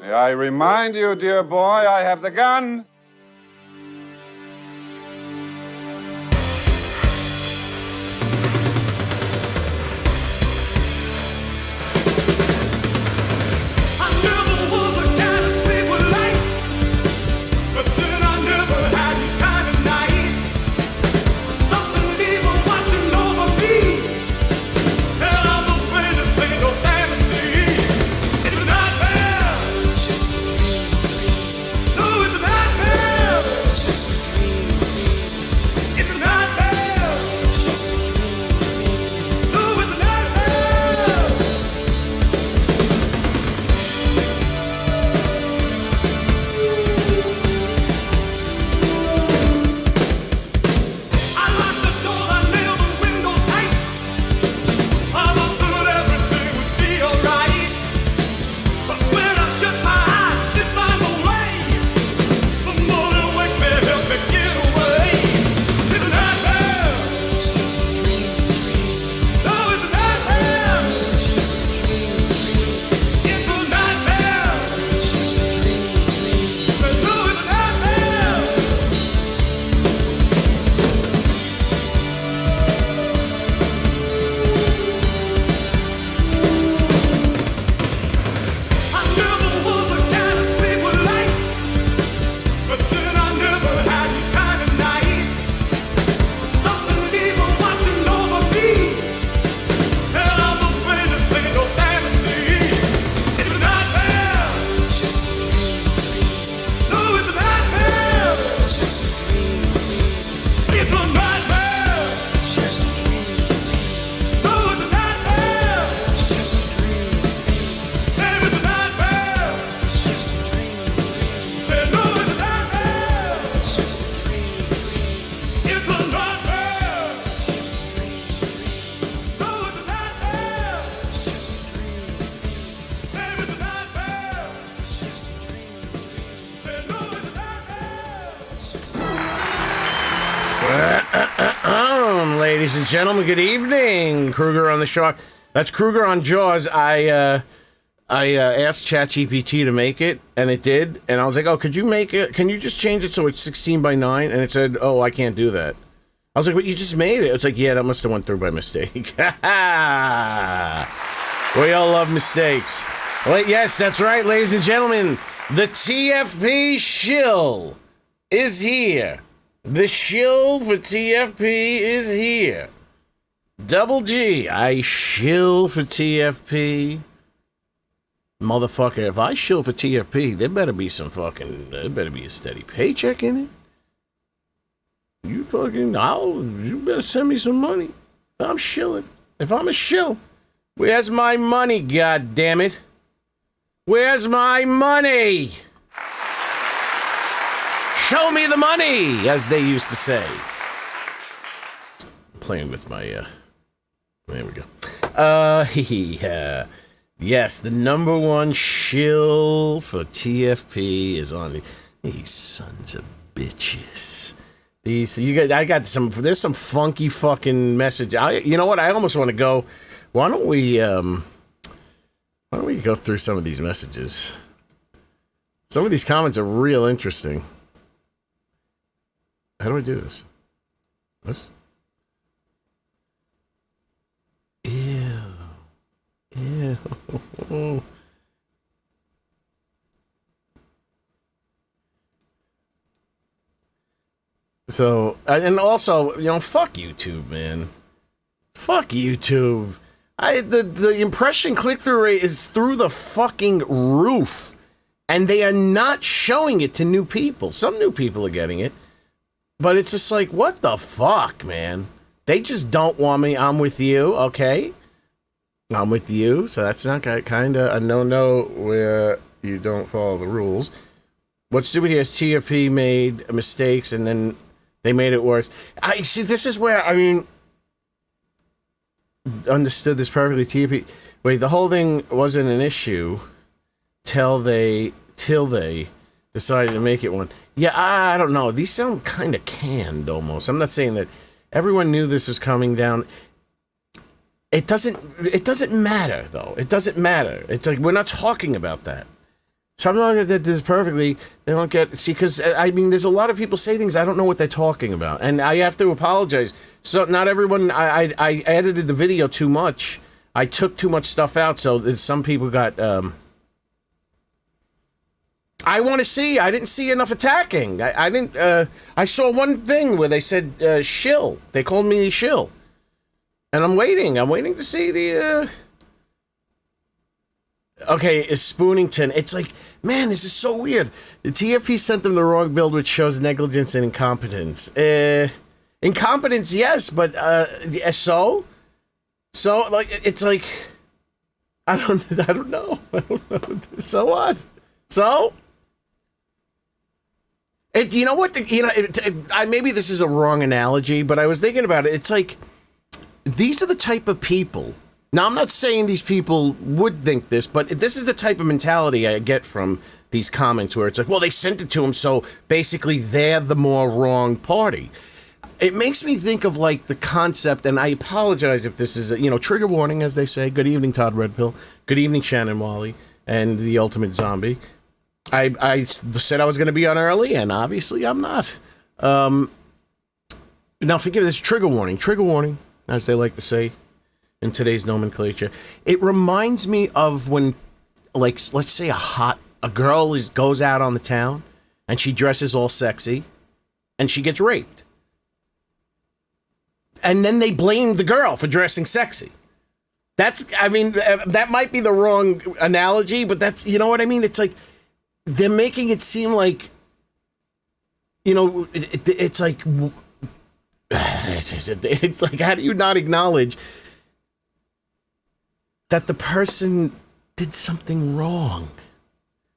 May I remind you, dear boy, I have the gun. Ladies and gentlemen, good evening. Kruger on the show. That's Kruger on Jaws. I asked ChatGPT to make it, and it did. And I was like, "Oh, could you make it? Can you just change it so it's 16:9?" And it said, "Oh, I can't do that." I was like, "But you just made it." It's like, "Yeah, that must have went through by mistake." We all love mistakes. Well, yes, that's right, ladies and gentlemen. The TFP shill is here. The shill for TFP is here. Double G, I shill for TFP. Motherfucker, if I shill for TFP, there better be some fucking, there better be a steady paycheck in it. You better send me some money. I'm shilling. If I'm a shill, where's my money, goddammit? Where's my money? Show me the money, as they used to say. I'm playing with my, there we go. Yes, the number one shill for TFP is on these sons of bitches. There's some funky fucking message. You know what? I almost want to go. Why don't we go through some of these messages? Some of these comments are real interesting. How do I do this? This? Ew. So, and also, fuck YouTube, man. Fuck YouTube. The impression click-through rate is through the fucking roof. And they are not showing it to new people. Some new people are getting it. But it's just like, what the fuck, man? They just don't want me. I'm with you, okay? I'm with you. So that's not kind of a no-no where you don't follow the rules. What's stupid here is TFP made mistakes and then they made it worse. I see, this is where, understood this perfectly. TFP, wait, the whole thing wasn't an issue till they decided to make it one. Yeah, I don't know. These sound kind of canned almost. I'm not saying that everyone knew this was coming down. It doesn't matter though. It doesn't matter. It's like we're not talking about that. Some people that this perfectly, they don't get, see, because, I mean, there's a lot of people say things, I don't know what they're talking about, and I have to apologize. So, not everyone, I edited the video too much. I took too much stuff out, so some people got, I want to see, I didn't see enough attacking. I saw one thing where they said, shill. They called me shill. And I'm waiting to see the, okay, it's Spoonington. It's like, man, this is so weird. The TFP sent them the wrong build, which shows negligence and incompetence. Incompetence, yes, but so, like, it's like, I don't know. So what? So, you know what? Maybe this is a wrong analogy, but I was thinking about it. It's like, these are the type of people. Now, I'm not saying these people would think this, but this is the type of mentality I get from these comments where it's like, well, they sent it to him, so basically they're the more wrong party. It makes me think of, like, the concept, and I apologize if this is, trigger warning, as they say. Good evening, Todd Redpill. Good evening, Shannon Wally, and the Ultimate Zombie. I said I was going to be on early, and obviously I'm not. Now, forgive this, trigger warning, as they like to say in today's nomenclature. It reminds me of when, like, let's say a girl goes out on the town and she dresses all sexy and she gets raped. And then they blame the girl for dressing sexy. That might be the wrong analogy, but that's, you know what I mean? It's like, they're making it seem like, it's like, it's like, how do you not acknowledge that the person did something wrong?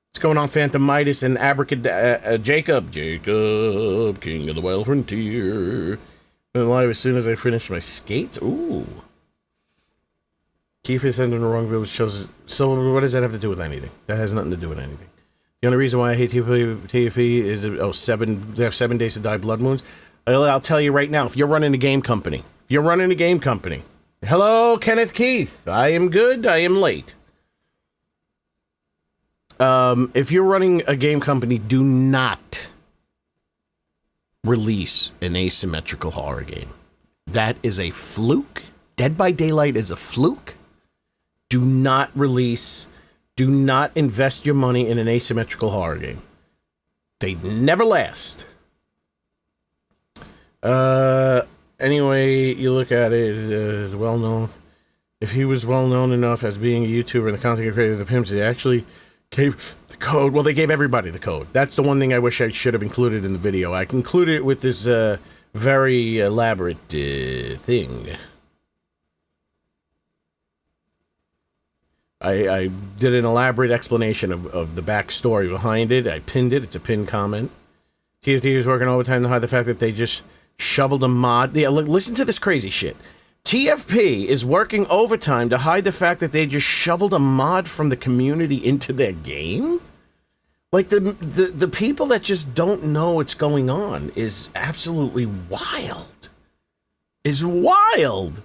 What's going on, Phantom Midas and Jacob, King of the Wild Frontier. I'm live as soon as I finish my skates. Ooh. Keep his hand in the wrong village shows. So what does that have to do with anything? That has nothing to do with anything. The only reason why I hate TFP is, they have 7 days to die blood moons. I'll tell you right now, if you're running a game company, hello, Kenneth Keith. I am good. I am late. If you're running a game company, do not release an asymmetrical horror game. That is a fluke. Dead by Daylight is a fluke. Do not invest your money in an asymmetrical horror game. They never last. Anyway, you look at it, well known. If he was well known enough as being a YouTuber and the content creator of the pimps, they actually gave the code. Well, they gave everybody the code. That's the one thing I wish I should have included in the video. I concluded it with this very elaborate thing. I did an elaborate explanation of the backstory behind it. I pinned it. It's a pinned comment. TFT is working overtime to hide the fact that they just shoveled a mod. Yeah, listen to this crazy shit. TFP is working overtime to hide the fact that they just shoveled a mod from the community into their game? Like, the people that just don't know what's going on is absolutely wild. Is wild.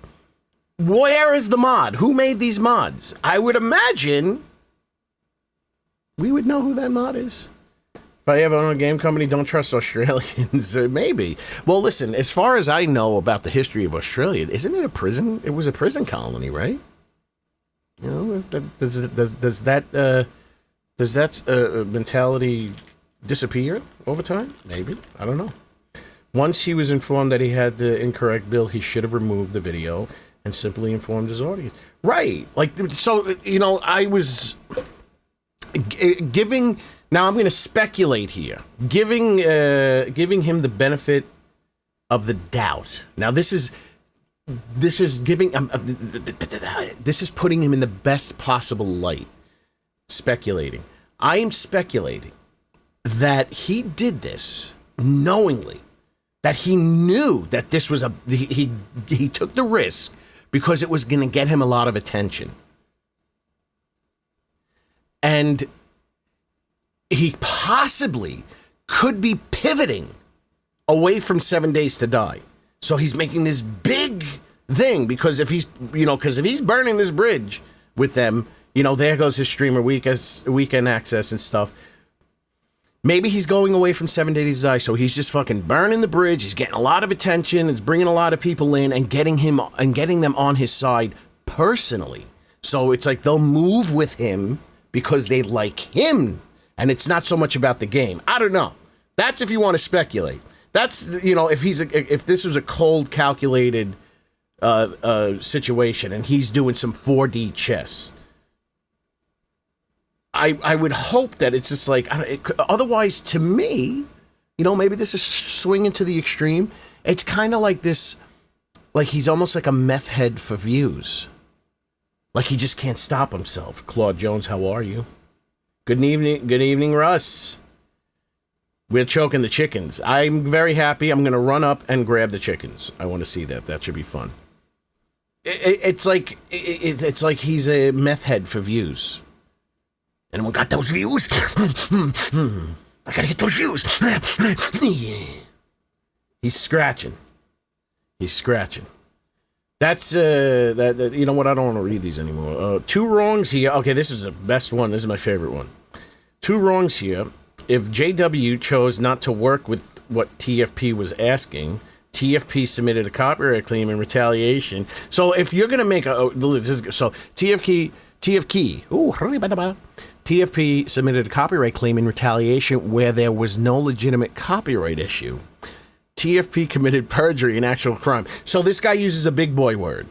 Where is the mod? Who made these mods? I would imagine we would know who that mod is. If I ever own a game company, don't trust Australians. Maybe. Well, listen, as far as I know about the history of Australia, isn't it a prison? It was a prison colony, right? You know, does that mentality disappear over time? Maybe. I don't know. Once he was informed that he had the incorrect build, he should have removed the video and simply informed his audience. Right. Like, so, you know, I was giving... Now, I'm going to speculate here. Giving him the benefit of the doubt. Now, this is giving... this is putting him in the best possible light. Speculating. I am speculating that he did this knowingly. That he knew that this was he took the risk because it was going to get him a lot of attention. And he possibly could be pivoting away from 7 Days to Die. So he's making this big thing because if he's burning this bridge with them, You know, there goes his streamer weekend access and stuff. Maybe he's going away from 7 Days to Die, so he's just fucking burning the bridge. He's getting a lot of attention. It's bringing a lot of people in and getting them on his side personally. So it's like they'll move with him because they like him, and it's not so much about the game. I don't know. That's if you want to speculate. That's, you know, if this was a cold, calculated situation, and he's doing some 4D chess. I would hope that it's just like, otherwise, to me, you know, maybe this is swinging to the extreme. It's kind of like this, like he's almost like a meth head for views. Like he just can't stop himself. Claude Jones, how are you? Good evening, Russ. We're choking the chickens. I'm very happy. I'm going to run up and grab the chickens. I want to see that. That should be fun. It's like he's a meth head for views. Anyone got those views? I gotta get those views. He's scratching. That's you know what? I don't want to read these anymore. 2 wrongs here. Okay, this is the best one. This is my favorite one. 2 wrongs here. If JW chose not to work with what TFP was asking, TFP submitted a copyright claim in retaliation. So if you're gonna make TFP submitted a copyright claim in retaliation where there was no legitimate copyright issue. TFP committed perjury, an actual crime. So this guy uses a big boy word.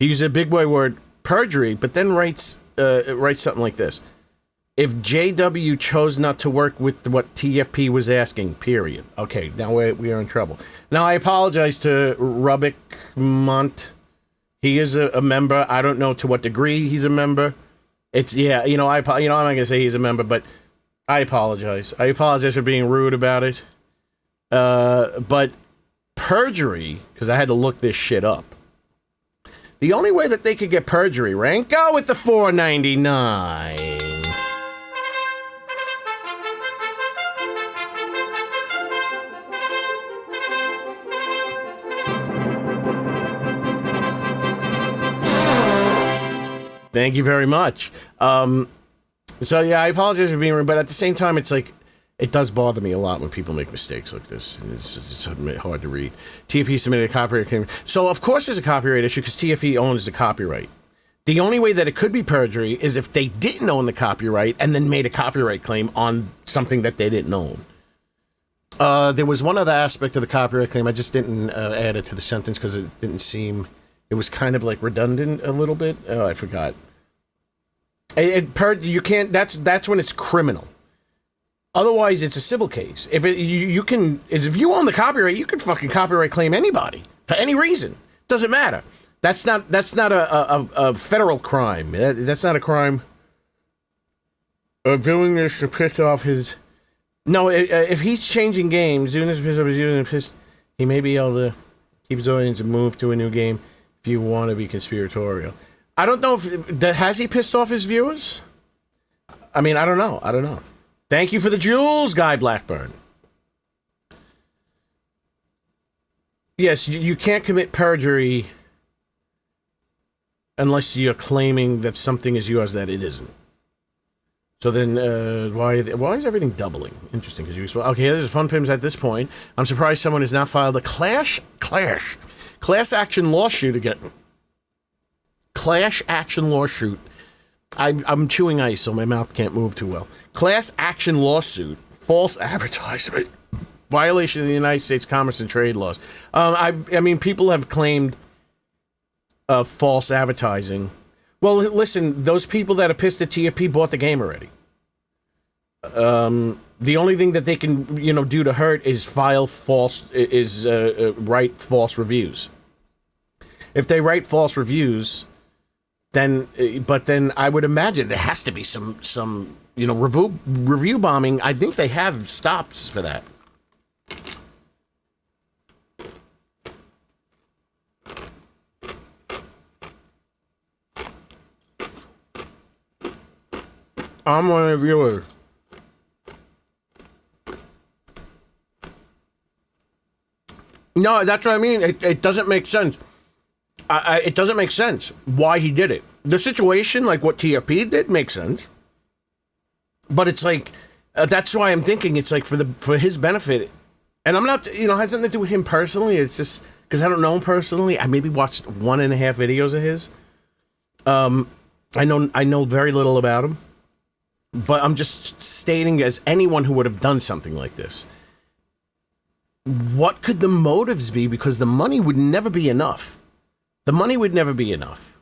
He uses a big boy word, perjury, but then writes something like this. If JW chose not to work with what TFP was asking, period. Okay, now we are in trouble. Now, I apologize to Rubik Mont. He is a member. I don't know to what degree he's a member. It's, yeah, I'm not going to say he's a member, but I apologize. I apologize for being rude about it. But perjury, because I had to look this shit up. The only way that they could get perjury rank, go with the $4.99. Thank you very much. So yeah, I apologize for being rude, but at the same time, it's like, it does bother me a lot when people make mistakes like this, and it's hard to read. TFP submitted a copyright claim. So of course there's a copyright issue because TFP owns the copyright. The only way that it could be perjury is if they didn't own the copyright and then made a copyright claim on something that they didn't own. There was one other aspect of the copyright claim. I just didn't add it to the sentence because it didn't seem... It was kind of like redundant a little bit. Oh, I forgot. You can't. That's when it's criminal. Otherwise, it's a civil case. If you own the copyright, you can fucking copyright claim anybody for any reason. Doesn't matter. That's not a federal crime. That's not a crime. Doing this to piss off his. No, if he's changing games, doing this to piss off his users, he may be able to keep his audience and move to a new game. If you want to be conspiratorial. I don't know has he pissed off his viewers? I mean, I don't know. Thank you for the jewels, Guy Blackburn. Yes, you can't commit perjury unless you're claiming that something is yours that it isn't. So then, why is everything doubling? Interesting, because okay, there's fun pims at this point. I'm surprised someone has not filed a class action lawsuit again. Class action lawsuit. I'm chewing ice, so my mouth can't move too well. Class action lawsuit. False advertisement. Violation of the United States Commerce and Trade laws. I mean, people have claimed false advertising. Well, listen, those people that are pissed at TFP bought the game already. The only thing that they can, do to hurt is write false reviews. If they write false reviews, then I would imagine there has to be some review bombing. I think they have stops for that. I'm one of the viewers. No, that's what I mean. It doesn't make sense. It doesn't make sense why he did it. the situation, like what TFP did, makes sense. But it's like, that's why I'm thinking it's like for his benefit. And I'm not, it has nothing to do with him personally. It's just because I don't know him personally. I maybe watched 1.5 videos of his. I know very little about him. But I'm just stating, as anyone who would have done something like this, what could the motives be? Because the money would never be enough. The money would never be enough.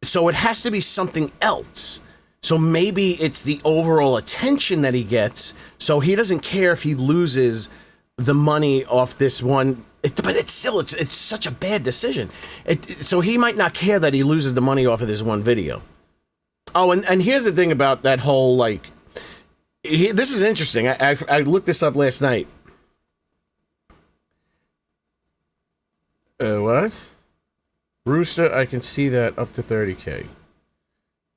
So it has to be something else. So maybe it's the overall attention that he gets, so he doesn't care if he loses the money off this one. But it's still, it's such a bad decision. So he might not care that he loses the money off of this one video. Oh, and here's the thing about that whole, like, this is interesting. I looked this up last night. What? Rooster, I can see that up to 30K.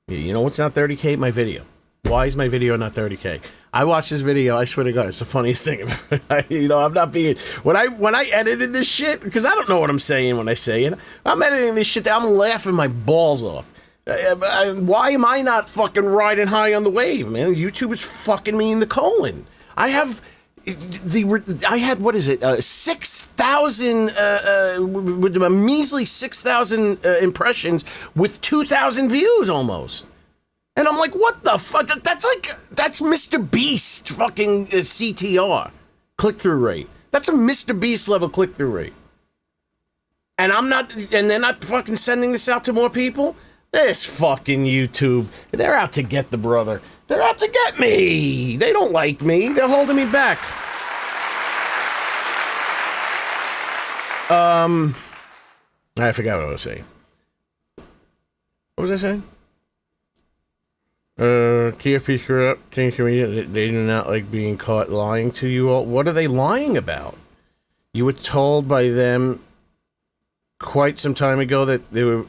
Yeah, you know what's not 30K? My video. Why is my video not 30K? I watched this video, I swear to God, it's the funniest thing. I'm not being... When I edited this shit, because I don't know what I'm saying when I say it, I'm editing this shit, I'm laughing my balls off. Why am I not fucking riding high on the wave, man? YouTube is fucking me in the colon. I had, what is it, 6,000, with a measly 6,000 impressions with 2,000 views almost. And I'm like, what the fuck? That's Mr. Beast fucking CTR, click-through rate. That's a Mr. Beast level click-through rate. And they're not fucking sending this out to more people? This fucking YouTube, they're out to get the brother. They're out to get me. They don't like me. They're holding me back. I forgot what I was saying. What was I saying? TFP screwed up. Things they do not like being caught lying to you all. What are they lying about? You were told by them quite some time ago that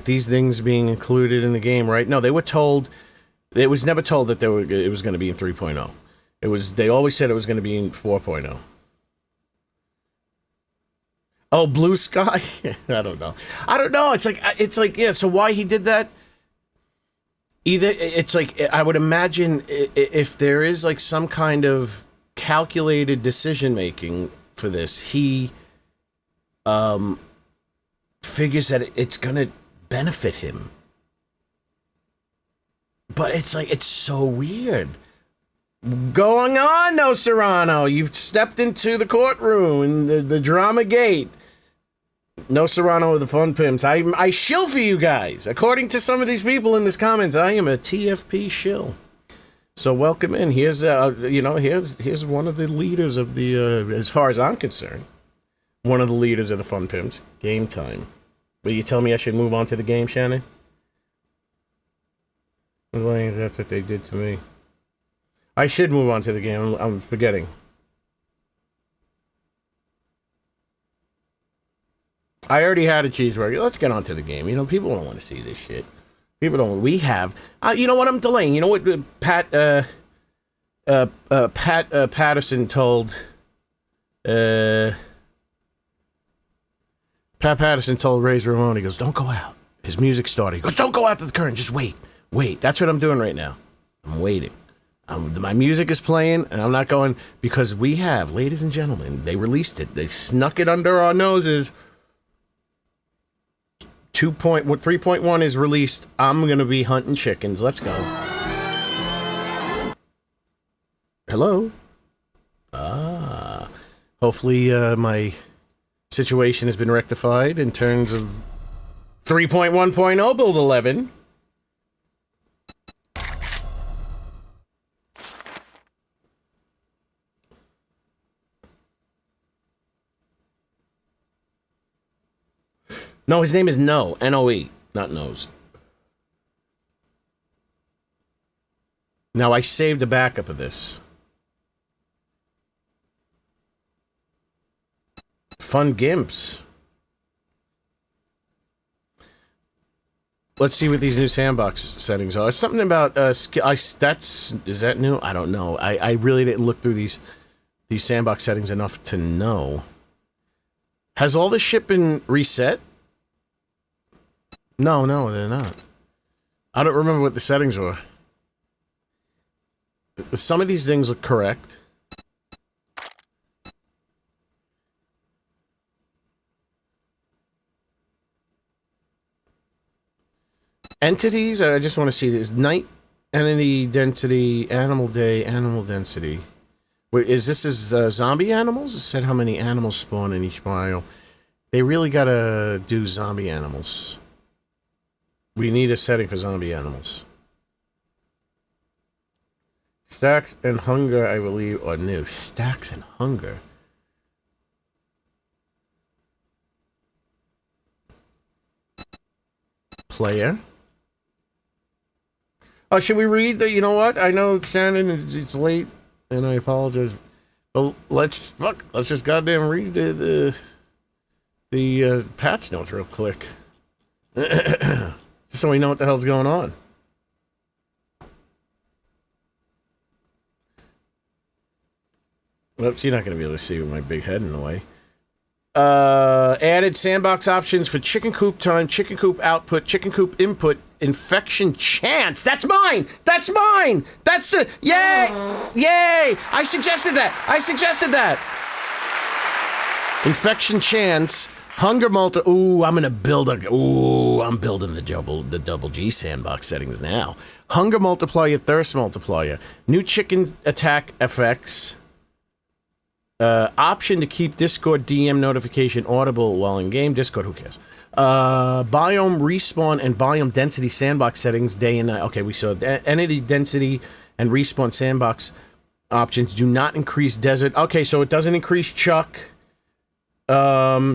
these things being included in the game, right? No, they were told. It was never told that it was going to be in 3.0. They always said it was going to be in 4.0. Oh, Blue Sky? I don't know. It's like, yeah, so why he did that? Either, it's like, I would imagine if there is like some kind of calculated decision-making for this, he figures that it's going to benefit him. But it's like, it's so weird. Going on, No Serrano. You've stepped into the courtroom in the drama gate. No Serrano of the Fun Pimps. I shill for you guys. According to some of these people in this comments, I am a TFP shill. So welcome in. Here's here's one of the leaders of the as far as I'm concerned, one of the leaders of the Fun Pimps. Game time. Will you tell me I should move on to the game, Shannon? That's what they did to me. I should move on to the game. I'm forgetting. I already had a cheeseburger. Let's get on to the game. People don't want to see this shit. People don't. We have. You know what? I'm delaying. You know what? Pat Patterson told. Pat Patterson told Razor Ramon. He goes, "Don't go out." His music started. He goes, "Don't go out to the current. Just wait. Wait." That's what I'm doing right now. I'm waiting. My music is playing, and I'm not going, because we have, ladies and gentlemen, they released it. They snuck it under our noses. 3.1 is released. I'm going to be hunting chickens. Let's go. Hello? Hopefully my situation has been rectified in terms of 3.1.0 build 11. No, his name is No, N-O-E, not Nose. Now, I saved a backup of this. Fun Gimps. Let's see what these new sandbox settings are. It's something about, is that new? I don't know. I really didn't look through these sandbox settings enough to know. Has all this shit been reset? No, they're not. I don't remember what the settings were. Some of these things look correct. Entities, I just want to see this. Night entity density, animal day, animal density. Wait, is this zombie animals? It said how many animals spawn in each biome. They really gotta do zombie animals. We need a setting for zombie animals. Stacks and hunger, I believe, are new. Stacks and hunger. Player. Oh, should we read the, you know what? I know, Shannon, it's late, and I apologize. But let's just goddamn read the patch notes real quick. Just so we know what the hell's going on. Oops, you're not going to be able to see with my big head in the way. Added sandbox options for chicken coop time, chicken coop output, chicken coop input, infection chance. That's mine! That's mine! That's the... Yay! Yay! I suggested that! Infection chance, hunger multi... Ooh, I'm building the double G sandbox settings now. Hunger multiplier, thirst multiplier. New chicken attack effects. Option to keep Discord DM notification audible while in game. Discord, who cares? Biome respawn and biome density sandbox settings day and night. Okay, we saw entity density and respawn sandbox options do not increase desert. Okay, so it doesn't increase Chuck.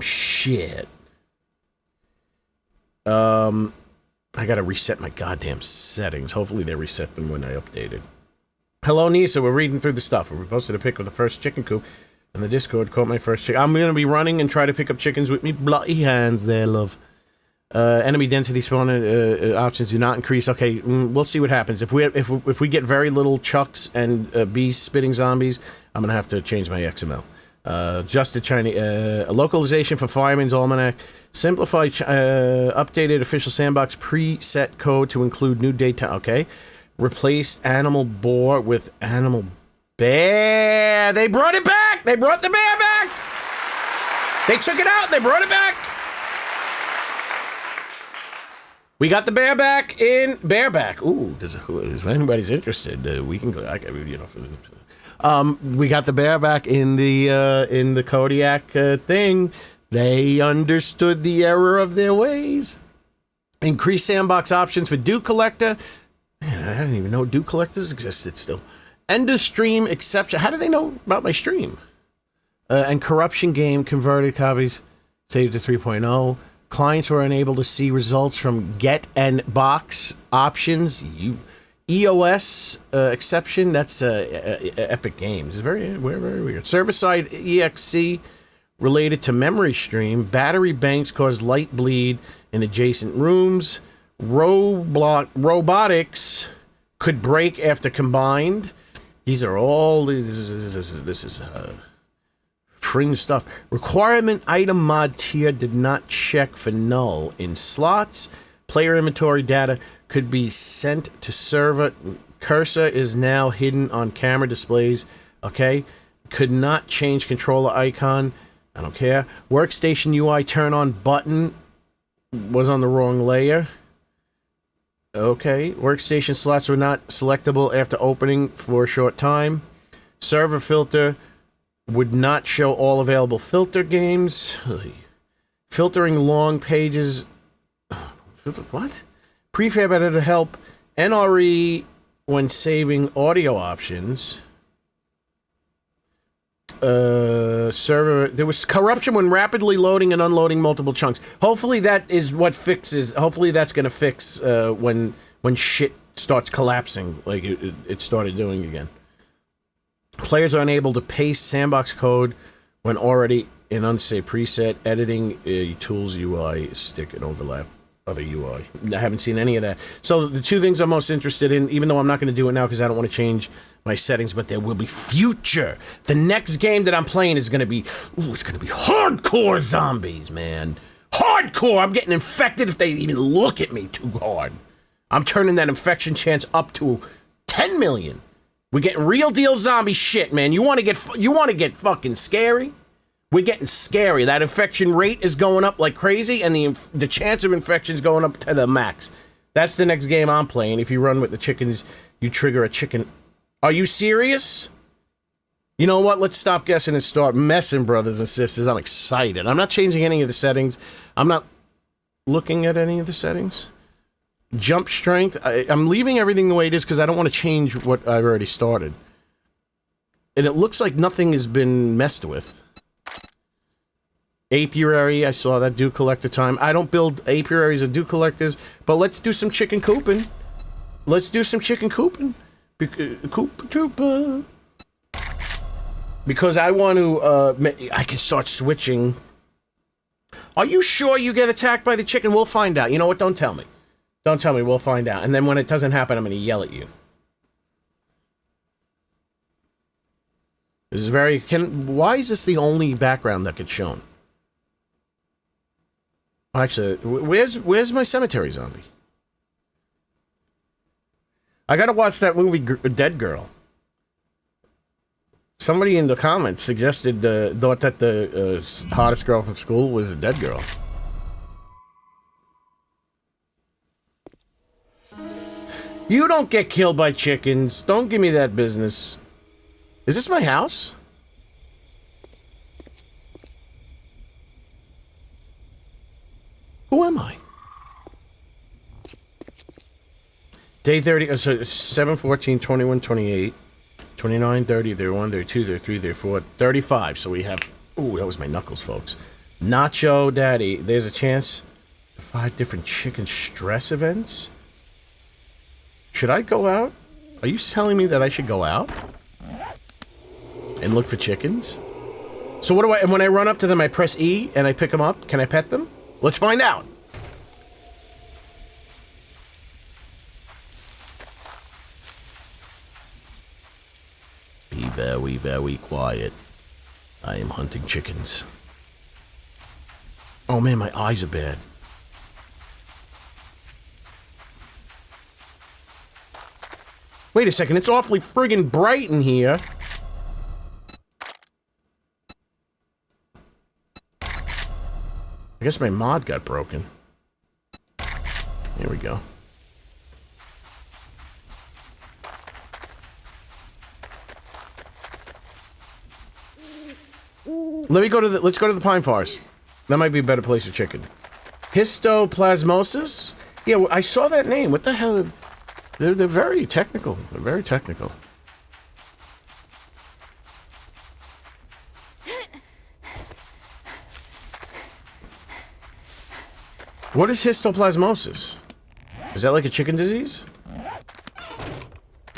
Shit. I gotta reset my goddamn settings. Hopefully they reset them when I updated. Hello, Nisa. We're reading through the stuff. We posted a pic of the first chicken coop. And the Discord caught my first chicken. I'm gonna be running and try to pick up chickens with me bloody hands there, love. Enemy density spawn options do not increase. Okay, we'll see what happens. If we get very little chucks and bees spitting zombies, I'm gonna have to change my XML. Just a Chinese localization for Fireman's Almanac. Simplify updated official sandbox preset code to include new data. Okay, replaced animal boar with animal bear. They brought it back. They brought the bear back. They took it out. They brought it back. We got the bear back in bareback. Ooh, if anybody's interested, we can go. You know, we got the bear back in the Kodiak thing. They understood the error of their ways. Increased sandbox options for dew collector. Man, I didn't even know dew collectors existed still. End of stream exception. How do they know about my stream? And corruption game converted copies saved to 3.0. Clients were unable to see results from get and box options. EOS exception. That's Epic Games. It's very weird. Server-side EXC related to memory stream. Battery banks cause light bleed in adjacent rooms. Robotics could break after combined. These are all... This is fringe stuff. Requirement item mod tier did not check for null in slots. Player inventory data could be sent to server. Cursor is now hidden on camera displays. Okay. Could not change controller icon. I don't care. Workstation UI turn on button was on the wrong layer. Okay. Workstation slots were not selectable after opening for a short time. Server filter would not show all available filter games. Filtering long pages. What? Prefab editor help. NRE when saving audio options. Server. There was corruption when rapidly loading and unloading multiple chunks. Hopefully that is what fixes. Hopefully that's going to fix when shit starts collapsing like it started doing again. Players are unable to paste sandbox code when already in unsafe preset. Editing tools UI stick and overlap other UI. I haven't seen any of that. So the two things I'm most interested in, even though I'm not going to do it now because I don't want to change my settings, but there will be future. The next game that I'm playing is going to be, it's going to be hardcore zombies, man. Hardcore! I'm getting infected if they even look at me too hard. I'm turning that infection chance up to 10 million. We're getting real deal zombie shit, man. You want to get fucking scary? We're getting scary. That infection rate is going up like crazy, and the chance of infection is going up to the max. That's the next game I'm playing. If you run with the chickens, you trigger a chicken. Are you serious? You know what? Let's stop guessing and start messing, brothers and sisters. I'm excited. I'm not changing any of the settings. I'm not looking at any of the settings. Jump strength. I'm leaving everything the way it is because I don't want to change what I've already started. And it looks like nothing has been messed with. Apiary, I saw that. Dew collector time. I don't build apiaries or dew collectors, but let's do some chicken cooping. Let's do some chicken cooping. Because I want to, I can start switching. Are you sure you get attacked by the chicken? We'll find out. You know what? Don't tell me. Don't tell me. We'll find out. And then when it doesn't happen, I'm going to yell at you. This is very... why is this the only background that gets shown? Actually, where's my cemetery zombie? I gotta watch that movie, Dead Girl. Somebody in the comments suggested thought that the hottest girl from school was a dead girl. You don't get killed by chickens. Don't give me that business. Is this my house? Who am I? Day 30, so 7, 14, 21, 28, 29, 30, 31, 32, 33, 34, 35. So we have... Ooh, that was my knuckles, folks. Nacho Daddy. There's a chance for 5 different chicken stress events? Should I go out? Are you telling me that I should go out? And look for chickens? So what do I... And when I run up to them, I press E and I pick them up? Can I pet them? Let's find out! Be very, very quiet. I am hunting chickens. Oh man, my eyes are bad. Wait a second, it's awfully friggin' bright in here. I guess my mod got broken. Here we go. Let's go to the Pine Forest. That might be a better place for chicken. Histoplasmosis? Yeah, well, I saw that name. What the hell? They're very technical. They're very technical. What is histoplasmosis? Is that like a chicken disease?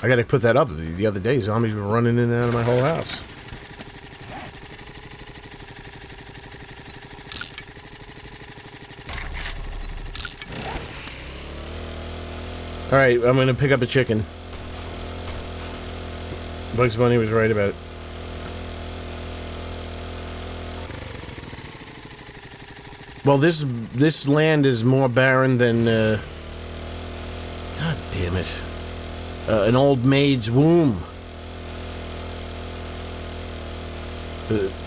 I gotta put that up. The other day, zombies were running in and out of my whole house. Alright, I'm gonna pick up a chicken. Bugs Bunny was right about it. Well, this land is more barren than, God damn it. An old maid's womb.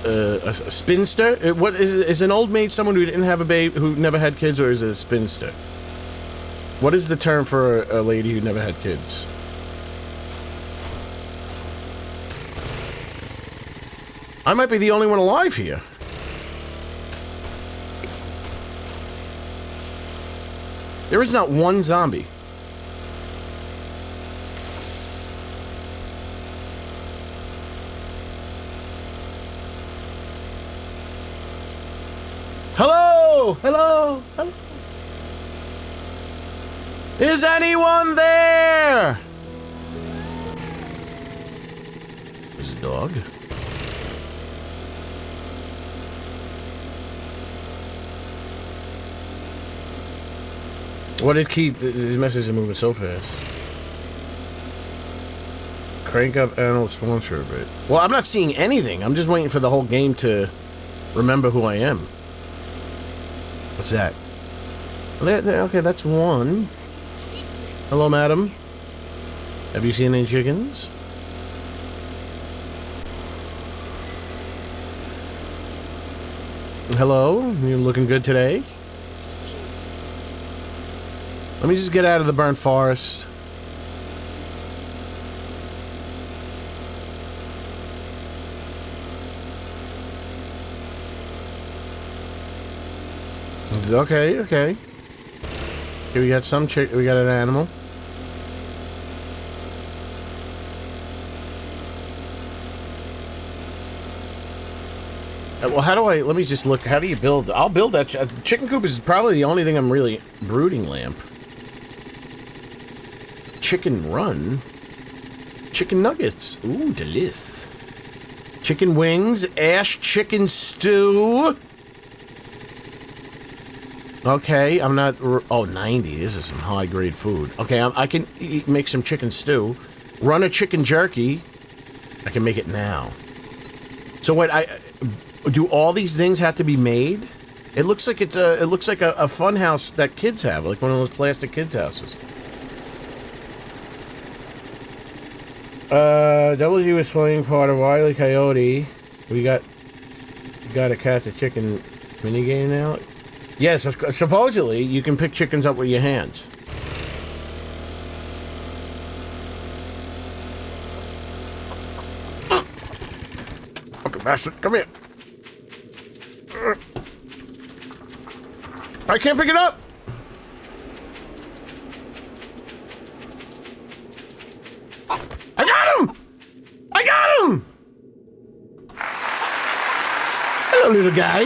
A spinster? What is an old maid someone who didn't have a baby, who never had kids, or is it a spinster? What is the term for a lady who never had kids? I might be the only one alive here. There is not one zombie. Hello! Hello! Hello! Is anyone there? There's a dog. What did Keith... His message is moving so fast. Crank up animal spawns for a bit. Well, I'm not seeing anything. I'm just waiting for the whole game to remember who I am. What's that? Okay, that's one. Hello, madam. Have you seen any chickens? Hello? You looking good today? Let me just get out of the burnt forest. Okay, okay. Here we got some chick. We got an animal. Well, how do I? Let me just look. How do you build? I'll build that. Chicken coop is probably the only thing I'm really brooding lamp. Chicken run. Chicken nuggets. Ooh, delicious. Chicken wings. Ash chicken stew. Okay, I'm not... Oh, 90. This is some high-grade food. Okay, I can make some chicken stew. Run a chicken jerky. I can make it now. So what, do all these things have to be made? It looks like it's a... It looks like a fun house that kids have. Like one of those plastic kids' houses. W is playing part of Wile E. Coyote. We got to catch a chicken minigame now. Yes, supposedly you can pick chickens up with your hands. Okay, bastard, come here. I can't pick it up. I got him! I got him! Hello, little guy.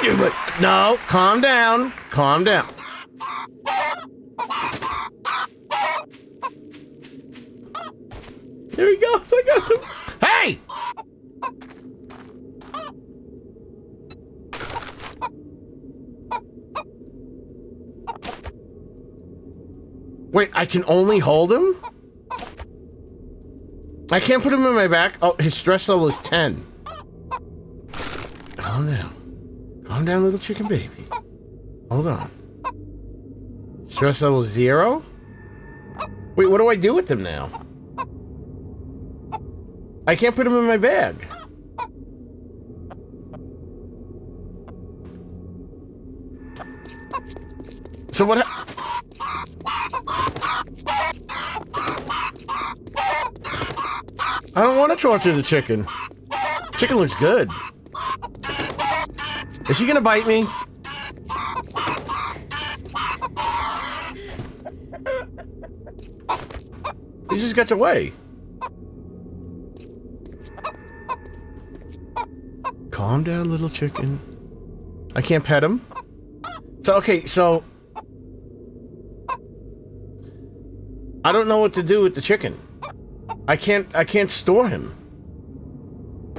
You do what? No, calm down. Calm down. There he goes. I got him. Hey! Wait, I can only hold him? I can't put him in my back. Oh, his stress level is 10. Calm down. Calm down, little chicken baby. Hold on. Stress level 0? Wait, what do I do with them now? I can't put them in my bag. So what I don't want to torture the chicken. Chicken looks good. Is she gonna bite me? He just gets away. Calm down, little chicken. I can't pet him. So, okay, so... I don't know what to do with the chicken. I can't store him.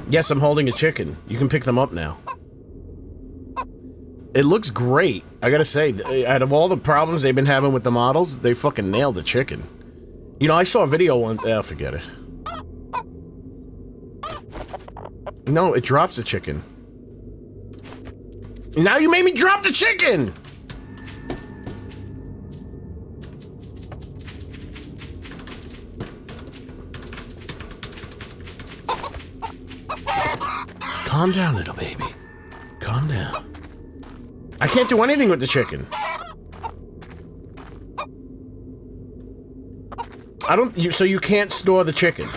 Yes, I'm holding a chicken. You can pick them up now. It looks great. I gotta say, out of all the problems they've been having with the models, they fucking nailed the chicken. You know, I saw a video one... forget it. No, it drops the chicken. Now you made me drop the chicken! Calm down, little baby. Calm down. I can't do anything with the chicken. So you can't store the chicken.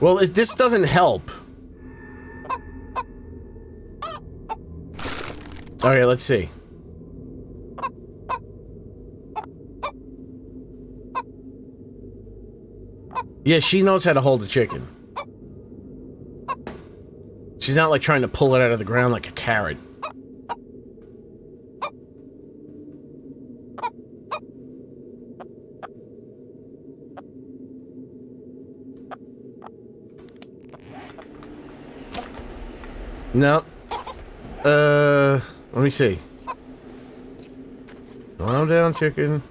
Well, this doesn't help. Okay, let's see. Yeah, she knows how to hold a chicken. She's not like trying to pull it out of the ground like a carrot. No. Let me see. Calm down, chicken.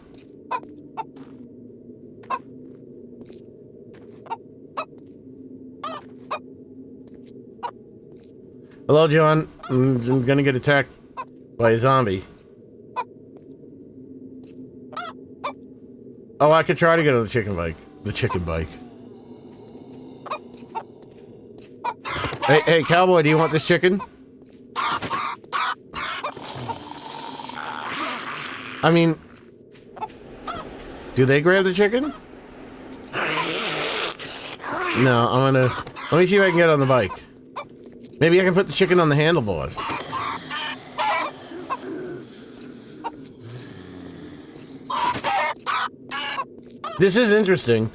Hello, John. I'm gonna get attacked by a zombie. Oh, I could try to get on the chicken bike. The chicken bike. Hey, cowboy, do you want this chicken? I mean, do they grab the chicken? No, I'm gonna... Let me see if I can get on the bike. Maybe I can put the chicken on the handlebars. This is interesting.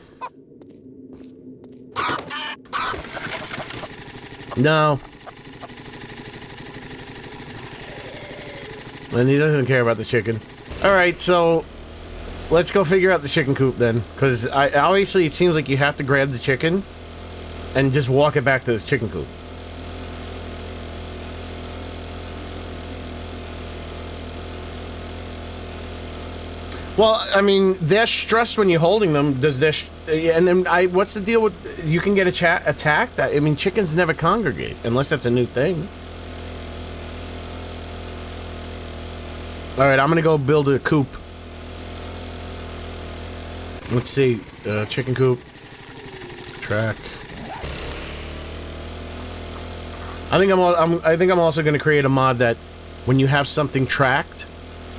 No. And he doesn't care about the chicken. Alright, so... let's go figure out the chicken coop then. Because obviously it seems like you have to grab the chicken and just walk it back to the chicken coop. Well, I mean, they're stressed when you're holding them. Does their and then what's the deal with you can get attacked? I mean, chickens never congregate unless that's a new thing. All right, I'm gonna go build a coop. Let's see, chicken coop, track. I think I'm also gonna create a mod that when you have something tracked,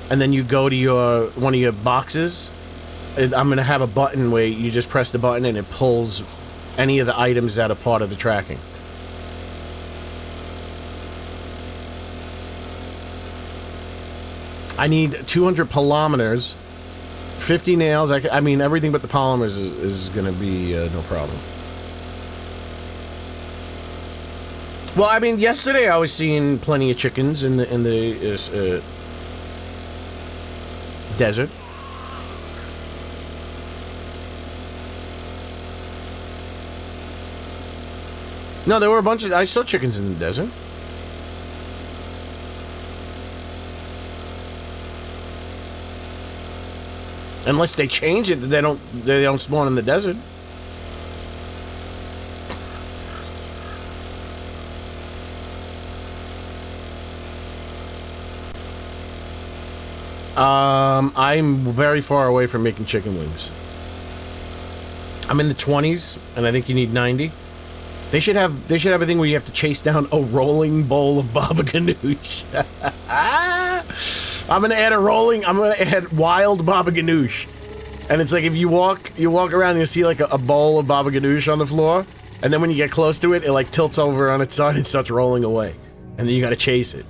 and then you go to your one of your boxes, I'm gonna have a button where you just press the button and it pulls any of the items that are part of the tracking. I need 200 polymeters, 50 nails. I mean, everything but the polymers is gonna be no problem. Well, I mean, yesterday I was seeing plenty of chickens in the desert. No, there were a bunch of... I saw chickens in the desert. Unless they change it, they don't spawn in the desert. I'm very far away from making chicken wings. I'm in the 20s, and I think you need 90. They should have a thing where you have to chase down a rolling bowl of baba ganoush. I'm gonna add wild baba ganoush. And it's like if you walk around and you see like a bowl of baba ganoush on the floor, and then when you get close to it, it like tilts over on its side and starts rolling away. And then you gotta chase it.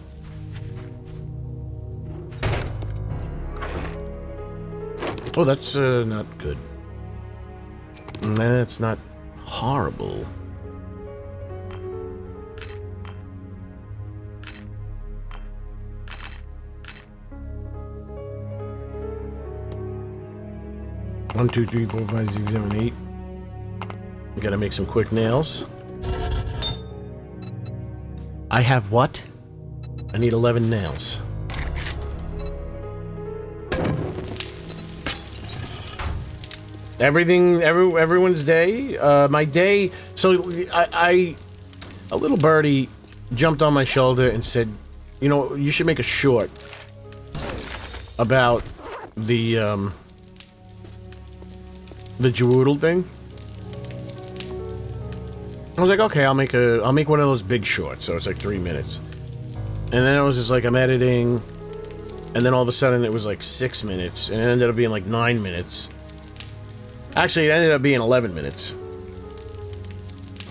Oh, that's not good. That's not horrible. One, two, three, four, five, six, seven, eight. Gotta make some quick nails. I have what? I need 11 nails. Everyone's day. My day. So a little birdie jumped on my shoulder and said, "You know, you should make a short about the Jawoodle thing." I was like, "Okay, I'll make one of those big shorts." So it's like 3 minutes, and then I was just like, I'm editing, and then all of a sudden it was like 6 minutes, and it ended up being like 9 minutes. Actually, it ended up being 11 minutes.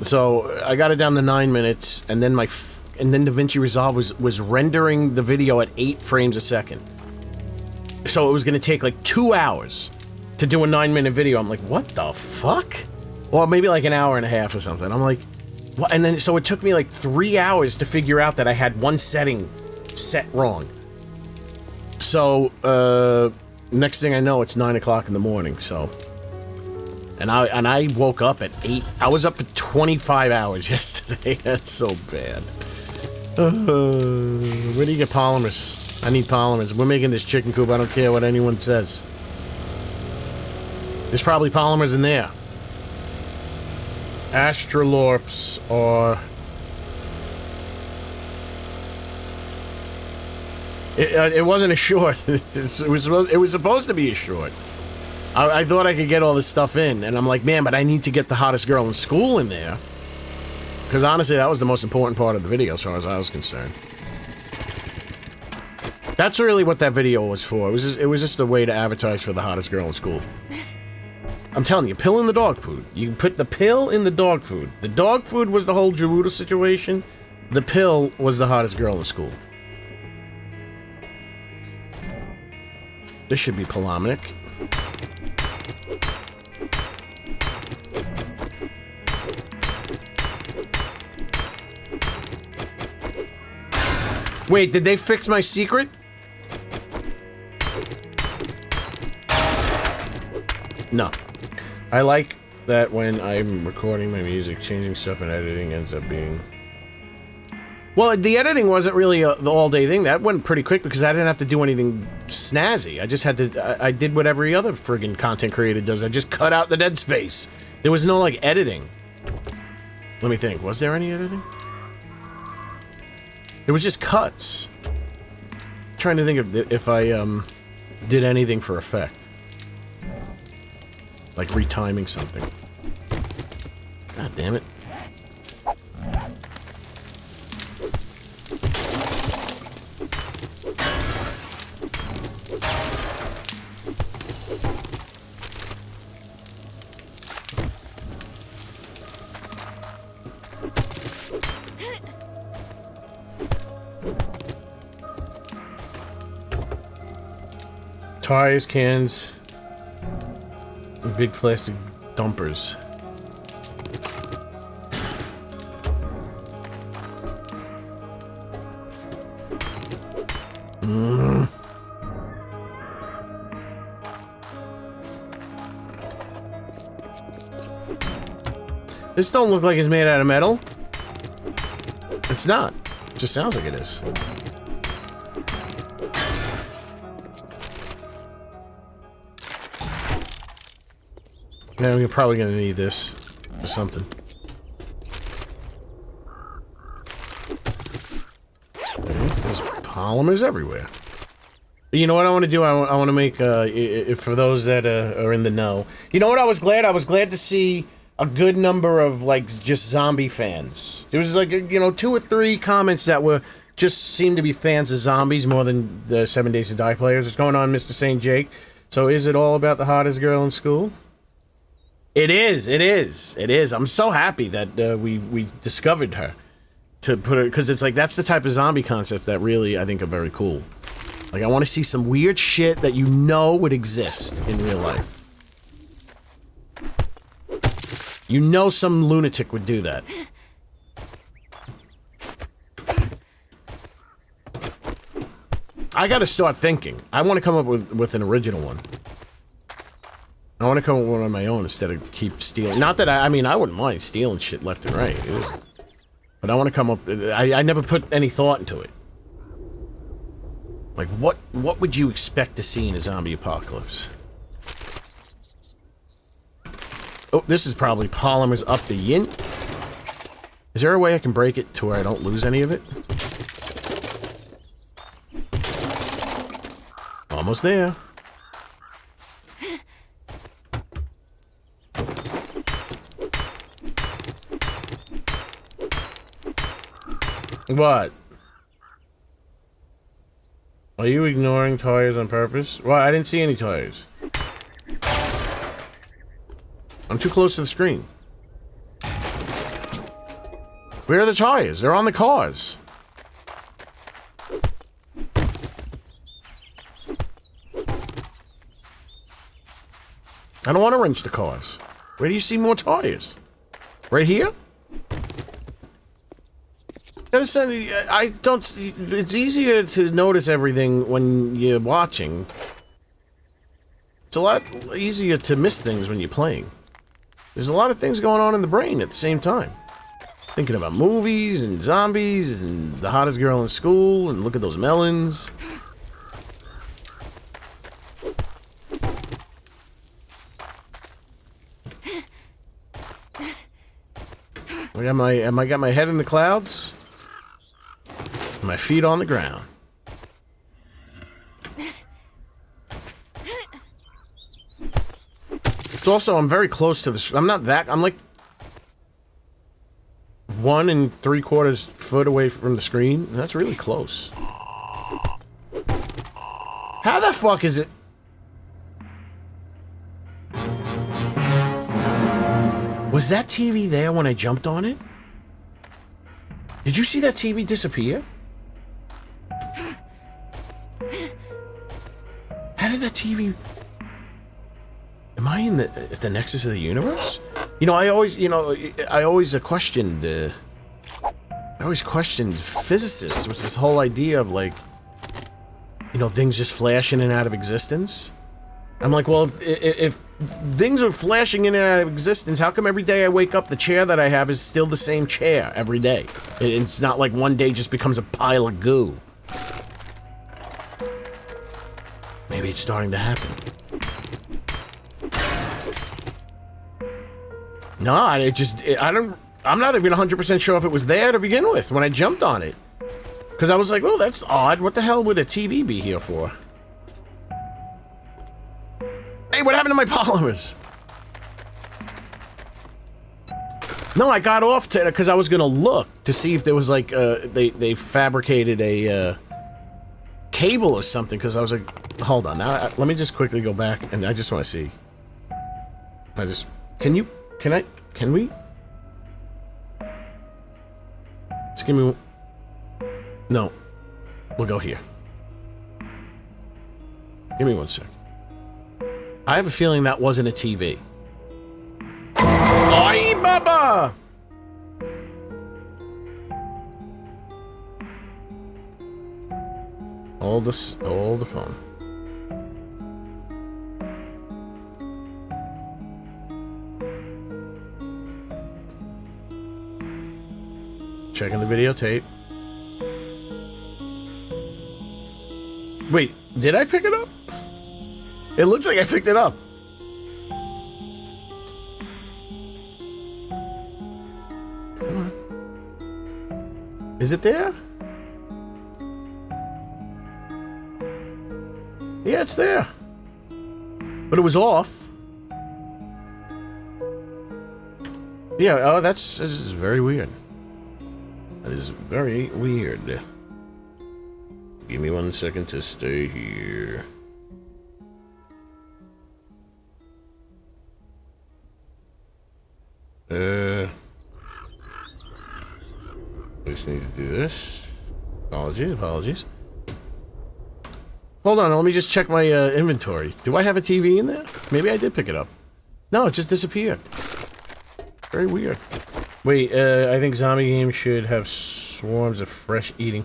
So I got it down to 9 minutes, and then DaVinci Resolve was rendering the video at 8 frames a second. So it was going to take like 2 hours to do a 9-minute video. I'm like, what the fuck? Or maybe like an hour and a half or something. I'm like, what? And then so it took me like 3 hours to figure out that I had one setting set wrong. So next thing I know, it's 9 o'clock in the morning. So. And I woke up at 8. I was up for 25 hours yesterday. That's so bad. Where do you get polymers? I need polymers. We're making this chicken coop. I don't care what anyone says. There's probably polymers in there. Astrolorps or... It wasn't a short. It was supposed to be a short. I thought I could get all this stuff in, and I'm like, man, but I need to get the hottest girl in school in there. Because honestly, that was the most important part of the video, as far as I was concerned. That's really what that video was for. It was just a way to advertise for the hottest girl in school. I'm telling you, pill in the dog food. You put the pill in the dog food. The dog food was the whole Gerudo situation. The pill was the hottest girl in school. This should be Palomnic. Wait, did they fix my secret? No. I like that when I'm recording my music, changing stuff and editing ends up being... Well, the editing wasn't really the all-day thing. That went pretty quick because I didn't have to do anything snazzy. I just had to... I did what every other friggin' content creator does. I just cut out the dead space. There was no, like, editing. Let me think. Was there any editing? It was just cuts. I'm trying to think of if I did anything for effect. Like retiming something. God damn it. Tires, cans, and big plastic dumpers. This don't look like it's made out of metal. It's not. It just sounds like it is. Yeah, we're probably gonna need this for something. There's polymers everywhere. You know what I want to do? I want to make, for those that are in the know. You know what I was glad? I was glad to see a good number of, like, just zombie fans. There was, like, you know, 2 or 3 comments that were just seemed to be fans of zombies more than the 7 Days to Die players. What's going on, Mr. St. Jake? So is it all about the hottest girl in school? It is, it is, it is. I'm so happy that we discovered her. To put her, because it's like, that's the type of zombie concept that really, I think, are very cool. Like, I want to see some weird shit that you know would exist in real life. You know some lunatic would do that. I gotta start thinking. I want to come up with an original one. I want to come up with one on my own instead of keep stealing. Not that I mean, I wouldn't mind stealing shit left and right. But I want to come up... I never put any thought into it. Like, what would you expect to see in a zombie apocalypse? Oh, this is probably polymers up the yin. Is there a way I can break it to where I don't lose any of it? Almost there. What? Are you ignoring tires on purpose? Well, I didn't see any tires. I'm too close to the screen. Where are the tires? They're on the cars. I don't want to wrench the cars. Where do you see more tires? Right here? I don't... It's easier to notice everything when you're watching. It's a lot easier to miss things when you're playing. There's a lot of things going on in the brain at the same time. Thinking about movies and zombies and the hottest girl in school and look at those melons. Am I got my head in the clouds? My feet on the ground. It's also, I'm very close to the... I'm not that... I'm like 1 3/4 foot away from the screen. That's really close. How the fuck is it... Was that TV there when I jumped on it? Did you see that TV disappear? How did that TV... Am I in the nexus of the universe? You know, I always questioned physicists with this whole idea of, like, you know, things just flashing in and out of existence. I'm like, well, if things are flashing in and out of existence, how come every day I wake up, the chair that I have is still the same chair every day? It's not like one day just becomes a pile of goo. Maybe it's starting to happen. No, I'm not even 100% sure if it was there to begin with when I jumped on it. Because I was like, oh, that's odd. What the hell would a TV be here for? Hey, what happened to my polymers? No, I got off to because I was gonna look to see if there was like they fabricated a cable or something. Because I was like, hold on, now let me just quickly go back and I just want to see. Can we? Just give me. No, we'll go here. Give me 1 sec. I have a feeling that wasn't a TV. Oi, Baba! Hold the phone. Checking the videotape. Wait, did I pick it up? It looks like I picked it up. Come on. Is it there? Yeah, it's there. But it was off. Yeah, oh, this is very weird. That is very weird. Give me 1 second to stay here. I just need to do this. Apologies. Hold on, let me just check my inventory. Do I have a TV in there? Maybe I did pick it up. No, it just disappeared. Very weird. Wait, I think zombie games should have swarms of fresh eating.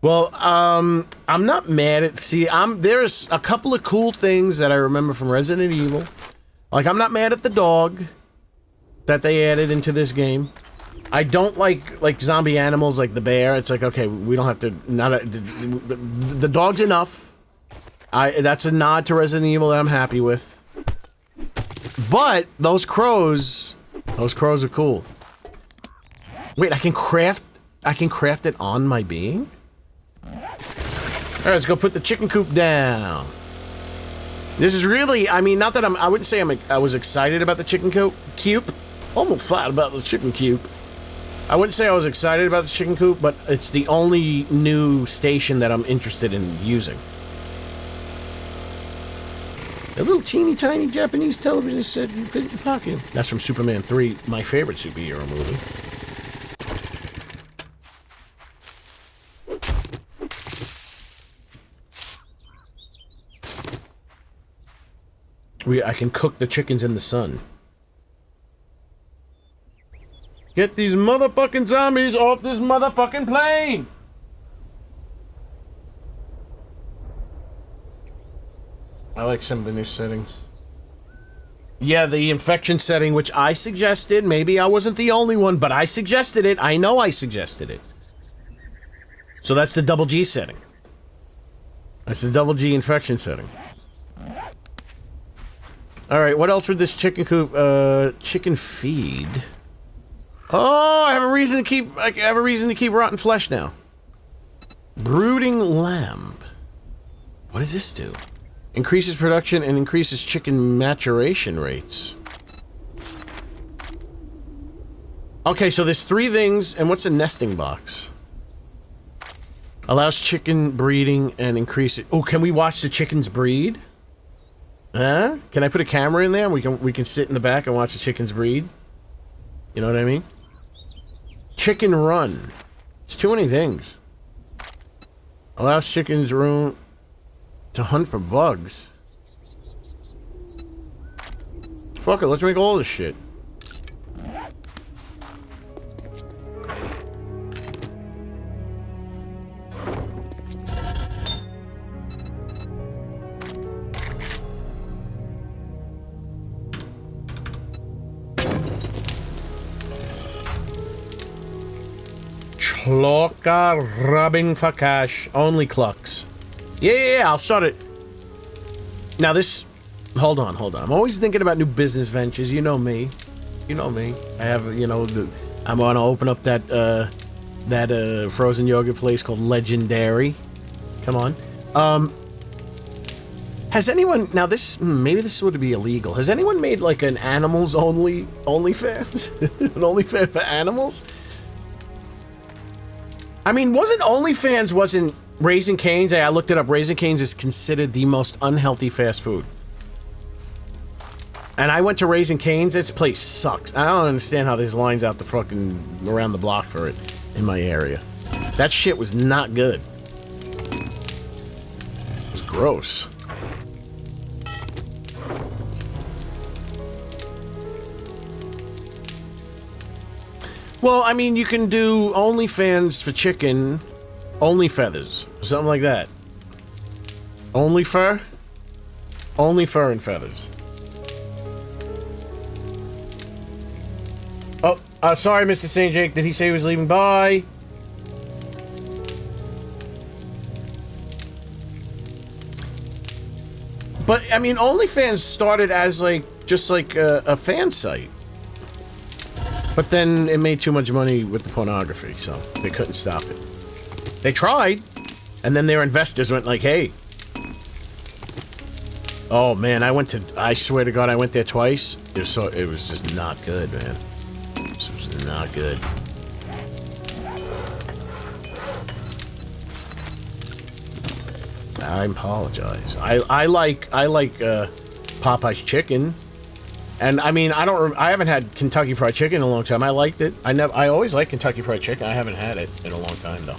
Well, I'm not mad at... See, there's a couple of cool things that I remember from Resident Evil. Like, I'm not mad at the dog that they added into this game. I don't like zombie animals like the bear. It's like, okay, we don't have to... the dog's enough. That's a nod to Resident Evil that I'm happy with. But those crows are cool. Wait, I can craft it on my being? Alright, let's go put the chicken coop down. This is really, I mean, not that I wouldn't say I was excited about the chicken coop. Almost flat about the chicken coop. I wouldn't say I was excited about the chicken coop, but it's the only new station that I'm interested in using. A little teeny tiny Japanese television set you fit in your pocket. That's from Superman 3, my favorite superhero movie. I can cook the chickens in the sun. Get these motherfucking zombies off this motherfucking plane! I like some of the new settings. Yeah, the infection setting, which I suggested. Maybe I wasn't the only one, but I suggested it. I know I suggested it. So that's the double G setting. That's the double G infection setting. Alright, what else with this chicken coop? Chicken feed. Oh, I have a reason to keep rotten flesh now. Brooding lamb. What does this do? Increases production and increases chicken maturation rates. Okay, so there's 3 things, and what's a nesting box? Allows chicken breeding and increase it. Oh, can we watch the chickens breed? Huh? Can I put a camera in there and we can sit in the back and watch the chickens breed? You know what I mean? Chicken run. It's too many things. Allows chickens room to hunt for bugs. Fuck it, let's make all this shit. Clocker rubbing for cash. Only clucks. Yeah, I'll start it. Now this... Hold on. I'm always thinking about new business ventures. You know me. I have, you know, I'm gonna open up that frozen yogurt place called Legendary. Come on. Has anyone... Now this... Maybe this would be illegal. Has anyone made, like, an animals only... OnlyFans? An OnlyFans for animals? I mean, wasn't Raising Cane's? I looked it up. Raising Cane's is considered the most unhealthy fast food. And I went to Raising Cane's. This place sucks. I don't understand how there's lines out the fucking around the block for it in my area. That shit was not good. It was gross. Well, I mean, you can do OnlyFans for chicken, only feathers, something like that. Only fur? Only fur and feathers. Oh, sorry, Mr. St. Jake. Did he say he was leaving? Bye. But, I mean, OnlyFans started as, like, just like a fan site. But then it made too much money with the pornography, so they couldn't stop it. They tried, and then their investors went like, hey. Oh, man, I swear to God, I went there twice. It was just not good, man. This was not good. I apologize. I like Popeye's chicken. And I mean, I haven't had Kentucky Fried Chicken in a long time. I liked it. I always liked Kentucky Fried Chicken. I haven't had it in a long time though.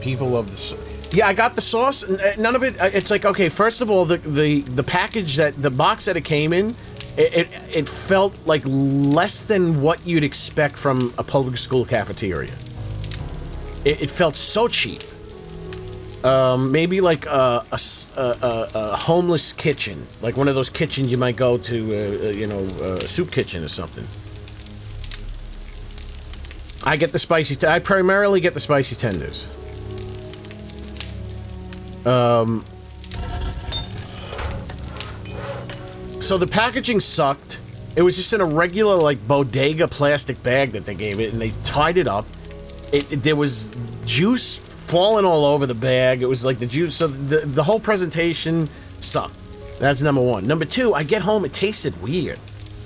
People love the yeah, I got the sauce. None of it. It's like, okay, first of all, the package the box that it came in, it felt like less than what you'd expect from a public school cafeteria. It felt so cheap. Maybe like a homeless kitchen, like one of those kitchens you might go to, you know, a soup kitchen or something. I get the spicy. I primarily get the spicy tenders. So the packaging sucked. It was just in a regular like bodega plastic bag that they gave it, and they tied it up. There was juice falling all over the bag. It was like the juice. So the whole presentation sucked. That's number one. Number two, I get home, it tasted weird.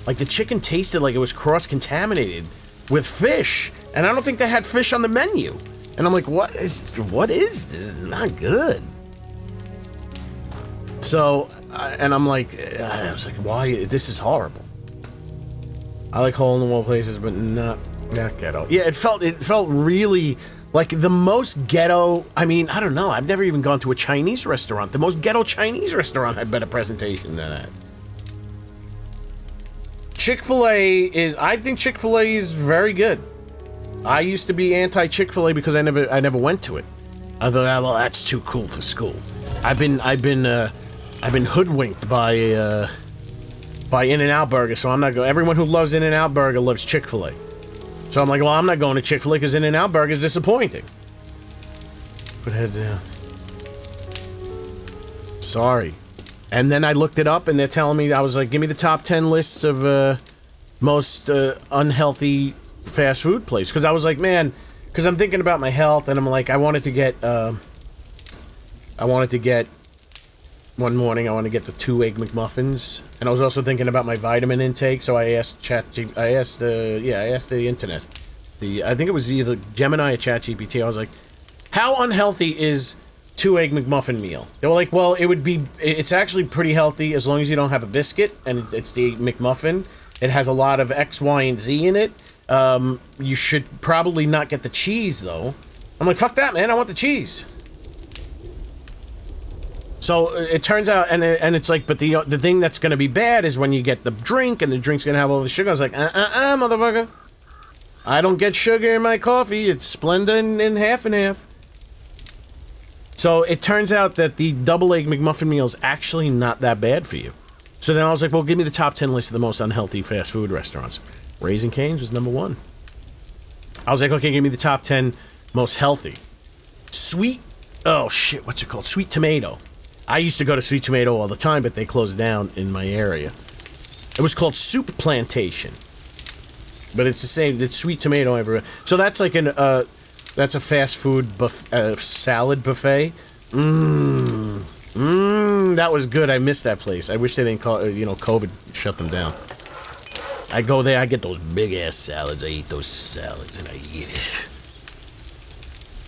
Like the chicken tasted like it was cross-contaminated with fish. And I don't think they had fish on the menu. And I'm like, what is this? This is not good. So, and I'm like, I was like, why? This is horrible. I like hole-in-the-wall places, but not ghetto. Yeah, it felt really like the most ghetto. I mean, I don't know. I've never even gone to a Chinese restaurant. The most ghetto Chinese restaurant had better presentation than that. Chick-fil-A is. I think Chick-fil-A is very good. I used to be anti-Chick-fil-A because I never went to it. I thought, well, that's too cool for school. I've been hoodwinked by In-N-Out Burger, so I'm not going. Everyone who loves In-N-Out Burger loves Chick-fil-A. So I'm like, well, I'm not going to Chick-fil-A because In-N-Out Burger is disappointing. Put heads down. Sorry. And then I looked it up, and they're telling me, I was like, give me the top 10 lists of most unhealthy fast food place. Because I was like, man, because I'm thinking about my health, and I'm like, I wanted to get one morning I want to get the 2 Egg McMuffins, and I was also thinking about my vitamin intake. So I asked I asked the internet. I think it was either Gemini or ChatGPT. I was like, how unhealthy is 2 Egg McMuffin meal? They were like, well, it's actually pretty healthy as long as you don't have a biscuit and it's the McMuffin. It has a lot of X, Y, and Z in it. You should probably not get the cheese though. I'm like, fuck that, man. I want the cheese. So it turns out, and it's like, but the thing that's going to be bad is when you get the drink, and the drink's going to have all the sugar. I was like, motherfucker. I don't get sugar in my coffee. It's Splenda in half and half. So it turns out that the double egg McMuffin meal is actually not that bad for you. So then I was like, well, give me the top 10 list of the most unhealthy fast food restaurants. Raising Cane's was number 1. I was like, okay, give me the top 10 most healthy. Oh shit, what's it called? Sweet Tomato. I used to go to Sweet Tomato all the time, but they closed down in my area. It was called Soup Plantation. But it's the same, it's Sweet Tomato everywhere. So that's like that's a fast food salad buffet. That was good. I missed that place. I wish they didn't call COVID shut them down. I go there, I get those big ass salads. I eat those salads and I eat it.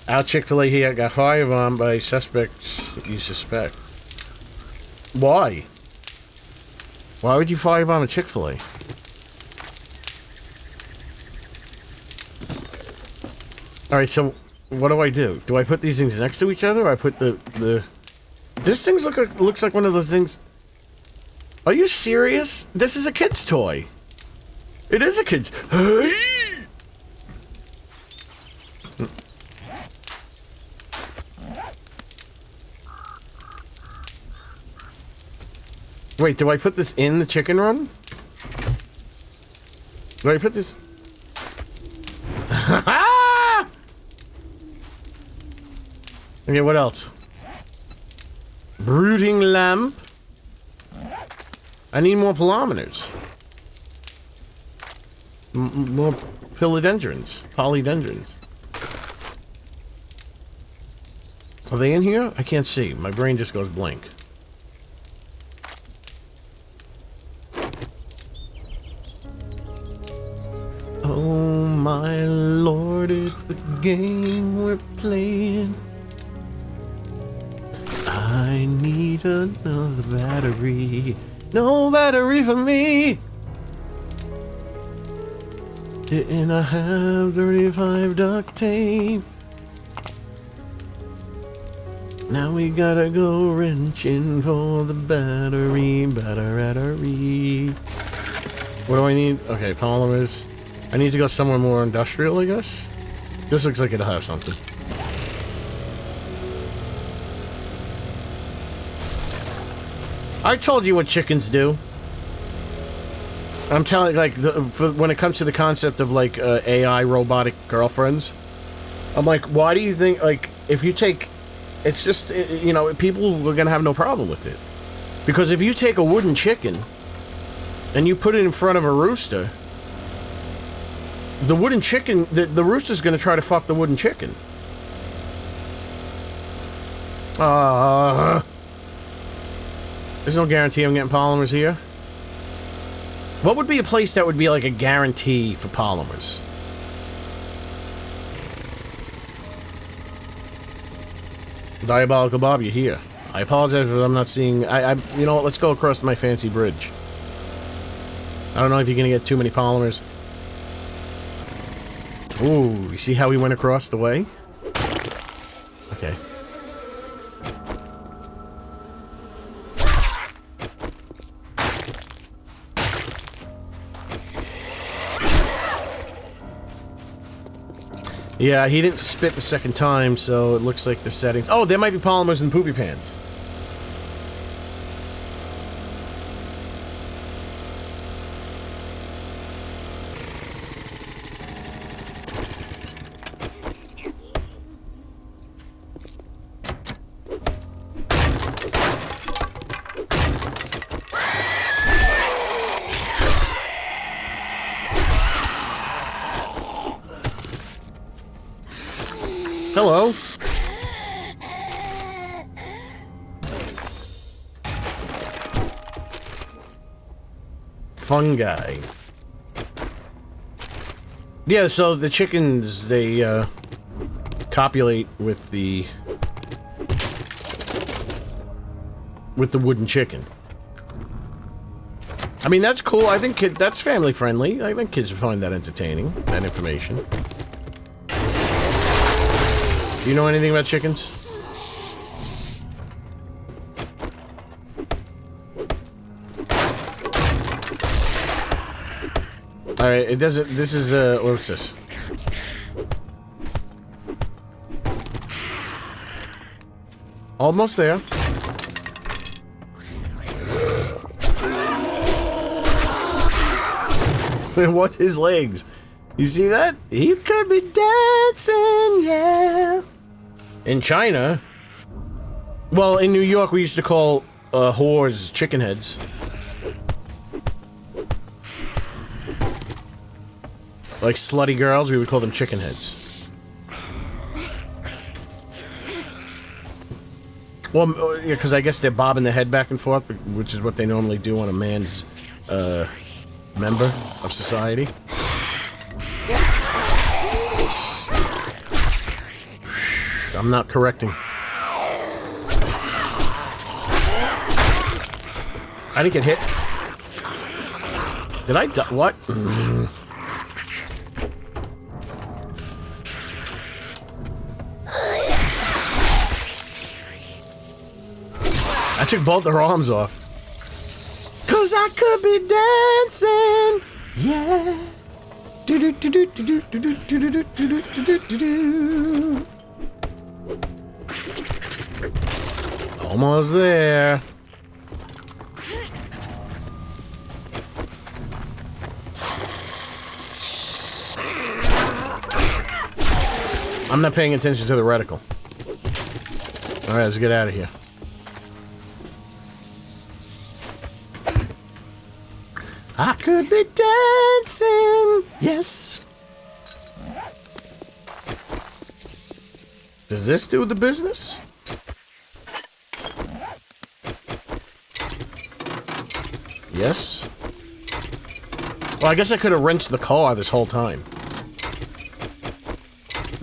Our Chick-fil-A here got fired on by suspects you suspect. Why? Why would you fire on a Chick-fil-A? Alright, so what do I do? Do I put these things next to each other, or I put the... This thing looks like one of those things... Are you serious? This is a kid's toy. It is a kid's... Wait, do I put this in the chicken run? Do I put this... Okay, what else? Brooding lamp. I need more pilometers. More polydendrons. Are they in here? I can't see. My brain just goes blank. Oh my lord, it's the game we're playing. I need another battery. No battery for me. Didn't I have 35 duct tape? Now we gotta go wrenching for the battery. What do I need? Okay, polymers. I need to go somewhere more industrial, I guess. This looks like it'll have something. I told you what chickens do. I'm telling, like, when it comes to the concept of, like, AI robotic girlfriends, I'm like, why do you think, like, if you take, it's just, you know, people are gonna have no problem with it. Because if you take a wooden chicken and you put it in front of a rooster, the wooden chicken, the rooster's gonna try to fuck the wooden chicken. There's no guarantee I'm getting polymers here. What would be a place that would be like a guarantee for polymers? Diabolical Bob, you're here. I apologize if I'm not seeing... you know what, let's go across my fancy bridge. I don't know if you're gonna get too many polymers. Ooh, you see how we went across the way? Okay. Yeah, he didn't spit the second time, so it looks like the settings... Oh, there might be polymers in poopy pants. Hello. fungi. Yeah, so the chickens, they copulate with the wooden chicken. I mean, that's cool. I think that's family friendly. I think kids would find that entertaining, that information. Do you know anything about chickens? Alright, it doesn't... This is, what's this? Almost there. What his legs? You see that? He could be dancing, yeah. In China... Well, in New York, we used to call, whores chicken heads. Like slutty girls, we would call them chicken heads. Well, yeah, because I guess they're bobbing their head back and forth, which is what they normally do on a man's, member of society. I'm not correcting. I didn't get hit. Did I die? What? I took both their arms off. 'Cause I could be dancing, yeah. Do do do do do do do do do do do do do. Almost there. I'm not paying attention to the reticle. All right, let's get out of here. I could be dancing, yes. Does this do the business? Yes. Well, I guess I could have wrenched the car this whole time.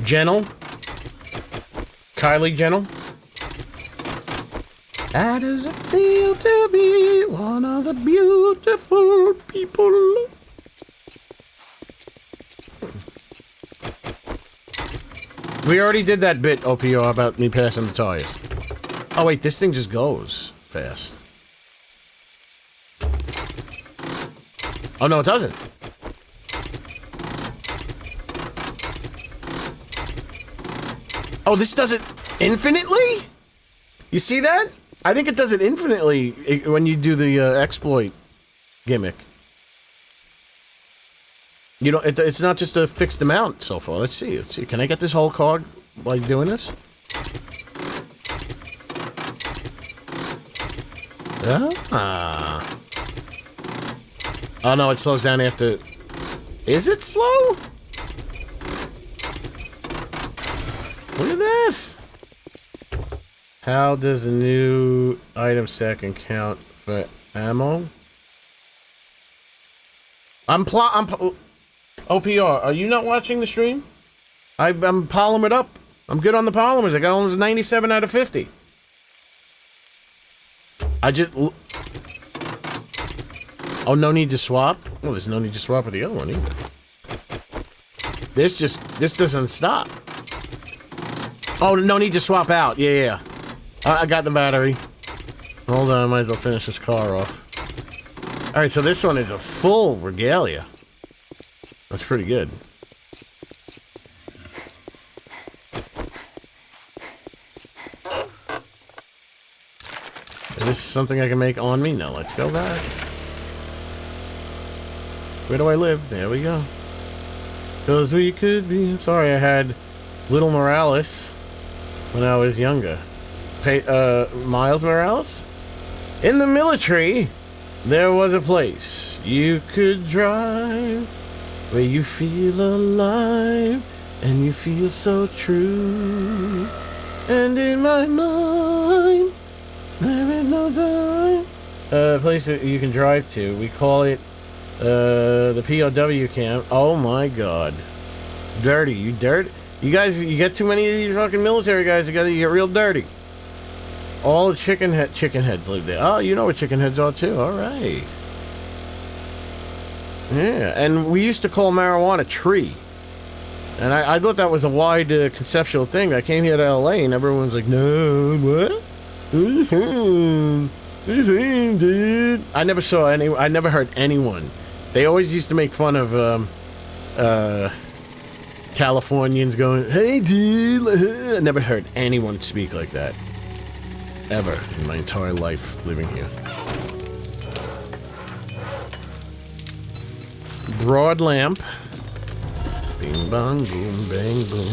Gentle. Kylie Gentle. How does it feel to be one of the beautiful people? We already did that bit, OPO, about me passing the tires. Oh wait, this thing just goes fast. Oh no, it doesn't. Oh, this does it infinitely? You see that? I think it does it infinitely when you do the exploit gimmick. You know, it's not just a fixed amount so far. Let's see. Let's see. Can I get this whole card by doing this? Ah. Oh no, it slows down after. Is it slow? Look at this. How does a new item stack count for ammo? OPR, are you not watching the stream? I'm polymered up. I'm good on the polymers. I got almost 97 out of 50. Oh, no need to swap? Well, there's no need to swap with the other one either. This doesn't stop. Oh, no need to swap out. Yeah. I got the battery. Hold on, I might as well finish this car off. Alright, so this one is a full regalia. That's pretty good. Is this something I can make on me? No, let's go back. Where do I live? There we go. 'Cause we could be... Sorry, I had Little Morales when I was younger. Miles Morales? In the military, there was a place you could drive where you feel alive and you feel so true. And in my mind, there is no time. A place that you can drive to. We call it The POW camp. Oh my god. Dirty. You dirty. You guys, you get too many of these fucking military guys together, you get real dirty. All the chicken heads live there. Oh, you know what chicken heads are too. All right. Yeah, and we used to call marijuana tree. And I thought that was a wide conceptual thing. I came here to LA and everyone's like, no, what? Dude. I never heard anyone. They always used to make fun of Californians going, hey dude. I never heard anyone speak like that. Ever in my entire life living here. Broad lamp. Bing bong boom bang boom.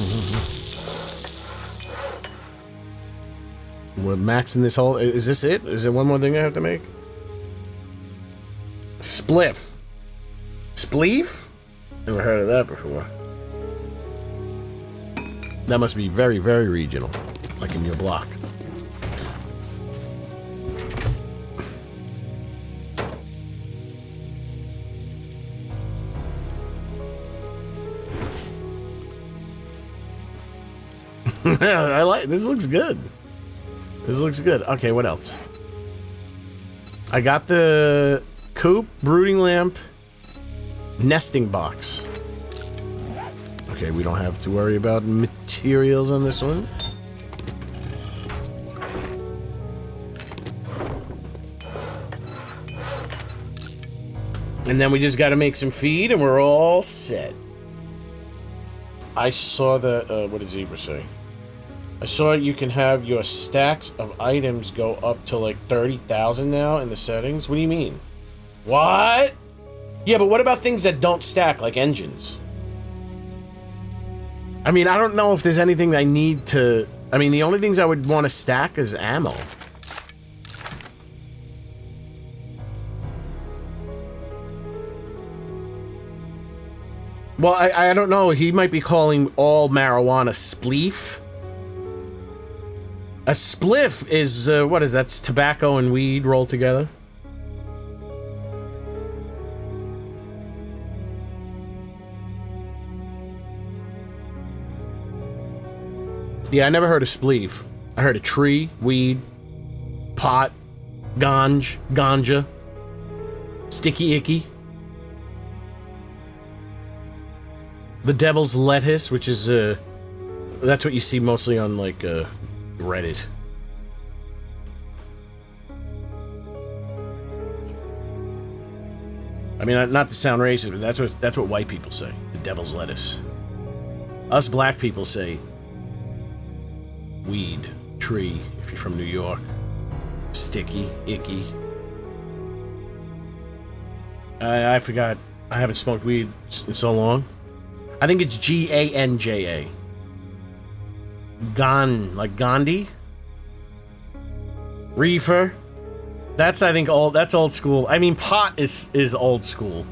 We're maxing this whole. Is this it? Is there one more thing I have to make? Spliff. Spleef? Never heard of that before. That must be very, very regional. Like in your block. I like this. Looks good. This looks good. Okay, what else? I got the coop, brooding lamp, nesting box. Okay, we don't have to worry about materials on this one. And then we just got to make some feed, and we're all set. I saw the what did Zebra say? I saw you can have your stacks of items go up to like 30,000 now in the settings. What do you mean? What? Yeah, but what about things that don't stack, like engines? I mean, I don't know if there's anything I need to... I mean, the only things I would want to stack is ammo. Well, I don't know. He might be calling all marijuana spleef. A spliff is, what is that? That's tobacco and weed rolled together. Yeah, I never heard of spleef. I heard of tree, weed, pot, ganja, sticky icky. The devil's lettuce, which is, that's what you see mostly on, like, Reddit. I mean, not to sound racist, but that's what white people say. The devil's lettuce. Us black people say weed, tree, if you're from New York. Sticky, icky. I forgot. I haven't smoked weed in so long. I think it's Ganja. Like Gandhi? Reefer? That's, I think, that's old school. I mean, pot is old school.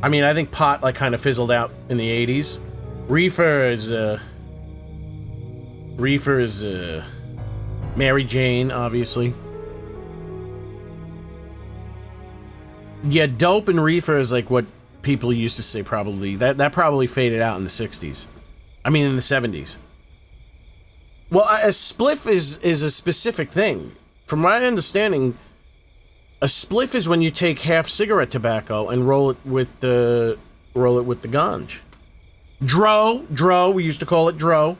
I mean, I think pot, like, kind of fizzled out in the 80s. Reefer is, Mary Jane, obviously. Yeah, dope and reefer is, like, what people used to say, probably. That probably faded out in the 60s. I mean, in the 70s. Well, a spliff is a specific thing. From my understanding, a spliff is when you take half cigarette tobacco and roll it with the ganj. Dro, we used to call it dro.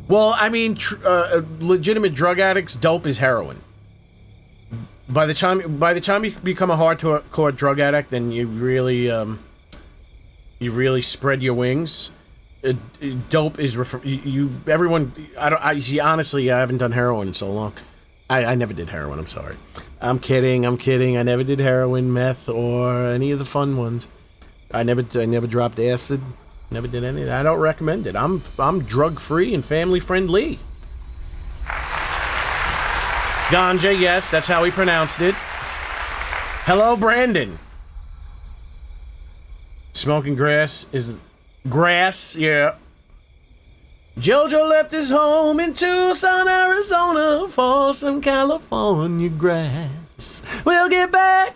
Well, I mean, legitimate drug addicts, dope is heroin. By the time you become a hardcore drug addict, then you really spread your wings. Dope is everyone. I see. Honestly, I haven't done heroin in so long. I never did heroin. I'm sorry. I'm kidding. I never did heroin, meth, or any of the fun ones. I never dropped acid. Never did any of that. I don't recommend it. I'm drug free and family friendly. Ganja, yes, that's how he pronounced it. Hello, Brandon. Smoking grass is... Grass, yeah. Jojo left his home in Tucson, Arizona for some California grass. We'll get back.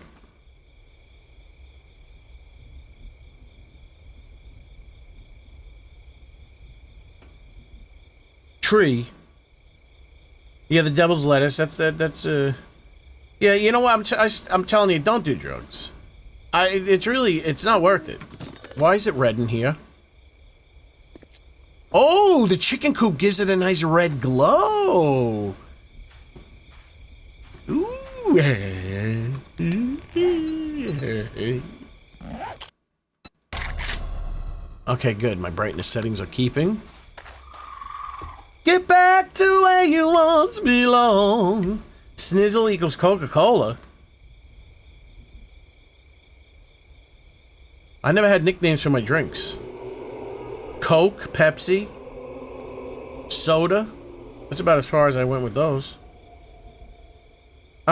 Tree. Yeah, the devil's lettuce. That's yeah, you know what? I'm telling you, don't do drugs. It's not worth it. Why is it red in here? Oh, the chicken coop gives it a nice red glow. Ooh. Okay, good. My brightness settings are keeping. Get back to where you once belonged. Snizzle equals Coca-Cola. I never had nicknames for my drinks. Coke, Pepsi, soda. That's about as far as I went with those.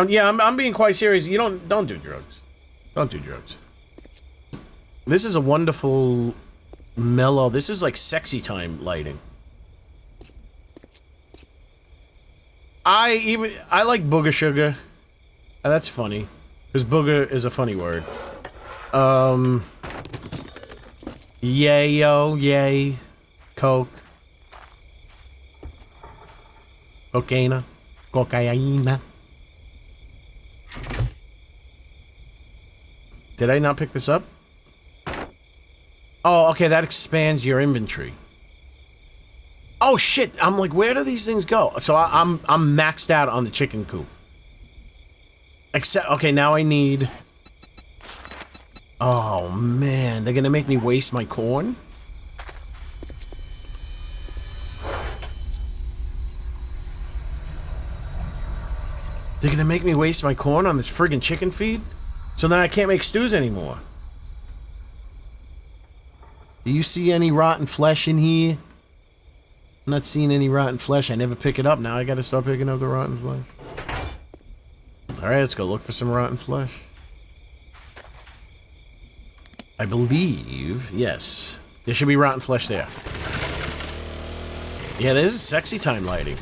Yeah, I'm being quite serious. You don't do drugs. Don't do drugs. This is a wonderful mellow. This is like sexy time lighting. I like booger sugar. That's funny. Because booger is a funny word. Yayo, yay. Coke. Cocaine. Cocaine. Did I not pick this up? Oh, okay, that expands your inventory. Oh shit, I'm like, where do these things go? So I'm maxed out on the chicken coop. Except, okay, now I need... Oh man, they're gonna make me waste my corn? They're gonna make me waste my corn on this friggin' chicken feed? So then I can't make stews anymore. Do you see any rotten flesh in here? I'm not seeing any rotten flesh. I never pick it up. Now I gotta start picking up the rotten flesh. Alright, let's go look for some rotten flesh. I believe, yes. There should be rotten flesh there. Yeah, this is sexy time lighting.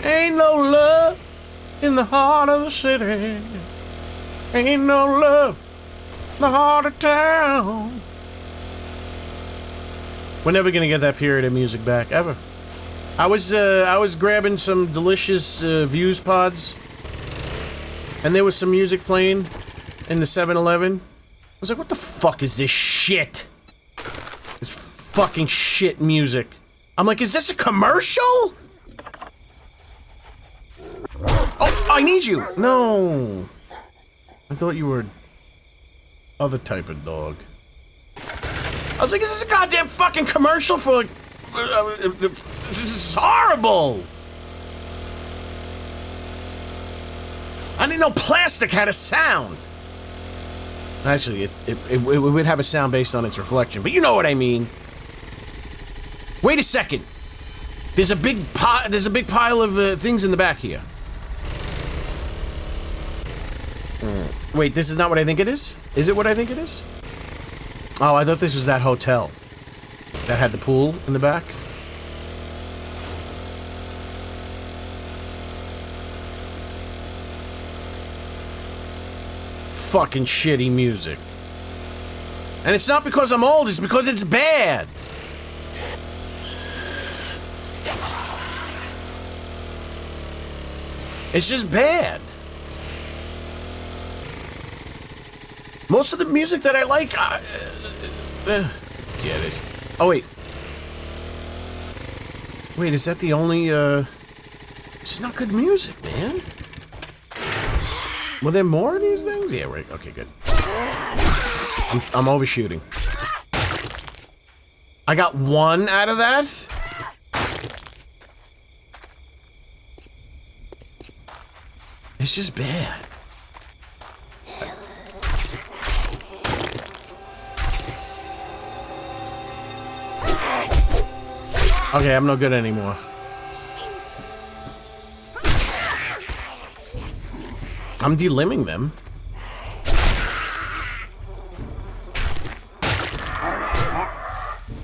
Ain't no love in the heart of the city. Ain't no love in the heart of town. We're never gonna get that period of music back, ever. I was grabbing some delicious Views pods, and there was some music playing in the 7-Eleven. I was like, what the fuck is this shit? This fucking shit music. I'm like, is this a commercial? Oh, I need you! No. I thought you were other type of dog. I was like, is this a goddamn fucking commercial for... this is horrible! I didn't know plastic had a sound. Actually, it would have a sound based on its reflection, but you know what I mean. Wait a second. There's a big pile of things in the back here. Wait, this is not what I think it is? Is it what I think it is? Oh, I thought this was that hotel that had the pool in the back. Fucking shitty music. And it's not because I'm old, it's because it's bad. It's just bad. Most of the music that I like, yeah, it is. Oh, wait. Wait, is that the only, it's not good music, man. Were there more of these things? Yeah, right. Okay, good. I'm overshooting. I got one out of that? It's just bad. Okay, I'm no good anymore. I'm delimbing them.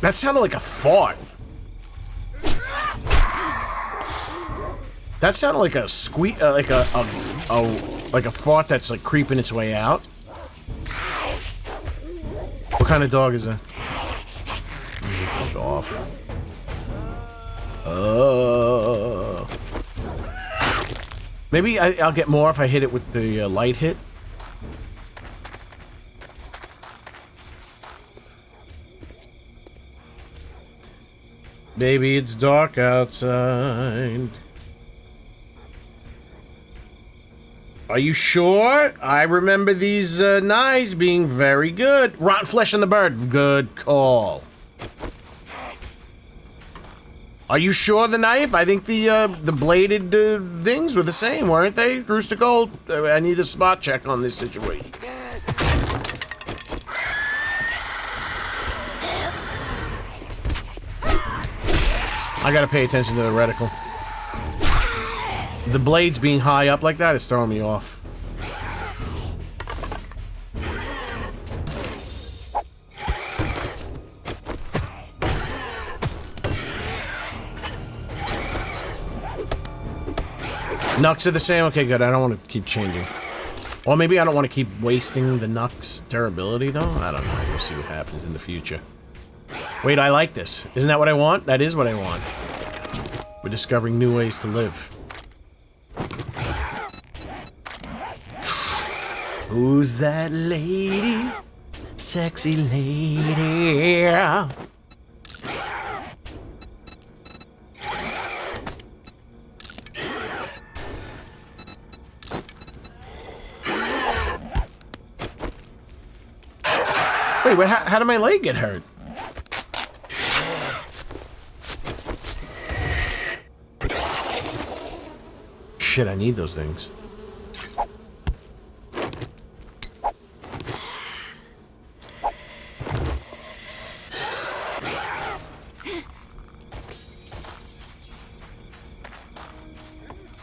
That sounded like a fart. That sounded like a squeak, like a fart that's like creeping its way out. What kind of dog is that? Fuck off. Maybe I'll get more if I hit it with the light hit. Baby, it's dark outside. Are you sure? I remember these knives being very good. Rotten flesh on the bird. Good call. Are you sure the knife? I think the bladed things were the same, weren't they? Rooster Gold, I need a spot check on this situation. I gotta pay attention to the reticle. The blades being high up like that is throwing me off. Knucks are the same? Okay, good. I don't want to keep changing. Or maybe I don't want to keep wasting the Knucks durability, though. I don't know. We'll see what happens in the future. Wait, I like this. Isn't that what I want? That is what I want. We're discovering new ways to live. Who's that lady? Sexy lady. Wait, how did my leg get hurt? Shit, I need those things.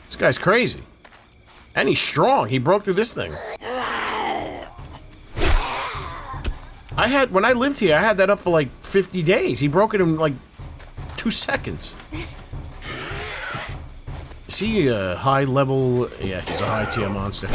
This guy's crazy. And he's strong. He broke through this thing. When I lived here, I had that up for like 50 days. He broke it in like 2 seconds. Is he a high level? Yeah, he's a high tier monster.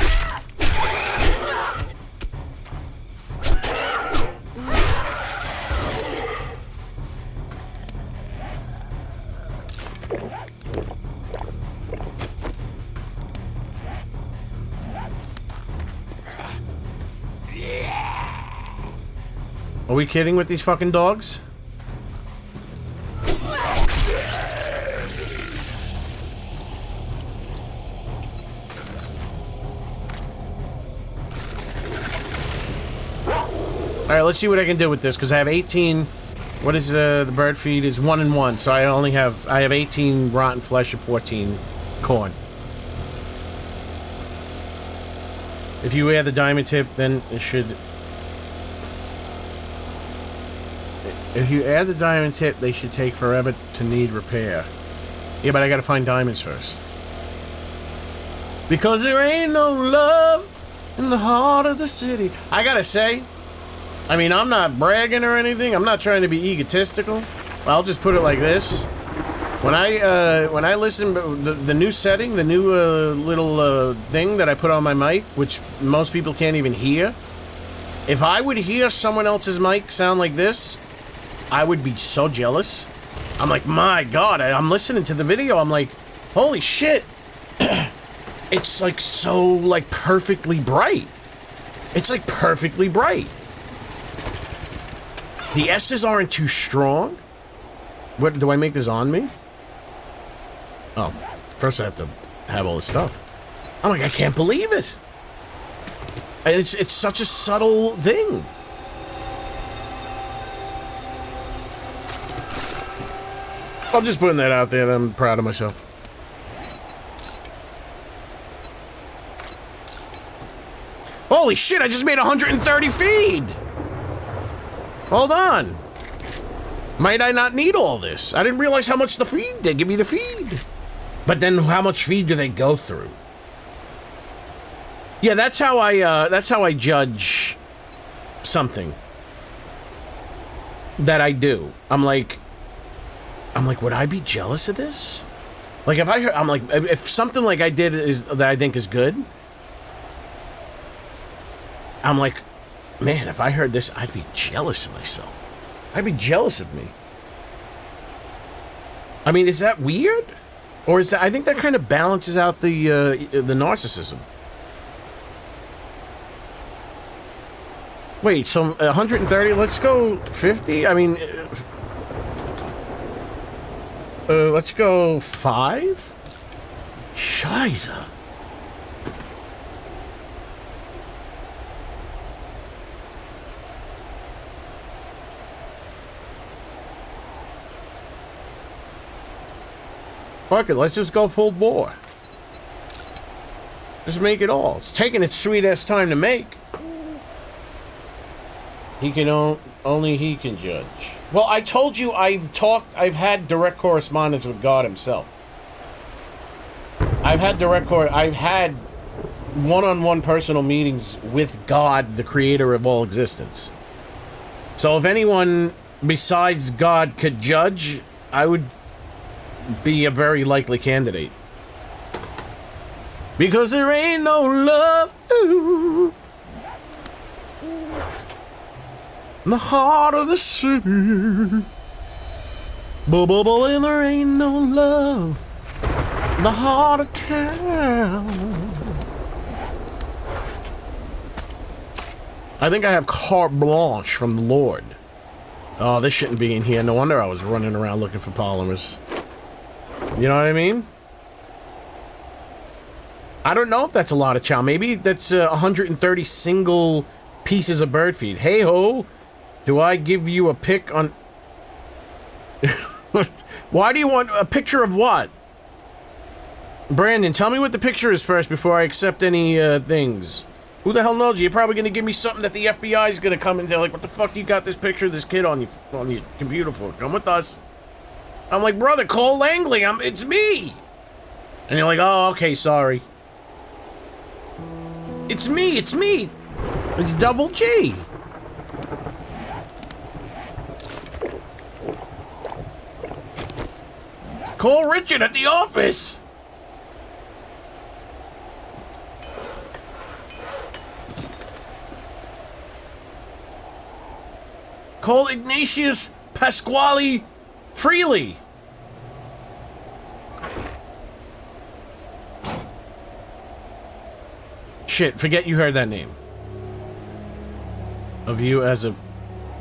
Are we kidding with these fucking dogs? Alright, let's see what I can do with this, because I have 18... What is the bird feed? Is 1 and 1, so I have 18 rotten flesh and 14 corn. If you add the diamond tip, then it should... If you add the diamond tip, they should take forever to need repair. Yeah, but I gotta find diamonds first. Because there ain't no love in the heart of the city. I gotta say, I mean, I'm not bragging or anything. I'm not trying to be egotistical. I'll just put it like this. When I listen to the new setting, the new little thing that I put on my mic, which most people can't even hear, if I would hear someone else's mic sound like this, I would be so jealous. I'm like, my God, I'm listening to the video. I'm like, holy shit. It's like so like perfectly bright. It's like perfectly bright. The S's aren't too strong. What, do I make this on me? Oh, first I have to have all this stuff. I'm like, I can't believe it. And it's such a subtle thing. I'm just putting that out there, and I'm proud of myself. Holy shit, I just made 130 feed! Hold on. Might I not need all this? I didn't realize how much the feed did. Give me the feed. But then how much feed do they go through? Yeah, that's how I judge something. that I do. I'm like, would I be jealous of this? Like, if I heard, I'm like, if something like I did is that I think is good, I'm like, man, if I heard this, I'd be jealous of myself. I'd be jealous of me. I mean, is that weird? Or is that, I think that kind of balances out the narcissism. Wait, so 130, let's go 50? I mean, let's go 5? Scheiße. Fuck it, let's just go full bore. Just make it all. It's taking its sweet-ass time to make. He can only he can judge. Well, I told you I've had direct correspondence with God himself. I've had one-on-one personal meetings with God, the creator of all existence. So if anyone besides God could judge, I would be a very likely candidate. Because there ain't no love in the heart of the city. And there ain't no love in the heart of town. I think I have carte blanche from the Lord. Oh, this shouldn't be in here. No wonder I was running around looking for polymers. You know what I mean? I don't know if that's a lot of chow. Maybe that's 130 single pieces of bird feed. Hey ho, do I give you a pic on... Why do you want a picture of what? Brandon, tell me what the picture is first before I accept any things. Who the hell knows? You're probably going to give me something that the FBI is going to come and they're like, what the fuck you got this picture of this kid on your computer for? Come with us. I'm like, brother, call Langley. It's me. And you're like, oh, okay, sorry. It's me. It's Double G. Call Richard at the office. Call Ignatius Pasquale Freely. Shit, forget you heard that name. Of you as a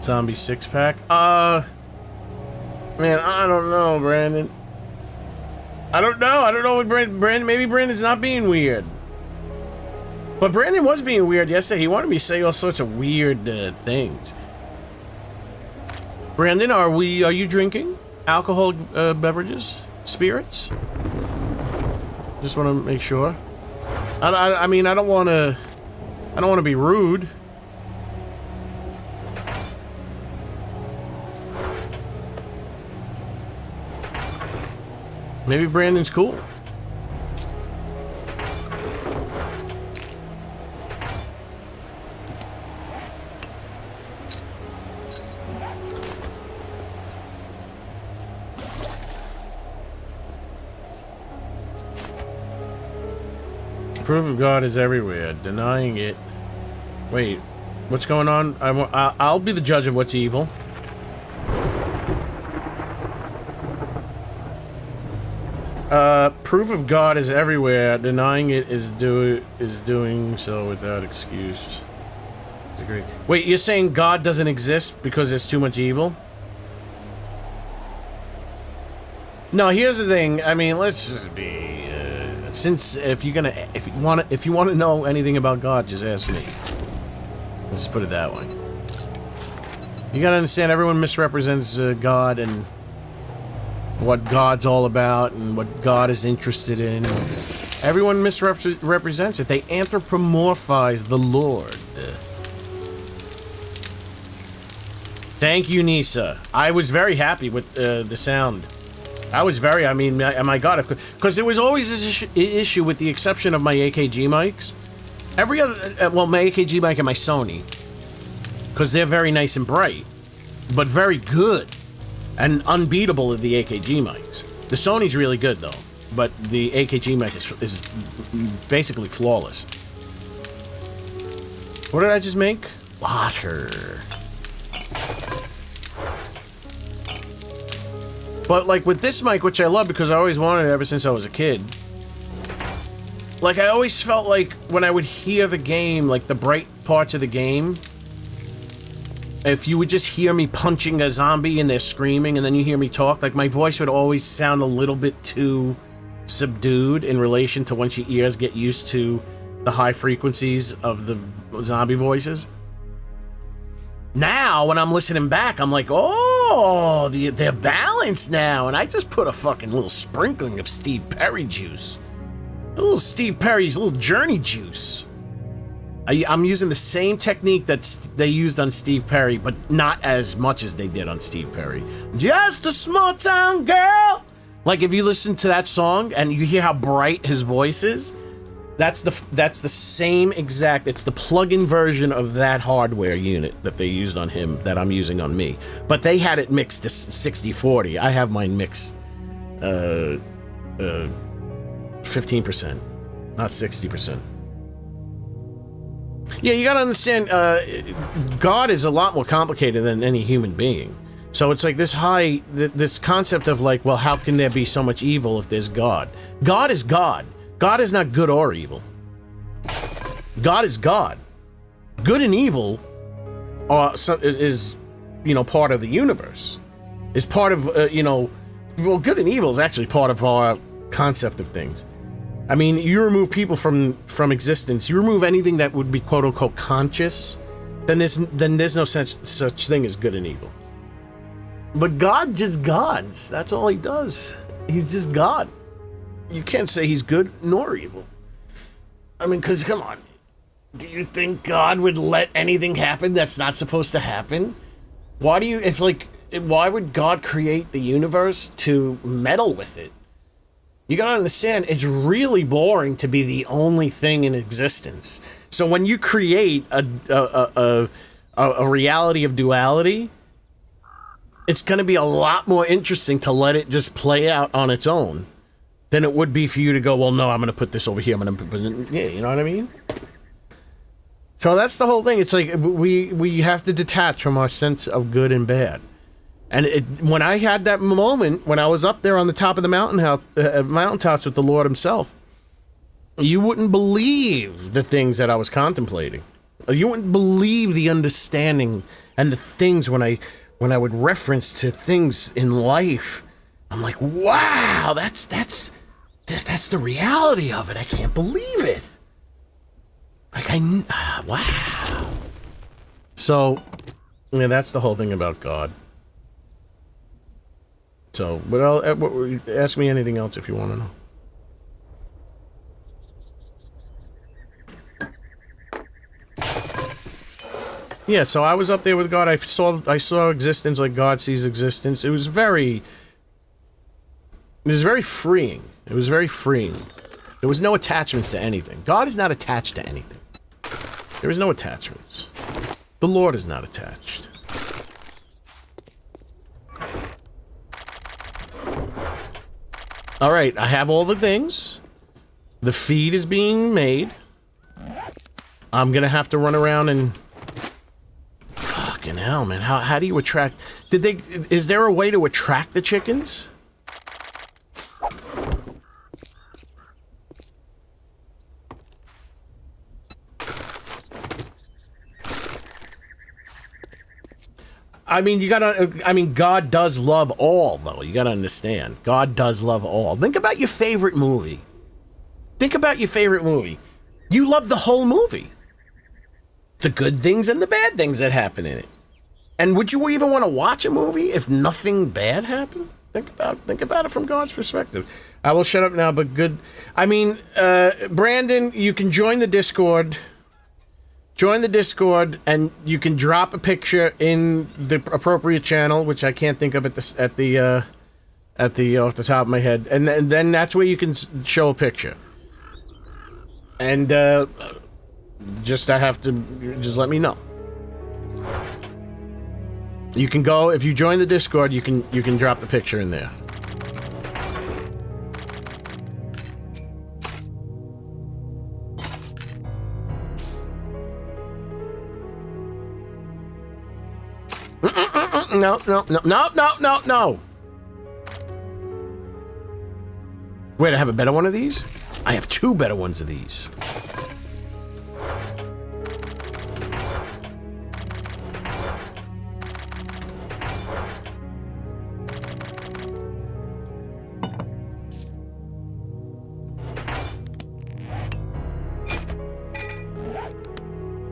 zombie six-pack? Man, I don't know, Brandon. I don't know what Brandon, maybe Brandon's not being weird. But Brandon was being weird yesterday. He wanted me to say all sorts of weird things. Brandon, are you drinking alcoholic beverages? Spirits? Just want to make sure. I mean, I don't want to be rude. Maybe Brandon's cool. Proof of God is everywhere. Denying it. Wait, what's going on? I'll be the judge of what's evil. Proof of God is everywhere. Denying it is doing so without excuse. Disagree. Wait, you're saying God doesn't exist because there's too much evil? No, here's the thing. I mean, let's just be. Since if you want to know anything about God, just ask me. Let's just put it that way. You gotta understand, everyone misrepresents God and what God's all about and what God is interested in. Everyone misrepresents it. They anthropomorphize the Lord. Thank you, Nisa. I was very happy with the sound. I was I mean, my God, because there was always this issue with the exception of my AKG mics. Every other, well, my AKG mic and my Sony, because they're very nice and bright. but very good and unbeatable of the AKG mics. The Sony's really good though, but the AKG mic is basically flawless. What did I just make? Water. But like with this mic, which I love because I always wanted it ever since I was a kid, like I always felt like when I would hear the game, like the bright parts of the game, if you would just hear me punching a zombie and they're screaming and then you hear me talk, like my voice would always sound a little bit too subdued in relation to once your ears get used to the high frequencies of the zombie voices. Now, when I'm listening back, I'm like, oh, they're balanced now. And I just put a fucking little sprinkling of Steve Perry juice. A little Steve Perry's little Journey juice. I'm using the same technique that they used on Steve Perry, but not as much as they did on Steve Perry. Just a small town girl. Like if you listen to that song and you hear how bright his voice is, that's the same exact. It's the plug-in version of that hardware unit that they used on him that I'm using on me. But they had it mixed to 60/40. I have mine mixed 15%, not 60%. Yeah, you gotta understand, God is a lot more complicated than any human being. So it's like this concept of like, well, how can there be so much evil if there's God? God is God. God is not good or evil. God is God. Good and evil is, part of the universe. Is part of, well, good and evil is actually part of our concept of things. I mean, you remove people from existence, you remove anything that would be quote unquote conscious, then there's no such thing as good and evil. But God just gods. That's all he does. He's just God. You can't say he's good nor evil. I mean, because come on, do you think God would let anything happen that's not supposed to happen? Why would God create the universe to meddle with it? You gotta understand, it's really boring to be the only thing in existence. So when you create a reality of duality, it's gonna be a lot more interesting to let it just play out on its own than it would be for you to go, well, no, I'm gonna put this over here. I'm gonna put it, yeah, you know what I mean? So that's the whole thing. It's like we have to detach from our sense of good and bad. And when I had that moment, when I was up there on the top of the mountaintops with the Lord himself, you wouldn't believe the things that I was contemplating. You wouldn't believe the understanding and the things when I would reference to things in life. I'm like, wow, that's the reality of it. I can't believe it. Like wow. So, yeah, that's the whole thing about God. So, but ask me anything else if you want to know. Yeah, so I was up there with God. I saw existence like God sees existence. It was very freeing. It was very freeing. There was no attachments to anything. God is not attached to anything. There is no attachments. The Lord is not attached. All right, I have all the things. The feed is being made. I'm gonna have to run around and... Fucking hell, man. How do you attract... Is there a way to attract the chickens? I mean, God does love all, though. You gotta understand. God does love all. Think about your favorite movie. You love the whole movie. The good things and the bad things that happen in it. And would you even want to watch a movie if nothing bad happened? Think about it from God's perspective. I will shut up now, but good. I mean, Brandon, you can join the Discord. Join the Discord, and you can drop a picture in the appropriate channel, which I can't think of at the off the top of my head, and then that's where you can show a picture. And just let me know. You can go, if you join the Discord, you can drop the picture in there. No. Wait, I have a better one of these? I have 2 better ones of these.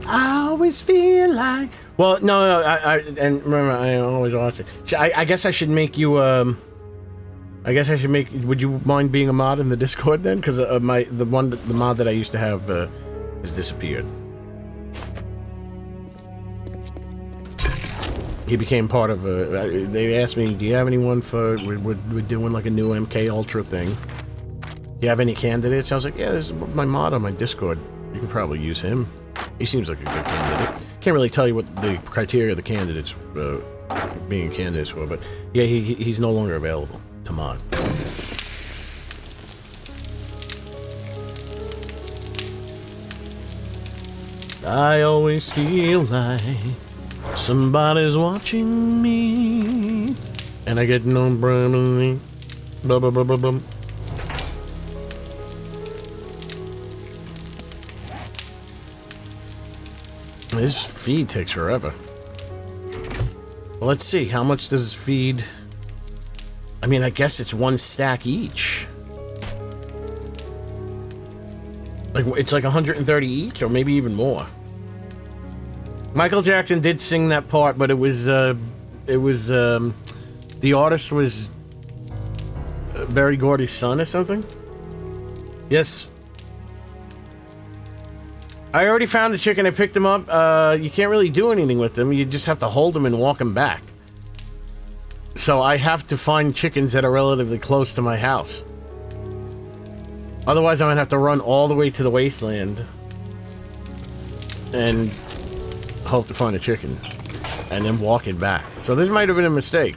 I always feel like... Well, no, and remember, I always watch it. I guess I should make you, I guess I should make... Would you mind being a mod in the Discord then? Because the mod that I used to have has disappeared. He became part of they asked me, do you have anyone for... We're doing like a new MK Ultra thing. Do you have any candidates? I was like, yeah, this is my mod on my Discord. You can probably use him. He seems like a good candidate. Can't really tell you what the criteria of the candidates being candidates for, but yeah, he's no longer available to mod. I always feel like somebody's watching me, and I get no problem. Blah blah blah blah blah. This feed takes forever. Well, let's see. How much does this feed? I mean, I guess it's 1 stack each. Like, it's like 130 each, or maybe even more. Michael Jackson did sing that part, but it was the artist was Berry Gordy's son or something? Yes. I already found the chicken. I picked him up. You can't really do anything with them. You just have to hold them and walk them back. So I have to find chickens that are relatively close to my house. Otherwise, I'm going to have to run all the way to the wasteland and hope to find a chicken and then walk it back. So this might have been a mistake.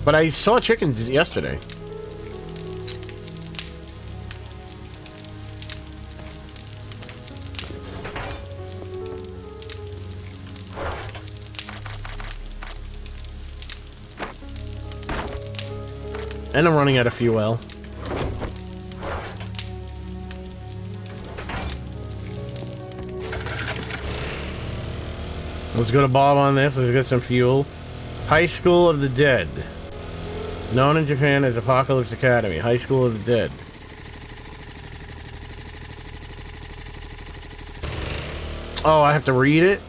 But I saw chickens yesterday. And I'm running out of fuel. Let's go to Bob on this. Let's get some fuel. High School of the Dead. Known in Japan as Apocalypse Academy. High School of the Dead. Oh, I have to read it?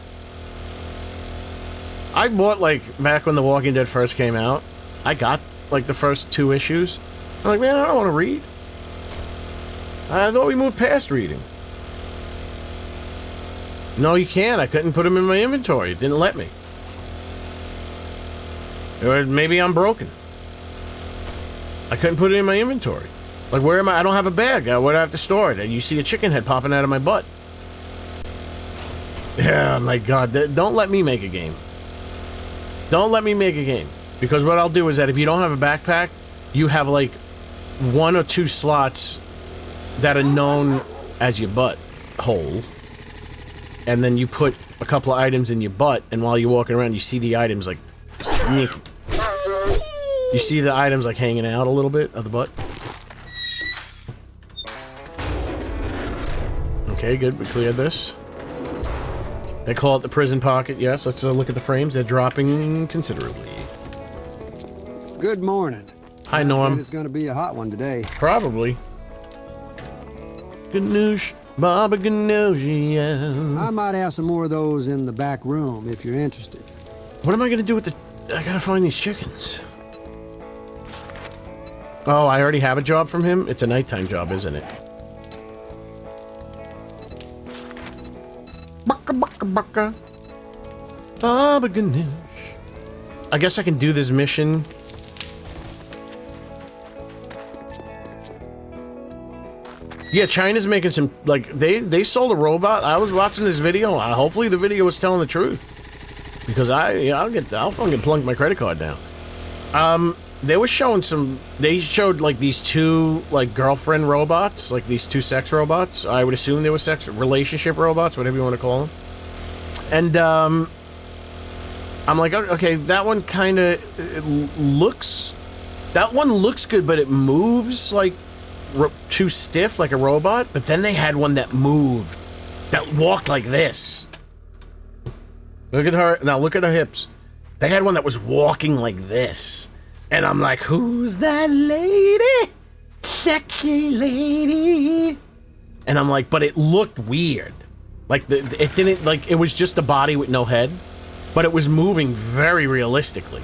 I bought, like, back when The Walking Dead first came out. I got like the first 2 issues. I'm like, man, I don't want to read. I thought we moved past reading. No, you can't. I couldn't put them in my inventory. It didn't let me. Or maybe I'm broken. I couldn't put it in my inventory. Like, where am I? I don't have a bag. Where do I have to store it? And you see a chicken head popping out of my butt. Yeah, my God. Don't let me make a game. Don't let me make a game. Because what I'll do is that if you don't have a backpack, you have like 1 or 2 slots that are known as your butt hole. And then you put a couple of items in your butt, and while you're walking around, you see the items like sneak. You see the items like hanging out a little bit of the butt. Okay, good. We cleared this. They call it the prison pocket. Yes, let's look at the frames. They're dropping considerably. Good morning. Hi, Norm. It's going to be a hot one today. Probably. Ganoush, Baba Ganoush, yeah. I might have some more of those in the back room if you're interested. What am I going to do with the... I got to find these chickens. Oh, I already have a job from him? It's a nighttime job, isn't it? Baka, baka, baka. Baba Ganoush. I guess I can do this mission... Yeah, China's making some, like, they sold a robot. I was watching this video. Hopefully the video was telling the truth. because I'll fucking plunk my credit card down. They were showing they showed like these two like girlfriend robots, like these two sex robots. I would assume they were relationship robots, whatever you want to call them. And I'm like, okay, that one kind of looks good, but it moves like too stiff, like a robot. But then they had one that moved, that walked like this. Look at her now. Look at her hips. They had one that was walking like this. And I'm like, who's that lady? Sexy lady. And I'm like, but it looked weird. Like, it didn't, like, it was just a body with no head. But it was moving very realistically.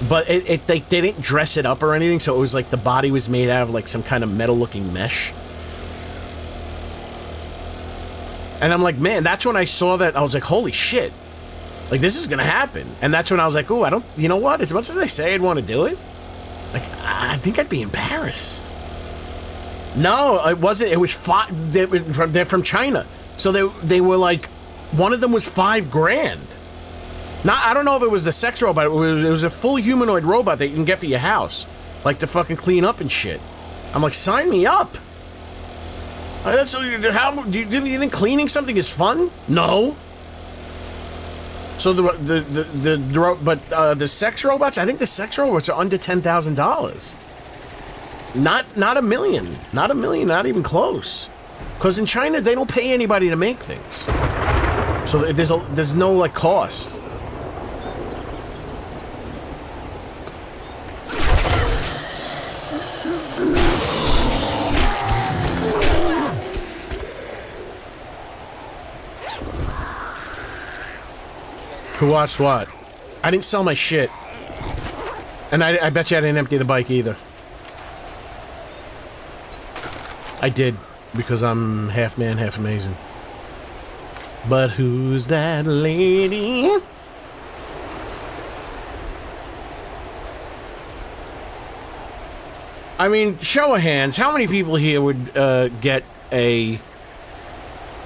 But they didn't dress it up or anything, so it was like the body was made out of, like, some kind of metal-looking mesh. And I'm like, man, that's when I saw that, I was like, holy shit. Like, this is gonna happen. And that's when I was like, oh, you know what? As much as I say I'd want to do it, like, I think I'd be embarrassed. No, it wasn't. It was they're from China. So they were like, one of them was $5,000. Now, I don't know if it was the sex robot. It was a full humanoid robot that you can get for your house. Like, to fucking clean up and shit. I'm like, sign me up. Do you think cleaning something is fun? No. So the sex robots, I think the sex robots are under $10,000. Not a million, not even close. Because in China they don't pay anybody to make things, so there's no like cost. Who watched what? I didn't sell my shit. And I bet you I didn't empty the bike either. I did, because I'm half man, half amazing. But who's that lady? I mean, show of hands, how many people here would get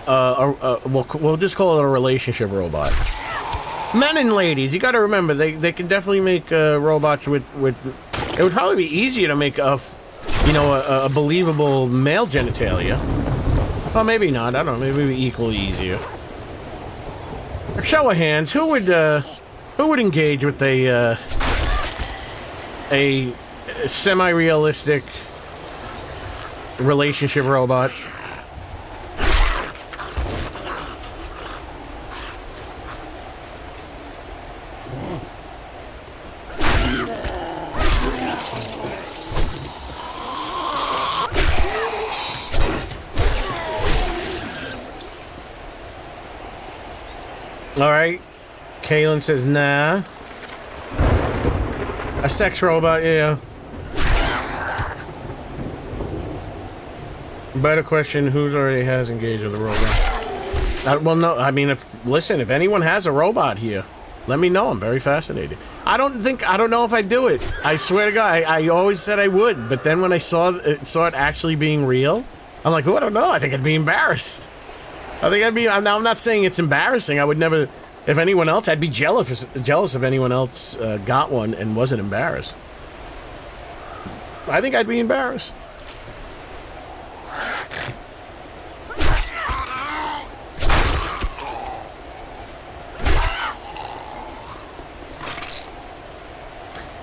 we'll just call it a relationship robot? Men and ladies, you gotta remember, they can definitely make robots with... It would probably be easier to make a believable male genitalia. Well, maybe not, I don't know, maybe equally easier. Show of hands, who would engage with a semi-realistic relationship robot? Alright. Kaylin says, nah. A sex robot, yeah. Better question, who's already has engaged with a robot? Well, no, I mean, if anyone has a robot here, let me know. I'm very fascinated. I don't know if I'd do it. I swear to God, I always said I would, but then when I saw it actually being real, I'm like, oh, I don't know. I think I'd be embarrassed. I think I'd be... Now, I'm not saying it's embarrassing. I would never... If anyone else, I'd be jealous if anyone else got one and wasn't embarrassed. I think I'd be embarrassed.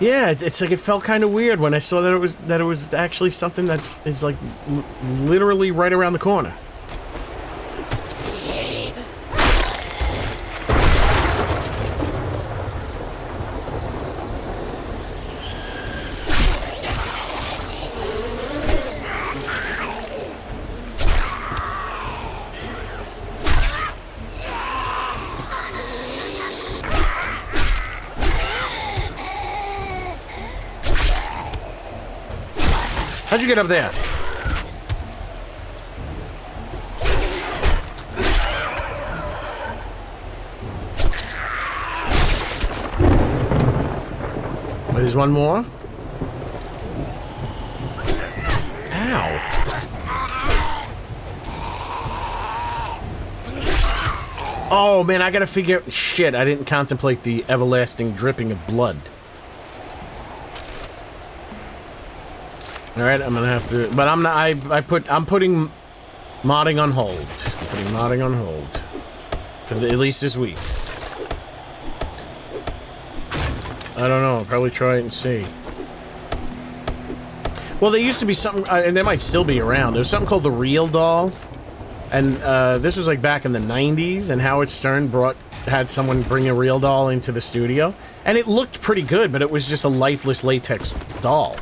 Yeah, it's like it felt kind of weird when I saw that it was actually something that is like literally right around the corner. How'd you get up there? There's one more. Ow. Oh, man, I gotta figure... Shit, I didn't contemplate the everlasting dripping of blood. Alright, I'm gonna have to... But I'm not... I'm putting modding on hold. I'm putting modding on hold. For at least this week. I don't know. I'll probably try it and see. Well, there used to be something... and they might still be around. There was something called the Real Doll. And this was like back in the 90s, and Howard Stern had someone bring a real doll into the studio. And it looked pretty good, but it was just a lifeless latex doll.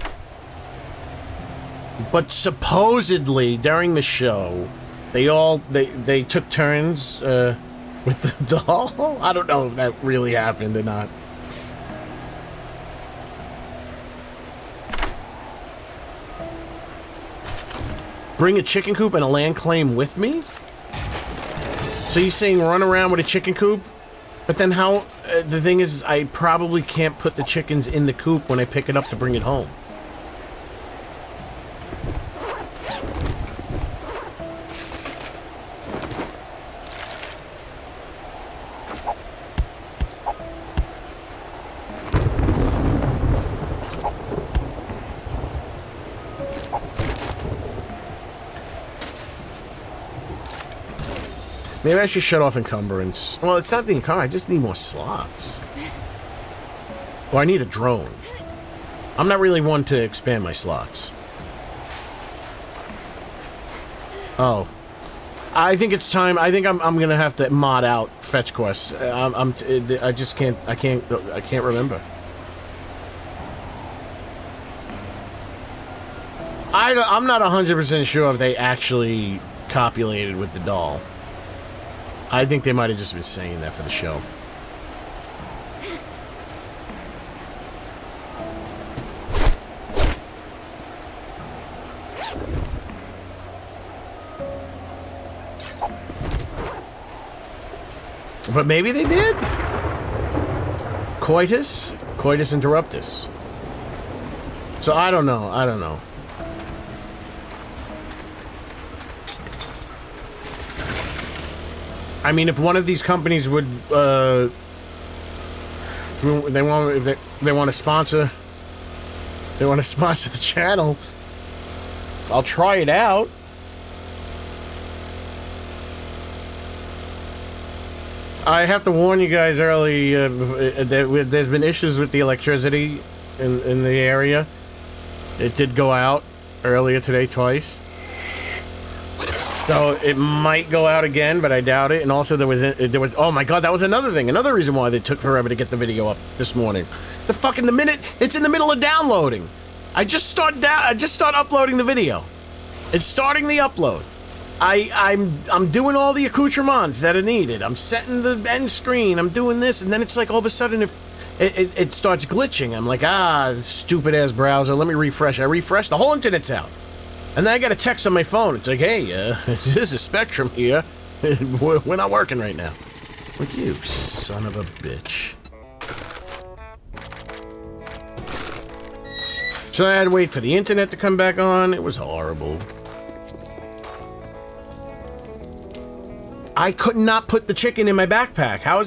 But supposedly, during the show, they took turns with the doll. I don't know if that really happened or not. Bring a chicken coop and a land claim with me? So you're saying run around with a chicken coop? But then how... the thing is, I probably can't put the chickens in the coop when I pick it up to bring it home. Maybe I should shut off encumbrance. Well, it's not the encumbrance. I just need more slots. Well, I need a drone. I'm not really one to expand my slots. Oh. I think it's time. I think I'm gonna have to mod out fetch quests. I just can't. I can't remember. I'm not 100% sure if they actually copulated with the doll. I think they might have just been saying that for the show. But maybe they did? Coitus interruptus. So I don't know. I don't know. I mean, if one of these companies would, they want to sponsor the channel, I'll try it out. I have to warn you guys early. There's been issues with the electricity in the area. It did go out earlier today twice. So it might go out again, but I doubt it. And also there was oh my god, that was another thing. Another reason why they took forever to get the video up this morning. The minute it's in the middle of downloading. I just start uploading the video. It's starting the upload. I'm doing all the accoutrements that are needed. I'm setting the end screen. I'm doing this, and then it's like all of a sudden if it starts glitching. I'm like, stupid ass browser. Let me refresh. I refresh. The whole internet's out. And then I got a text on my phone. It's like, hey, this is Spectrum here. We're not working right now. Like, you son of a bitch. So I had to wait for the internet to come back on. It was horrible. I could not put the chicken in my backpack. How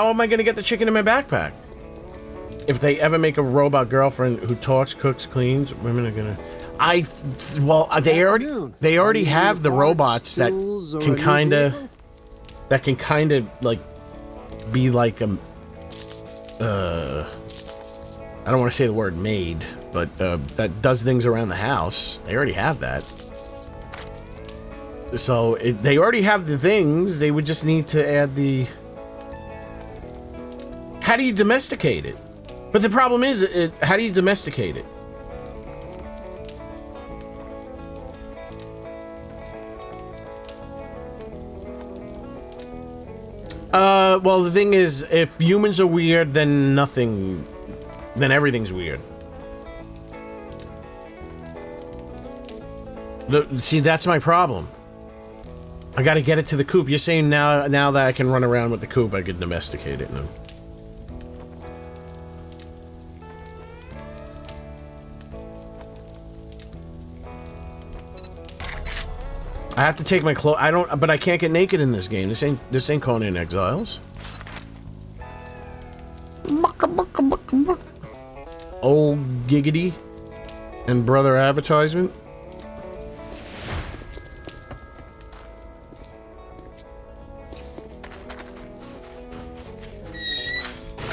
am I going to get the chicken in my backpack? If they ever make a robot girlfriend who talks, cooks, cleans, women are going to... they already have the robots that can kind of like be like I don't want to say the word maid, but that does things around the house. They already have that. So they already have the things. They would just need to add the... How do you domesticate it? But the problem is, how do you domesticate it? Well, the thing is, if humans are weird, then everything's weird. See, that's my problem. I gotta get it to the coop. You're saying now that I can run around with the coop, I could domesticate it now. I have to take my clothes. I don't, but I can't get naked in this game. This ain't Conan Exiles. Old giggity and brother advertisement.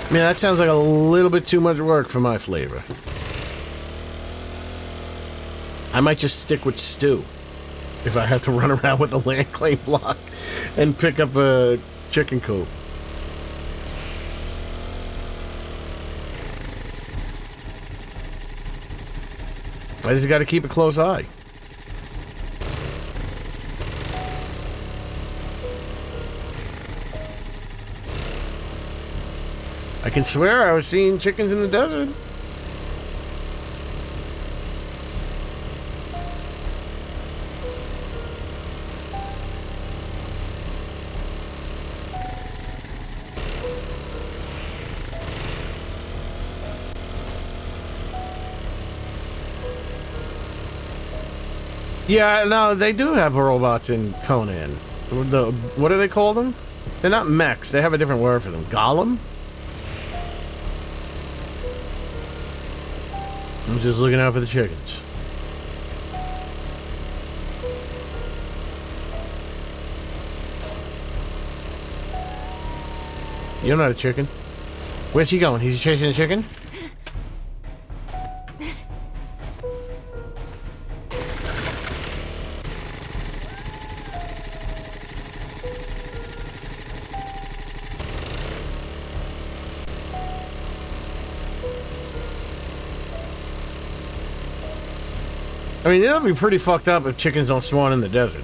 Man, that sounds like a little bit too much work for my flavor. I might just stick with stew if I have to run around with a land claim block and pick up a chicken coop. I just got to keep a close eye. I can swear I was seeing chickens in the desert. Yeah, no, they do have robots in Conan. What do they call them? They're not mechs. They have a different word for them. Golem? I'm just looking out for the chickens. You're not a chicken. Where's he going? He's chasing a chicken? I mean, it'll be pretty fucked up if chickens don't spawn in the desert.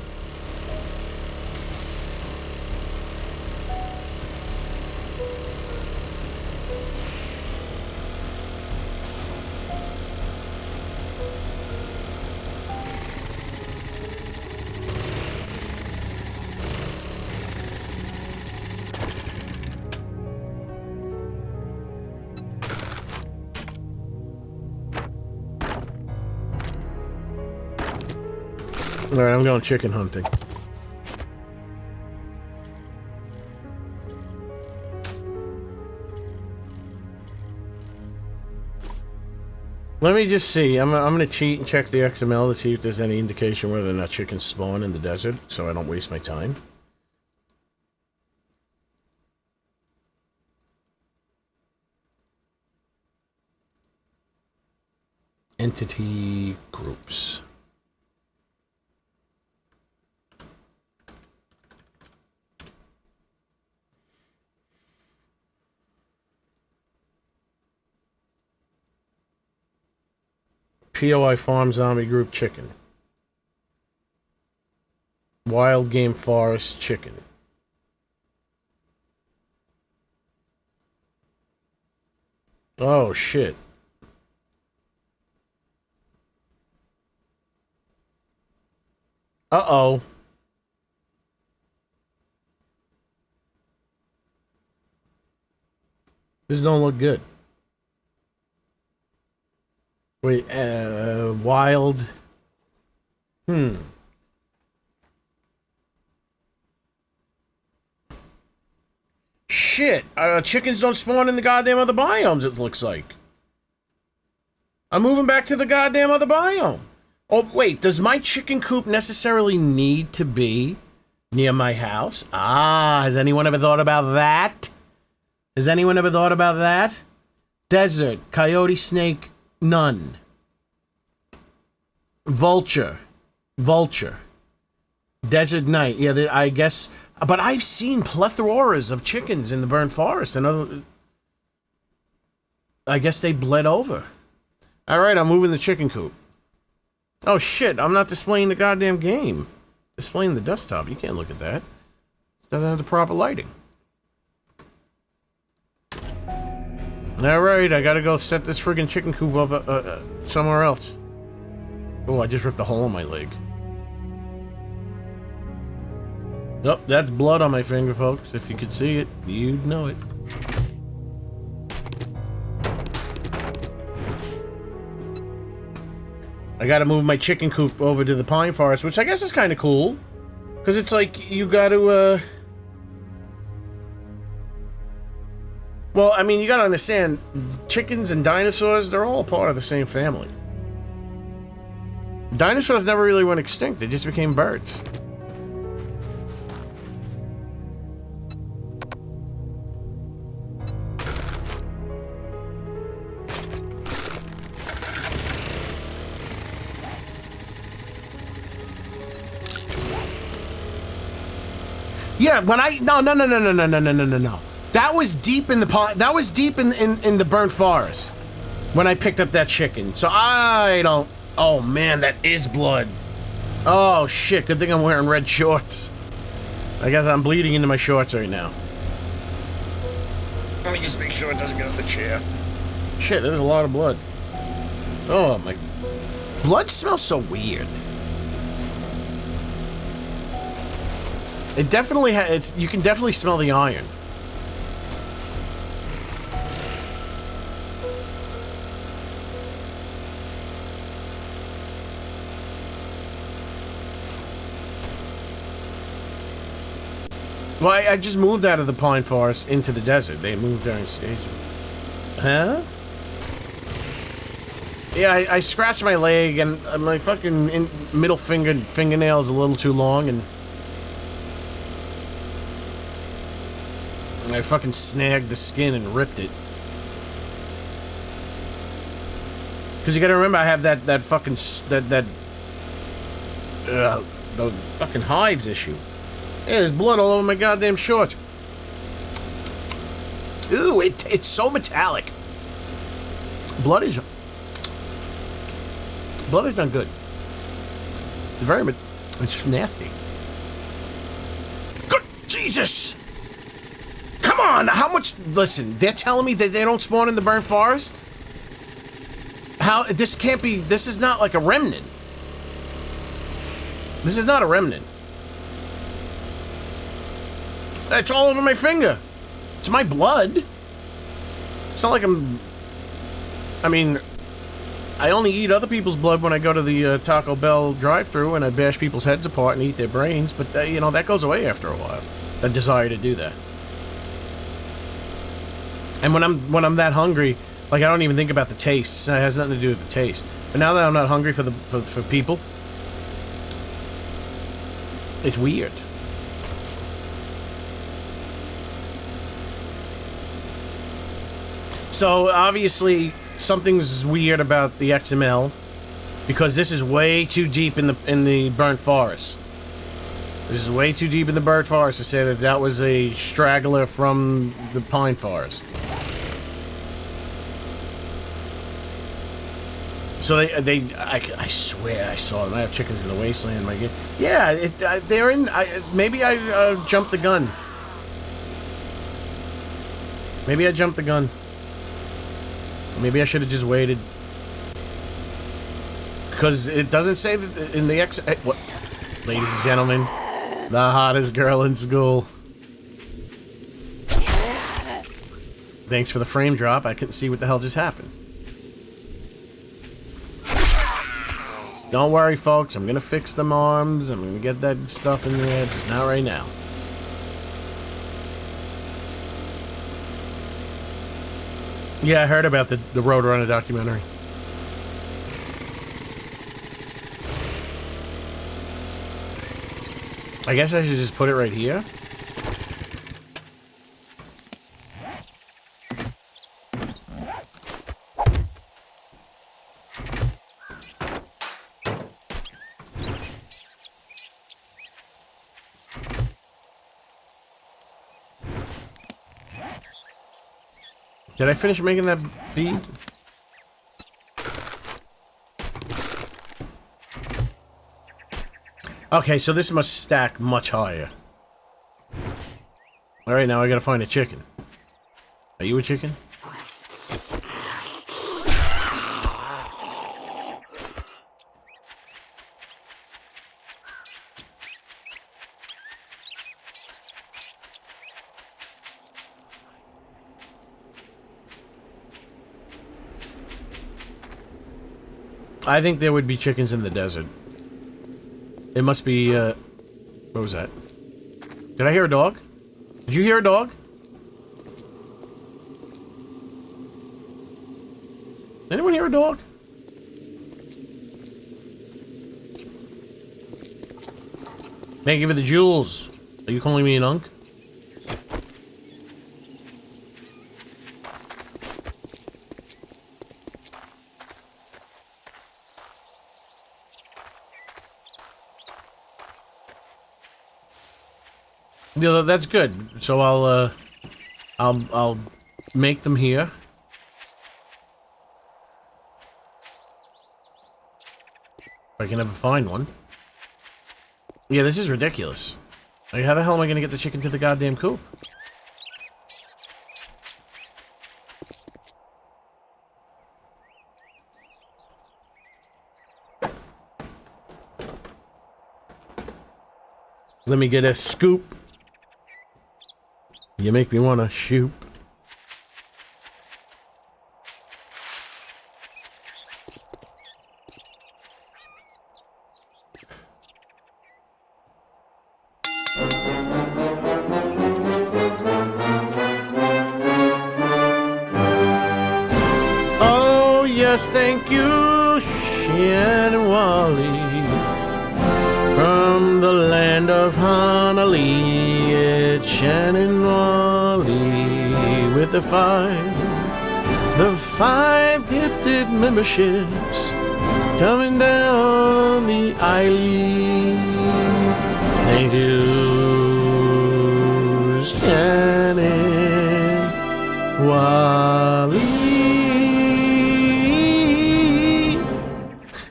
Alright, I'm going chicken hunting. Let me just see. I'm gonna cheat and check the XML to see if there's any indication whether or not chickens spawn in the desert, so I don't waste my time. Entity groups. POI Farm Zombie Group Chicken. Wild Game Forest Chicken. Oh, shit. Uh-oh. This don't look good. Wait, wild. Shit, chickens don't spawn in the goddamn other biomes, it looks like. I'm moving back to the goddamn other biome. Oh, wait, does my chicken coop necessarily need to be near my house? Ah, has anyone ever thought about that? Has anyone ever thought about that? Desert, coyote, snake, none. Vulture. Desert night. Yeah, I guess. But I've seen plethoras of chickens in the burnt forest. And other. I guess they bled over. Alright, I'm moving the chicken coop. Oh shit, I'm not displaying the goddamn game. Displaying the desktop. You can't look at that. It doesn't have the proper lighting. Alright, I gotta go set this friggin' chicken coop up somewhere else. Oh, I just ripped a hole in my leg. Oh, that's blood on my finger, folks. If you could see it, you'd know it. I gotta move my chicken coop over to the pine forest, which I guess is kind of cool. Because it's like, you gotta, well, I mean, you gotta understand, chickens and dinosaurs, they're all part of the same family. Dinosaurs never really went extinct, they just became birds. Yeah, when I no. That was deep in the pond. That was deep in the burnt forest when I picked up that chicken. So I don't. Oh man, that is blood. Oh shit! Good thing I'm wearing red shorts. I guess I'm bleeding into my shorts right now. Let me just make sure it doesn't get on the chair. Shit, there's a lot of blood. Oh my. Blood smells so weird. It definitely has. You can definitely smell the iron. Well, I just moved out of the pine forest into the desert. They moved during staging. Huh? Yeah, I scratched my leg and my fucking middle fingernail is a little too long and I fucking snagged the skin and ripped it. Because you gotta remember, I have that fucking the fucking hives issue. Yeah, there's blood all over my goddamn shorts. Ooh, it's so metallic. Blood is not good. It's very it's nasty. Good Jesus! Come on, how much? Listen, they're telling me that they don't spawn in the burnt forest? How? This can't be. This is not like a remnant. This is not a remnant. It's all over my finger. It's my blood. It's not like I mean, I only eat other people's blood when I go to the Taco Bell drive-thru and I bash people's heads apart and eat their brains, but you know, that goes away after a while. The desire to do that. And when I'm that hungry, like I don't even think about the taste. It has nothing to do with the taste. But now that I'm not hungry for people, it's weird. So obviously something's weird about the XML because this is way too deep in the burnt forest. This is way too deep in the burnt forest to say that that was a straggler from the pine forest. So I swear I saw them. I have chickens in the wasteland. My yeah, they're in. Maybe I jumped the gun. Maybe I jumped the gun. Maybe I should have just waited. Because it doesn't say that in the what? Ladies and gentlemen, the hottest girl in school. Thanks for the frame drop. I couldn't see what the hell just happened. Don't worry, folks. I'm gonna fix them arms. I'm gonna get that stuff in there. Just not right now. Yeah, I heard about the Roadrunner documentary. I guess I should just put it right here. Did I finish making that feed? Okay, so this must stack much higher. Alright, now I gotta find a chicken. Are you a chicken? I think there would be chickens in the desert. It must be, What was that? Did I hear a dog? Did you hear a dog? Anyone hear a dog? Thank you for the jewels. Are you calling me an unk? Yeah, that's good. So I'll make them here. If I can ever find one. Yeah, this is ridiculous. Like, how the hell am I gonna get the chicken to the goddamn coop? Let me get a scoop. You make me wanna shoot. Oh, yes, thank you, Shannon Wally. From the land of Honolulu, it's Shannon Wally with the five gifted memberships coming down the aisle. Thank you, Shannon Wally.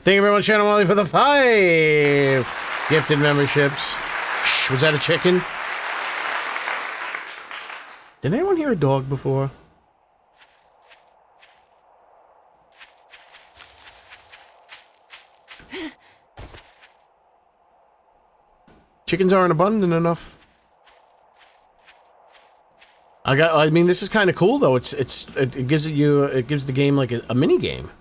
Thank you very much, Shannon Wally, for the 5 gifted memberships. Shh, was that a chicken? Did anyone hear a dog before? Chickens aren't abundant enough. I mean, this is kind of cool though. It gives the game like a mini game.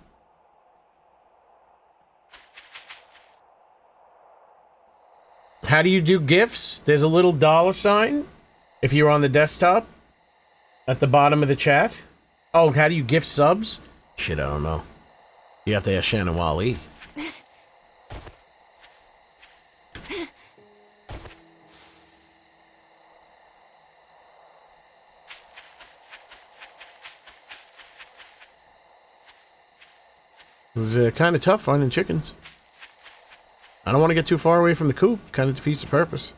How do you do gifts? There's a little $sign if you're on the desktop at the bottom of the chat. Oh, how do you gift subs? Shit, I don't know. You have to ask Shannon Wally. It's kind of tough finding chickens. I don't want to get too far away from the coop. Kind of defeats the purpose.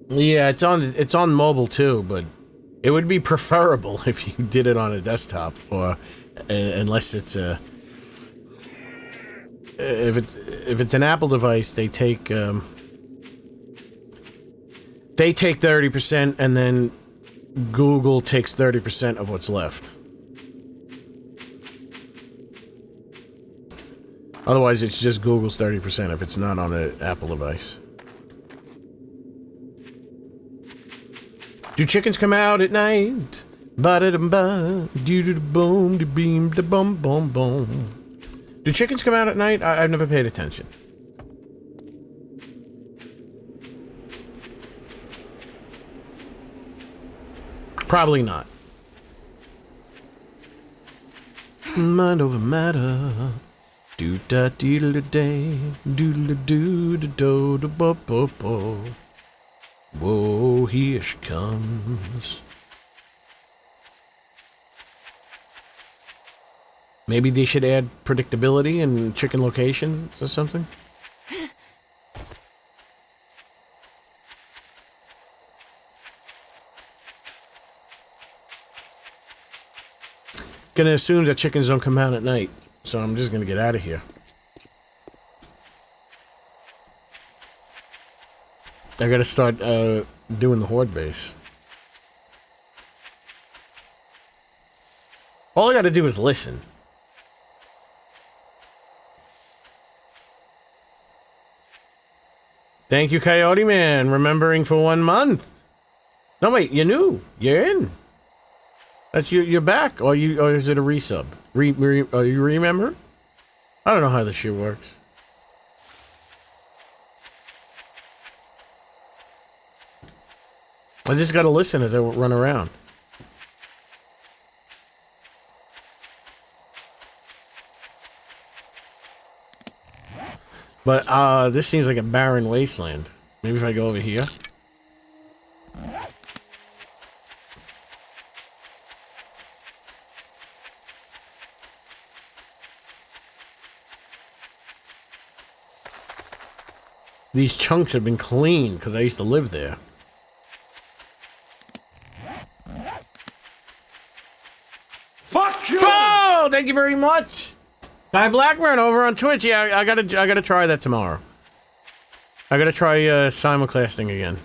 Yeah, it's on mobile too, but it would be preferable if you did it on a desktop, or unless it's a if it's an Apple device, they take 30%, and then Google takes 30% of what's left. Otherwise, it's just Google's 30% if it's not on an Apple device. Do chickens come out at night? Ba-da-dum-ba, doo-doo-boom, da-beam, da-bum-bum-bum. Do chickens come out at night? I've never paid attention. Probably not. Mind over matter. Do-da-dee-da-day, do-da-doo-da-do-da-bo-bo-bo. Whoa, here she comes. Maybe they should add predictability in chicken locations or something? Gonna assume that chickens don't come out at night, so I'm just gonna get out of here. I gotta start doing the horde base. All I gotta do is listen. Thank you, Coyote Man, remembering for 1 month. No, wait, you're new. You're in. That's you're back. Or is it a resub? Are you remember? I don't know how this shit works. I just gotta listen as I run around. But this seems like a barren wasteland. Maybe if I go over here. These chunks have been cleaned because I used to live there. Fuck you! Oh, thank you very much. Guy Blackburn over on Twitch. Yeah, I gotta try that tomorrow. I gotta try simulcasting again.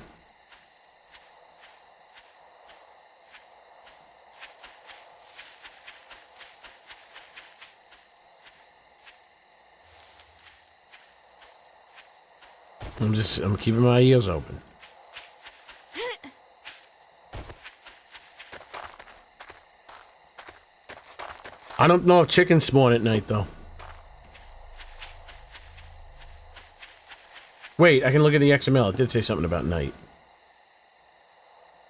I'm keeping my ears open. I don't know if chickens spawn at night, though. Wait, I can look at the XML. It did say something about night.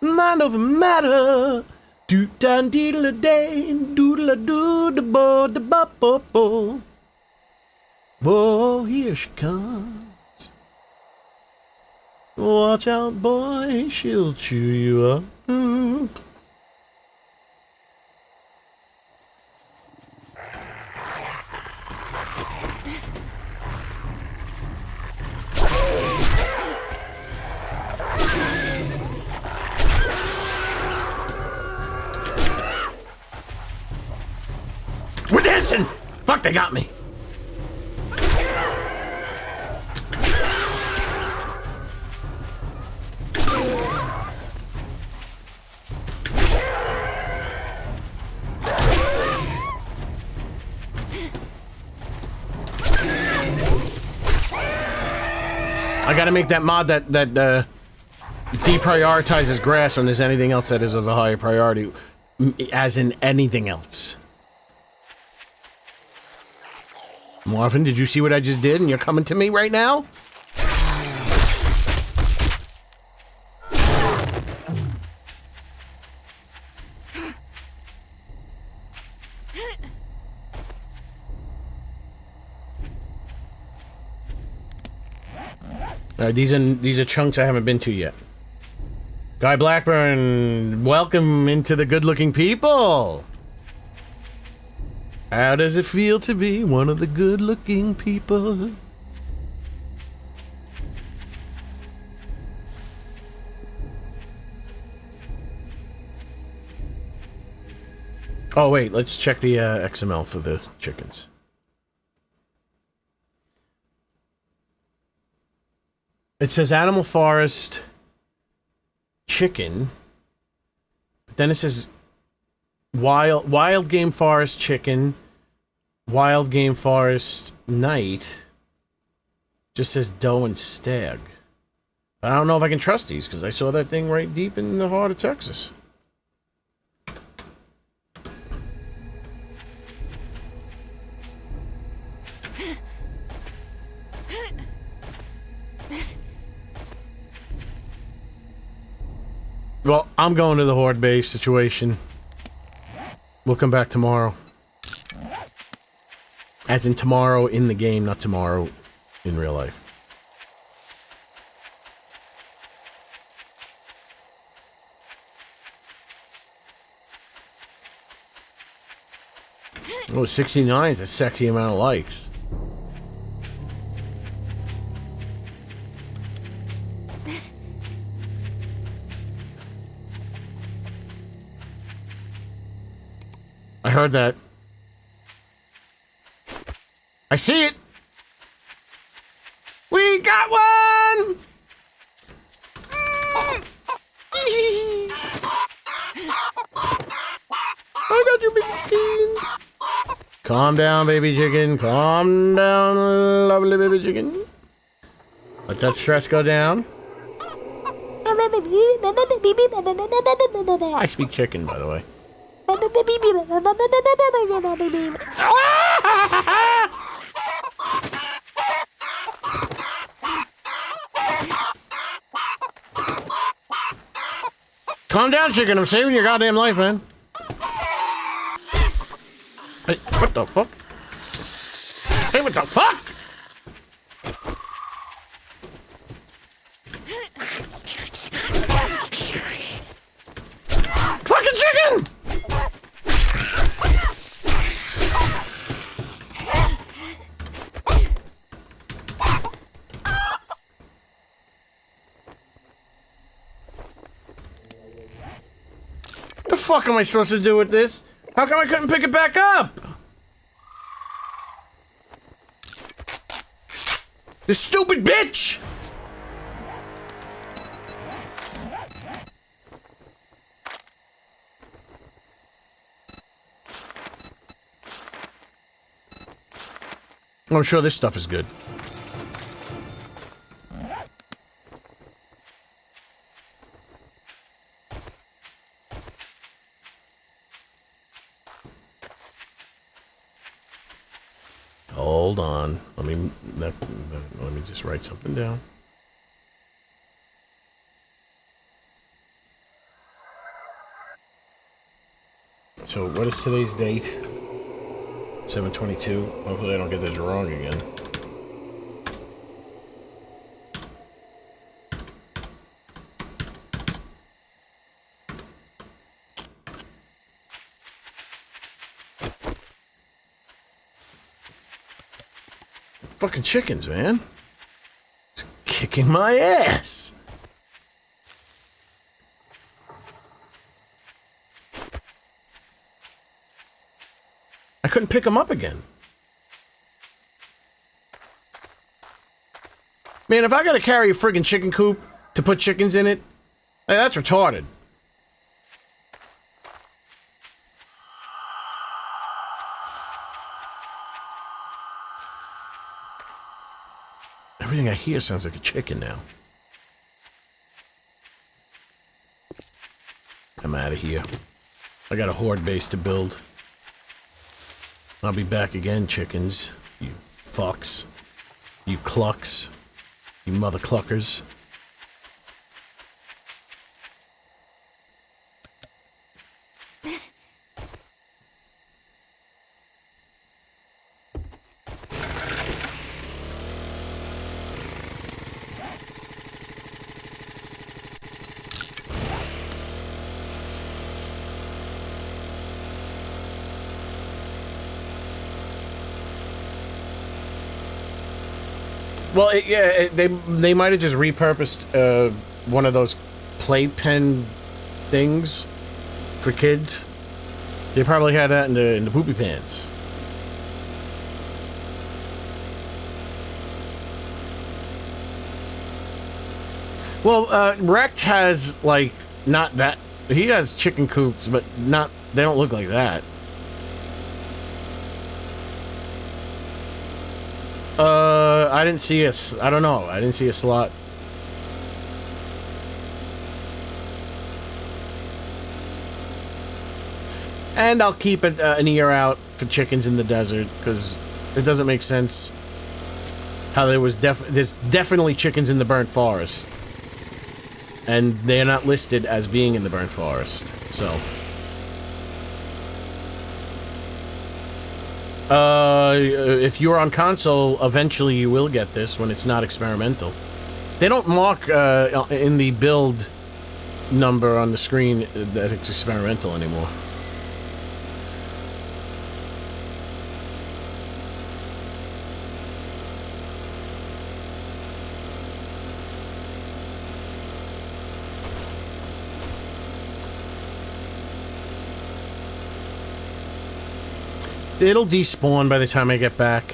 Mind over matter. Do-dan-dee-la-day. Do-la-do-da-bo-da-ba-bo-bo. Oh, here she comes. Watch out, boy. She'll chew you up. We're dancing! Fuck, they got me. I gotta make that mod that deprioritizes grass when there's anything else that is of a higher priority, as in anything else. Marvin, did you see what I just did and you're coming to me right now? Alright, these are chunks I haven't been to yet. Guy Blackburn, welcome into the good-looking people! How does it feel to be one of the good-looking people? Oh wait, let's check the XML for the chickens. It says Animal Forest chicken, but then it says Wild Game Forest chicken, Wild Game Forest night. Just says doe and stag. I don't know if I can trust these because I saw that thing right deep in the heart of Texas. Well, I'm going to the Horde base situation. We'll come back tomorrow. As in tomorrow in the game, not tomorrow in real life. Oh, 69 is a sexy amount of likes. I heard that. I see it! We got one! I got you, big ski. Calm down, baby chicken. Calm down, lovely baby chicken. Let that stress go down. I speak chicken, by the way. Calm down, chicken. I'm saving your goddamn life, man. Hey, what the fuck? Hey, what the fuck? Fucking chicken! The fuck am I supposed to do with this? How come I couldn't pick it back up? This stupid bitch! I'm sure this stuff is good. Hold on. Let me just write something down. So what is today's date? 7/22. Hopefully I don't get this wrong again. Fucking chickens, man. It's kicking my ass. I couldn't pick them up again. Man, if I gotta carry a friggin' chicken coop to put chickens in it, hey, that's retarded. Everything I hear sounds like a chicken now. I'm out of here. I got a horde base to build. I'll be back again, chickens. You fucks. You clucks. You mother cluckers. Well, they might have just repurposed one of those playpen things for kids. They probably had that in the poopy pants. Well, Wrecked has like not that. He has chicken coops, but not. They don't look like that. I didn't see a. I don't know. I didn't see a slot. And I'll keep an ear out for chickens in the desert, because it doesn't make sense how there's definitely chickens in the burnt forest. And they're not listed as being in the burnt forest, so... if you're on console, eventually you will get this when it's not experimental. They don't mark in the build number on the screen that it's experimental anymore. It'll despawn by the time I get back,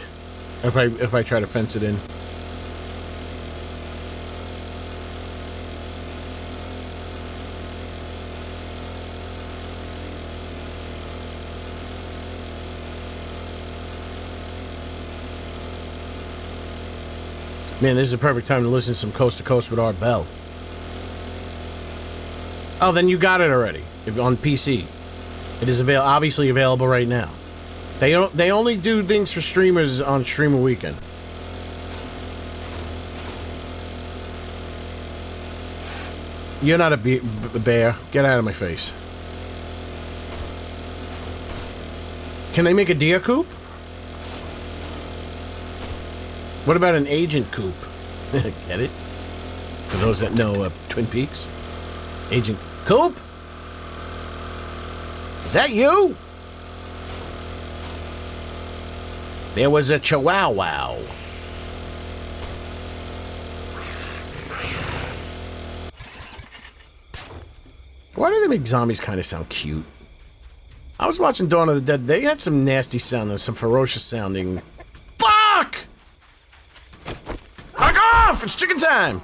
if I try to fence it in. Man, this is a perfect time to listen to some Coast to Coast with Art Bell. Oh, then you got it already on PC. It is obviously available right now. They only do things for streamers on Streamer Weekend. You're not a bear. Get out of my face. Can they make a deer coop? What about an agent coop? Get it? For those that know Twin Peaks. Agent Coop? Is that you? There was a chihuahua. Why do they make zombies kind of sound cute? I was watching Dawn of the Dead. They had some nasty sounding, some ferocious sounding. Fuck! Fuck off! It's chicken time!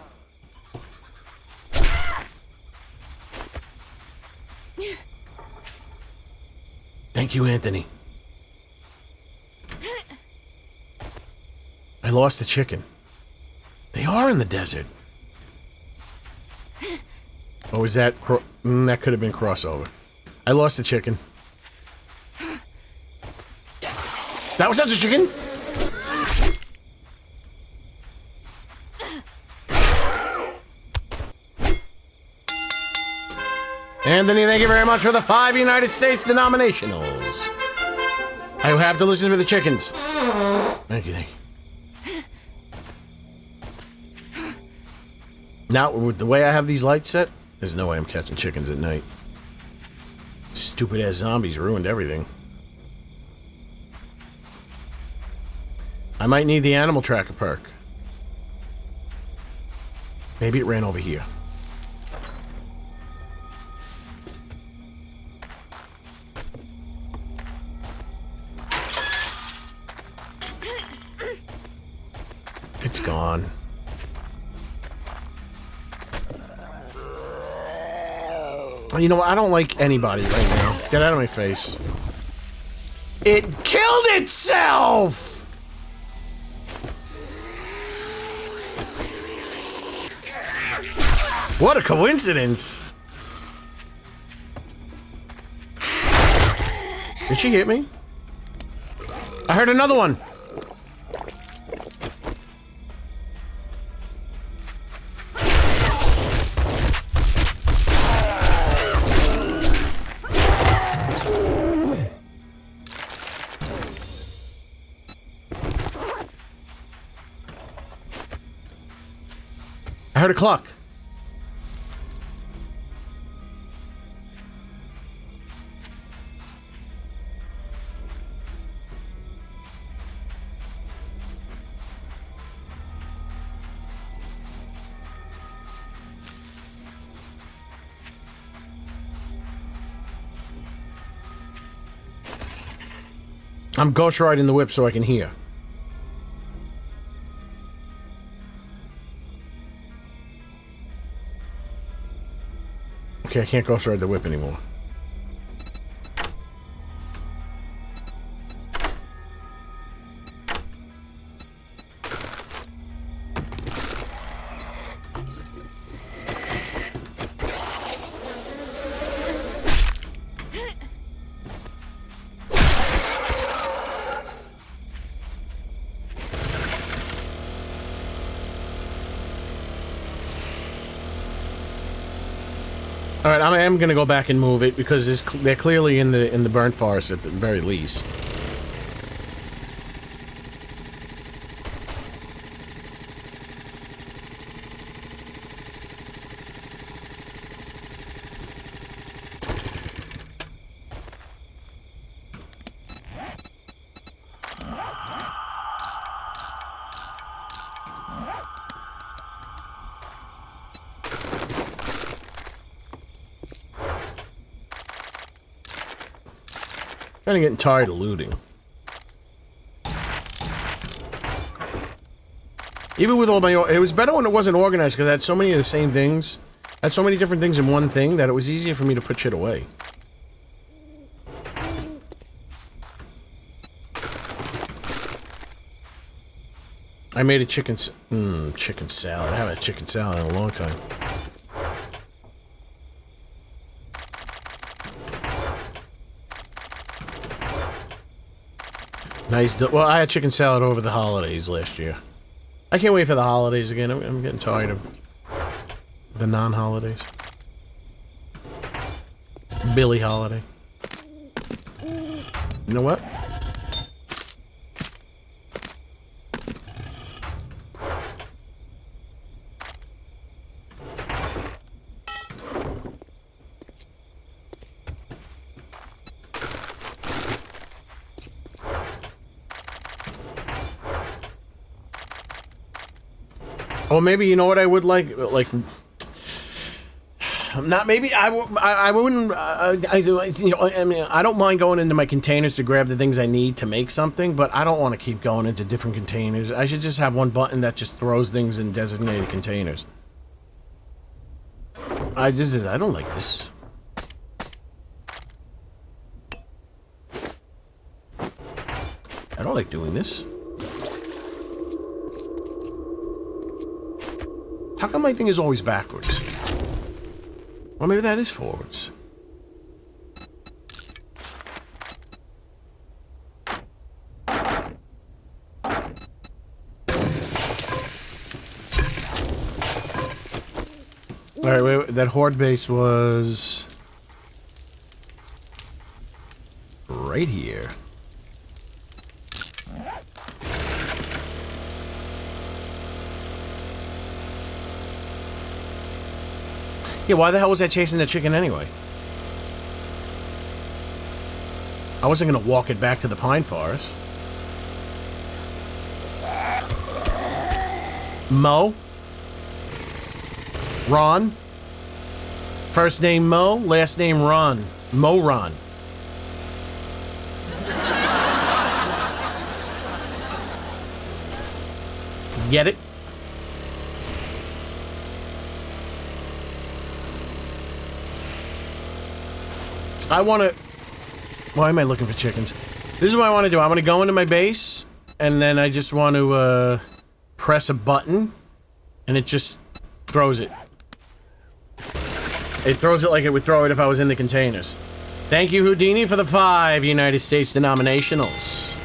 Thank you, Anthony. I lost the chicken. They are in the desert. Or was that... that could have been crossover. I lost the chicken. That was not the chicken! Anthony, thank you very much for the 5 United States denominationals. I have to listen for the chickens. Thank you, thank you. Now, with the way I have these lights set, there's no way I'm catching chickens at night. Stupid-ass zombies ruined everything. I might need the animal tracker perk. Maybe it ran over here. It's gone. You know what? I don't like anybody right now. Get out of my face. It killed itself! What a coincidence! Did she hit me? I heard another one! I heard a clock. I'm ghost riding the whip so I can hear. Okay, I can't ghost ride the whip anymore. All right, I am gonna go back and move it because they're clearly in the burnt forest at the very least. Kind of getting tired of looting. Even with all my... It was better when it wasn't organized because I had so many of the same things. I had so many different things in one thing that it was easier for me to put shit away. I made a chicken salad. I haven't had chicken salad in a long time. Nice. Well, I had chicken salad over the holidays last year. I can't wait for the holidays again. I'm getting tired of the non-holidays. Billy holiday. You know what? Or maybe, you know what I would like, not maybe I wouldn't I mean, I don't mind going into my containers to grab the things I need to make something, but I don't want to keep going into different containers. I should just have one button that just throws things in designated containers. I don't like this. I don't like doing this. How come my thing is always backwards? Well, maybe that is forwards. Alright, wait, that horde base was... right here. Yeah, why the hell was I chasing the chicken anyway? I wasn't gonna walk it back to the pine forest. Mo? Ron? First name Mo, last name Ron. Mo Ron. Get it? I want to... Why am I looking for chickens? This is what I want to do. I want to go into my base, and then I just want to press a button, and it just throws it. It throws it like it would throw it if I was in the containers. Thank you, Houdini, for the 5 United States denominationals.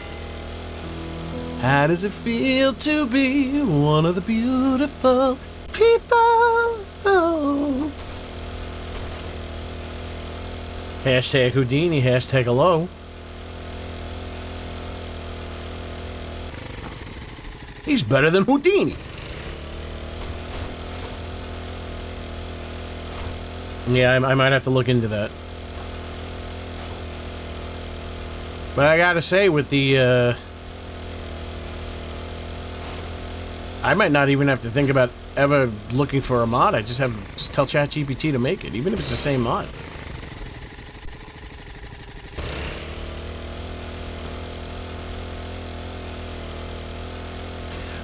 How does it feel to be one of the beautiful people? Oh. Hashtag Houdini, hashtag hello. He's better than Houdini. Yeah, I might have to look into that. But I gotta say, with the, I might not even have to think about ever looking for a mod. I just tell ChatGPT to make it, even if it's the same mod.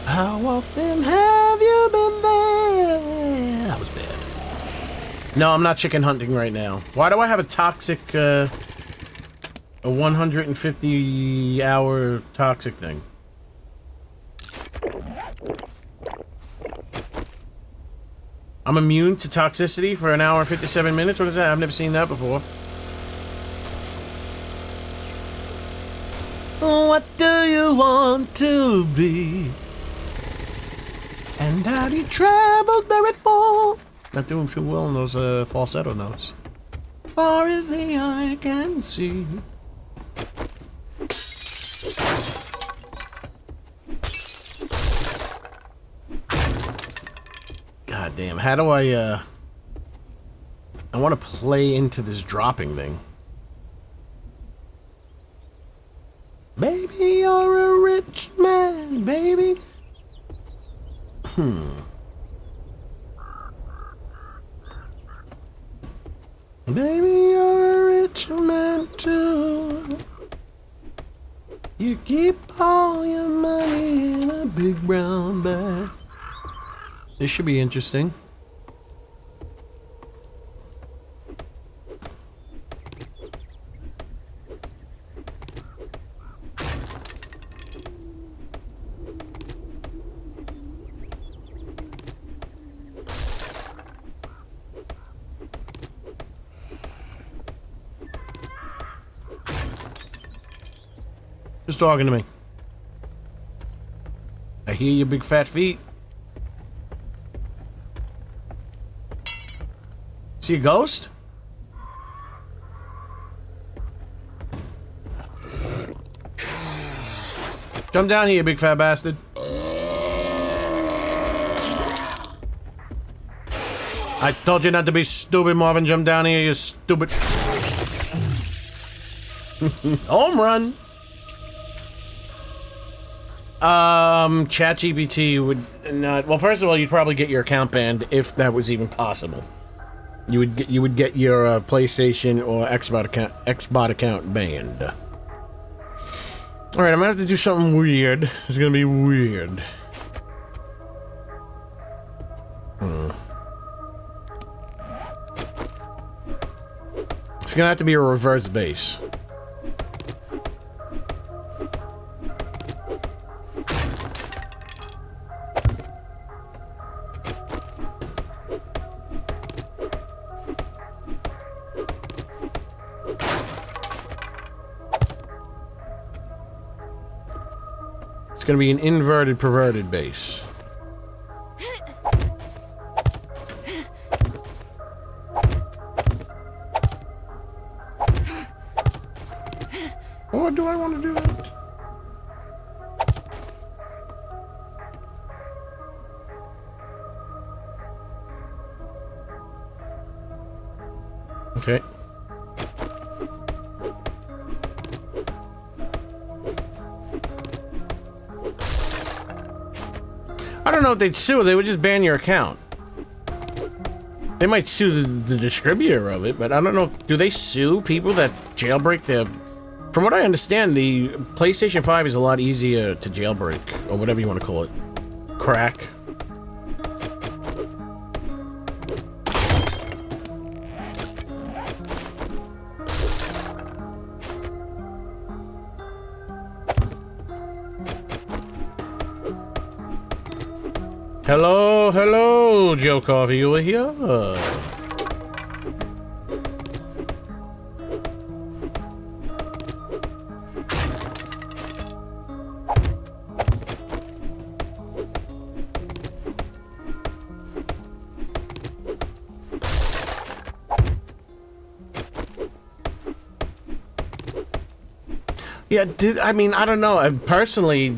How often have you been there? That was bad. No, I'm not chicken hunting right now. Why do I have a toxic, a 150-hour toxic thing? I'm immune to toxicity for an hour and 57 minutes? What is that? I've never seen that before. What do you want to be? And have you traveled very far? Not doing too well in those falsetto notes. Far as the eye can see. God damn, how do I want to play into this dropping thing. Baby, you're a rich man, baby. Baby, you're a rich man too. You keep all your money in a big brown bag. This should be interesting. Who's talking to me? I hear your big fat feet. See a ghost? Jump down here, you big fat bastard. I told you not to be stupid, Marvin. Jump down here, you stupid. Home run. ChatGPT would not. Well, first of all, you'd probably get your account banned if that was even possible. You would get your PlayStation or Xbox account banned. All right, I'm gonna have to do something weird. It's gonna be weird. It's gonna have to be a reverse base. It's gonna be an inverted, perverted base. Or do I want to do that? Okay. I don't know if they'd sue. They would just ban your account. They might sue the distributor of it, but I don't know. Do they sue people that jailbreak their... From what I understand, the PlayStation 5 is a lot easier to jailbreak, or whatever you want to call it. Crack. Hello, hello, Joe Coffee, you were here? Yeah, I mean, I don't know. Personally,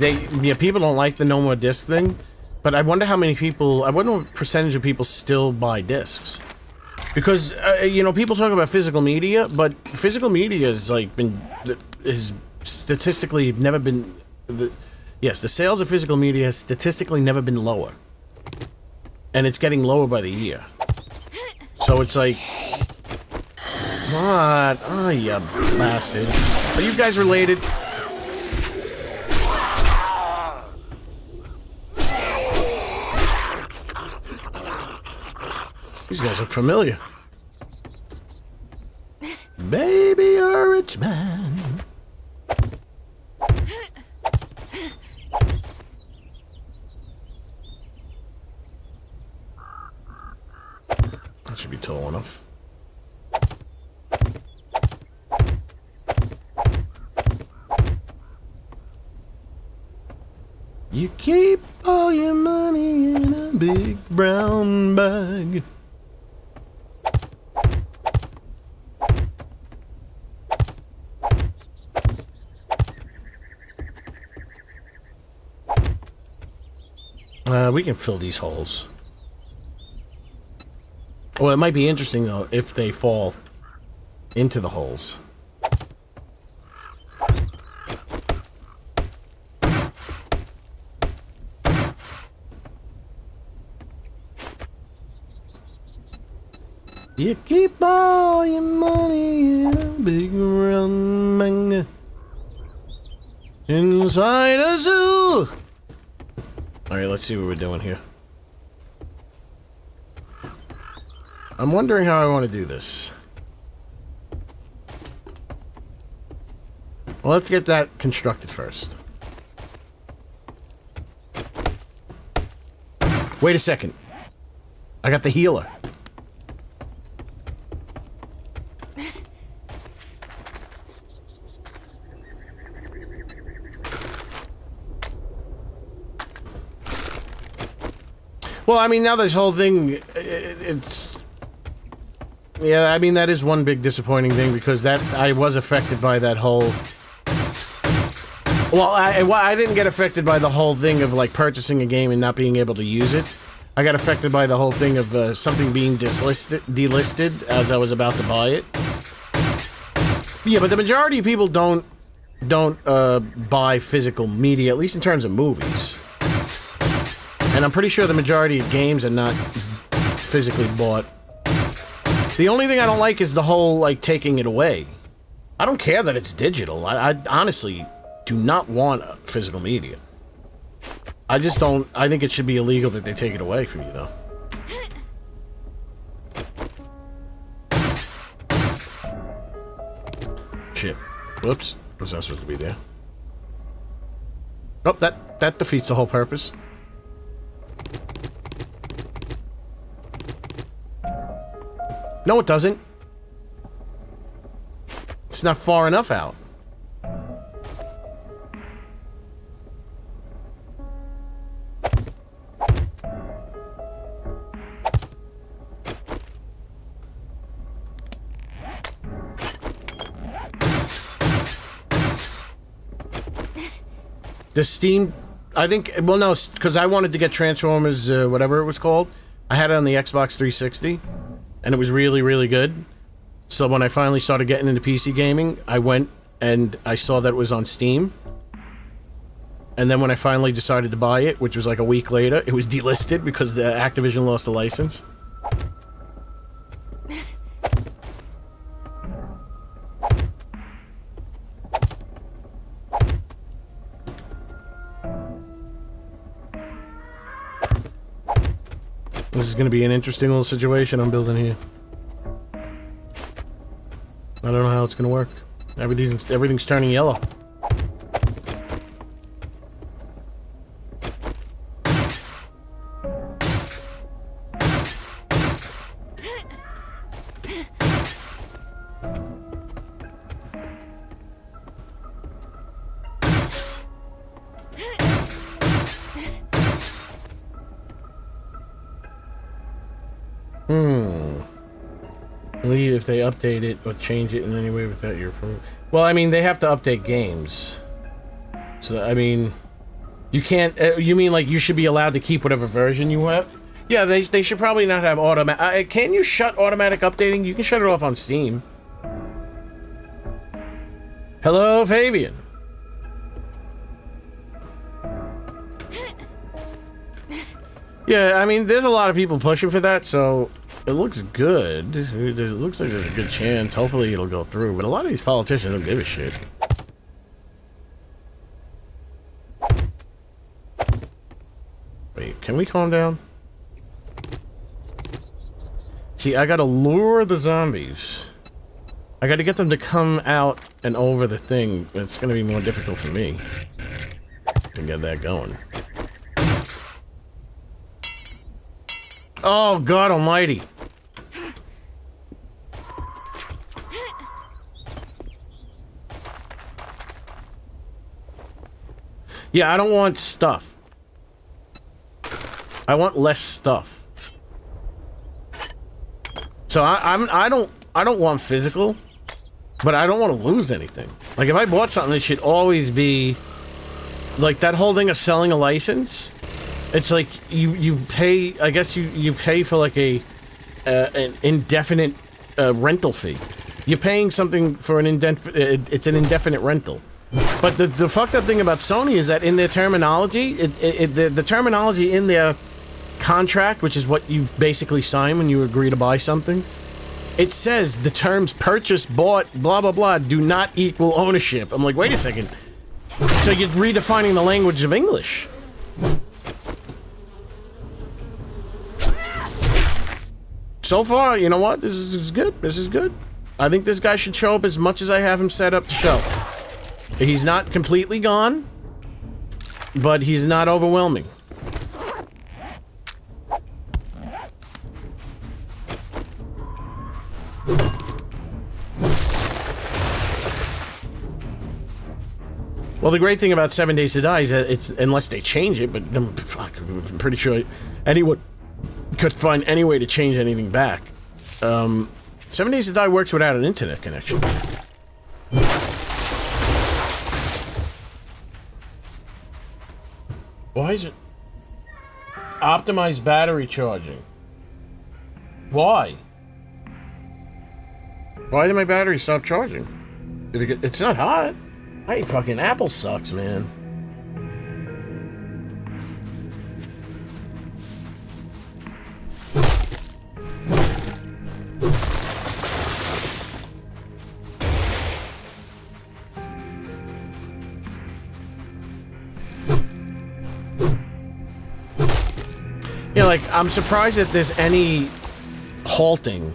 people don't like the no more disc thing, but I wonder how many people. I wonder what percentage of people still buy discs, because you know, people talk about physical media, but physical media is statistically never been. Yes, the sales of physical media has statistically never been lower, and it's getting lower by the year. So it's like, what? Oh, you bastard. Are you guys related? These guys look familiar. Baby, you're a rich man. That should be tall enough. You keep all your money in a big brown bag. We can fill these holes. Well, it might be interesting, though, if they fall into the holes. You keep all your money in a big round bag inside a zoo. Alright, let's see what we're doing here. I'm wondering how I want to do this. Well, let's get that constructed first. Wait a second. I got the healer. Well, I mean, now this whole thing, it's... Yeah, I mean, that is one big disappointing thing, because that I was affected by that whole... Well, I didn't get affected by the whole thing of, like, purchasing a game and not being able to use it. I got affected by the whole thing of something being delisted as I was about to buy it. Yeah, but the majority of people don't buy physical media, at least in terms of movies. And I'm pretty sure the majority of games are not physically bought. The only thing I don't like is the whole, like, taking it away. I don't care that it's digital. I honestly do not want physical media. I just don't... I think it should be illegal that they take it away from you, though. Shit. Whoops. Was that supposed to be there? Oh, that defeats the whole purpose. No, it doesn't. It's not far enough out. The Steam, I think, well, no, because I wanted to get Transformers, whatever it was called. I had it on the Xbox 360, and it was really, really good. So when I finally started getting into PC gaming, I went and I saw that it was on Steam. And then when I finally decided to buy it, which was like a week later, it was delisted because Activision lost the license. This is going to be an interesting little situation I'm building here. I don't know how it's going to work. Everything's turning yellow. If they update it or change it in any way without your approval. Well, I mean, they have to update games. So, I mean, you can't... you mean, like, you should be allowed to keep whatever version you have? Yeah, they should probably not have automatic... can you shut automatic updating? You can shut it off on Steam. Hello, Fabian. Yeah, I mean, there's a lot of people pushing for that, so... It looks good. It looks like there's a good chance. Hopefully it'll go through. But a lot of these politicians don't give a shit. Wait, can we calm down? See, I gotta lure the zombies. I gotta get them to come out and over the thing. It's gonna be more difficult for me to get that going. Oh, God almighty. Yeah, I don't want stuff. I want less stuff. So I don't want physical, but I don't want to lose anything. Like, if I bought something, it should always be like that whole thing of selling a license. It's like you pay. I guess you pay for like an indefinite rental fee. You're paying something for an it's an indefinite rental. But the fucked up thing about Sony is that in their terminology, the terminology in their contract, which is what you basically sign when you agree to buy something, it says the terms purchase, bought, blah, blah, blah, do not equal ownership. I'm like, wait a second. So you're redefining the language of English. So far, you know what? This is good. This is good. I think this guy should show up as much as I have him set up to show. He's not completely gone, but he's not overwhelming. Well, the great thing about 7 Days to Die is that it's, unless they change it, but fuck, I'm pretty sure anyone could find any way to change anything back. 7 Days to Die works without an internet connection. Why is it... Optimized battery charging. Why? Why did my battery stop charging? It's not hot. Hey, fucking Apple sucks, man. Yeah, like, I'm surprised that there's any halting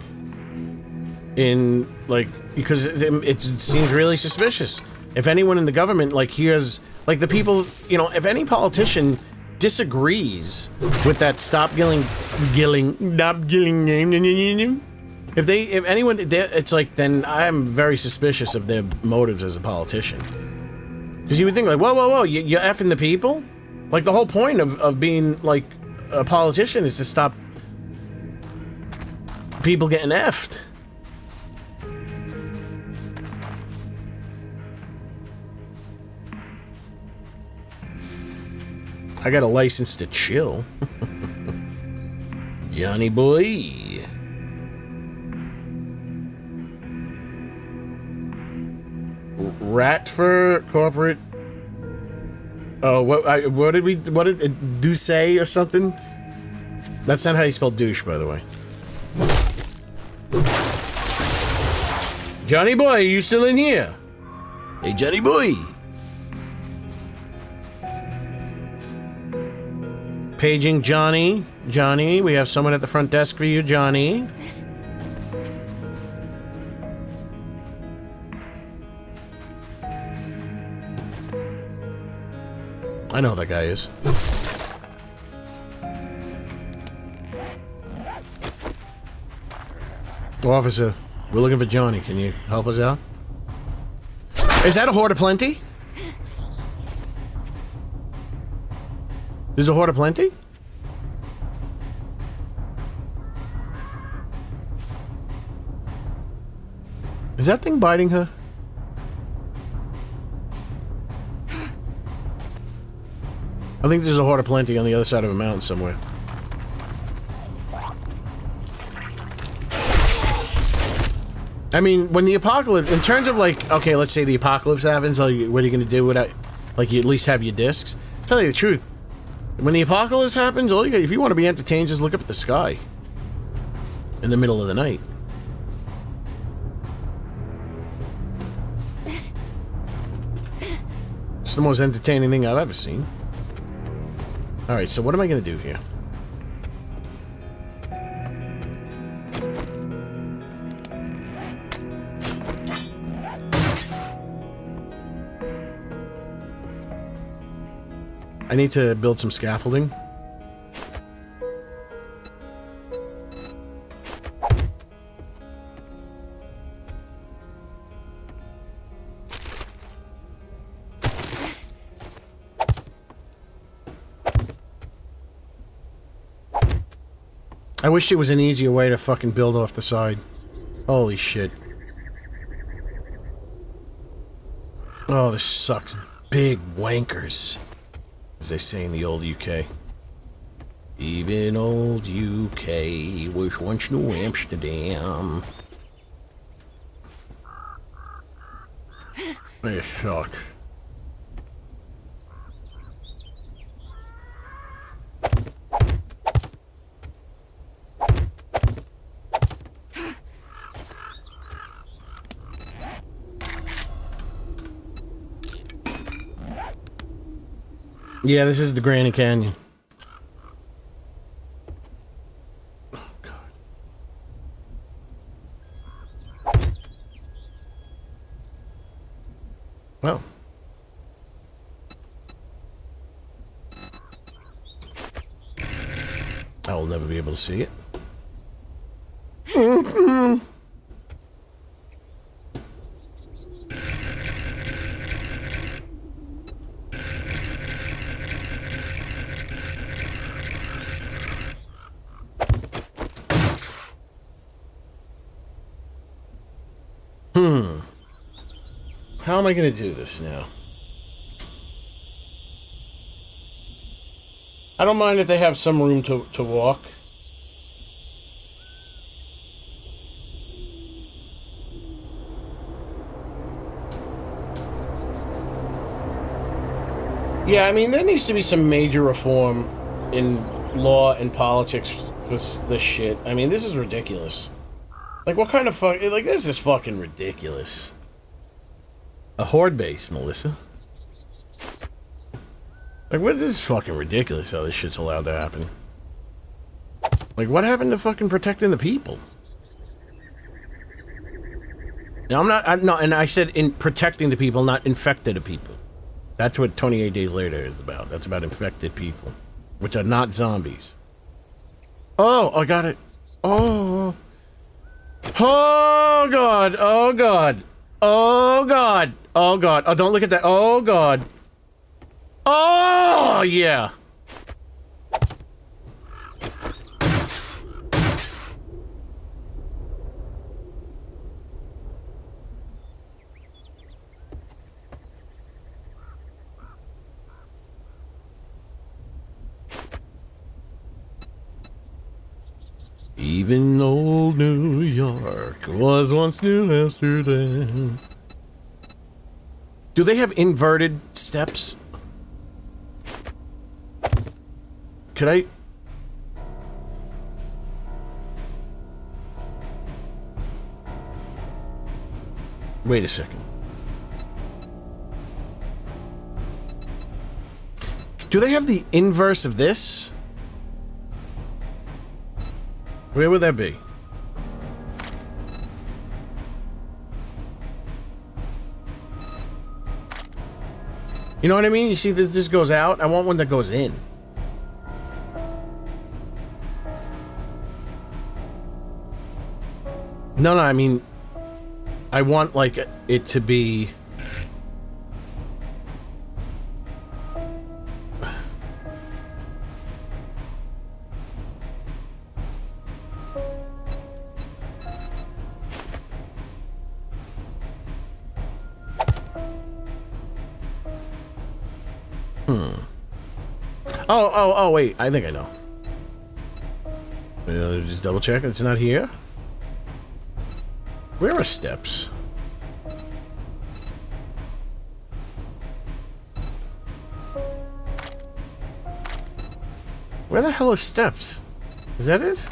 in, like, because it seems really suspicious. If anyone in the government, like, hears, like, the people, you know, if any politician disagrees with that stop gilling name, if anyone, it's like, then I'm very suspicious of their motives as a politician. Because you would think, like, whoa, you're effing the people? Like, the whole point of being, like, a politician is to stop people getting effed. I got a license to chill. Johnny boy. Ratford corporate. Oh, what did it do say or something? That's not how you spell douche, by the way. Johnny boy, are you still in here? Hey, Johnny boy. Paging Johnny. Johnny, we have someone at the front desk for you, Johnny. I know who that guy is. Officer, we're looking for Johnny. Can you help us out? Is that a horde of plenty? There's a horde of plenty? Is that thing biting her? I think there's a horde of plenty on the other side of a mountain somewhere. I mean, when the apocalypse, in terms of like, okay, let's say the apocalypse happens, like, what are you going to do without, like, you at least have your discs? Tell you the truth, when the apocalypse happens, all you got, if you want to be entertained, just look up at the sky in the middle of the night. It's the most entertaining thing I've ever seen. Alright, so what am I going to do here? I need to build some scaffolding. I wish there was an easier way to fucking build off the side. Holy shit. Oh, this sucks. Big wankers. As they say in the old UK. Even old UK was once New Amsterdam. They suck. Yeah, this is the Granny Canyon. Oh, God. Well. I will never be able to see it. How am I going to do this now? I don't mind if they have some room to walk. Yeah, I mean, there needs to be some major reform in law and politics for this shit. I mean, this is ridiculous. Like, what kind of fuck... Like, this is fucking ridiculous. A horde base, Melissa. Like, what? This is fucking ridiculous how this shit's allowed to happen. Like, what happened to fucking protecting the people? Now, I'm not, and I said in protecting the people, not infected the people. That's what 28 Days Later is about. That's about infected people, which are not zombies. Oh, I got it. Oh. Oh, God. Oh, God. Oh, God. Oh, God. Oh, don't look at that. Oh, God. Oh, yeah. Even old New York was once New Amsterdam. Do they have inverted steps? Could I... Wait a second. Do they have the inverse of this? Where would that be? You know what I mean? You see this goes out? I want one that goes in. No, I mean, I want, like, it to be... Oh, wait, I think I know. Just double check, it's not here. Where are steps? Where the hell are steps? Is that it?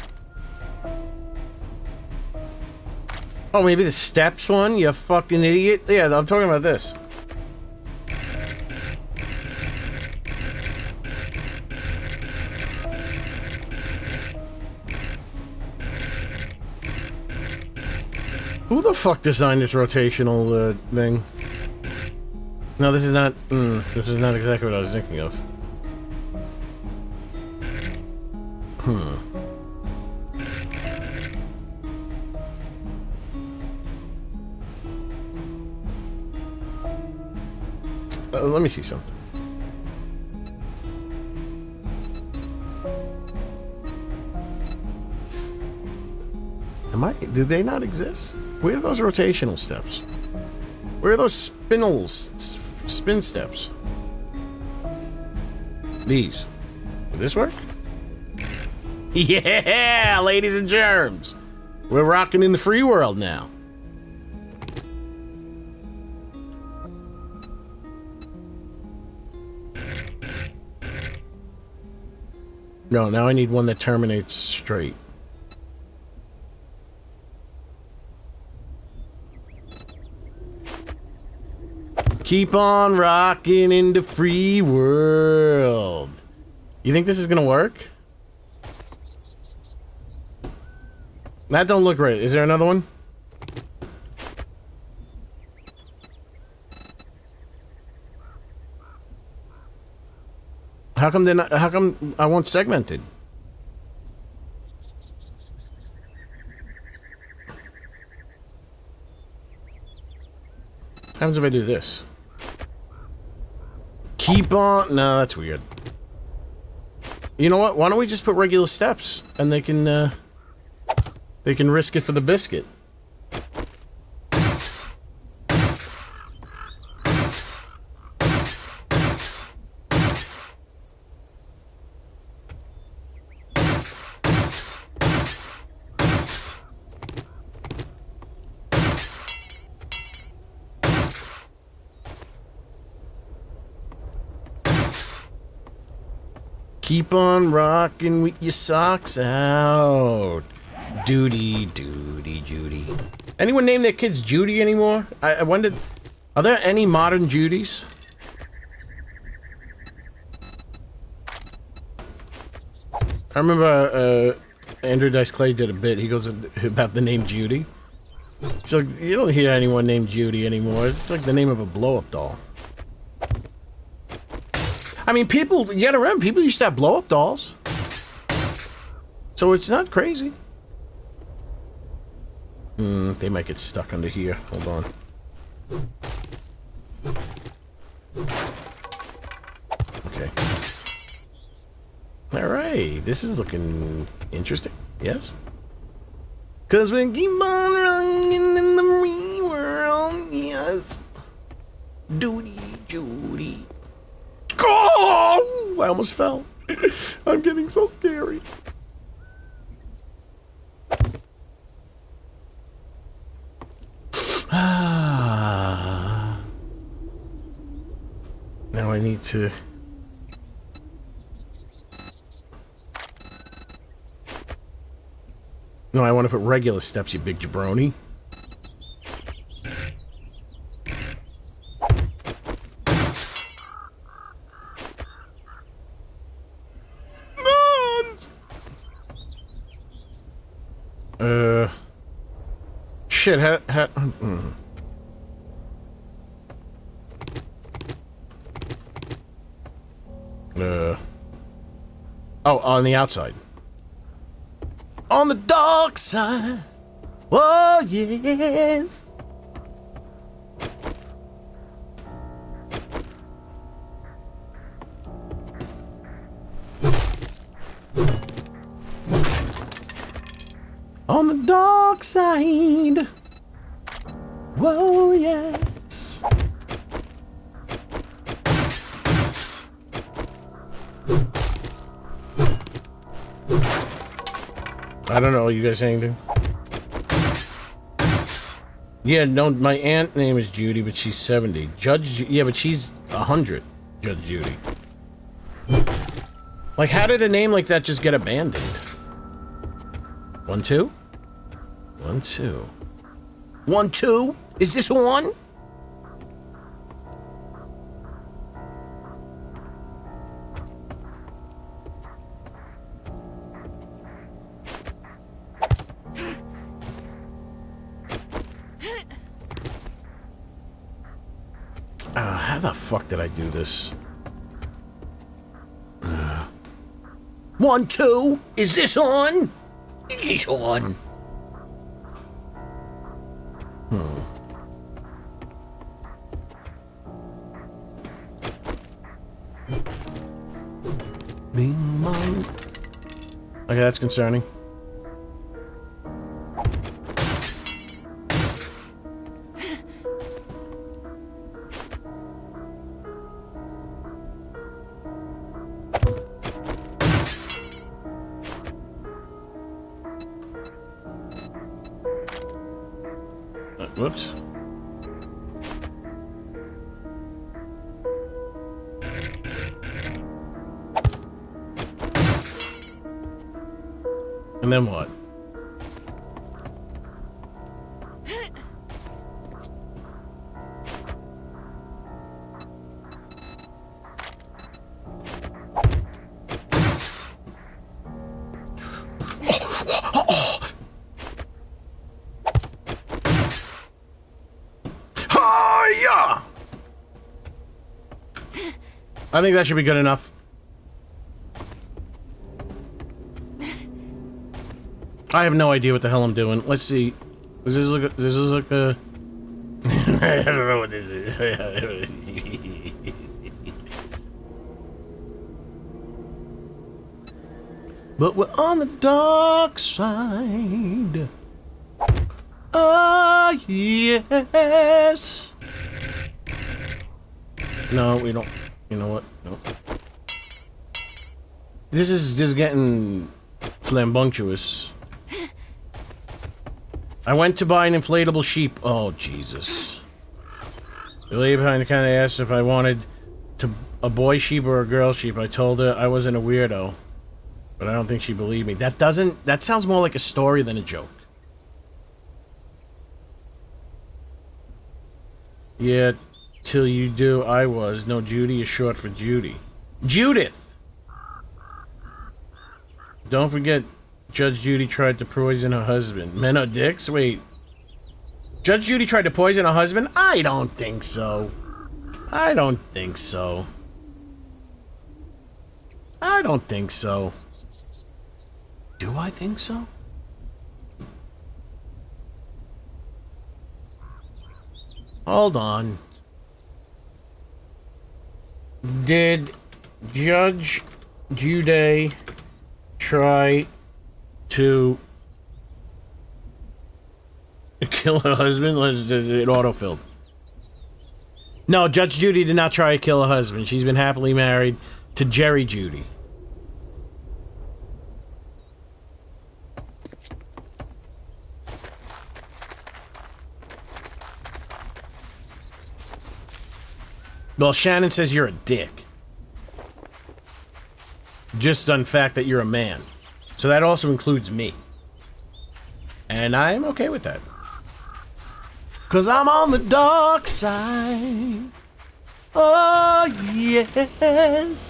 Oh, maybe the steps one, you fucking idiot. Yeah, I'm talking about this. Who the fuck designed this rotational thing? No, this is not. This is not exactly what I was thinking of. Let me see something. Do they not exist? Where are those rotational steps? Where are those spin steps? These. Will this work? Yeah, ladies and germs. We're rocking in the free world now. No, now I need one that terminates straight. Keep on rocking in the free world. You think this is gonna work? That don't look right. Is there another one? How come they're not? How come I want segmented? What happens if I do this? Keep on. No, that's weird. You know what? Why don't we just put regular steps and they can risk it for the biscuit. Keep on rocking with your socks out. Duty, duty, Judy. Anyone name their kids Judy anymore? I wondered, are there any modern Judys? I remember Andrew Dice Clay did a bit. He goes about the name Judy. So you don't hear anyone named Judy anymore. It's like the name of a blow-up doll. I mean, people, you gotta remember, people used to have blow-up dolls. So it's not crazy. They might get stuck under here. Hold on. Okay. Alright, this is looking interesting. Yes? Cause we keep on running in the free world, yes. Duty, Judy. Oh! I almost fell. I'm getting so scary. Now I need to... No, I want to put regular steps, you big jabroni. Shit, oh, on the outside. On the dark side. Oh, yes. On the dark side. Whoa, yes. I don't know. You guys saying anything? Yeah, no, my aunt name is Judy, but she's 70. Yeah, but she's 100. Judge Judy. Like, how did a name like that just get abandoned? 1, 2? 1, 2. 1, 2? Is this one? How the fuck did I do this? 1, 2? Is this on? Is this on? Bing bong. Okay, that's concerning. Whoops. And then what? I think that should be good enough. I have no idea what the hell I'm doing. Let's see. Does this look a... I don't know what this is. But we're on the dark side. Ah, yes. No, we don't. You know what? No. This is just getting flambunctious. I went to buy an inflatable sheep. Oh, Jesus. The lady behind the counter asked if I wanted to a boy sheep or a girl sheep. I told her I wasn't a weirdo, but I don't think she believed me. That sounds more like a story than a joke. Yeah, till you do, I was. No, Judy is short for Judy. Judith! Don't forget, Judge Judy tried to poison her husband. Men are dicks? Wait. Judge Judy tried to poison her husband? I don't think so. I don't think so. I don't think so. Do I think so? Hold on. Did Judge Judy try to kill her husband? It autofilled. No, Judge Judy did not try to kill her husband. She's been happily married to Jerry Judy. Well, Shannon says you're a dick. Just on fact that you're a man. So that also includes me. And I am okay with that. 'Cause I'm on the dark side. Oh, yes.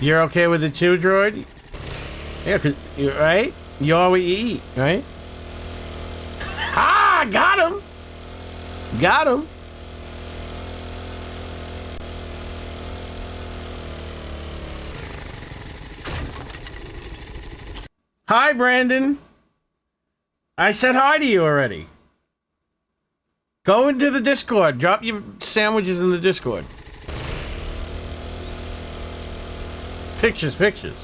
You're okay with it too, droid? Yeah, 'cause you're right. You are what you eat, right? Ha! Got him. Got him. Hi, Brandon. I said hi to you already. Go into the Discord. Drop your sandwiches in the Discord. Pictures, pictures.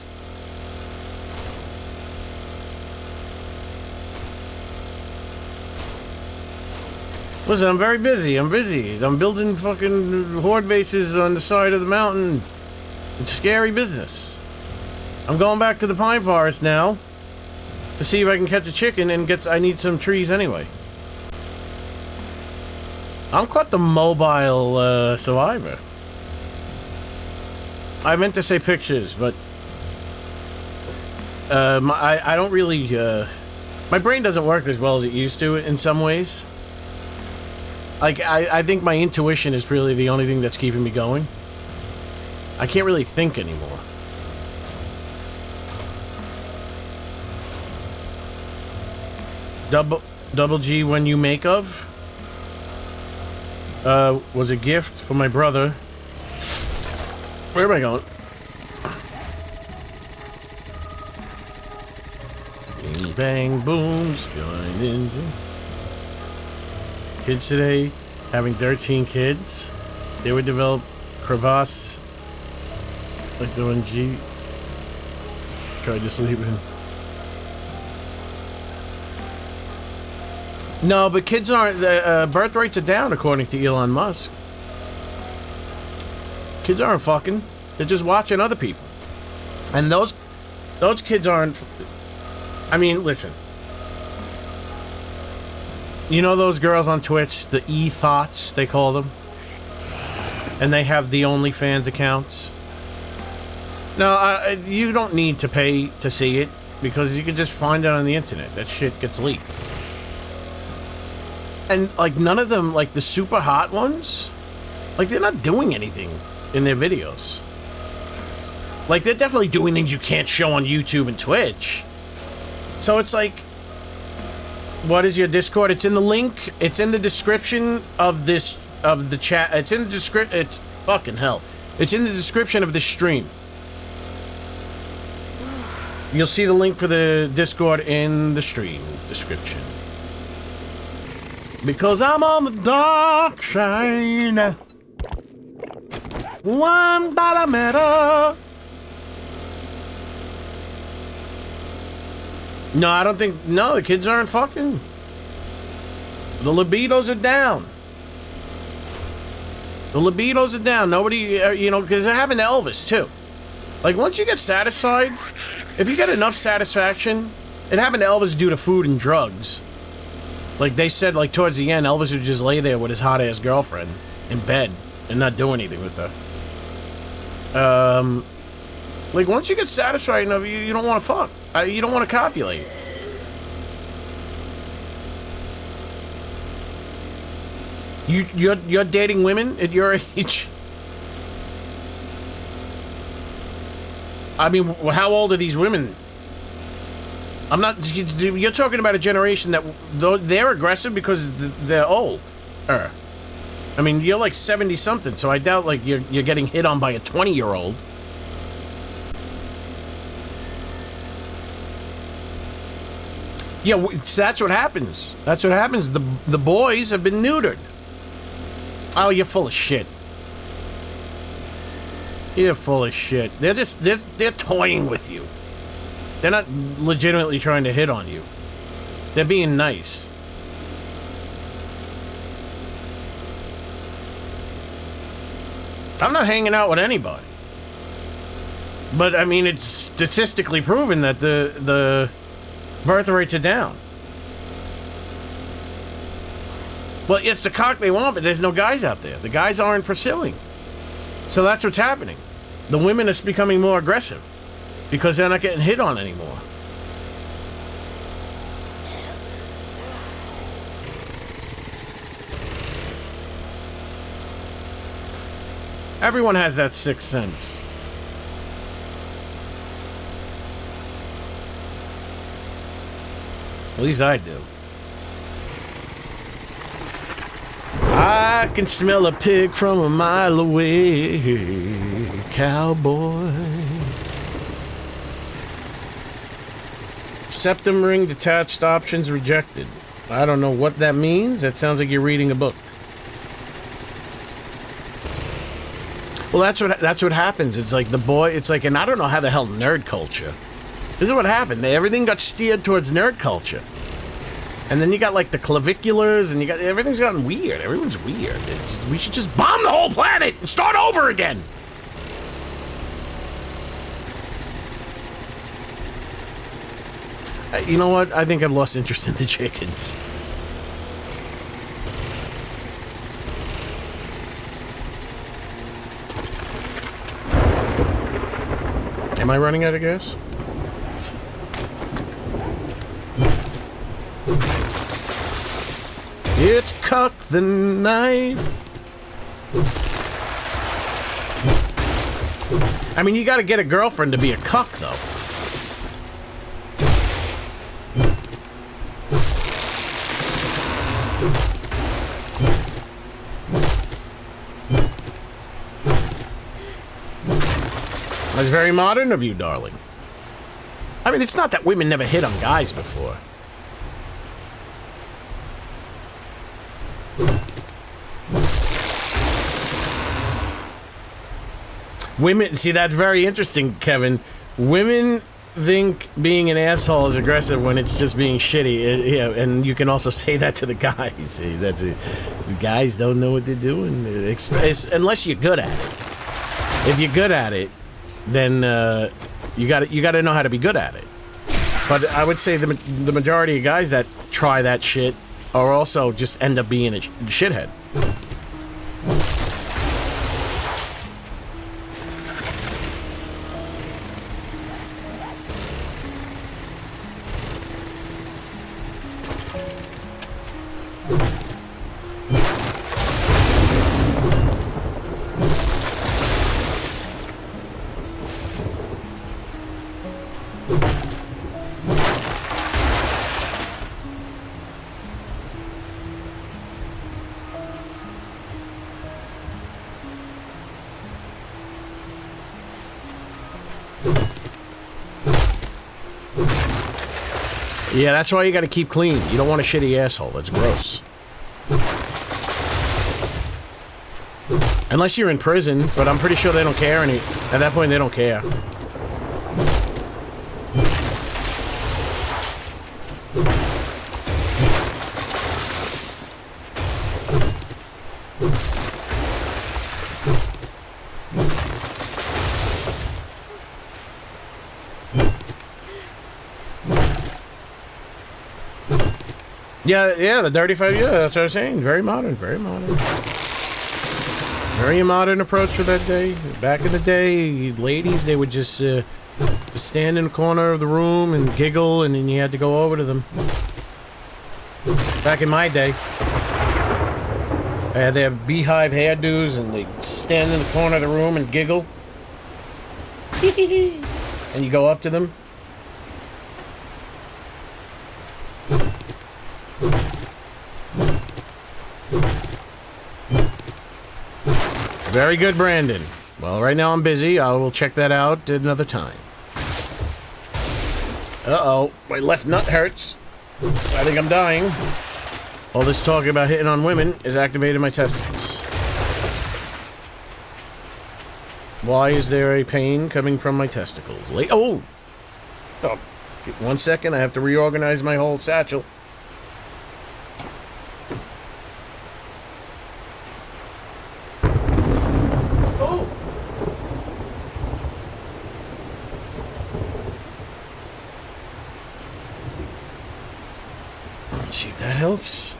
Listen, I'm very busy. I'm busy. I'm building fucking horde bases on the side of the mountain. It's scary business. I'm going back to the pine forest now to see if I can catch a chicken and I need some trees anyway. I'm quite the mobile survivor. I meant to say pictures, but I don't really, my brain doesn't work as well as it used to in some ways. Like, I think my intuition is really the only thing that's keeping me going. I can't really think anymore. Double G when you make of was a gift for my brother. Where am I going? Bing, bang, boom, spilling engine. Kids today, having 13 kids, they would develop crevasse like the one G tried to sleep in. No, but kids aren't, the birth rates are down according to Elon Musk. Kids aren't fucking. They're just watching other people. And those kids aren't... I mean, listen. You know those girls on Twitch? The E-Thoughts, they call them? And they have the OnlyFans accounts? No, you don't need to pay to see it. Because you can just find it on the internet. That shit gets leaked. And, like, none of them, like, the super hot ones... Like, they're not doing anything in their videos. Like, they're definitely doing things you can't show on YouTube and Twitch. So it's like, what is your Discord? It's in the link. It's in the description of this, of the chat. It's in the description. It's fucking hell. It's in the description of this stream. You'll see the link for the Discord in the stream description. Because I'm on the dark side. $1 medal. No, I don't think... No, the kids aren't fucking. The libidos are down. The libidos are down. Nobody, you know, because it happened to Elvis, too. Like, once you get satisfied, if you get enough satisfaction, it happened to Elvis due to food and drugs. Like, they said, like, towards the end, Elvis would just lay there with his hot-ass girlfriend in bed and not do anything with her. Like, once you get satisfied enough, you don't want to fuck. You don't want to copulate. You're dating women at your age? I mean, how old are these women? I'm not... You're talking about a generation that... They're aggressive because they're old. I mean, you're like 70-something, so I doubt, like, you're getting hit on by a 20-year-old. Yeah, that's what happens. That's what happens. The boys have been neutered. Oh, you're full of shit. You're full of shit. They're toying with you. They're not legitimately trying to hit on you. They're being nice. I'm not hanging out with anybody. But, I mean, it's statistically proven that the birth rates are down. Well, it's the cock they want, but there's no guys out there. The guys aren't pursuing. So that's what's happening. The women are becoming more aggressive because they're not getting hit on anymore. Everyone has that sixth sense. At least I do. I can smell a pig from a mile away, cowboy. Septum ring detached options rejected. I don't know what that means. That sounds like you're reading a book. Well, that's what happens. It's like the boy. It's like, and I don't know how the hell nerd culture. This is what happened. Everything got steered towards nerd culture. And then you got, like, the claviculars, and you got... Everything's gotten weird. Everyone's weird. We should just bomb the whole planet and start over again. You know what? I think I've lost interest in the chickens. Am I running out of gas? It's Cuck the Knife. I mean, you gotta get a girlfriend to be a cuck, though. That's very modern of you, darling. I mean, it's not that women never hit on guys before. Women, see, that's very interesting, Kevin. Women think being an asshole is aggressive when it's just being shitty. Yeah, and you can also say that to the guys. See, that's it. The guys don't know what they're doing, unless you're good at it. If you're good at it, then you got to know how to be good at it. But I would say the majority of guys that try that shit are also just end up being a shithead. Yeah, that's why you gotta keep clean. You don't want a shitty asshole. That's gross. Unless you're in prison, but I'm pretty sure they don't care at that point they don't care. Yeah, the Dirty Five, yeah, that's what I was saying. Very modern, very modern. Very modern approach for that day. Back in the day, ladies, they would just stand in the corner of the room and giggle, and then you had to go over to them. Back in my day, they have beehive hairdos, and they stand in the corner of the room and giggle. And you go up to them. Very good, Brandon. Well, right now I'm busy. I will check that out at another time. Uh-oh. My left nut hurts. I think I'm dying. All this talk about hitting on women has activated my testicles. Why is there a pain coming from my testicles? Oh! 1 second, I have to reorganize my whole satchel. See if that helps.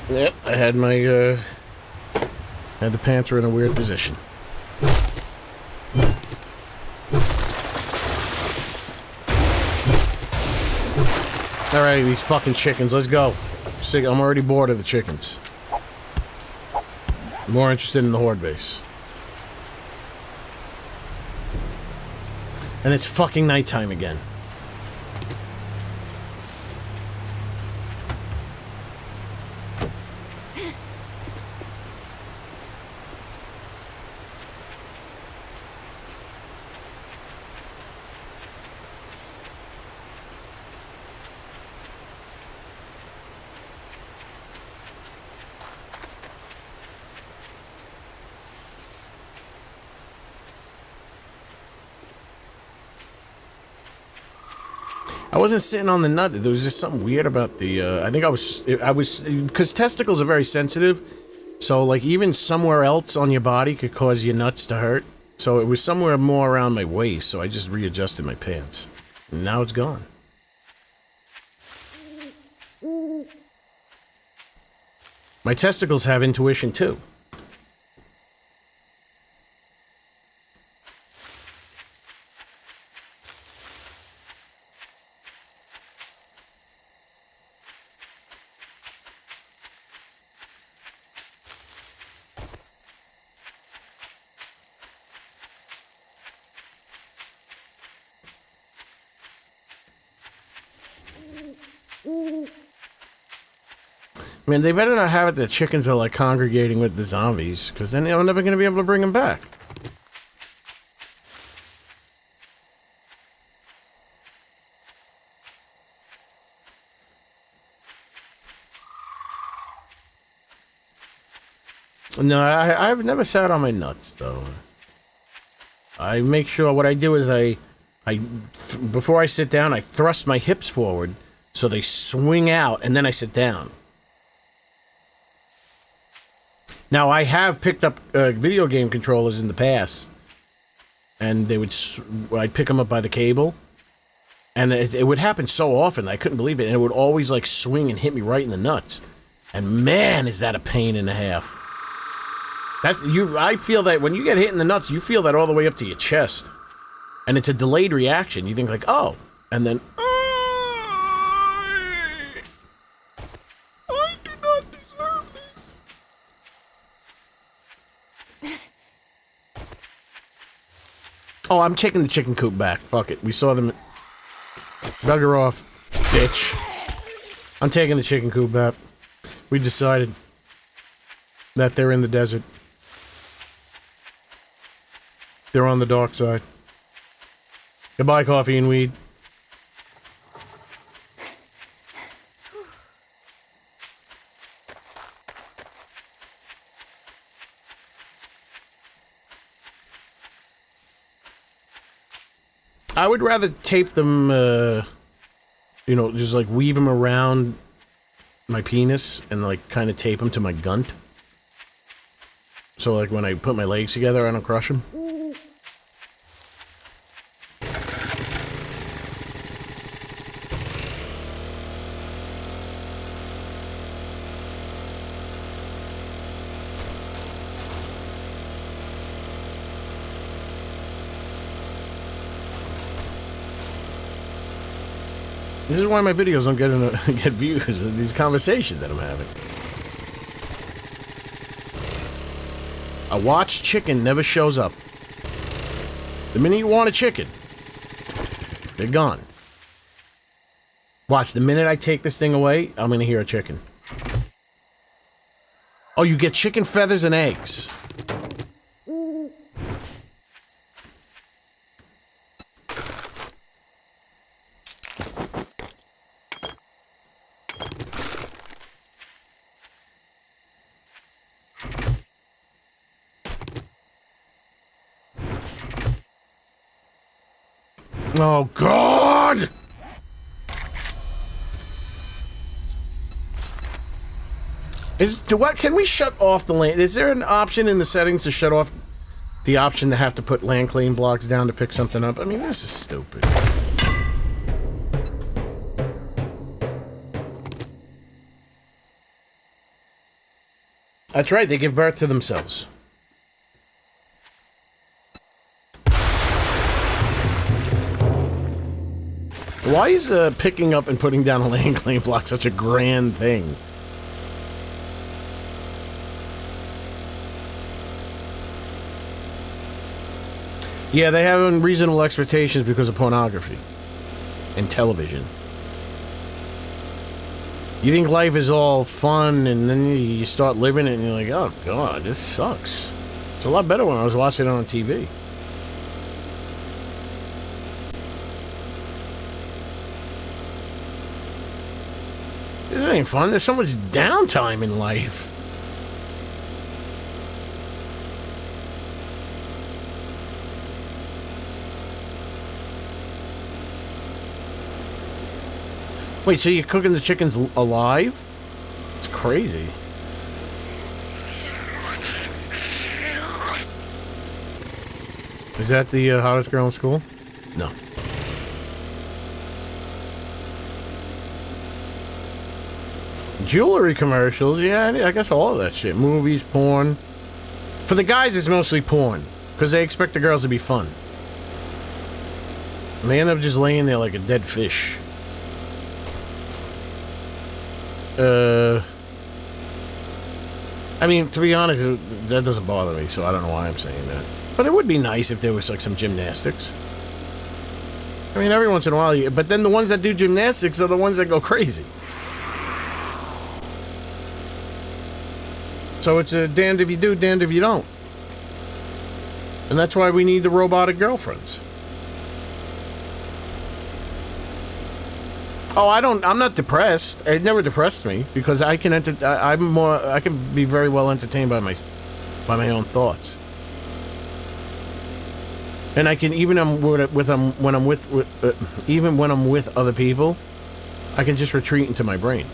Yep, I had my, had the pants were in a weird position. Alright, these fucking chickens, let's go. I'm already bored of the chickens. I'm more interested in the horde base. And it's fucking nighttime again. I wasn't sitting on the nut. There was just something weird about the, I think I was, because testicles are very sensitive. So, like, even somewhere else on your body could cause your nuts to hurt. So it was somewhere more around my waist, so I just readjusted my pants. And now it's gone. My testicles have intuition, too. I mean, they better not have it that chickens are, like, congregating with the zombies, because then they're never going to be able to bring them back. No, I've never sat on my nuts, though. I make sure what I do is before I sit down, I thrust my hips forward so they swing out, and then I sit down. Now, I have picked up video game controllers in the past, and I'd pick them up by the cable, and it would happen so often, I couldn't believe it, and it would always, like, swing and hit me right in the nuts. And man, is that a pain and a half. I feel that when you get hit in the nuts, you feel that all the way up to your chest. And it's a delayed reaction. You think, like, oh, and then, I do not deserve this. Oh, I'm taking the chicken coop back. Fuck it. We saw them. Bugger off, bitch. I'm taking the chicken coop back. We decided that they're in the desert. They're on the dark side. Goodbye, coffee and weed. I would rather tape them you know, just like weave them around my penis and like kind of tape them to my gunt. So like when I put my legs together, I don't crush them. This is why my videos don't get views, these conversations that I'm having. A watched chicken never shows up. The minute you want a chicken, they're gone. Watch, the minute I take this thing away, I'm gonna hear a chicken. Oh, you get chicken feathers and eggs. Oh, God! Can we shut off the land? Is there an option in the settings to shut off the option to have to put land clean blocks down to pick something up? I mean, this is stupid. That's right, they give birth to themselves. Why is picking up and putting down a land claim block such a grand thing? Yeah, they have unreasonable expectations because of pornography and television. You think life is all fun, and then you start living it, and you're like, oh, God, this sucks. It's a lot better when I was watching it on TV. This ain't fun. There's so much downtime in life. Wait, so you're cooking the chickens alive? It's crazy. Is that the hottest girl in school? No. Jewelry commercials, yeah, I guess all of that shit. Movies, porn. For the guys, it's mostly porn, because they expect the girls to be fun. And they end up just laying there like a dead fish. I mean, to be honest, that doesn't bother me, so I don't know why I'm saying that. But it would be nice if there was like some gymnastics. I mean, every once in a while, but then the ones that do gymnastics are the ones that go crazy. So it's a damned if you do, damned if you don't. And that's why we need the robotic girlfriends. Oh, I'm not depressed. It never depressed me because I can I can be very well entertained by my own thoughts. And I can even when I'm with other people, I can just retreat into my brain.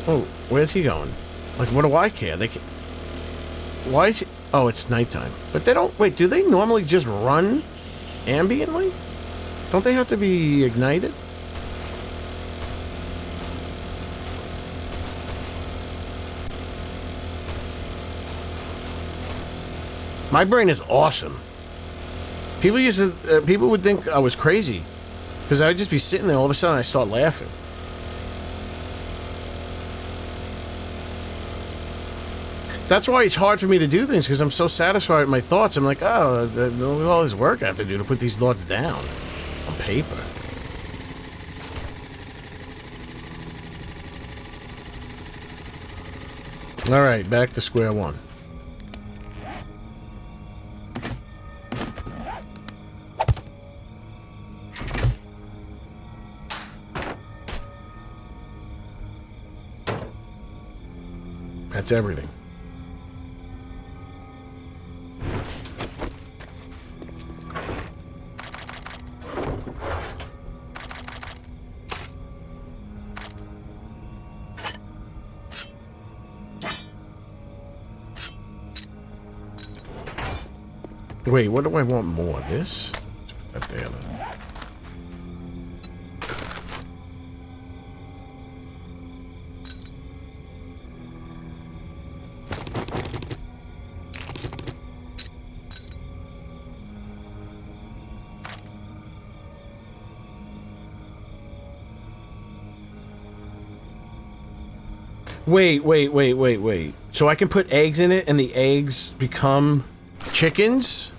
Oh, where's he going? Like, what do I care? Why is he... Oh, it's nighttime. But they don't... Wait, do they normally just run ambiently? Don't they have to be ignited? My brain is awesome. People would think I was crazy. Because I would just be sitting there, all of a sudden I start laughing. That's why it's hard for me to do things, because I'm so satisfied with my thoughts. I'm like, oh, look at all this work I have to do to put these thoughts down on paper. All right, back to square one. That's everything. Wait, what do I want more? This? Let's put that there then. Wait. So I can put eggs in it and the eggs become chickens?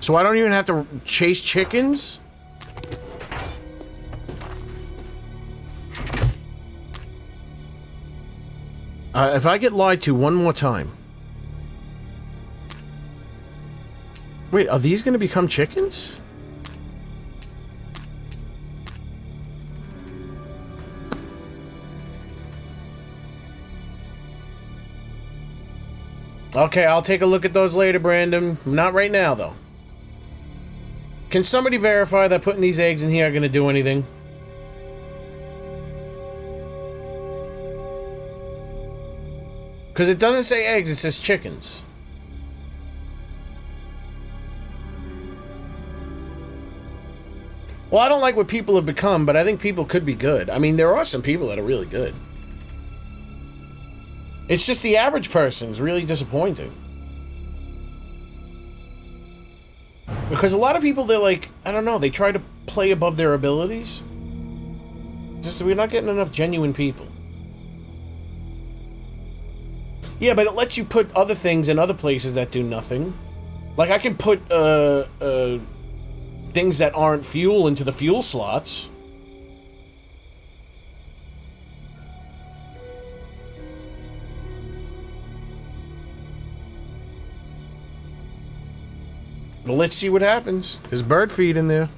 So I don't even have to chase chickens? If I get lied to one more time. Wait, are these gonna become chickens? Okay, I'll take a look at those later, Brandon. Not right now, though. Can somebody verify that putting these eggs in here are going to do anything? Because it doesn't say eggs, it says chickens. Well, I don't like what people have become, but I think people could be good. I mean, there are some people that are really good. It's just the average person's really disappointing. Because a lot of people, they're like, I don't know, they try to play above their abilities. Just we're not getting enough genuine people. Yeah, but it lets you put other things in other places that do nothing. Like I can put things that aren't fuel into the fuel slots. Well, let's see what happens. There's bird feed in there.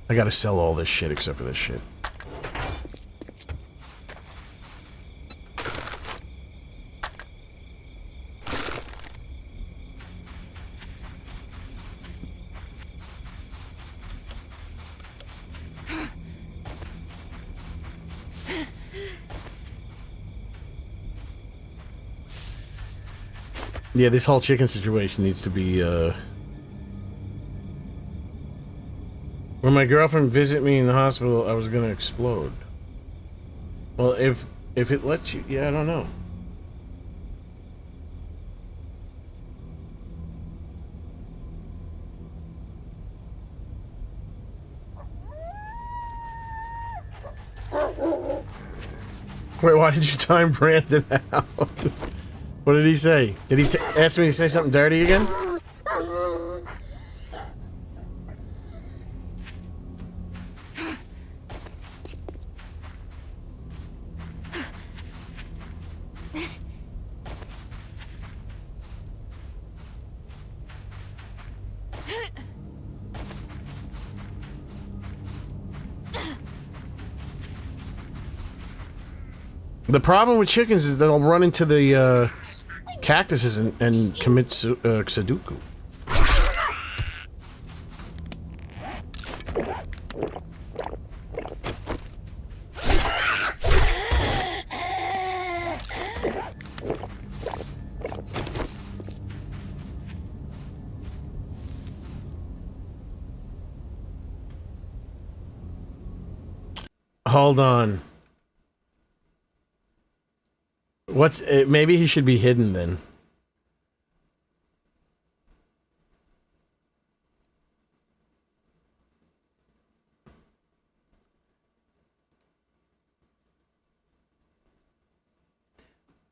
I gotta sell all this shit except for this shit. Yeah, this whole chicken situation needs to be, When my girlfriend visited me in the hospital, I was gonna explode. Well, if it lets you... Yeah, I don't know. Wait, why did you time Brandon out? What did he say? Did he ask me to say something dirty again? The problem with chickens is they'll run into the cactuses and commit Sudoku. Hold on. What's maybe he should be hidden then.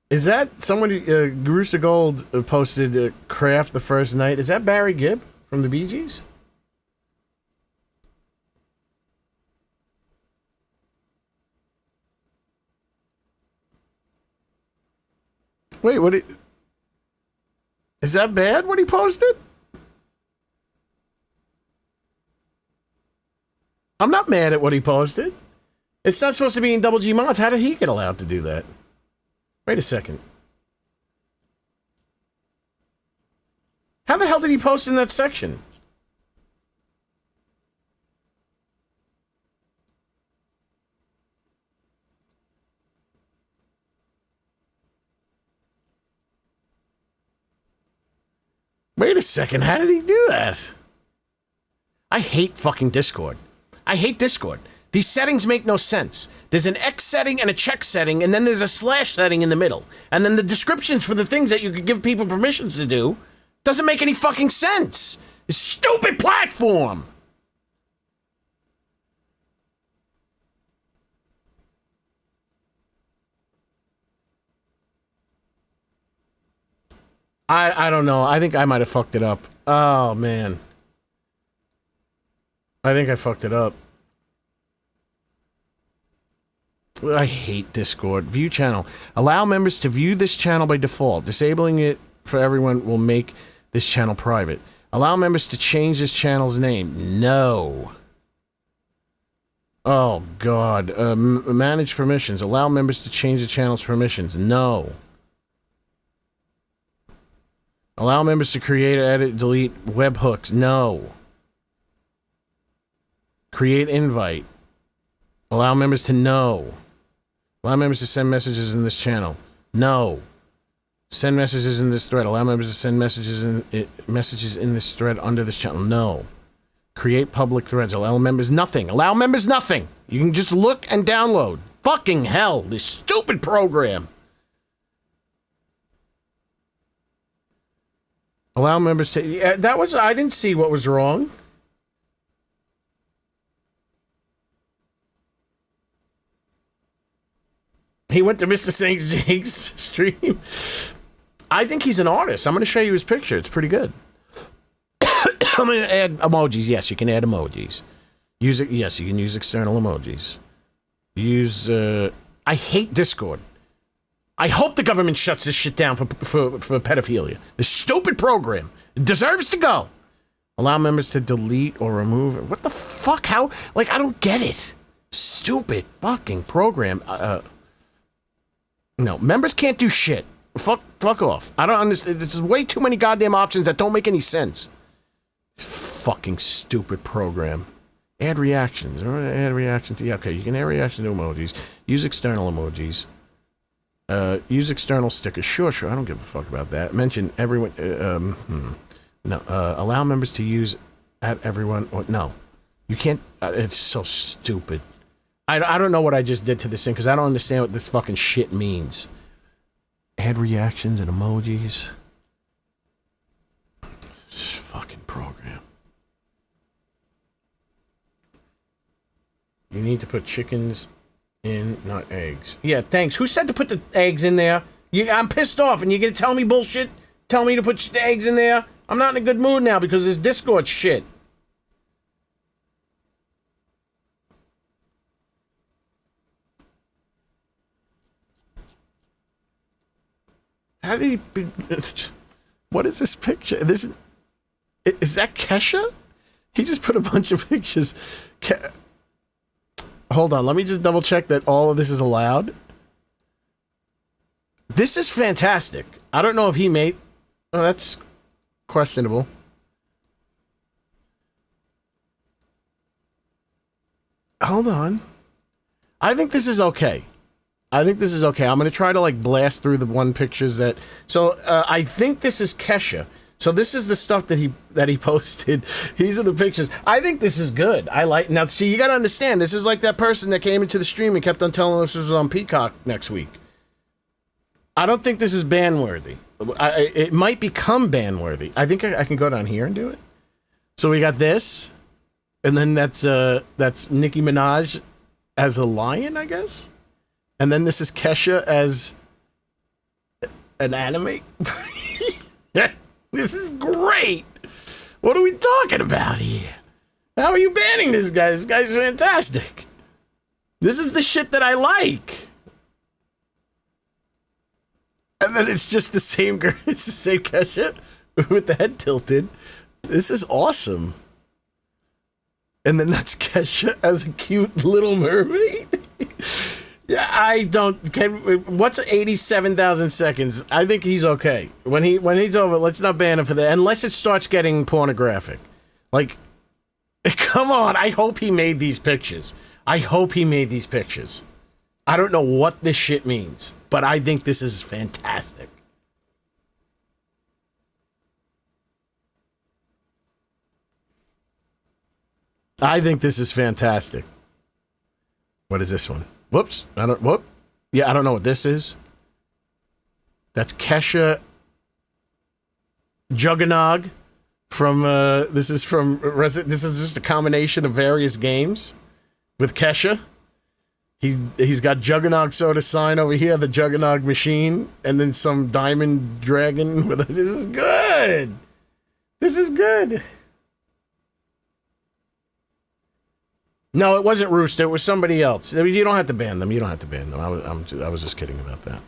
Is that somebody? Rooster Gold posted "Craft the First Night." Is that Barry Gibb from the Bee Gees? Wait, what? Is that bad? What he posted? I'm not mad at what he posted. It's not supposed to be in Double G mods. How did he get allowed to do that? Wait a second. How the hell did he post in that section? Wait a second, how did he do that? I hate fucking Discord. I hate Discord. These settings make no sense. There's an X setting and a check setting, and then there's a slash setting in the middle. And then the descriptions for the things that you could give people permissions to do doesn't make any fucking sense. This stupid platform! I don't know. I think I might have fucked it up. Oh, man. I think I fucked it up. I hate Discord. View channel. Allow members to view this channel by default. Disabling it for everyone will make this channel private. Allow members to change this channel's name. No. Oh, God. Manage permissions. Allow members to change the channel's permissions. No. Allow members to create, edit, delete webhooks. No. Create invite. Allow members to know. Allow members to send messages in this channel. No. Send messages in this thread. Allow members to send messages in this thread under this channel. No. Create public threads. Allow members nothing. Allow members nothing. You can just look and download. Fucking hell. This stupid program. Allow members to... Yeah, that was... I didn't see what was wrong. He went to Mr. St. Jake's stream. I think he's an artist. I'm going to show you his picture. It's pretty good. I'm going to add emojis. Yes, you can add emojis. Use it. Yes, you can use external emojis. Use... I hate Discord. I hope the government shuts this shit down for pedophilia. This stupid program deserves to go. Allow members to delete or remove... What the fuck? How... Like, I don't get it. Stupid fucking program. No, members can't do shit. Fuck off. I don't understand. There's way too many goddamn options that don't make any sense. This fucking stupid program. Add reactions. Add reactions. Yeah, okay, you can add reactions to emojis. Use external emojis. Use external stickers. Sure. I don't give a fuck about that. Mention everyone. No. Allow members to use at everyone. Or, no. You can't. It's so stupid. I don't know what I just did to this thing because I don't understand what this fucking shit means. Add reactions and emojis. This fucking program. You need to put chickens in, not eggs. Yeah, thanks. Who said to put the eggs in there? I'm pissed off and you're gonna tell me bullshit? Tell me to put the eggs in there? I'm not in a good mood now because this Discord shit. How did he... What is this picture? Is that Kesha? He just put a bunch of pictures. Hold on, let me just double check that all of this is allowed. This is fantastic. I don't know if he made... Oh, that's questionable. Hold on. I think this is okay. I'm going to try to, like, blast through the one pictures that... So, I think this is Kesha. So this is the stuff that he posted. These are the pictures. I think this is good. I like... Now, see, you got to understand, this is like that person that came into the stream and kept on telling us this was on Peacock next week. I don't think this is ban-worthy. It might become ban-worthy. I think I can go down here and do it. So we got this. And then that's Nicki Minaj as a lion, I guess? And then this is Kesha as an anime. This is great. What are we talking about here? How are you banning this guy? This guy's fantastic. This is the shit that I like. And then it's just the same girl. It's the same Kesha with the head tilted. This is awesome. And then that's Kesha as a cute little mermaid. Yeah, I don't. What's 87,000 seconds? I think he's okay. When he's over, let's not ban him for that. Unless it starts getting pornographic. Like, come on. I hope he made these pictures. I hope he made these pictures. I don't know what this shit means, but I think this is fantastic. I think this is fantastic. What is this one? Whoops. Whoop. Yeah, I don't know what this is. That's Kesha Juggernog from, this is just a combination of various games with Kesha. He's got Juggernog Soda sign over here, the Juggernog machine, and then some diamond dragon with this is good. This is good. No, it wasn't Rooster. It was somebody else. I mean, you don't have to ban them. You don't have to ban them. I was just kidding about that.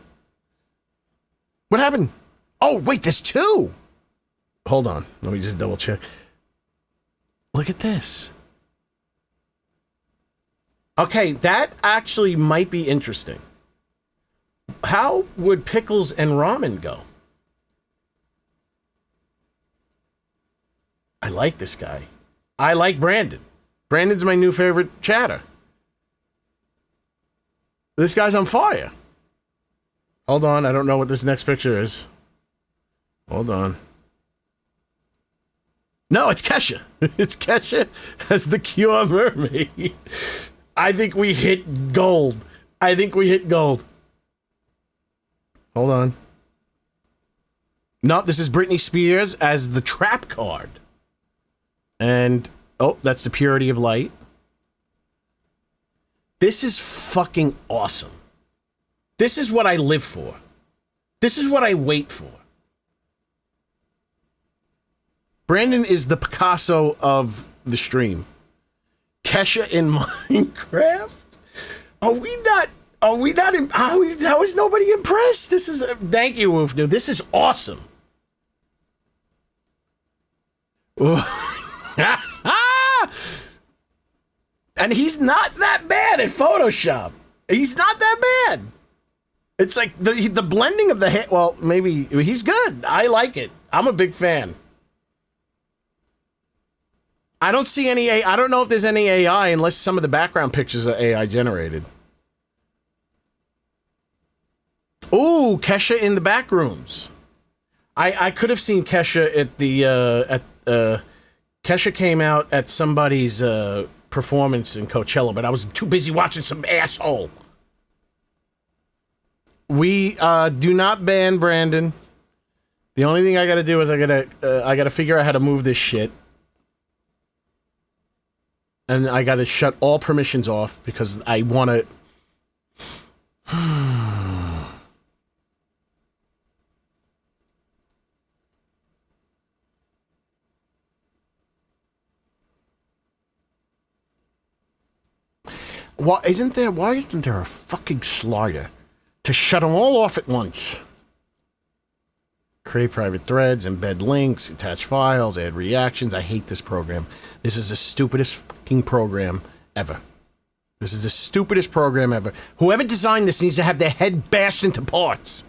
What happened? Oh, wait, there's two. Hold on. Let me just double check. Look at this. Okay, that actually might be interesting. How would pickles and ramen go? I like this guy. I like Brandon. Brandon's my new favorite chatter. This guy's on fire. Hold on, I don't know what this next picture is. Hold on. No, it's Kesha. It's Kesha as the Cure Mermaid. I think we hit gold. I think we hit gold. Hold on. No, this is Britney Spears as the trap card. And, oh, that's the Purity of Light. This is fucking awesome. This is what I live for. This is what I wait for. Brandon is the Picasso of the stream. Kesha in Minecraft? How is nobody impressed? This is, thank you, Wolf Dude. This is awesome. And he's not that bad at Photoshop. He's not that bad. It's like the blending of the hair. Well, maybe he's good. I like it. I'm a big fan. I don't see any I don't know if there's any AI unless some of the background pictures are AI generated. Ooh, Kesha in the back rooms. I could have seen Kesha at the Kesha came out at somebody's performance in Coachella, but I was too busy watching some asshole. We do not ban Brandon. The only thing I gotta do is I gotta figure out how to move this shit. And I gotta shut all permissions off because I wanna... Why isn't there a fucking slider to shut them all off at once? Create private threads, embed links, attach files, add reactions. I hate this program. This is the stupidest fucking program ever. This is the stupidest program ever. Whoever designed this needs to have their head bashed into parts.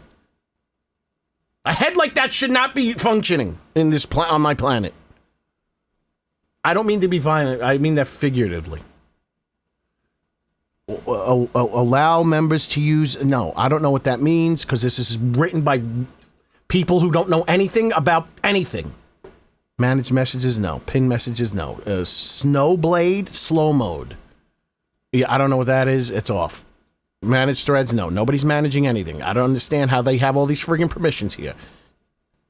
A head like that should not be functioning in this on my planet. I don't mean to be violent. I mean that figuratively. Allow members to use... No, I don't know what that means because this is written by people who don't know anything about anything. Manage messages? No. Pin messages? No. Snowblade? Slow mode. Yeah, I don't know what that is. It's off. Manage threads? No. Nobody's managing anything. I don't understand how they have all these friggin' permissions here.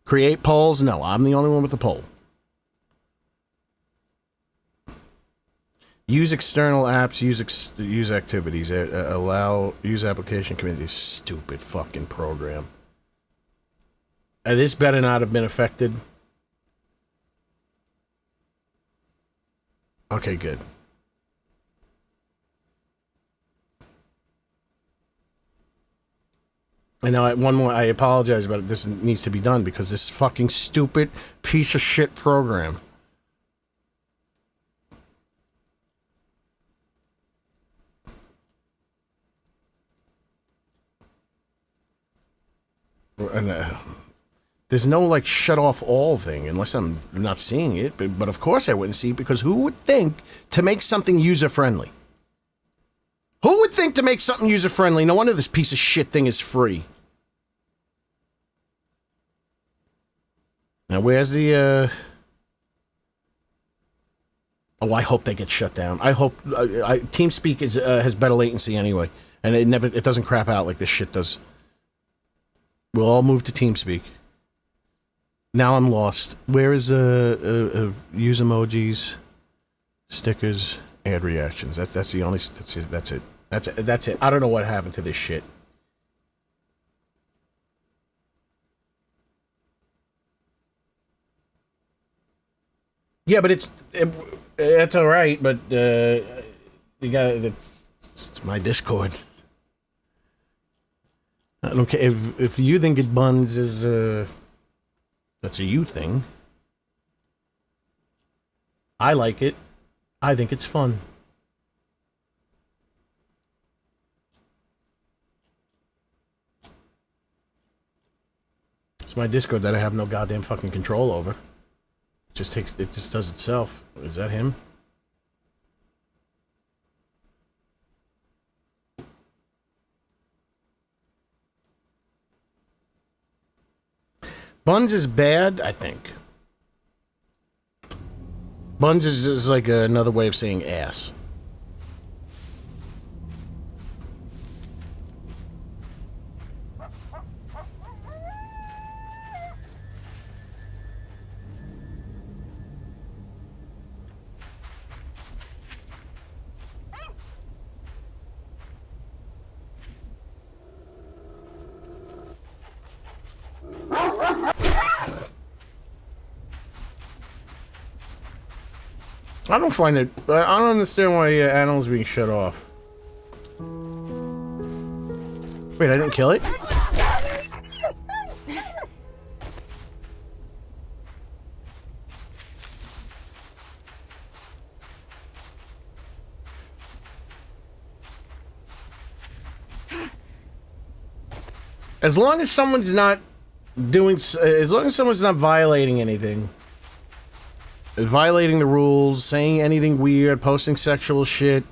Create polls? No. I'm the only one with the poll. Use external apps, use activities, allow, use application communities. Stupid fucking program. This better not have been affected. Okay, good. And now, one more, I apologize, but this needs to be done because this fucking stupid piece of shit program. And, there's no, like, shut off all thing unless I'm not seeing it. But of course I wouldn't see it because who would think to make something user-friendly? Who would think to make something user-friendly? No wonder this piece of shit thing is free. Now, where's the, Oh, I hope they get shut down. I hope... TeamSpeak has better latency anyway. And it doesn't crap out like this shit does. We'll all move to TeamSpeak. Now I'm lost. Where is use emojis, stickers, add reactions? That's the only. That's it. I don't know what happened to this shit. Yeah, but it's all right. But you got it's my Discord. I don't care if you think it buns is that's a you thing. I like it. I think it's fun. It's my Discord that I have no goddamn fucking control over. It just does itself. Is that him? Buns is bad, I think. Buns is just like another way of saying ass. I don't find it... I don't understand why animals being shut off. Wait, I didn't kill it? As long as someone's not doing... As long as someone's not violating anything... Violating the rules, saying anything weird, posting sexual shit.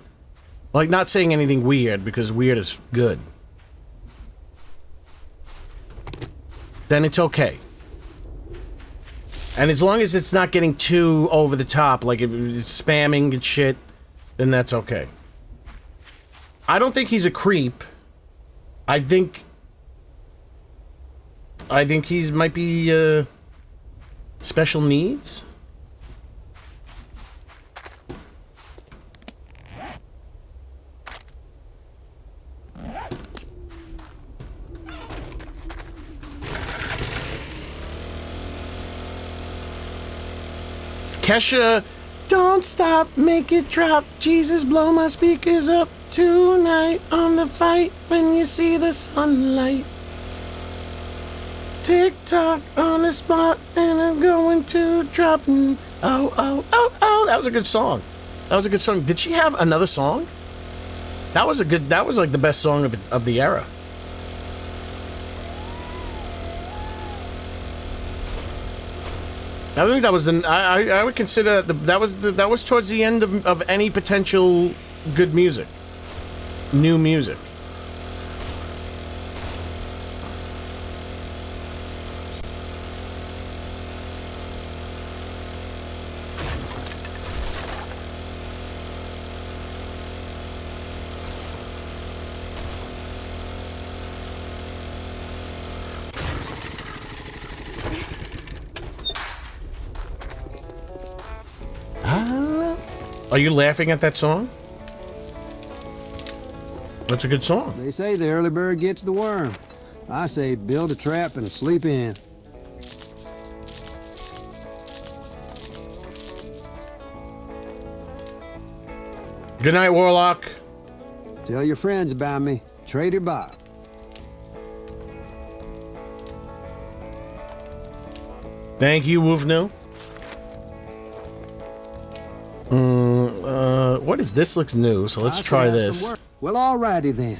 Like, not saying anything weird, because weird is good. Then it's okay. And as long as it's not getting too over the top, like if it's spamming and shit, then that's okay. I don't think he's a creep. I think he's might be, special needs. Kesha, don't stop, make it drop. Jesus, blow my speakers up tonight on the fight when you see the sunlight. Tick-tock on the spot and I'm going to drop. Oh, oh, oh, oh. That was a good song. That was a good song. Did she have another song? That was like the best song of the era. I think that was I would consider that was towards the end of any potential good music, new music. Are you laughing at that song? That's a good song. They say the early bird gets the worm. I say build a trap and sleep in. Good night, Warlock. Tell your friends about me. Trader Bob. Thank you, Woofno. What is this? Looks new, so let's try this. Well, alrighty then.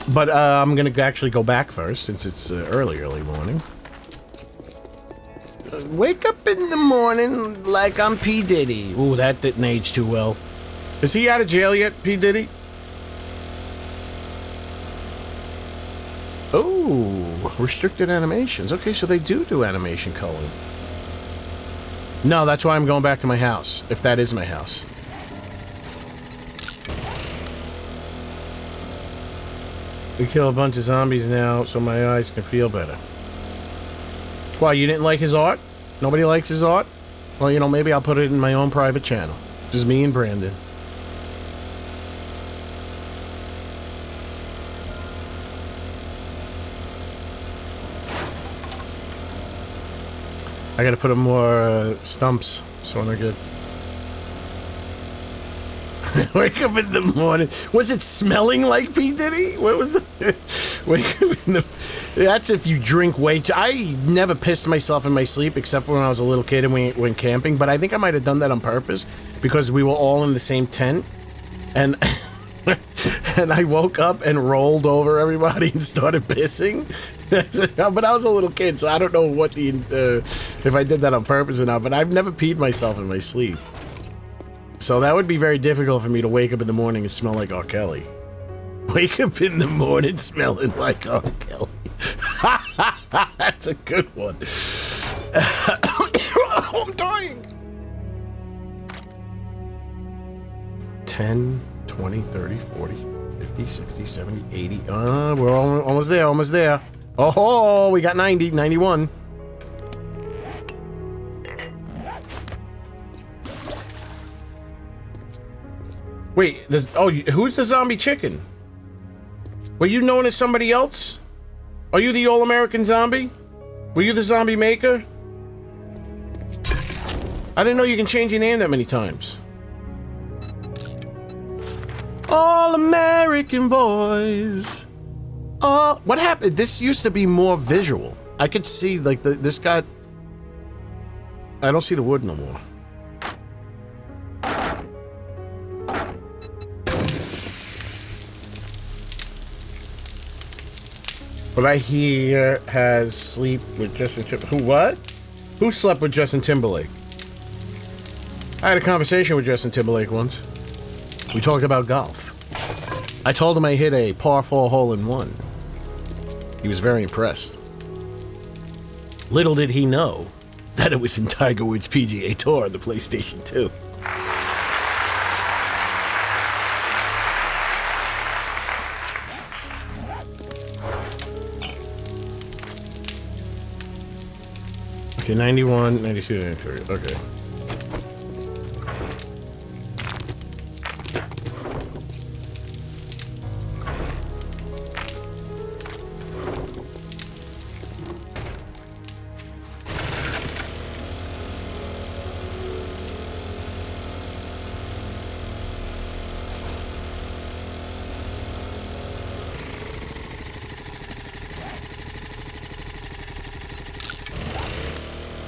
But I'm gonna actually go back first since it's early morning. Wake up in the morning like I'm P. Diddy. Ooh, that didn't age too well. Is he out of jail yet, P. Diddy? Oh, restricted animations. Okay, so they do animation coloring. No, that's why I'm going back to my house, if that is my house. We kill a bunch of zombies now, so my eyes can feel better. Why, you didn't like his art? Nobody likes his art? Well, you know, maybe I'll put it in my own private channel. Just me and Brandon. I gotta put in more stumps, so they're good. Wake up in the morning. Was it smelling like P. Diddy? What was the... Wake up in the... That's if you drink way too... I never pissed myself in my sleep, except when I was a little kid and we went camping, but I think I might have done that on purpose, because we were all in the same tent, and... and I woke up and rolled over everybody and started pissing. But I was a little kid, so I don't know what the if I did that on purpose or not, but I've never peed myself in my sleep. So that would be very difficult for me to wake up in the morning and smell like R. Kelly. Wake up in the morning smelling like R. Kelly. That's a good one. I'm dying. 10, 20, 30, 40, 50, 60, 70, 80. We're almost there, almost there. Oh, we got 90, 91. Wait, who's the zombie chicken? Were you known as somebody else? Are you the All-American Zombie? Were you the zombie maker? I didn't know you can change your name that many times. All-American boys. What happened? This used to be more visual. I could see, like, this got... I don't see the wood no more. What I hear has sleep with Justin Timberlake. Who, what? Who slept with Justin Timberlake? I had a conversation with Justin Timberlake once. We talked about golf. I told him I hit a par 4 hole-in-one. He was very impressed. Little did he know that it was in Tiger Woods' PGA Tour on the PlayStation 2. Okay, 91, 92, 93. Okay.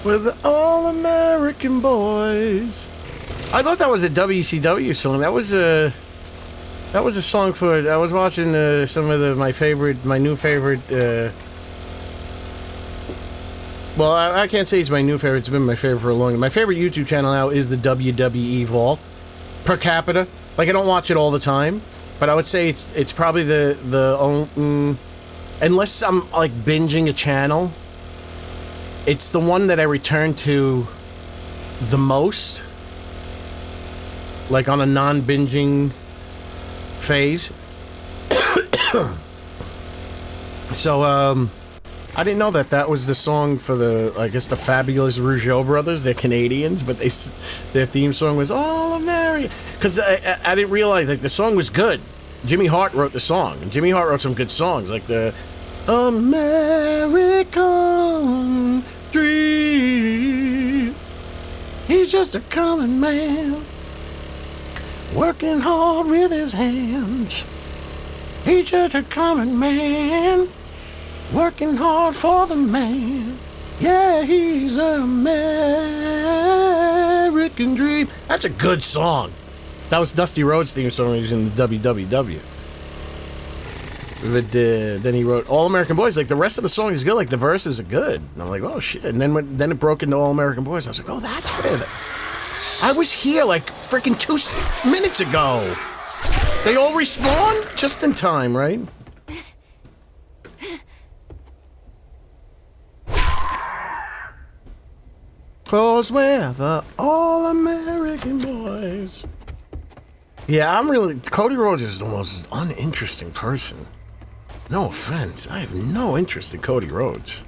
With the All-American boys. I thought that was a WCW song. That was a song for... I was watching some of my new favorite... well, I can't say it's my new favorite. It's been my favorite for a long time. My favorite YouTube channel now is the WWE Vault. Per capita. Like, I don't watch it all the time, but I would say it's probably unless I'm, like, binging a channel... It's the one that I return to the most, like on a non-binging phase. So, I didn't know that was the song for I guess the Fabulous Rougeau Brothers. They're Canadians, but their theme song was All American. Because I didn't realize, like, the song was good. Jimmy Hart wrote the song, and Jimmy Hart wrote some good songs, like the American Dream. He's just a common man, working hard with his hands. He's just a common man, working hard for the man. Yeah, he's an American dream. That's a good song. That was Dusty Rhodes' theme song when he was in the WWW. But, then he wrote All American Boys. Like, the rest of the song is good. Like, the verses are good. And I'm like, oh, shit. And then it broke into All American Boys. I was like, oh, that's fair. I was here, like, freaking 2 minutes ago. They all respawn? Just in time, right? Cause we're the All-American Boys. Yeah, Cody Rhodes is the most uninteresting person. No offense, I have no interest in Cody Rhodes.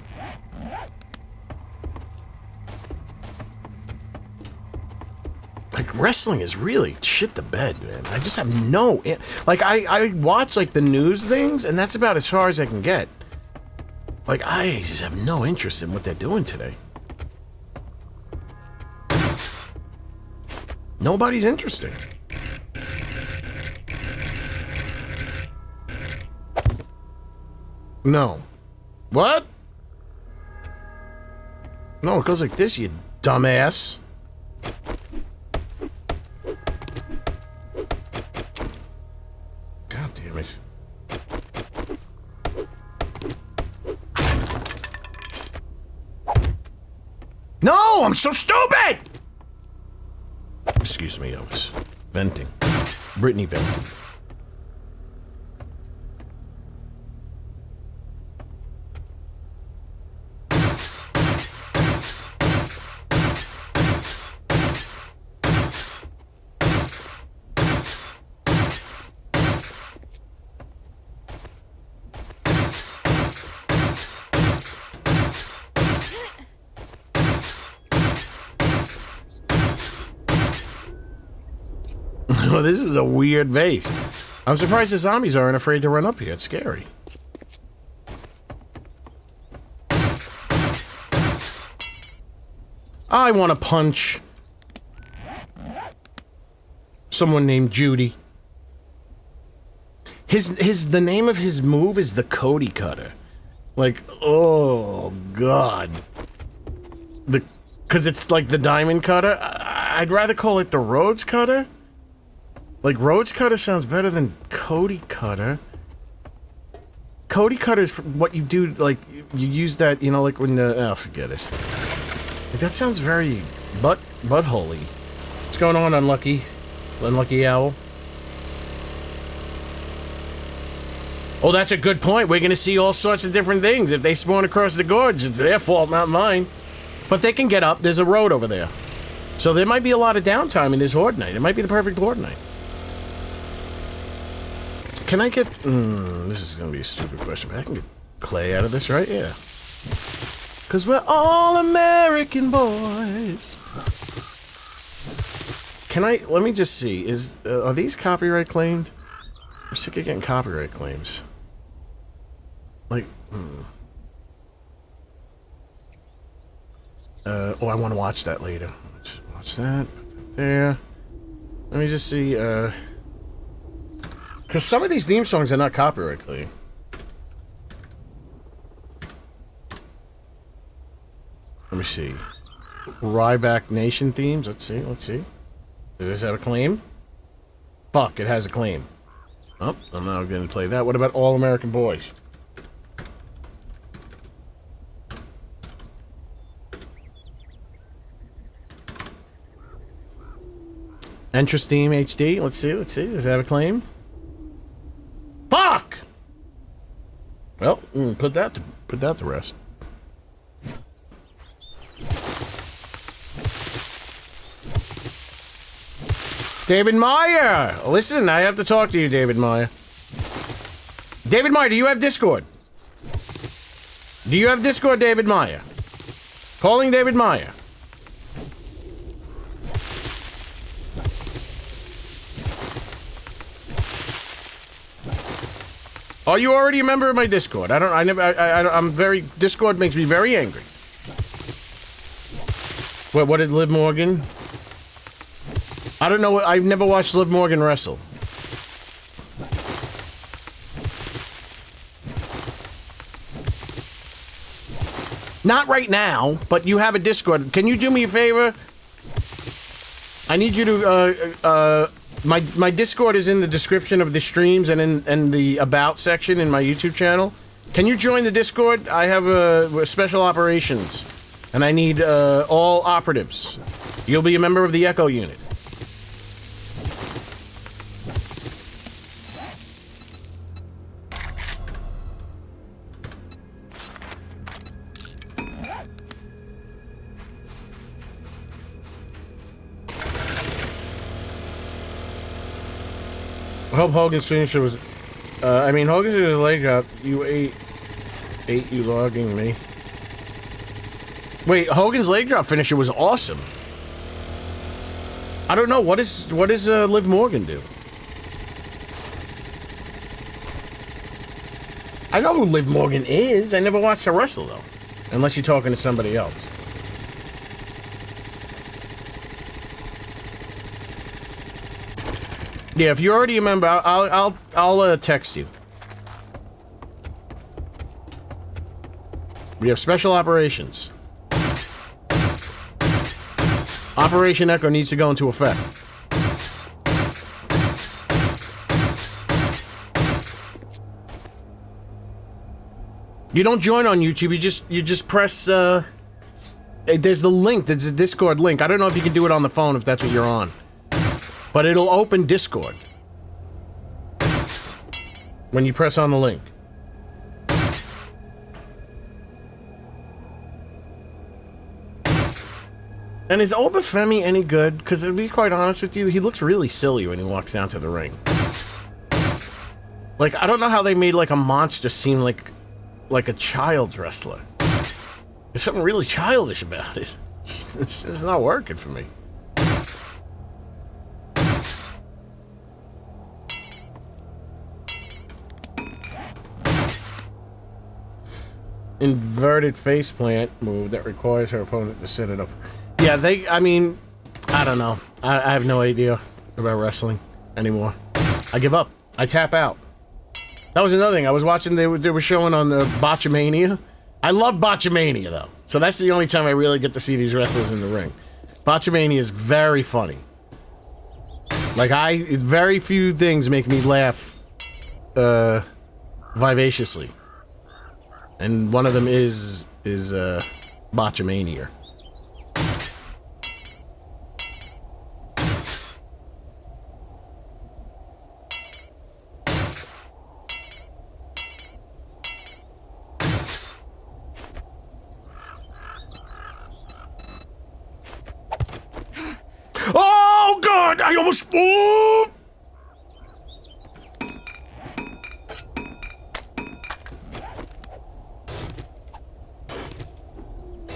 Like, wrestling is really shit the bed, man. I just have no... Like, I watch, like, the news things, and that's about as far as I can get. Like, I just have no interest in what they're doing today. Nobody's interesting. No. What? No, it goes like this, you dumbass. God damn it. No, I'm so stupid! Excuse me, I was venting. Brittany venting. Well, this is a weird vase. I'm surprised the zombies aren't afraid to run up here. It's scary. I want to punch someone named Judy. The name of his move is the Cody Cutter. Like, oh god. Because it's like the Diamond Cutter. I'd rather call it the Rhodes Cutter. Like, Rhodes Cutter sounds better than Cody Cutter. Cody Cutter is what you do, like, you use that, you know, like when the... Oh, forget it. Like, that sounds very buttholy. What's going on, Unlucky? Unlucky Owl? Oh, that's a good point. We're gonna see all sorts of different things. If they spawn across the gorge, it's their fault, not mine. But they can get up. There's a road over there. So there might be a lot of downtime in this Horde Night. It might be the perfect Horde Night. Can I get... this is going to be a stupid question, but I can get Clay out of this, right? Yeah. Because we're all American boys. Can I... Let me just see. Are these copyright claimed? I'm sick of getting copyright claims. Like... oh, I want to watch that later. Watch that. Put that there. Let me just see, because some of these theme songs are not copyright clean. Let me see. Ryback Nation themes. Let's see. Does this have a claim? Fuck, it has a claim. Oh, I'm not going to play that. What about All American Boys? Entrance Theme HD. Let's see. Does it have a claim? Fuck! Well, put that to rest. David Meyer! Listen, I have to talk to you, David Meyer. David Meyer, do you have Discord? Do you have Discord, David Meyer? Calling David Meyer. Are you already a member of my Discord? Discord makes me very angry. What did Liv Morgan? I don't know, I've never watched Liv Morgan wrestle. Not right now, but you have a Discord. Can you do me a favor? I need you to, my Discord is in the description of the streams and in the About section in my YouTube channel. Can you join the Discord? I have a special operations, and I need all operatives. You'll be a member of the Echo unit. I hope Hogan's finisher was... I mean, Hogan's leg up. You ate you logging me. Wait, Hogan's leg drop finisher was awesome. I don't know, what does Liv Morgan do? I know who Liv Morgan is. I never watched her wrestle, though. Unless you're talking to somebody else. Yeah, if you're already a member, I'll text you. We have special operations. Operation Echo needs to go into effect. You don't join on YouTube, you just press there's the link, there's a Discord link. I don't know if you can do it on the phone if that's what you're on. But it'll open Discord when you press on the link. And is Obafemi any good? Because to be quite honest with you, he looks really silly when he walks down to the ring. Like, I don't know how they made, like, a monster seem like a child's wrestler. There's something really childish about it. It's just not working for me. Inverted faceplant move that requires her opponent to set it up. Yeah, I mean, I don't know. I have no idea about wrestling anymore. I give up. I tap out. That was another thing. I was watching, they were showing on the Botchamania. I love Botchamania, though. So that's the only time I really get to see these wrestlers in the ring. Botchamania is very funny. Like, very few things make me laugh, vivaciously. And one of them is Botchamania. Oh God! I almost. Oh!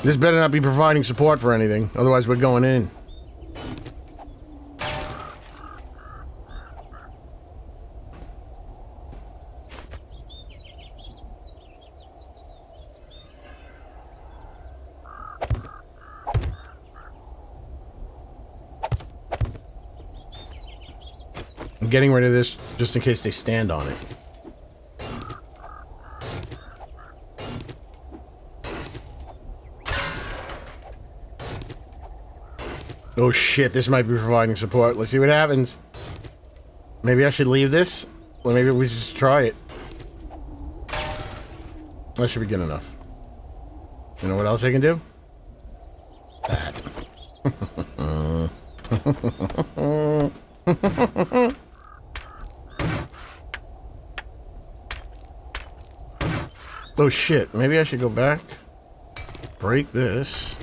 This better not be providing support for anything, otherwise we're going in. I'm getting rid of this just in case they stand on it. Oh shit, this might be providing support. Let's see what happens. Maybe I should leave this? Or maybe we should just try it. That should be good enough. You know what else I can do? That. Oh shit, maybe I should go back. Break this.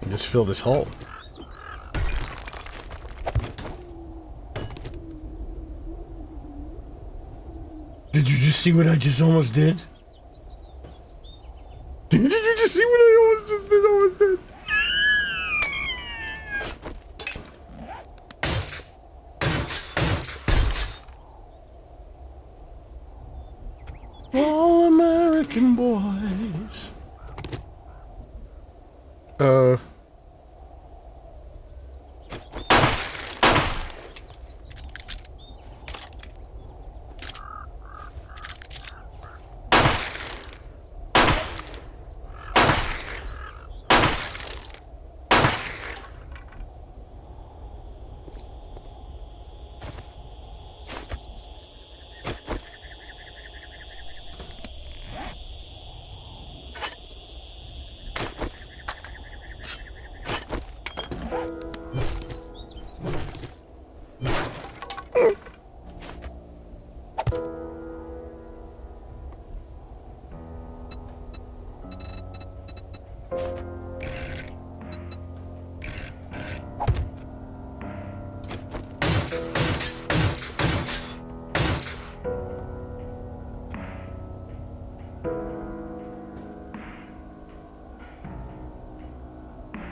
And just fill this hole. Did you just see what I just almost did? Did you just see what I almost did? All American boys.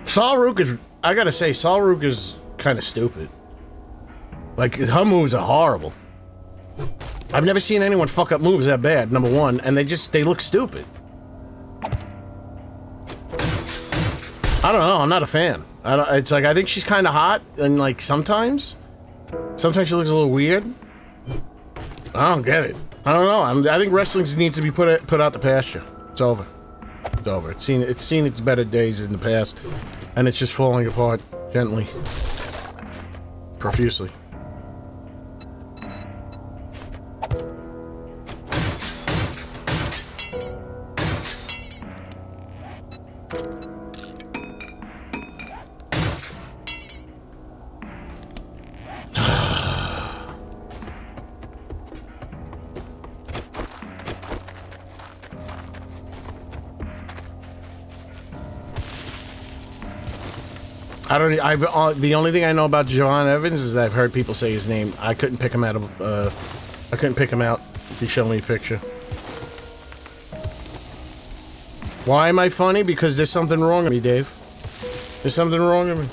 Salrook is, I gotta say, Salrook is kind of stupid. Like, her moves are horrible. I've never seen anyone fuck up moves that bad, number one, and they look stupid. I don't know, I'm not a fan. It's like, I think she's kind of hot, and like, sometimes she looks a little weird. I don't get it. I don't know, I think wrestling needs to be put out the pasture. It's over. It's over. It's seen its better days in the past, and it's just falling apart gently, profusely. The only thing I know about John Evans is I've heard people say his name. I couldn't pick him out of, I couldn't pick him out. He showed me a picture. Why am I funny? Because there's something wrong with me, Dave. There's something wrong with me.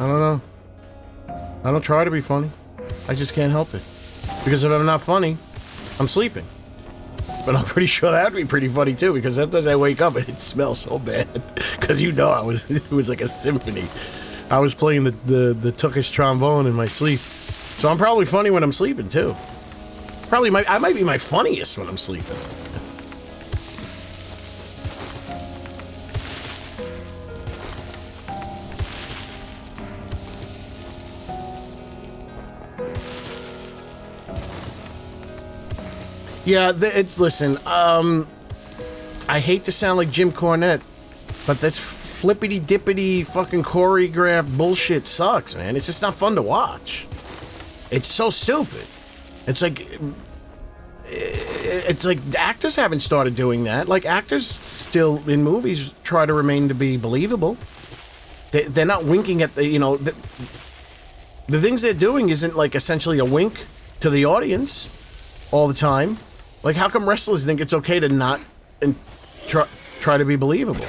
I don't know. I don't try to be funny. I just can't help it. Because if I'm not funny, I'm sleeping. But I'm pretty sure that'd be pretty funny too, because sometimes I wake up and it smells so bad. Because you know, it was like a symphony. I was playing the Turkish trombone in my sleep. So I'm probably funny when I'm sleeping too. I might be my funniest when I'm sleeping. Yeah, listen, I hate to sound like Jim Cornette, but that's flippity-dippity fucking choreographed bullshit sucks, man. It's just not fun to watch. It's so stupid. It's like actors haven't started doing that. Like, actors still, in movies, try to remain to be believable. They're not winking at the things they're doing isn't, like, essentially a wink to the audience all the time. Like, how come wrestlers think it's okay to not try to be believable?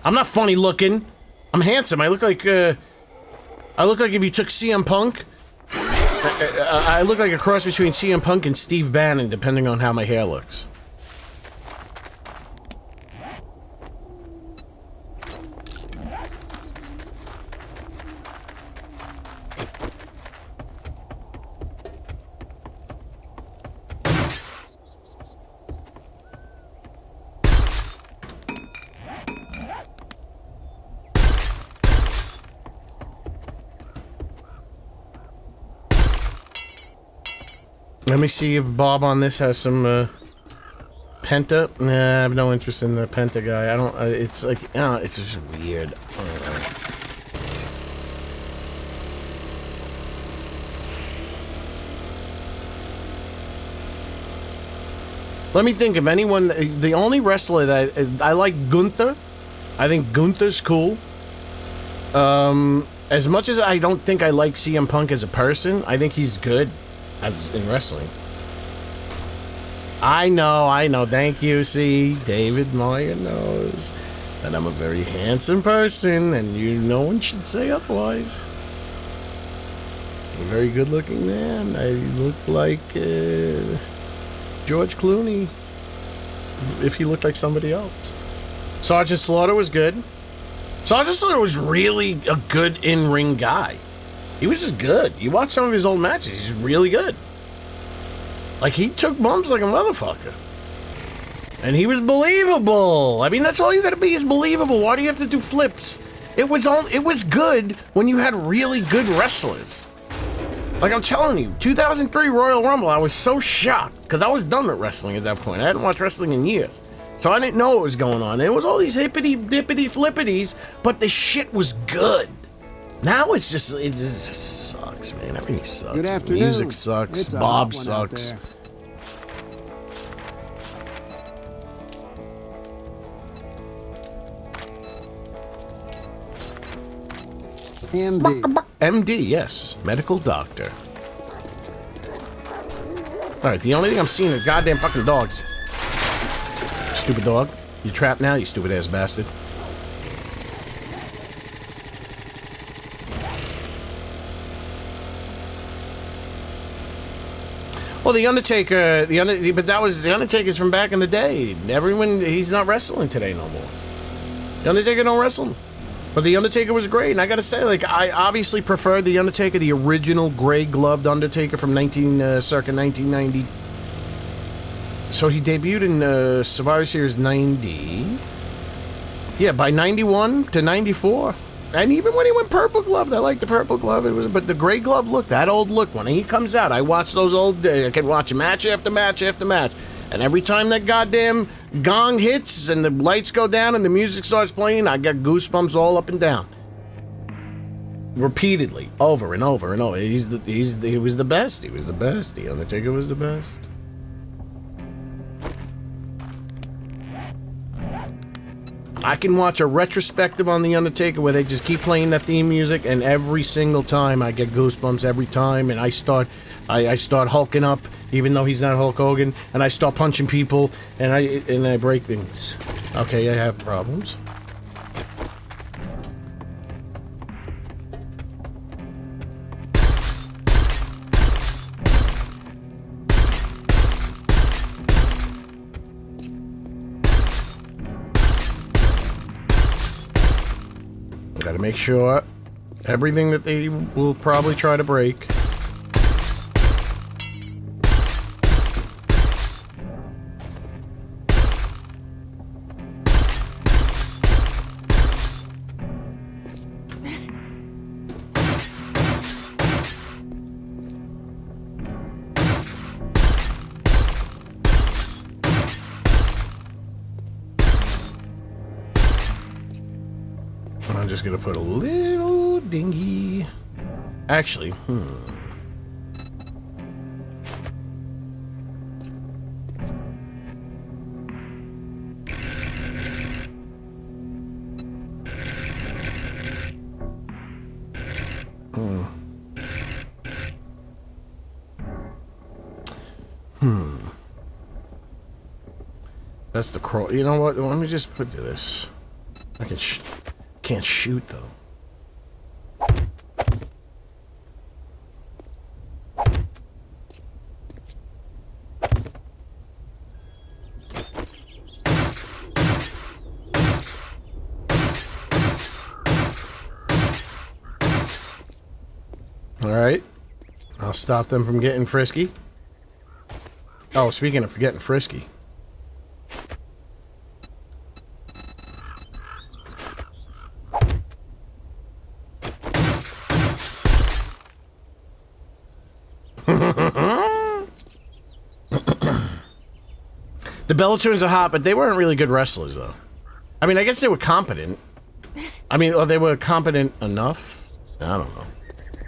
I'm not funny looking. I'm handsome. I look like if you took CM Punk. I look like a cross between CM Punk and Steve Bannon, depending on how my hair looks. Let me see if Bob on this has some Penta. Nah, I have no interest in the Penta guy. I don't. It's like, it's just weird. Let me think of anyone. The only wrestler that I like, Gunther. I think Gunther's cool. As much as I don't think I like CM Punk as a person, I think he's good as in wrestling. I know. Thank you. See, David Meyer knows that I'm a very handsome person, and no one should say otherwise. I'm a very good-looking man. I look like George Clooney if he looked like somebody else. Sergeant Slaughter was good. Sergeant Slaughter was really a good in-ring guy. He was just good. You watch some of his old matches, he's really good. Like, he took bumps like a motherfucker. And he was believable. I mean, that's all you gotta be, is believable. Why do you have to do flips? It was good when you had really good wrestlers. Like, I'm telling you, 2003 Royal Rumble, I was so shocked, because I was done with wrestling at that point. I hadn't watched wrestling in years. So I didn't know what was going on. It was all these hippity-dippity flippities, but the shit was good. Now it just sucks, man. Everything sucks. Good afternoon. Music sucks. It's a Bob hot one out sucks. there. MD. MD, yes. Medical doctor. Alright, the only thing I'm seeing is goddamn fucking dogs. Stupid dog. You trapped now, you stupid ass bastard. Well, the Undertaker, but that was the Undertaker's from back in the day. Everyone, he's not wrestling today no more. The Undertaker don't wrestle. But the Undertaker was great, and I gotta say, like, I obviously preferred the Undertaker, the original gray-gloved Undertaker from circa 1990. So he debuted in Survivor Series 90. Yeah, by 91 to 94. And even when he went purple glove, I like the purple glove. But the gray glove look, that old look, when he comes out, I watch those old. I can watch match after match after match, and every time that goddamn gong hits and the lights go down and the music starts playing, I got goosebumps all up and down, repeatedly, over and over and over. He was the best. He was the best. The Undertaker was the best. I can watch a retrospective on The Undertaker where they just keep playing that theme music, and every single time I get goosebumps every time, and I start hulking up, even though he's not Hulk Hogan, and I start punching people, and I break things. Okay, I have problems. Gotta make sure everything that they will probably try to break. I'm just gonna put a little dinghy. Actually, That's the crow. You know what? Let me just put this. I can't shoot though. All right, I'll stop them from getting frisky. Oh, speaking of getting frisky. The Bellators are hot, but they weren't really good wrestlers, though. I mean, I guess they were competent. I mean, or they were competent enough. I don't know.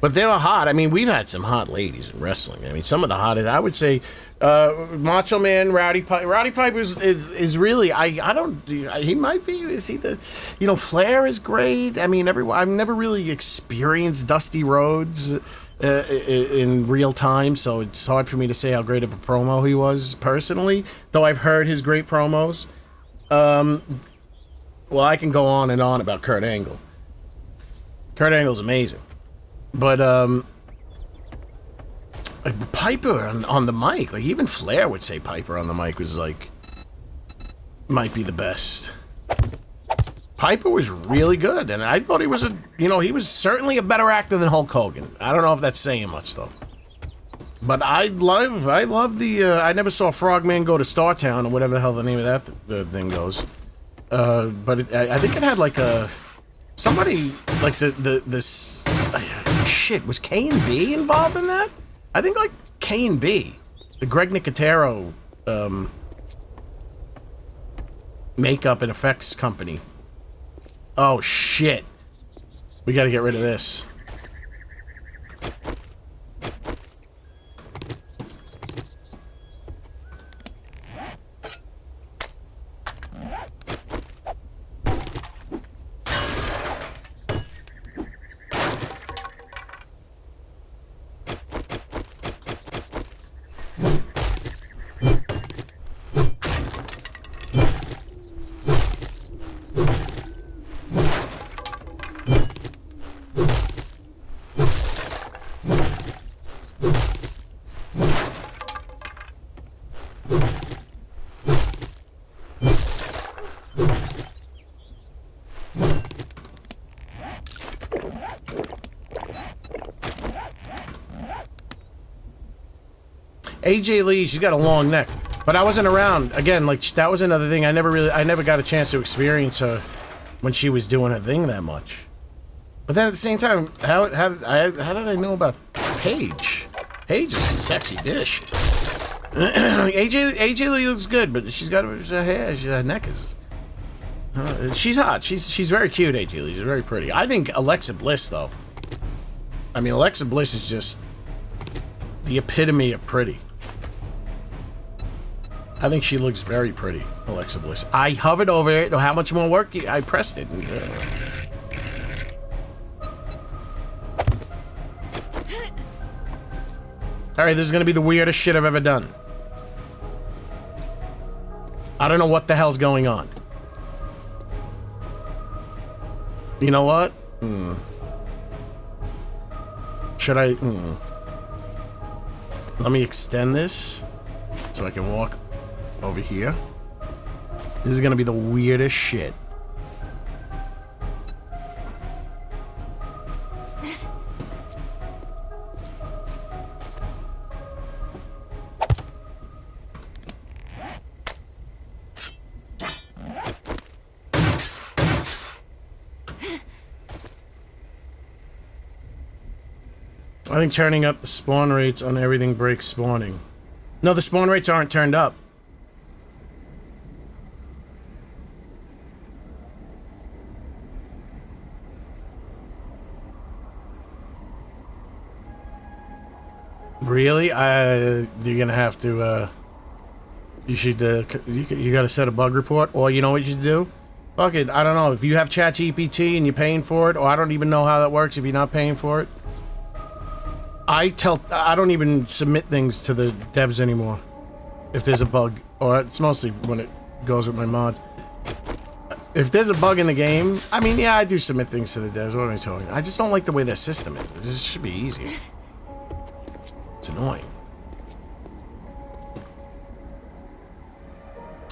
But they were hot. I mean, we've had some hot ladies in wrestling. I mean, some of the hottest, I would say, Macho Man, Rowdy Piper. Rowdy Piper is really, I don't, he might be, is he the, you know, Flair is great. I mean, I've never really experienced Dusty Rhodes in real time, so it's hard for me to say how great of a promo he was personally, though I've heard his great promos. Well, I can go on and on about Kurt Angle. Kurt Angle's amazing. But, Piper on the mic, like, even Flair would say Piper on the mic was, like, might be the best. Piper was really good, and I thought he was he was certainly a better actor than Hulk Hogan. I don't know if that's saying much, though. But I love the, I never saw Frogman Go to Startown, or whatever the hell the name of that thing goes. But I think it had, like, somebody, like, shit, was K&B involved in that? I think, like, K&B, the Greg Nicotero, makeup and effects company. Oh, shit. We gotta get rid of this. AJ Lee, she's got a long neck, but I wasn't around. Again, like, that was another thing. I never got a chance to experience her when she was doing her thing that much. But then at the same time, how did I know about Paige? Paige is a sexy dish. AJ Lee looks good, but she's got her hair, her neck is... she's hot. She's very cute, AJ Lee. She's very pretty. I think Alexa Bliss, though. I mean, Alexa Bliss is just the epitome of pretty. I think she looks very pretty, Alexa Bliss. I hovered over it. How much more work? I pressed it. And, Alright, this is going to be the weirdest shit I've ever done. I don't know what the hell's going on. You know what? Should I... Let me extend this so I can walk over here. This is gonna be the weirdest shit. I think turning up the spawn rates on everything breaks spawning. No, the spawn rates aren't turned up. Really? You're gonna have to, you should, you gotta set a bug report, or you know what you should do? Fuck it, I don't know, if you have ChatGPT and you're paying for it, or I don't even know how that works if you're not paying for it. I don't even submit things to the devs anymore if there's a bug, or it's mostly when it goes with my mod. If there's a bug in the game, I mean, yeah, I do submit things to the devs. What am I talking? I just don't like the way their system is. This should be easier. It's annoying.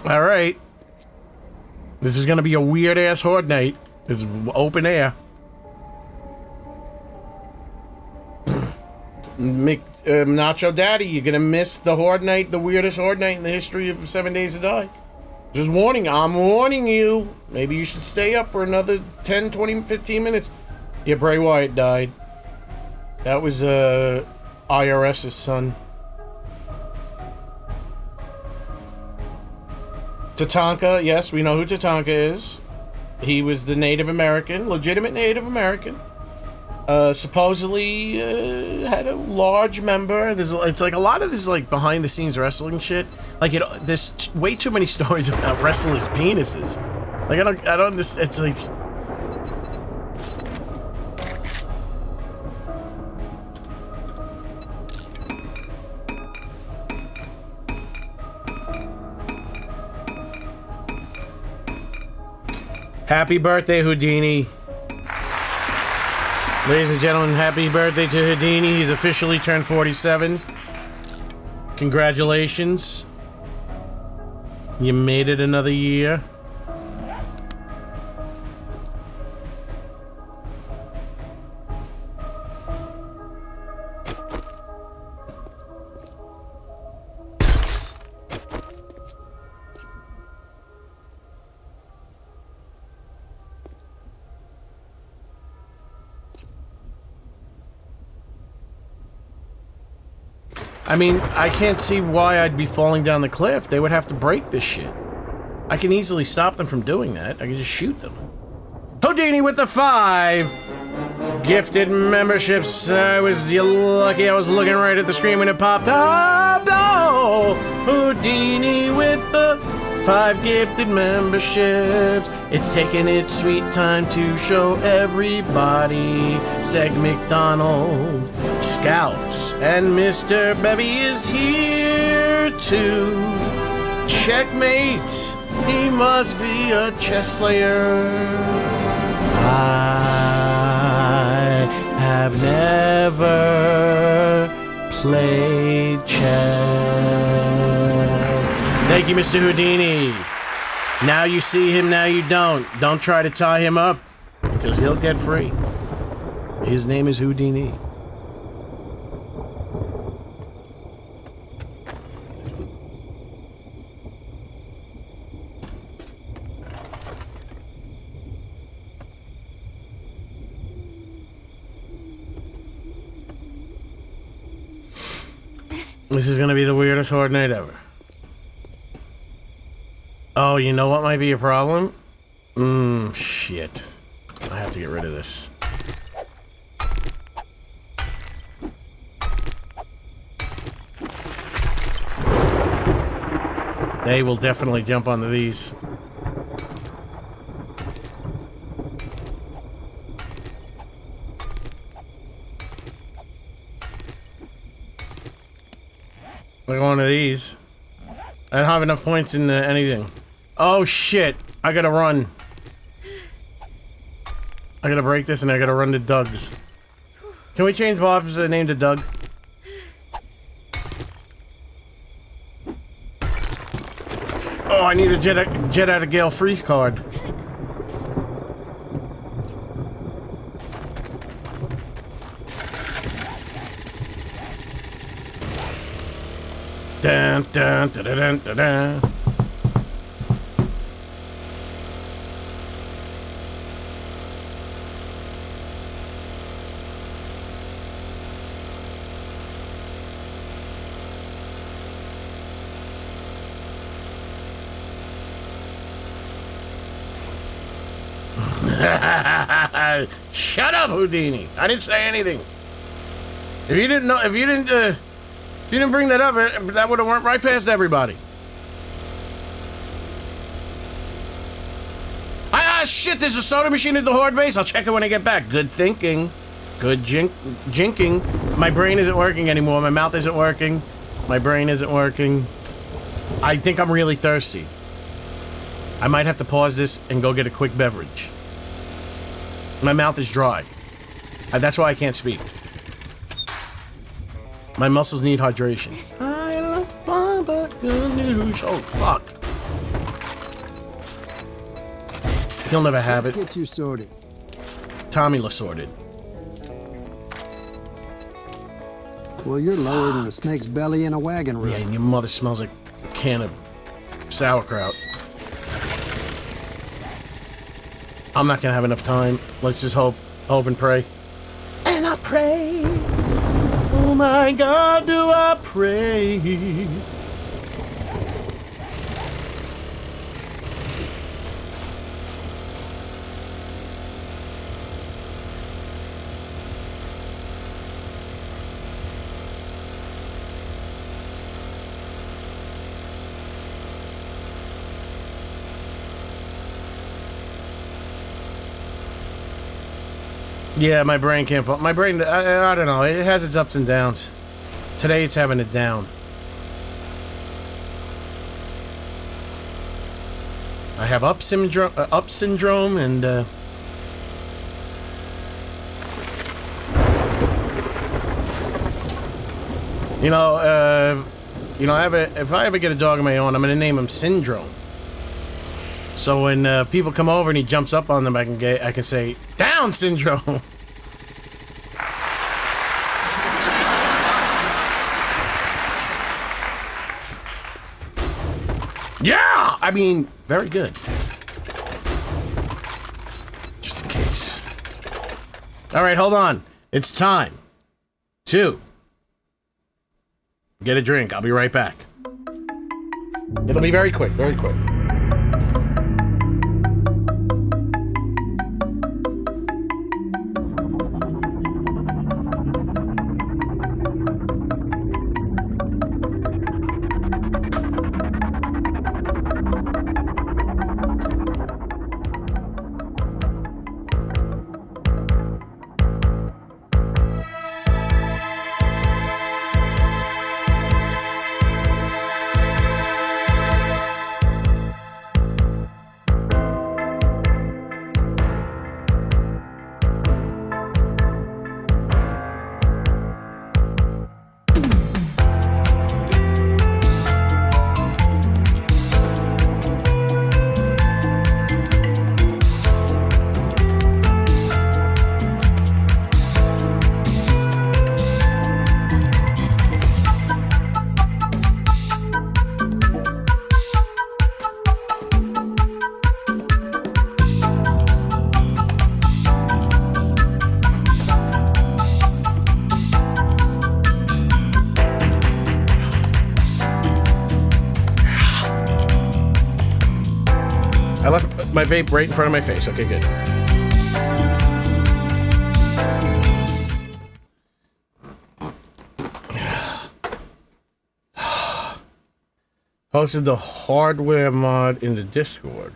All right. This is gonna be a weird ass horde night. It's open air. Nacho Daddy, you're gonna miss the horde night, the weirdest horde night in the history of 7 Days to Die. Just warning, I'm warning you. Maybe you should stay up for another 10, 20, 15 minutes. Yeah, Bray Wyatt died. That was, IRS's son. Tatanka, yes, we know who Tatanka is. He was the Native American, legitimate Native American. Supposedly had a large member. It's like a lot of this like behind the scenes wrestling shit. Like there's way too many stories about wrestlers' penises. Like I don't. It's like. Happy birthday, Houdini. Ladies and gentlemen, happy birthday to Houdini. He's officially turned 47. Congratulations. You made it another year. I mean, I can't see why I'd be falling down the cliff. They would have to break this shit. I can easily stop them from doing that. I can just shoot them. Houdini with the 5! gifted memberships. You're lucky I was looking right at the screen when it popped up. Oh, Houdini with the 5 gifted memberships. It's taking its sweet time to show everybody. Seg McDonald, Scouts, and Mr. Bevy is here too. Checkmate, he must be a chess player. I have never played chess. Thank you, Mr. Houdini. Now you see him, now you don't. Don't try to tie him up, because he'll get free. His name is Houdini. This is gonna be the weirdest horde night ever. Oh, you know what might be a problem? Shit. I have to get rid of this. They will definitely jump onto these. They're going to these. I don't have enough points in anything. Oh shit, I gotta run. I gotta break this and I gotta run to Doug's. Can we change Bob's name to Doug? Oh, I need a Jet Out of Gale free card. Dun dun dun dun dun dun. Shut up, Houdini! I didn't say anything. If you didn't bring that up, that would have went right past everybody. Ah, shit! There's a soda machine at the horde base. I'll check it when I get back. Good thinking. Good jinking. My brain isn't working anymore. My mouth isn't working. My brain isn't working. I think I'm really thirsty. I might have to pause this and go get a quick beverage. My mouth is dry. That's why I can't speak. My muscles need hydration. I love Baba Ganoush. Oh, fuck. He'll never have it. Let's get you sorted. Tommy sorted. Well, you're lower than a snake's belly in a wagon room. Yeah, and your mother smells like a can of sauerkraut. I'm not gonna have enough time. Let's just hope and pray. And I pray. Oh my God, do I pray. Yeah, my brain can't fall. My brain, I don't know. It has its ups and downs. Today it's having it down. I have up syndrome and if I ever get a dog of my own, I'm gonna name him Syndrome. So when people come over and he jumps up on them, I can say, Down Syndrome! Yeah! I mean, very good. Just in case. Alright, hold on. It's time to get a drink. I'll be right back. It'll be very quick, very quick. I left my vape right in front of my face. Okay, good. Posted the hardware mod in the Discord.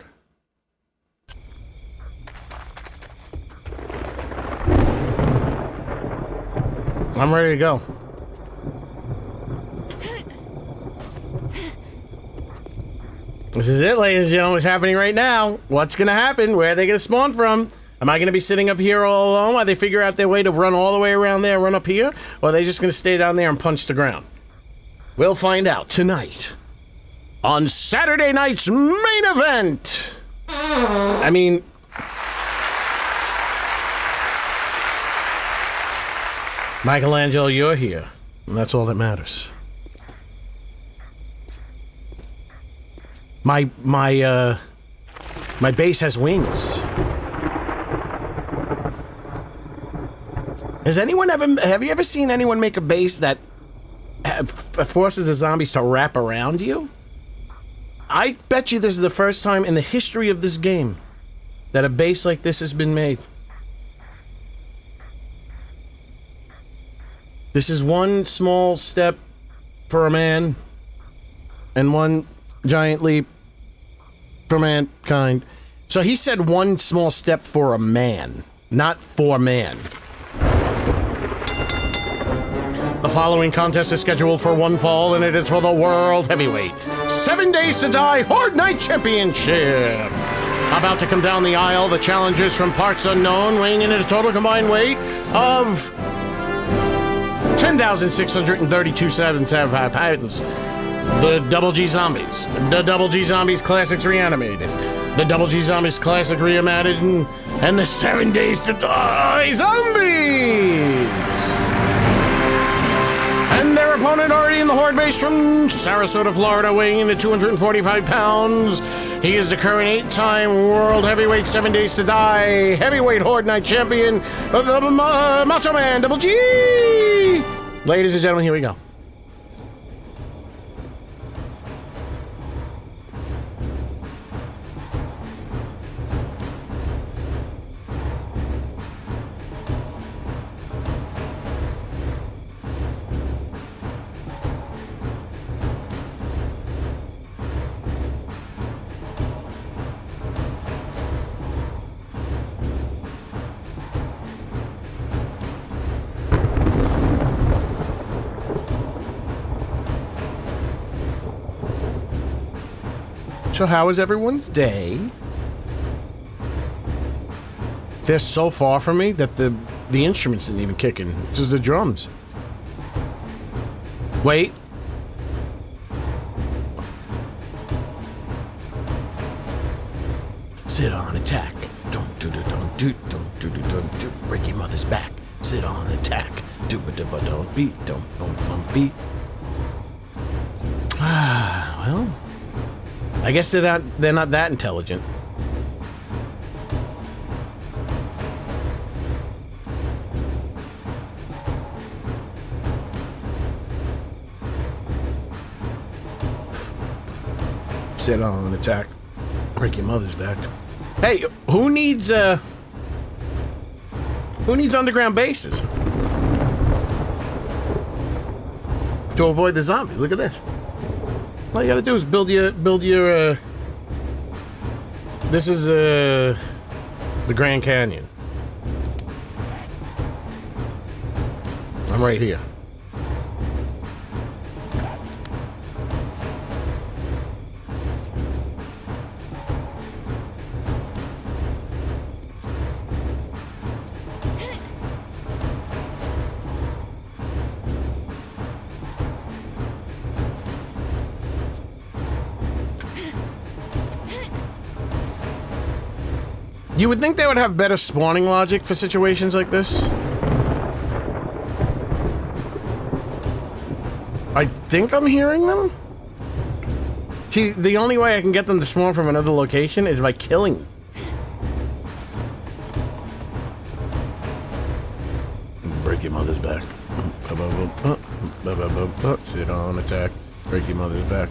I'm ready to go. This is it, ladies and gentlemen. What's happening right now? What's going to happen? Where are they going to spawn from? Am I going to be sitting up here all alone while they figure out their way to run all the way around there, run up here? Or are they just going to stay down there and punch the ground? We'll find out tonight on Saturday night's main event. I mean... Michelangelo, you're here. And that's all that matters. My base has wings. Have you ever seen anyone make a base that forces the zombies to wrap around you? I bet you this is the first time in the history of this game that a base like this has been made. This is one small step for a man and one giant leap for mankind. So he said one small step for a man, not for man. The following contest is scheduled for one fall, and it is for the World Heavyweight 7 Days to Die Horde Night Championship. About to come down the aisle, the challengers from parts unknown, weighing in at a total combined weight of 10,632.77 pounds. The Double G Zombies. The Double G Zombies Classics Reanimated. The Double G Zombies Classic Reimagined. And the 7 Days to Die Zombies! And their opponent already in the Horde base from Sarasota, Florida, weighing in at 245 pounds. He is the current 8-time World Heavyweight 7 Days to Die Heavyweight Horde Night Champion of the Macho Man Double G! Ladies and gentlemen, here we go. So how is everyone's day? They're so far from me that the instruments didn't even kick in. It's just the drums. Wait. Sit on attack. Don't break your mother's back. Sit on attack. Don't beat. Don't beat. Ah, well. I guess they're not that intelligent. Sit on attack. Break your mother's back. Hey, who needs underground bases to avoid the zombies? Look at this. All you gotta do is build your this is the Grand Canyon. I'm right here. You would think they would have better spawning logic for situations like this. I think I'm hearing them. See, the only way I can get them to spawn from another location is by killing them. Break your mother's back. Sit on attack. Break your mother's back.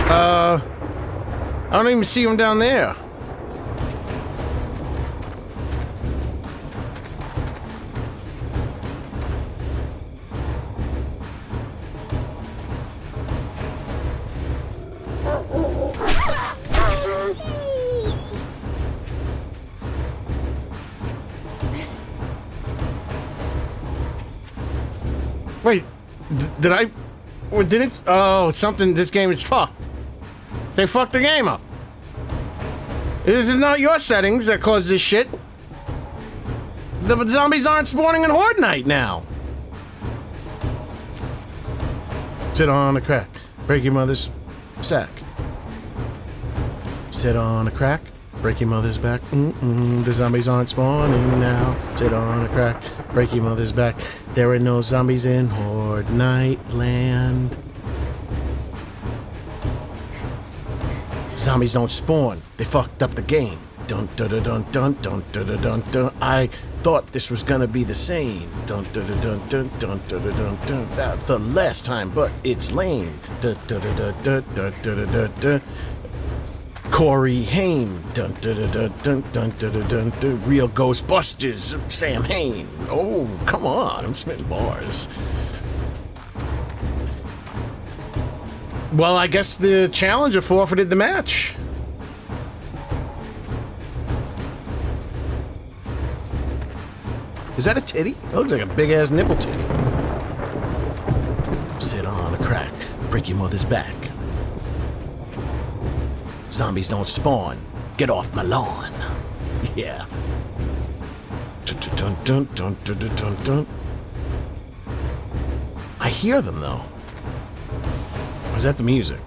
I don't even see him down there. Wait, did I? Or did it? Oh, something. This game is fucked. They fucked the game up. This is not your settings that caused this shit. The zombies aren't spawning in Horde Night now. Sit on a crack, break your mother's sack. Sit on a crack, break your mother's back. The zombies aren't spawning now. Sit on a crack, break your mother's back. There are no zombies in Horde Night Land. Zombies don't spawn. They fucked up the game. Dun dun dun dun dun dun dun dun dun. I thought this was gonna be the same. Dun dun dun dun dun dun dun dun. That the last time, but it's lame. Dun dun dun dun dun dun dun dun. Corey Haim. Dun dun dun dun dun dun dun dun. Real Ghostbusters. Sam Hain. Oh, come on! I'm spitting bars. Well, I guess the challenger forfeited the match. Is that a titty? It looks like a big-ass nipple titty. Sit on a crack, break your mother's back. Zombies don't spawn. Get off my lawn. Yeah. Dun, dun, dun, dun, dun, dun, dun. I hear them, though. Or is that the music?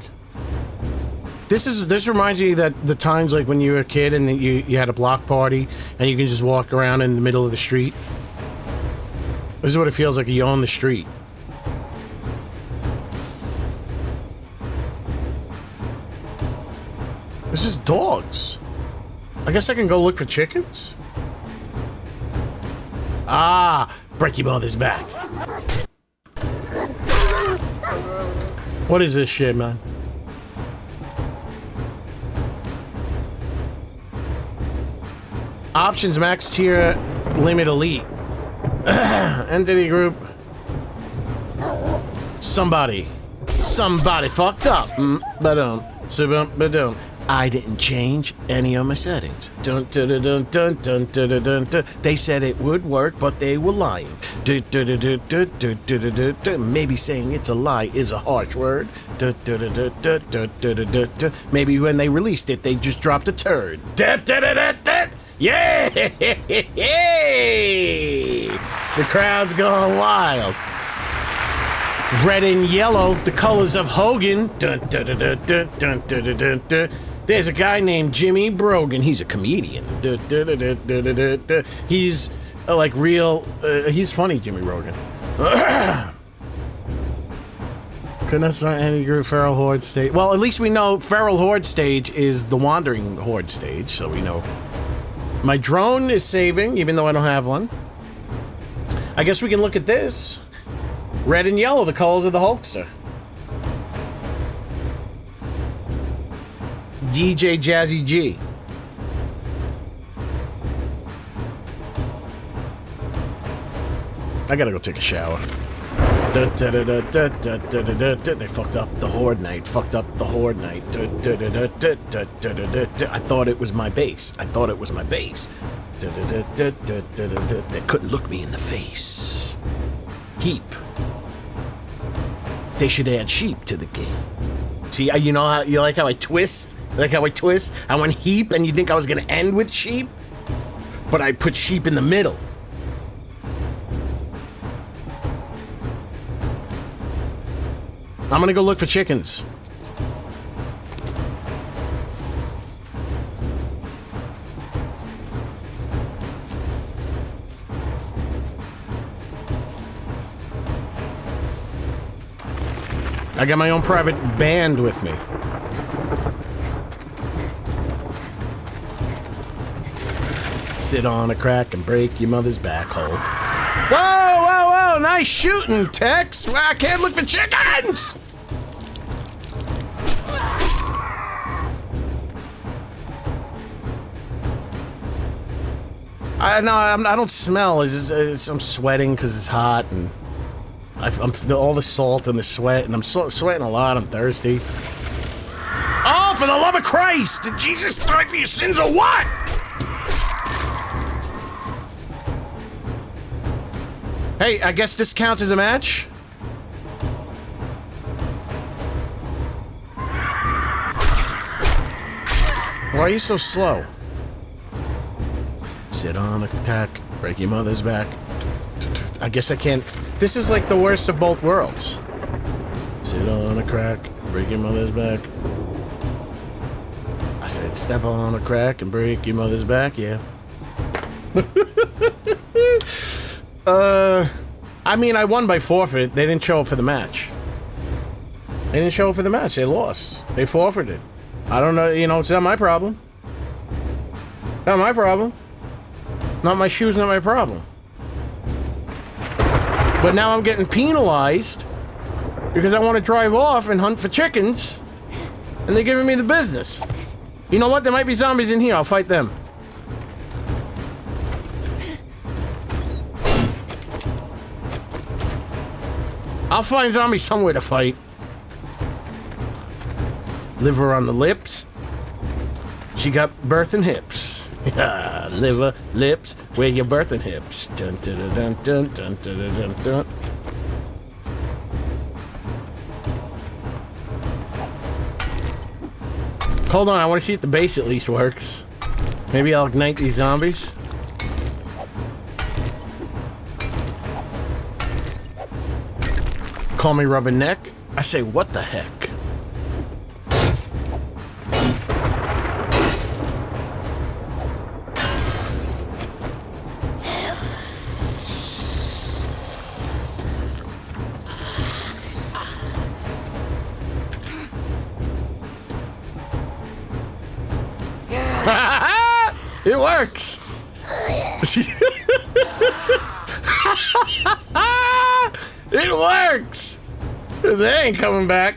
This reminds me that the times like when you were a kid and you had a block party and you can just walk around in the middle of the street. This is what it feels like. You own the street. This is dogs. I guess I can go look for chickens. Ah, break your mother's back. What is this shit, man? Options max tier limit elite. Entity group. Somebody fucked up. Ba-dum. I didn't change any of my settings. Dun, dun, dun, dun, dun, dun, dun, dun, dun. They said it would work, but they were lying. Dun, dun, dun, dun, dun, dun, dun, dun, dun. Maybe saying it's a lie is a harsh word. Dun, dun, dun, dun, dun, dun, dun, dun, dun. Maybe when they released it, they just dropped a turd. Dun, dun, dun, dun, dun. Yeah! The crowd's going wild. Red and yellow, the colors of Hogan. Dun, dun, dun, dun, dun, dun, dun, dun, dun. There's a guy named Jimmy Brogan. He's a comedian. Dun, dun, dun, dun, dun, dun, dun. He's like real. He's funny, Jimmy Brogan. Couldn't have started any group Feral Horde stage. Well, at least we know Feral Horde stage is the Wandering Horde stage, so we know. My drone is saving, even though I don't have one. I guess we can look at this. Red and yellow, the colors of the Hulkster. DJ Jazzy G. I gotta go take a shower. They fucked up the Horde Night. Fucked up the Horde Night. I thought it was my base. They couldn't look me in the face. Heap. They should add sheep to the game. See, you know how you like how I twist? Like how I twist? I went heap, and you think I was gonna end with sheep? But I put sheep in the middle. I'm gonna go look for chickens. I got my own private band with me. Sit on a crack and break your mother's back hole. Whoa, whoa, whoa! Nice shooting, Tex! I can't look for chickens! I don't smell. I'm sweating because it's hot, and I'm all the salt and the sweat, and I'm sweating a lot. I'm thirsty. Oh, for the love of Christ! Did Jesus die for your sins or what? Hey, I guess this counts as a match? Why are you so slow? Sit on a tack, break your mother's back. I guess I can't... This is like the worst of both worlds. Sit on a crack, break your mother's back. I said step on a crack and break your mother's back, yeah. I mean, I won by forfeit. They didn't show up for the match. They didn't show up for the match. They lost. They forfeited. I don't know, you know, it's not my problem. Not my problem. Not my shoes, not my problem. But now I'm getting penalized because I want to drive off and hunt for chickens, and they're giving me the business. You know what? There might be zombies in here. I'll fight them. I'll find zombies somewhere to fight. Liver on the lips. She got birthing hips. Liver, lips, where your birthing hips. Dun, dun, dun, dun, dun, dun, dun, dun. Hold on, I want to see if the base at least works. Maybe I'll ignite these zombies. Call me rubber neck. I say, what the heck? It works. It works. They ain't coming back.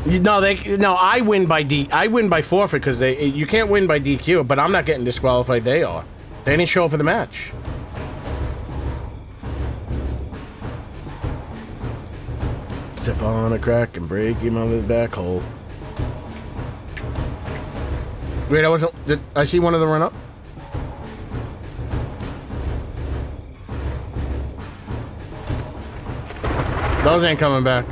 No, I win by forfeit because you can't win by DQ, but I'm not getting disqualified. They are. They didn't show up for the match. Step on a crack and break your mother's back hole. Wait, did I see one of them run up? Those ain't coming back.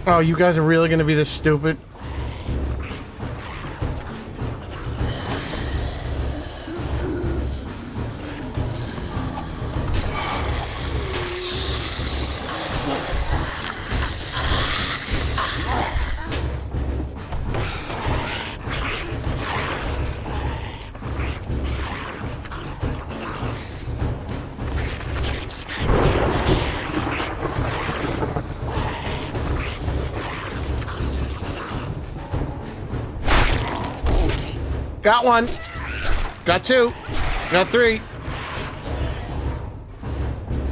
Oh, you guys are really gonna be this stupid? Got one. Got two. Got three.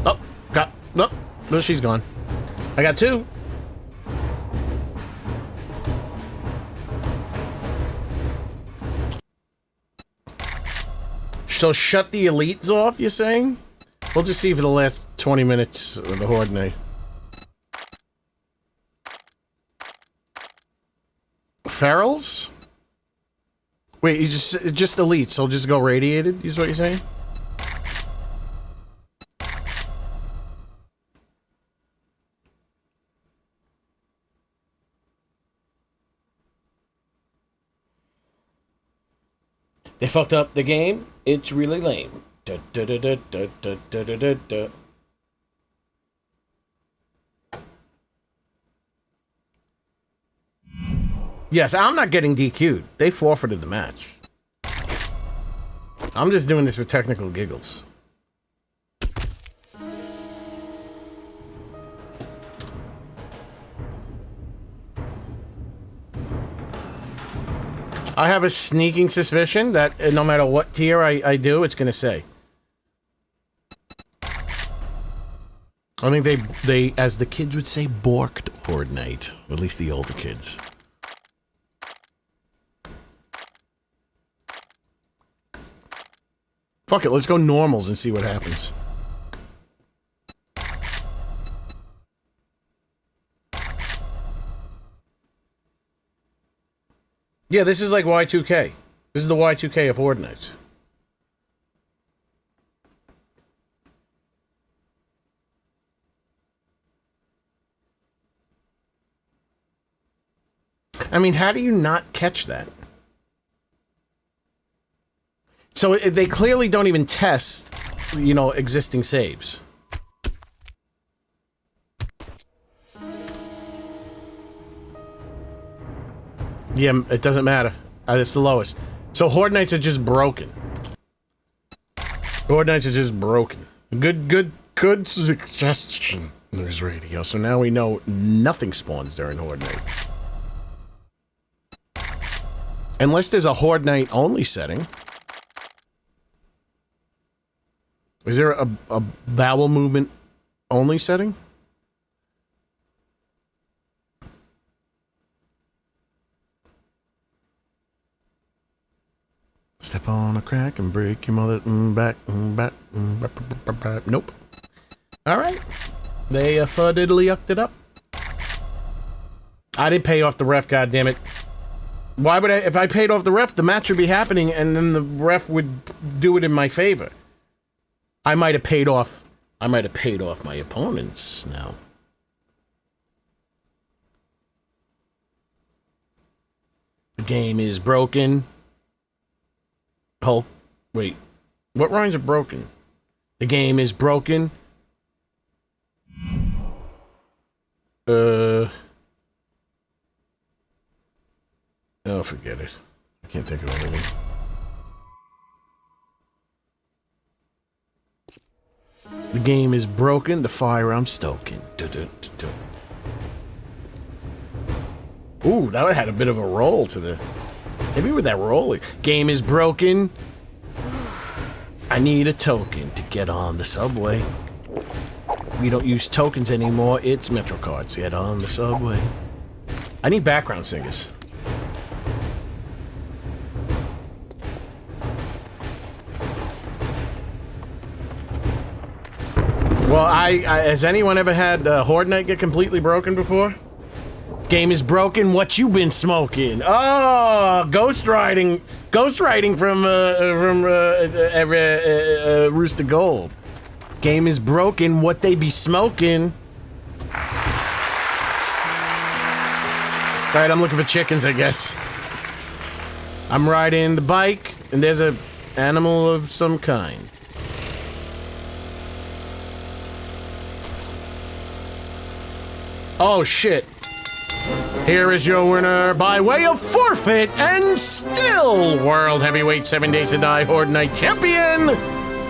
Oh, nope. No, she's gone. I got two. So shut the elites off, you're saying? We'll just see for the last 20 minutes of the Horde night. Ferals? Wait, you just elite, so just go radiated, is what you're saying? They fucked up the game. It's really lame. Da, da, da, da, da, da, da, da, da. Yes, I'm not getting DQ'd. They forfeited the match. I'm just doing this for technical giggles. I have a sneaking suspicion that no matter what tier I do, it's gonna say. I think they, as the kids would say, borked Horde Night. At least the older kids. Fuck it, let's go normals and see what happens. Yeah, this is like Y2K. This is the Y2K of Horde Nights. I mean, how do you not catch that? So they clearly don't even test, you know, existing saves. Yeah, it doesn't matter. It's the lowest. So Horde Nights are just broken. Horde Nights are just broken. Good suggestion. There's radio. So now we know nothing spawns during Horde Night. Unless there's a Horde Night only setting. Is there a bowel movement only setting? Step on a crack and break your mother back. Nope. Alright. They fuddidly-ucked it up. I didn't pay off the ref, goddammit. Why would I? If I paid off the ref, the match would be happening and then the ref would do it in my favor. I might have paid off my opponents now. The game is broken. Hulk. Wait. What rhymes are broken? The game is broken. Oh, forget it. I can't think of anything. The game is broken. The fire I'm stoking. Ooh, that had a bit of a roll to the... Maybe with that roll. Game is broken. I need a token to get on the subway. We don't use tokens anymore. It's Metro cards. Get on the subway. I need background singers. Well, has anyone ever had Horde Night get completely broken before? Game is broken. What you been smoking? Oh, ghostwriting from Rooster Gold. Game is broken. What they be smoking? Right, I'm looking for chickens, I guess. I'm riding the bike, and there's a animal of some kind. Oh, shit. Here is your winner by way of forfeit and still World Heavyweight 7 Days to Die Horde Night Champion,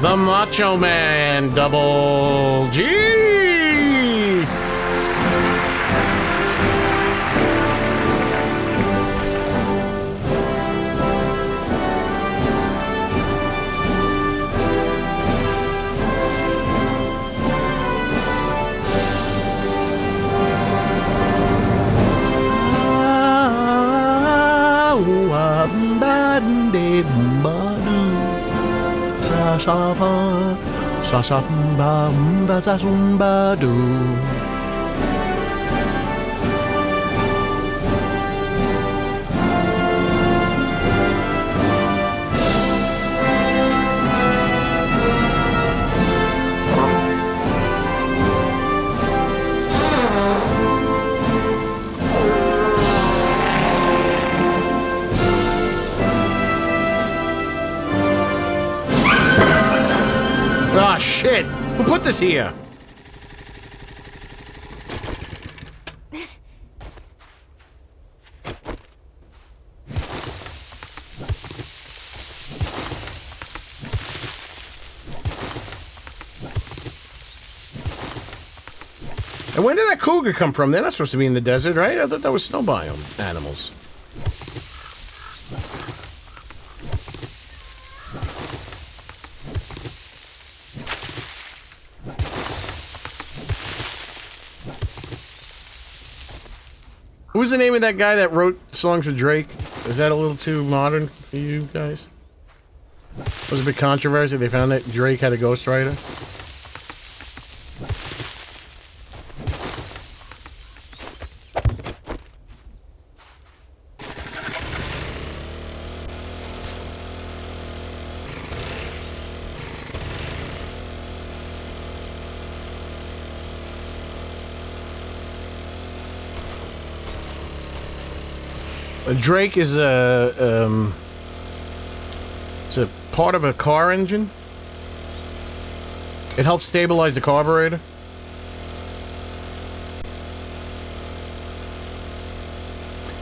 the Macho Man Double G. Ah, shit! Who put this here? And where did that cougar come from? They're not supposed to be in the desert, right? I thought that was snow biome animals. What was the name of that guy that wrote songs for Drake? Is that a little too modern for you guys? Was a big controversy. They found that Drake had a ghostwriter. Drake is it's a part of a car engine. It helps stabilize the carburetor.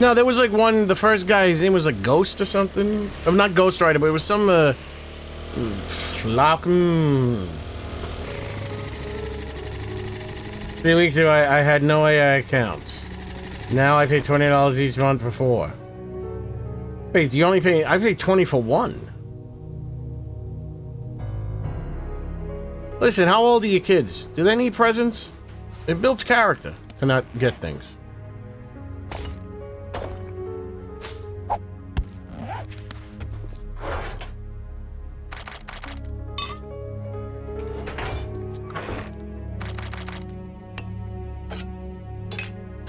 No, there was like one, the first guy, his name was like Ghost or something. Not Ghost Rider, but it was some, 3 weeks ago, I had no AI accounts. Now I pay $20 each month for 4. Wait, you only pay, I pay 20 for 1. Listen, how old are your kids? Do they need presents? It builds character to not get things.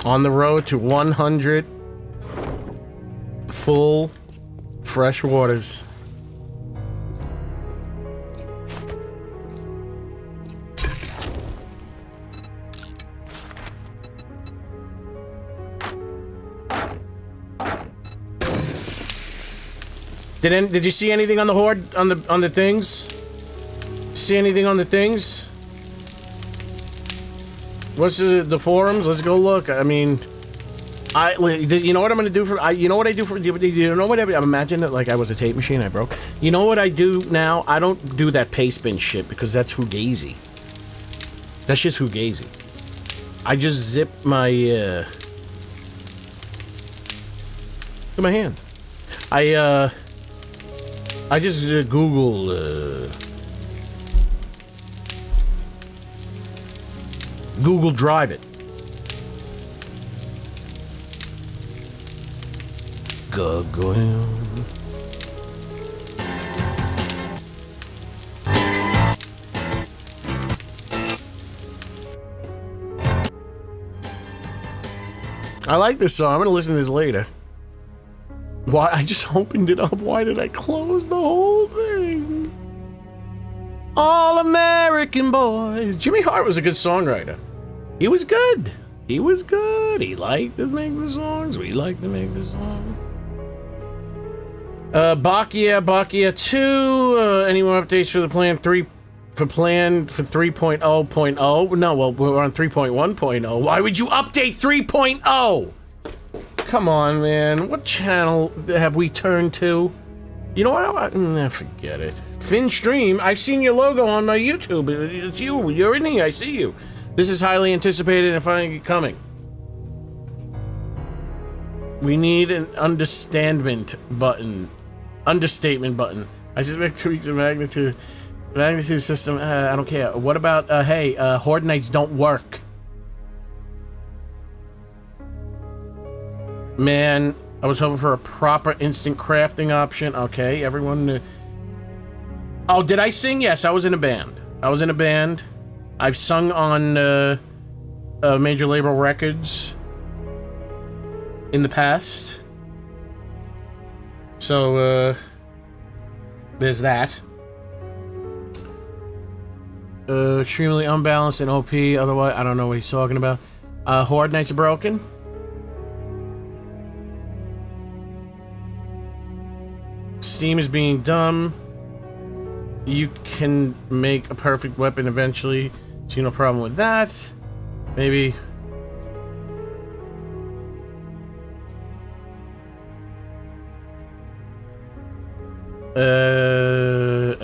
On the road to 100 full fresh waters. Did you see anything on the horde on the things? See anything on the things? What's the forums? Let's go look. I mean, you know what I'm gonna do for? You know what I do for? You know what I imagine it like I was a tape machine I broke. You know what I do now? I don't do that paste bin shit because that's fugazi. That shit's fugazi. I just zip my look at my hand. I just Google Drive it. Google. I like this song. I'm gonna listen to this later. Why? I just opened it up. Why did I close the whole thing? All American Boys. Jimmy Hart was a good songwriter. He was good. He was good. He liked to make the songs. We like to make the songs. Bakia 2. Any more updates for the plan 3? For 3.0.0? No, well, we're on 3.1.0. Why would you update 3.0? Come on, man. What channel have we turned to? You know what? Forget it. FinStream. I've seen your logo on my YouTube. It's you. You're in here. I see you. This is highly anticipated and finally coming. We need an understatement button. Understatement button. I suspect 2 weeks of magnitude. Magnitude system. I don't care. What about, hey, Horde Nights don't work. Man, I was hoping for a proper instant crafting option. Okay, everyone. Oh, did I sing? Yes, I was in a band. I've sung on major label records in the past. So, there's that. Extremely unbalanced and OP. Otherwise, I don't know what he's talking about. Horde Nights are broken. Steam is being dumb. You can make a perfect weapon eventually. See no problem with that. Maybe.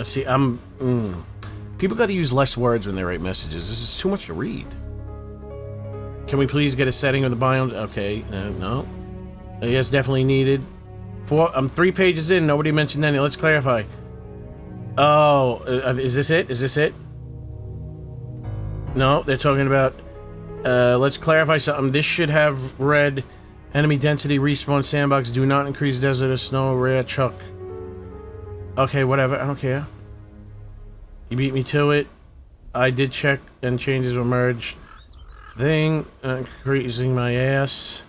See, people got to use less words when they write messages. This is too much to read. Can we please get a setting of the biomes? Okay, no. Yes, definitely needed. I'm 3 pages in. Nobody mentioned any. Let's clarify. Oh, is this it? Is this it? No, they're talking about. Let's clarify something. This should have read Enemy density, respawn, sandbox, do not increase desert or snow, rare chuck. Okay, whatever, I don't care. You beat me to it. I did check and changes were merged. Thing, increasing my ass.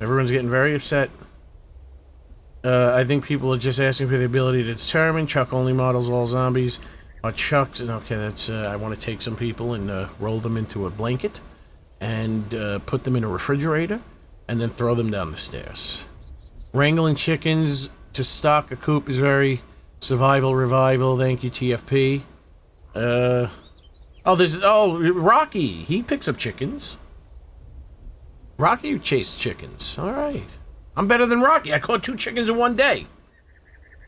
Everyone's getting very upset. I think people are just asking for the ability to determine. Chuck only models all zombies are Chucks. And okay, that's, I want to take some people and roll them into a blanket and put them in a refrigerator and then throw them down the stairs. Wrangling chickens to stock a coop is very survival revival. Thank you, TFP. Rocky. He picks up chickens. Rocky chased chickens. All right. I'm better than Rocky. I caught 2 chickens in one day.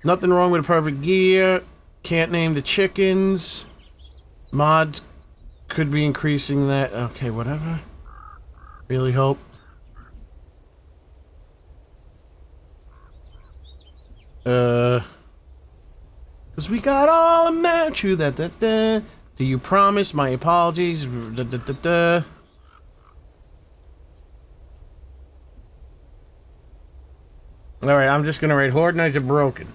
Nothing wrong with a perfect gear. Can't name the chickens. Mods could be increasing that. Okay, whatever. Really hope. Cause we got all about you. Do you promise? My apologies. Alright, I'm just gonna write Horde Knights are broken.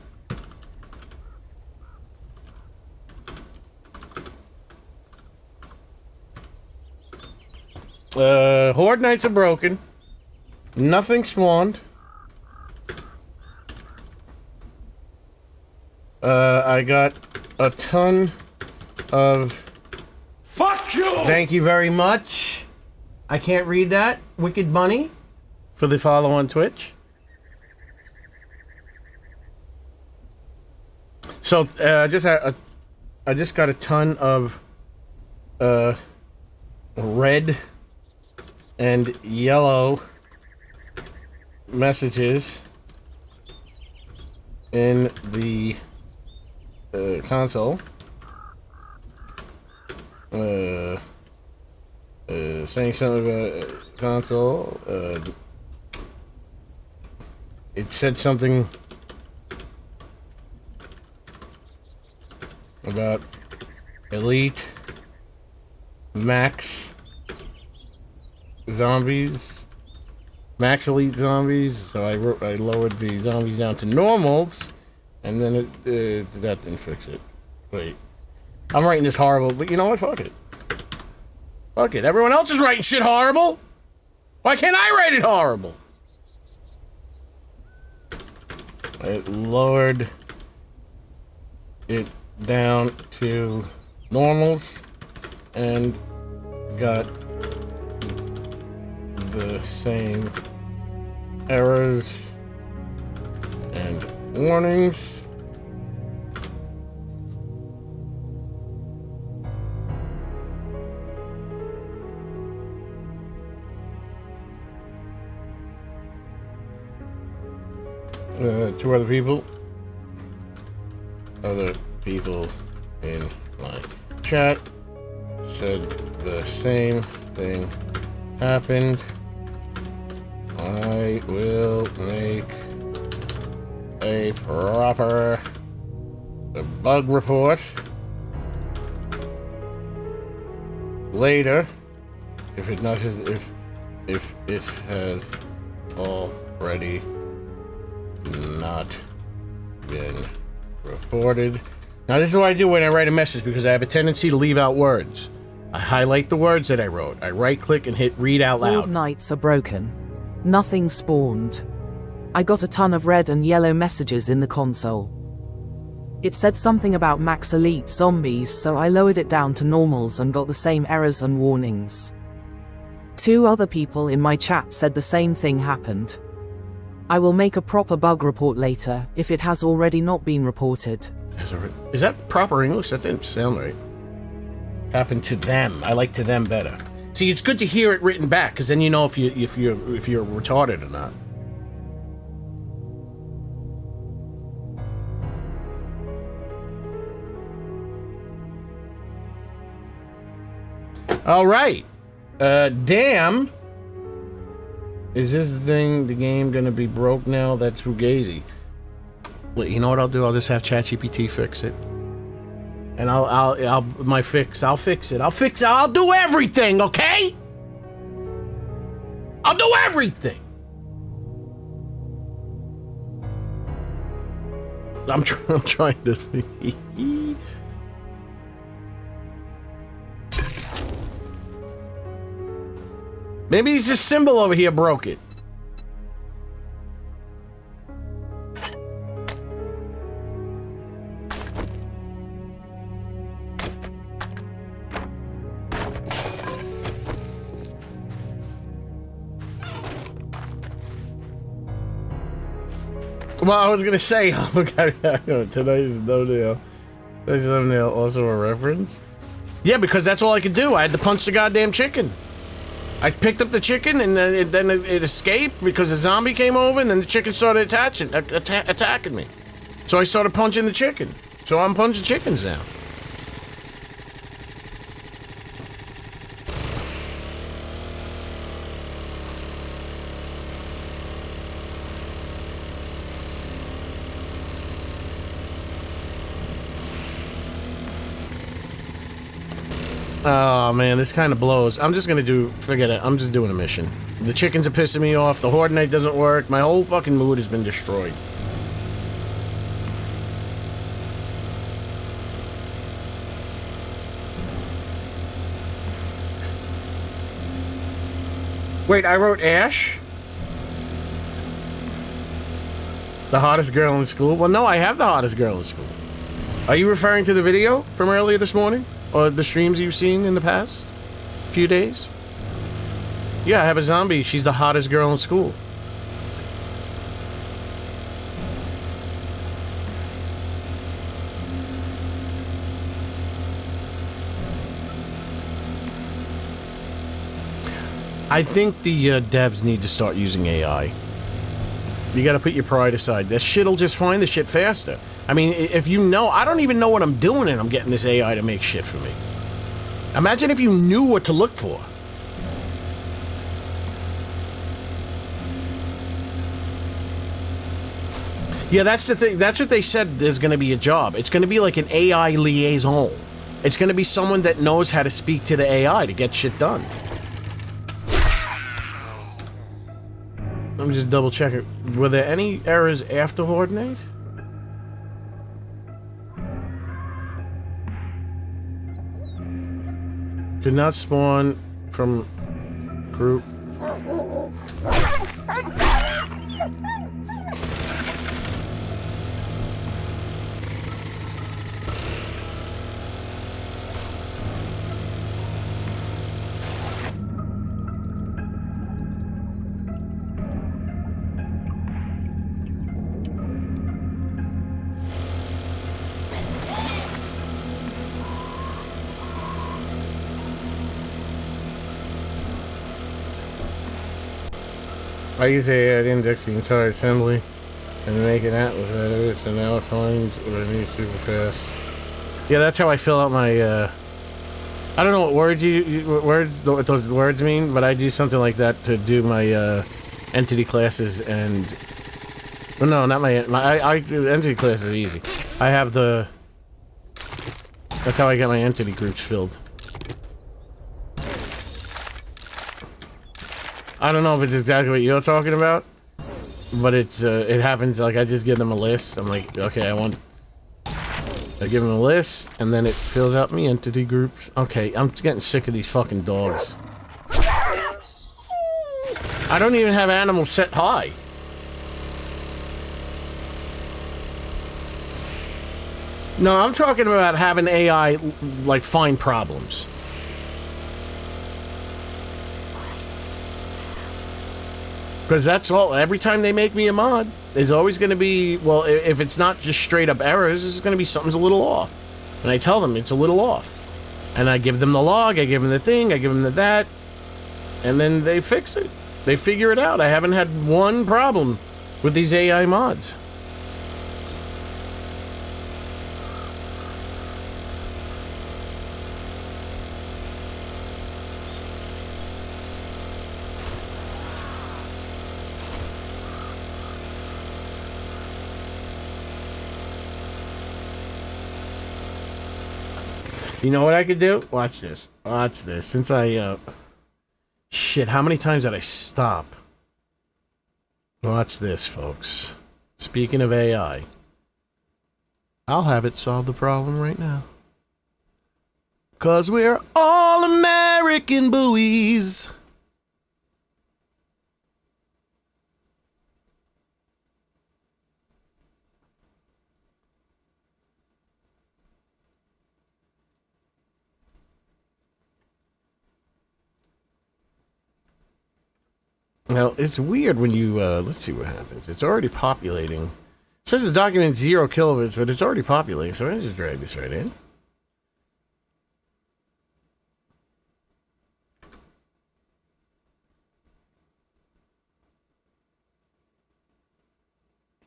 Horde Knights are broken. Nothing spawned. I got a ton of... Fuck you! Thank you very much. I can't read that. Wicked Bunny for the follow on Twitch. So I just got a ton of red and yellow messages in the console. Saying something about console. It said something about elite max zombies, max elite zombies. So I lowered the zombies down to normals, and then that didn't fix it. Wait, I'm writing this horrible, but you know what? Fuck it. Fuck it. Everyone else is writing shit horrible. Why can't I write it horrible? I lowered it down to normals and got the same errors and warnings. Two other people in my chat said the same thing happened. I will make a proper bug report later if it has already not been reported. Now this is what I do when I write a message, because I have a tendency to leave out words. I highlight the words that I wrote. I right click and hit read out loud. Horde Knights are broken. Nothing spawned. I got a ton of red and yellow messages in the console. It said something about max elite zombies, so I lowered it down to normals and got the same errors and warnings. 2 other people in my chat said the same thing happened. I will make a proper bug report later, if it has already not been reported. Is that proper English? That didn't sound right. Happened to them. I like to them better. See, it's good to hear it written back, because then you know if you're retarded or not. All right. Damn. Is this the game gonna be broke now? That's fugazi. Well, you know what I'll do? I'll just have ChatGPT fix it. And I'll fix it. I'll do everything, okay? I'll do everything. I'm trying to. Maybe he's just symbol over here broke it. Well, I was gonna say, today's thumbnail. Today's thumbnail also a reference. Yeah, because that's all I could do. I had to punch the goddamn chicken. I picked up the chicken and then it escaped because a zombie came over and then the chicken started attacking me. So I started punching the chicken. So I'm punching chickens now. Oh man, this kind of blows. I'm just gonna forget it. I'm just doing a mission. The chickens are pissing me off. The Horde Night doesn't work. My whole fucking mood has been destroyed. Wait, I wrote Ash? The hottest girl in school? Well, no, I have the hottest girl in school. Are you referring to the video from earlier this morning? Or the streams you've seen in the past few days? Yeah, I have a zombie. She's the hottest girl in school. I think the devs need to start using AI. You gotta put your pride aside. That shit'll just find the shit faster. I mean, if you know, I don't even know what I'm doing and I'm getting this AI to make shit for me. Imagine if you knew what to look for. Yeah, that's the thing. That's what they said there's going to be a job. It's going to be like an AI liaison. It's going to be someone that knows how to speak to the AI to get shit done. Let me just double check it. Were there any errors after Horde Night? Did not spawn from group. I use AI to index the entire assembly and make an atlas out of it, so now it finds what I need super fast. Yeah, that's how I fill out my, I don't know what words what those words mean, but I do something like that to do my, entity classes and... Well, no, not my entity class is easy. I have the... That's how I get my entity groups filled. I don't know if it's exactly what you're talking about, but it's it happens like I just give them a list. I'm like, okay, I give them a list, and then it fills out me entity groups. Okay, I'm getting sick of these fucking dogs. I don't even have animals set high. No, I'm talking about having AI like find problems. Because that's all. Every time they make me a mod, there's always going to be, well, if it's not just straight up errors, it's going to be something's a little off. And I tell them it's a little off. And I give them the log, I give them the thing, I give them the that. And then they fix it. They figure it out. I haven't had one problem with these AI mods. You know what I could do? Watch this. Watch this. Since I, shit, how many times did I stop? Watch this, folks. Speaking of AI. I'll have it solve the problem right now. 'Cause we're all American buoys. Now, it's weird when you, let's see what happens. It's already populating. It says the document 0 kilobits, but it's already populating, so I just drag this right in.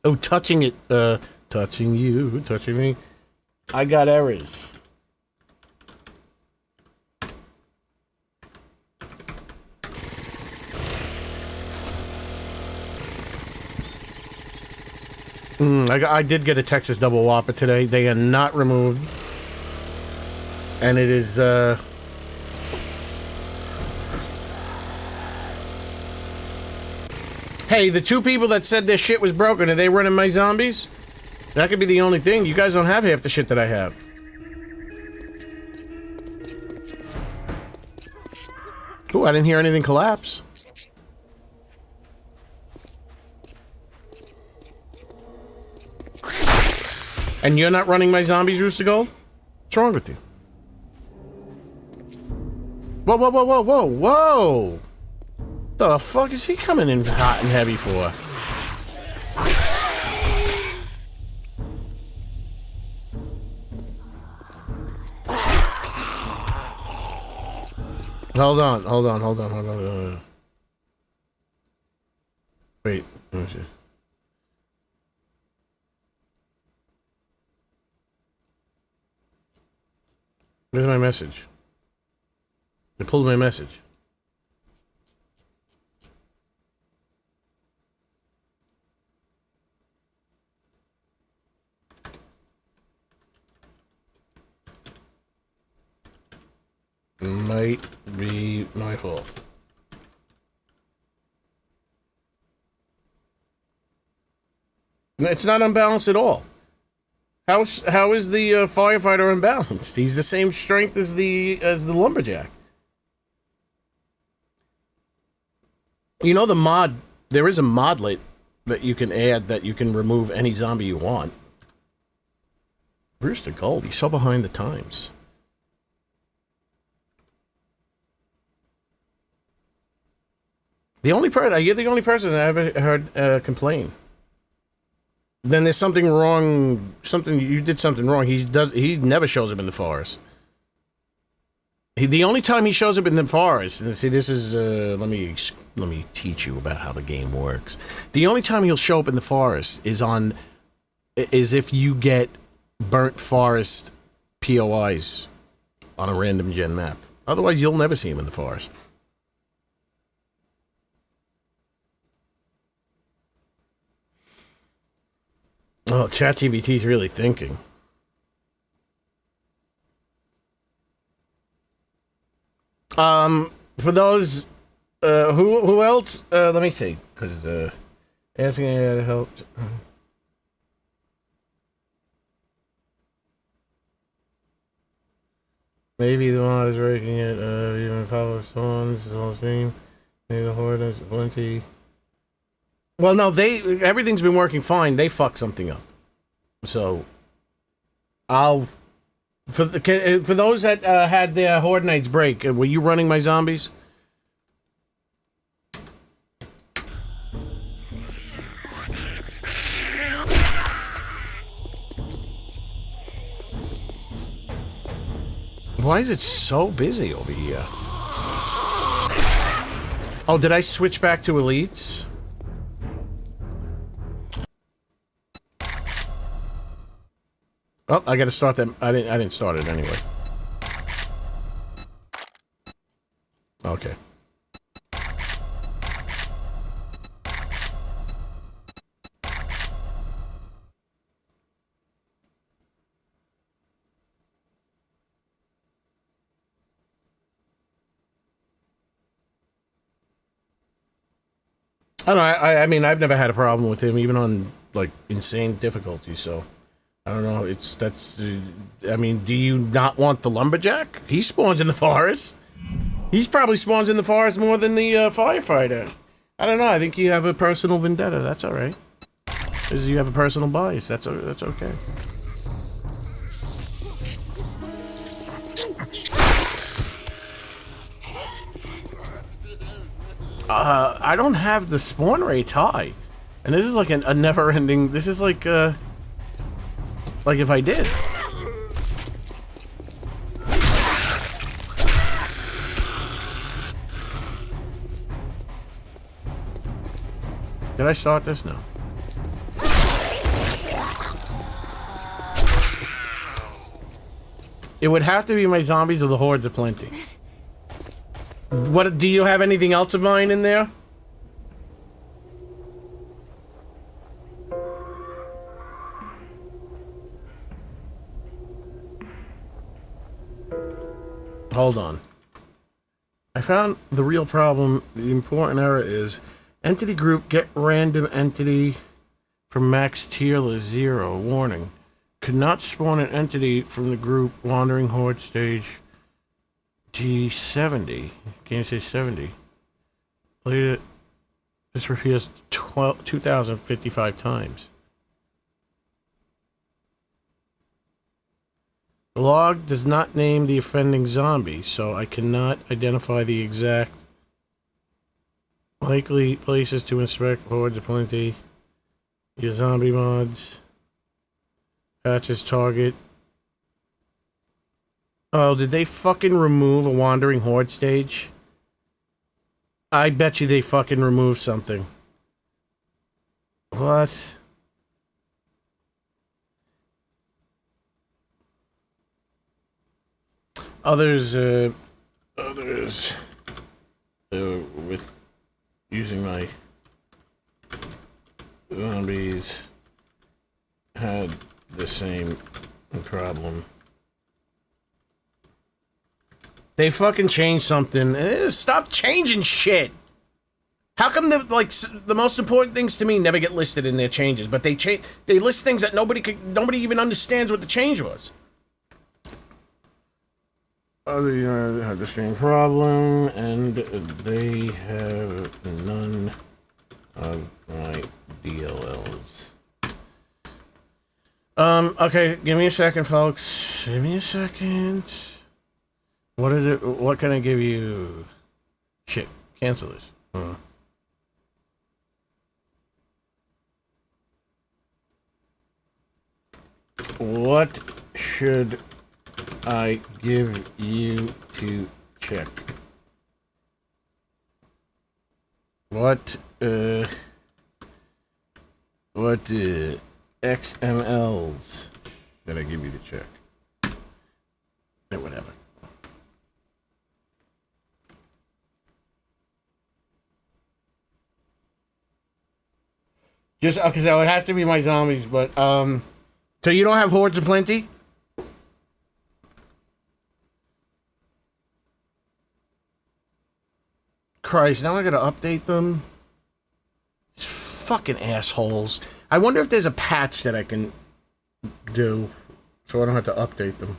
Oh, touching it, touching you, touching me. I got errors. I did get a Texas double whopper today. They are not removed. And it is, Hey, the two people that said their shit was broken, are they running my zombies? That could be the only thing. You guys don't have half the shit that I have. Ooh, I didn't hear anything collapse. And you're not running my zombies, Rooster Gold? What's wrong with you? Whoa, whoa, whoa, whoa, whoa, whoa! The fuck is he coming in hot and heavy for? Hold on, hold on, hold on, hold on, hold on. Wait, let me see. Where's my message? They pulled my message. Might be my fault. It's not unbalanced at all. How is the firefighter unbalanced? He's the same strength as the lumberjack. You know the mod. There is a modlet that you can add that you can remove any zombie you want. Rooster Gold. He's so behind the times. The only person you're the only person that I ever heard complain. Then there's something wrong. Something you did something wrong. He never shows up in the forest. The only time he shows up in the forest, and see, this is let me teach you about how the game works. The only time he'll show up in the forest is if you get burnt forest POIs on a random gen map. Otherwise, you'll never see him in the forest. Oh, ChatGPT's really thinking. For those, who else? Let me see, because asking to help. Maybe the one is breaking it. Even follow songs is all the same. Maybe the horde is plenty. Well, no, everything's been working fine. They fucked something up. So, for those that had their Horde Nights break, were you running my zombies? Why is it so busy over here? Oh, did I switch back to elites? Oh, I gotta start them. I didn't start it anyway. Okay. I don't know, I mean, I've never had a problem with him, even on, like, insane difficulty, so I don't know. I mean, do you not want the lumberjack? He spawns in the forest. He's probably spawns in the forest more than the firefighter. I don't know. I think you have a personal vendetta. That's all right. Because you have a personal bias. That's okay. I don't have the spawn rate high, and this is like a never-ending. This is like if I did. Did I start this? No. It would have to be my zombies or the hordes of plenty. What, do you have anything else of mine in there? Hold on. I found the real problem. The important error is entity group get random entity from max tier list 0. Warning. Could not spawn an entity from the group wandering horde stage G70. Can you say 70? Later, this repeats 2,055 times. The log does not name the offending zombie, so I cannot identify the exact likely places to inspect hordes of plenty. Your zombie mods. Patches target. Oh, did they fucking remove a wandering horde stage? I bet you they fucking removed something. What? Others with using my zombies had the same problem. They fucking changed something. Stop changing shit. How come the most important things to me never get listed in their changes, but they list things that nobody even understands what the change was. Other had the same problem, and they have none of my DLLs. Okay, give me a second, folks. Give me a second. What is it? What can I give you? Shit, cancel this. What should I give you to check? What XMLs should I give you to check? Whatever. Just okay, so it has to be my zombies, but so you don't have hordes of plenty? Christ, now I gotta update them. These fucking assholes. I wonder if there's a patch that I can do so I don't have to update them.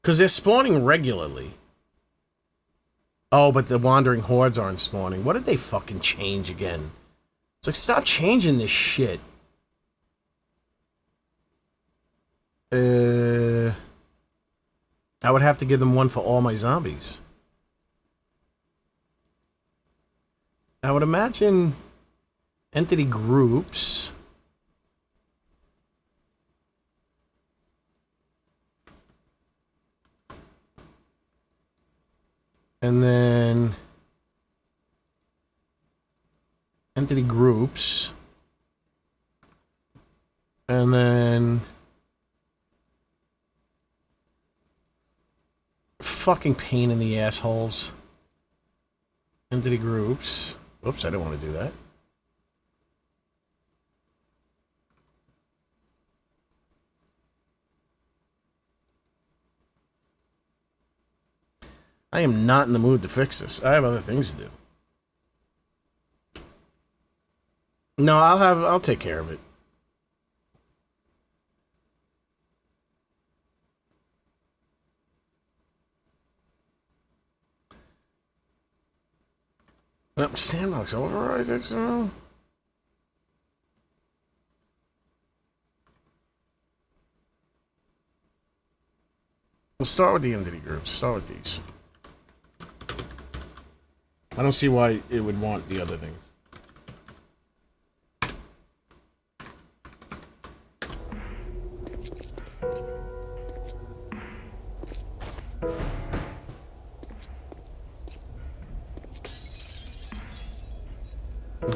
Because they're spawning regularly. Oh, but the wandering hordes aren't spawning. What did they fucking change again? It's like, stop changing this shit. I would have to give them one for all my zombies. I would imagine entity groups. And then entity groups. And then fucking pain in the assholes. Entity groups. Oops, I didn't want to do that. I am not in the mood to fix this. I have other things to do. No, I'll take care of it. Sandbox overrides XML? We'll start with the entity groups. Start with these. I don't see why it would want the other things.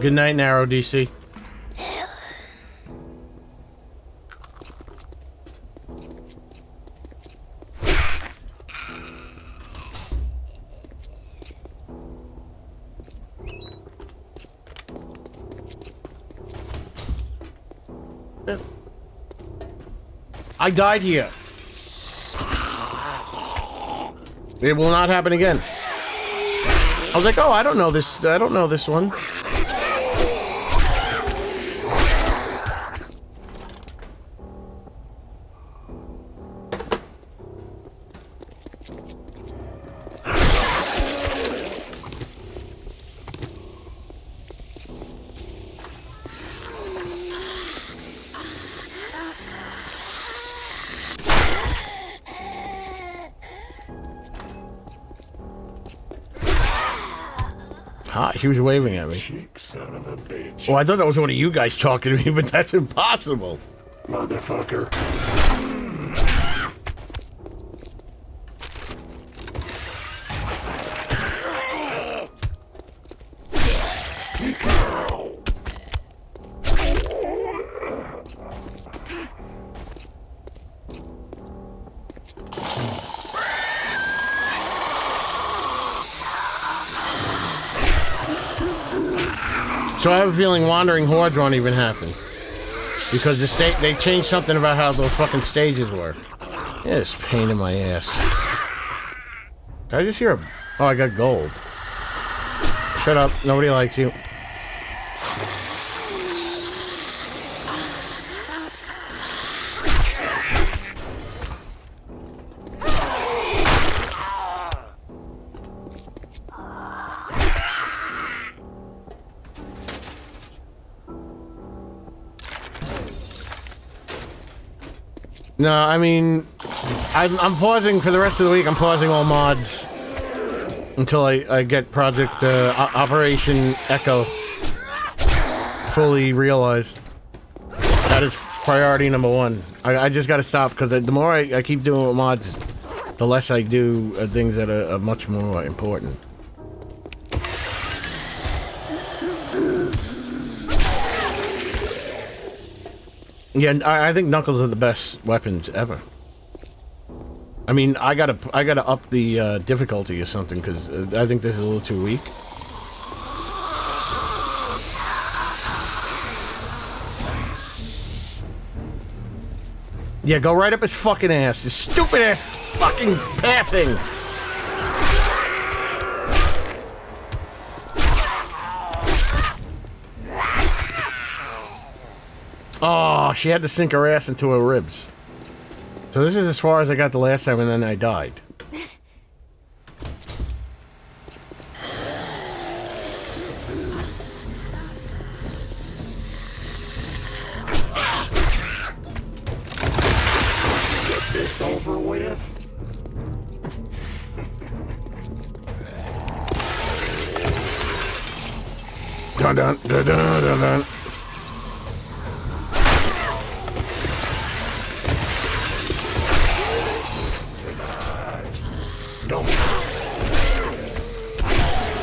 Good night, Narrow DC. I died here. It will not happen again. I was like, oh, I don't know this one. He was waving at me. Cheek, son of a bitch. Oh, I thought that was one of you guys talking to me, but that's impossible. Motherfucker. So I have a feeling wandering hordes won't even happen. Because they changed something about how those fucking stages work. Yeah, it's a pain in my ass. Did I just hear a... Oh, I got gold. Shut up. Nobody likes you. No, I mean, I'm pausing for the rest of the week. I'm pausing all mods until I get Project Operation Echo fully realized. That is priority number one. I just got to stop because the more I keep doing with mods, the less I do things that are much more important. Yeah, I think Knuckles are the best weapons ever. I mean, I gotta up the difficulty or something because I think this is a little too weak. Yeah, go right up his fucking ass, you stupid ass fucking pathing. Oh, she had to sink her ass into her ribs. So this is as far as I got the last time, and then I died. Get this over with. Dun dun dun dun dun dun.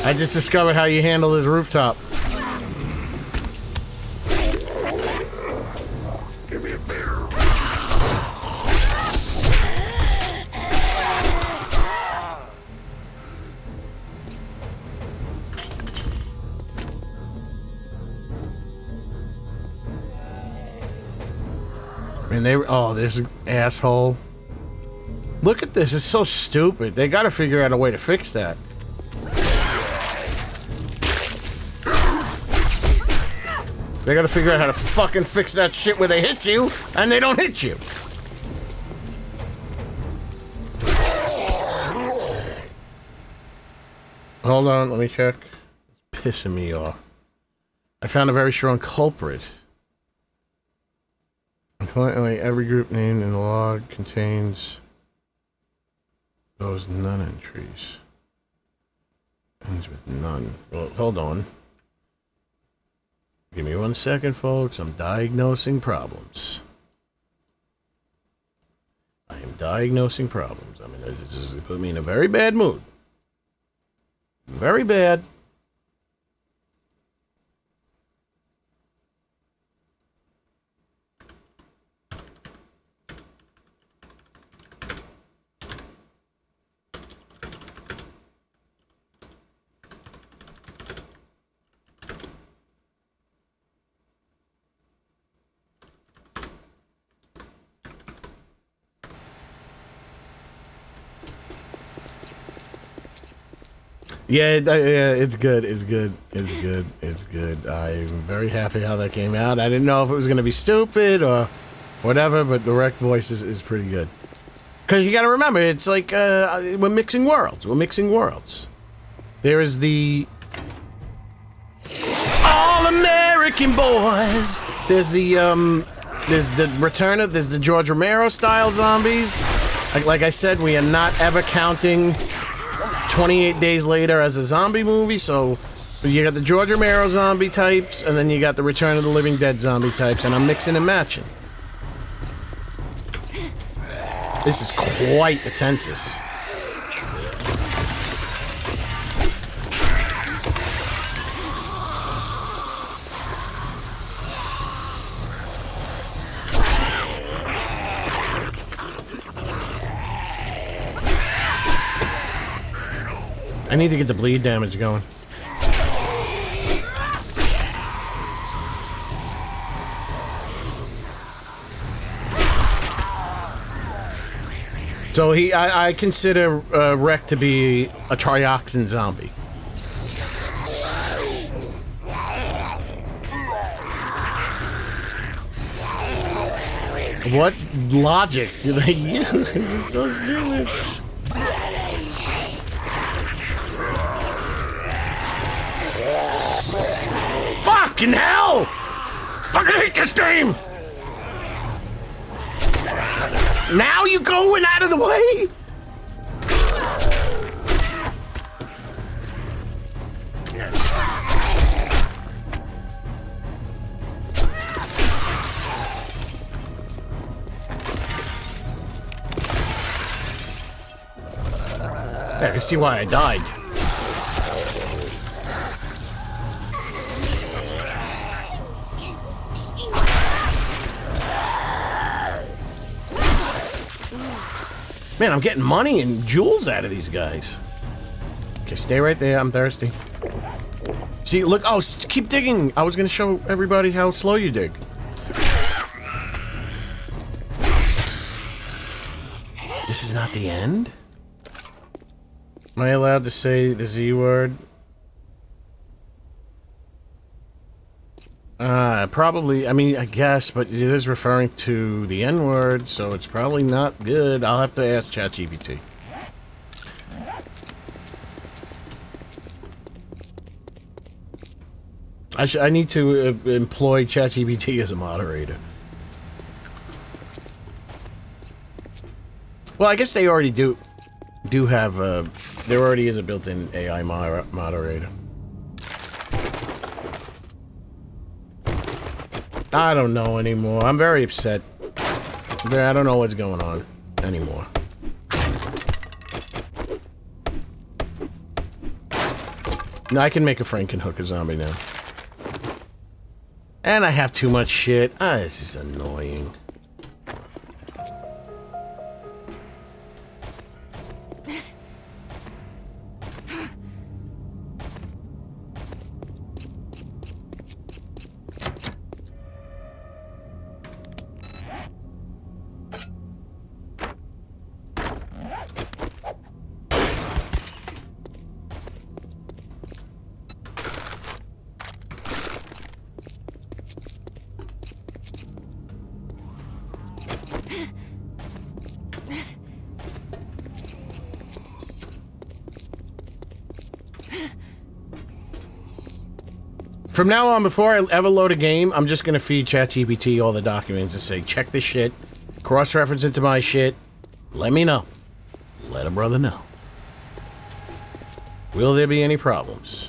I just discovered how you handle this rooftop. Give me a beer. And they oh, this asshole. Look at this. It's so stupid. They gotta figure out a way to fix that. They gotta figure out how to fucking fix that shit where they hit you and they don't hit you. Hold on, let me check. It's pissing me off. I found a very strong culprit. Unfortunately, every group named in the log contains those none entries. Ends with none. Well, hold on. Give me 1 second, folks. I'm diagnosing problems. I am diagnosing problems. I mean, this put me in a very bad mood. Very bad. Yeah, it's good. It's good. It's good. It's good. I'm very happy how that came out. I didn't know if it was going to be stupid or whatever, but the rec voice is pretty good. Because you got to remember, it's like we're mixing worlds. We're mixing worlds. There is the All-American Boys. There's the return of there's the George Romero style zombies. Like I said, we are not ever counting 28 Days Later as a zombie movie, so you got the George Romero zombie types, and then you got the Return of the Living Dead zombie types, and I'm mixing and matching. This is quite a census. I need to get the bleed damage going. So I consider Rec to be a trioxin zombie. What logic do they use? This is so stupid. Fucking hell! Fucking hate this game! Now you going out of the way? I can see why I died. Man, I'm getting money and jewels out of these guys. Okay, stay right there. I'm thirsty. See, look. Oh, keep digging. I was going to show everybody how slow you dig. This is not the end? Am I allowed to say the Z word? Probably, I mean, I guess, but it is referring to the N-word, so it's probably not good. I'll have to ask ChatGPT. I need to employ ChatGPT as a moderator. Well, I guess they already do have, there already is a built-in AI moderator. I don't know anymore. I'm very upset. I don't know what's going on anymore. Now I can make a Frankenhooker zombie now. And I have too much shit. This is annoying. From now on, before I ever load a game, I'm just gonna feed ChatGPT all the documents and say, check this shit, cross-reference it to my shit, let me know. Let a brother know. Will there be any problems?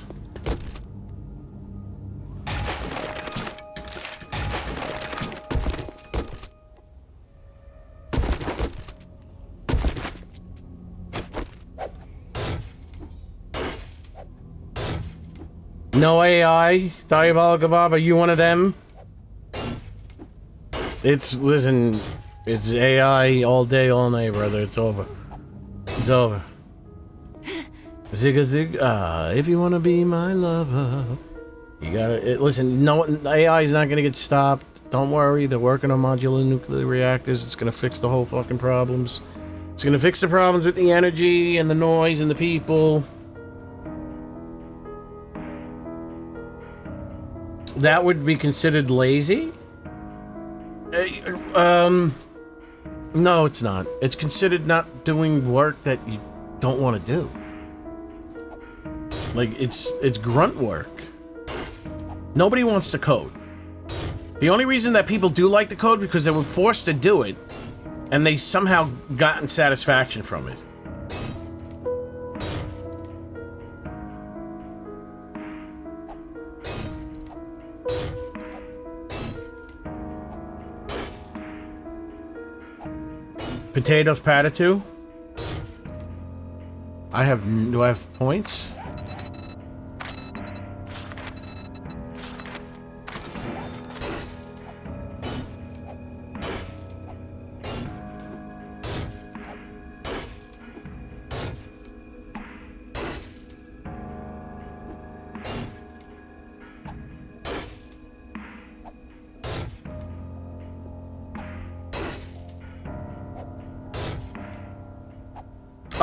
No AI, Diabolic Evolve, are you one of them? Listen, it's AI all day, all night, brother. It's over. It's over. Zigga zig, if you wanna be my lover. You gotta, listen, no, AI is not gonna get stopped. Don't worry, they're working on modular nuclear reactors. It's gonna fix the whole fucking problems. It's gonna fix the problems with the energy and the noise and the people. That would be considered lazy? No, it's not. It's considered not doing work that you don't want to do. Like, it's grunt work. Nobody wants to code. The only reason that people do like to code because they were forced to do it, and they somehow gotten satisfaction from it. Potatoes patatu? Do I have points?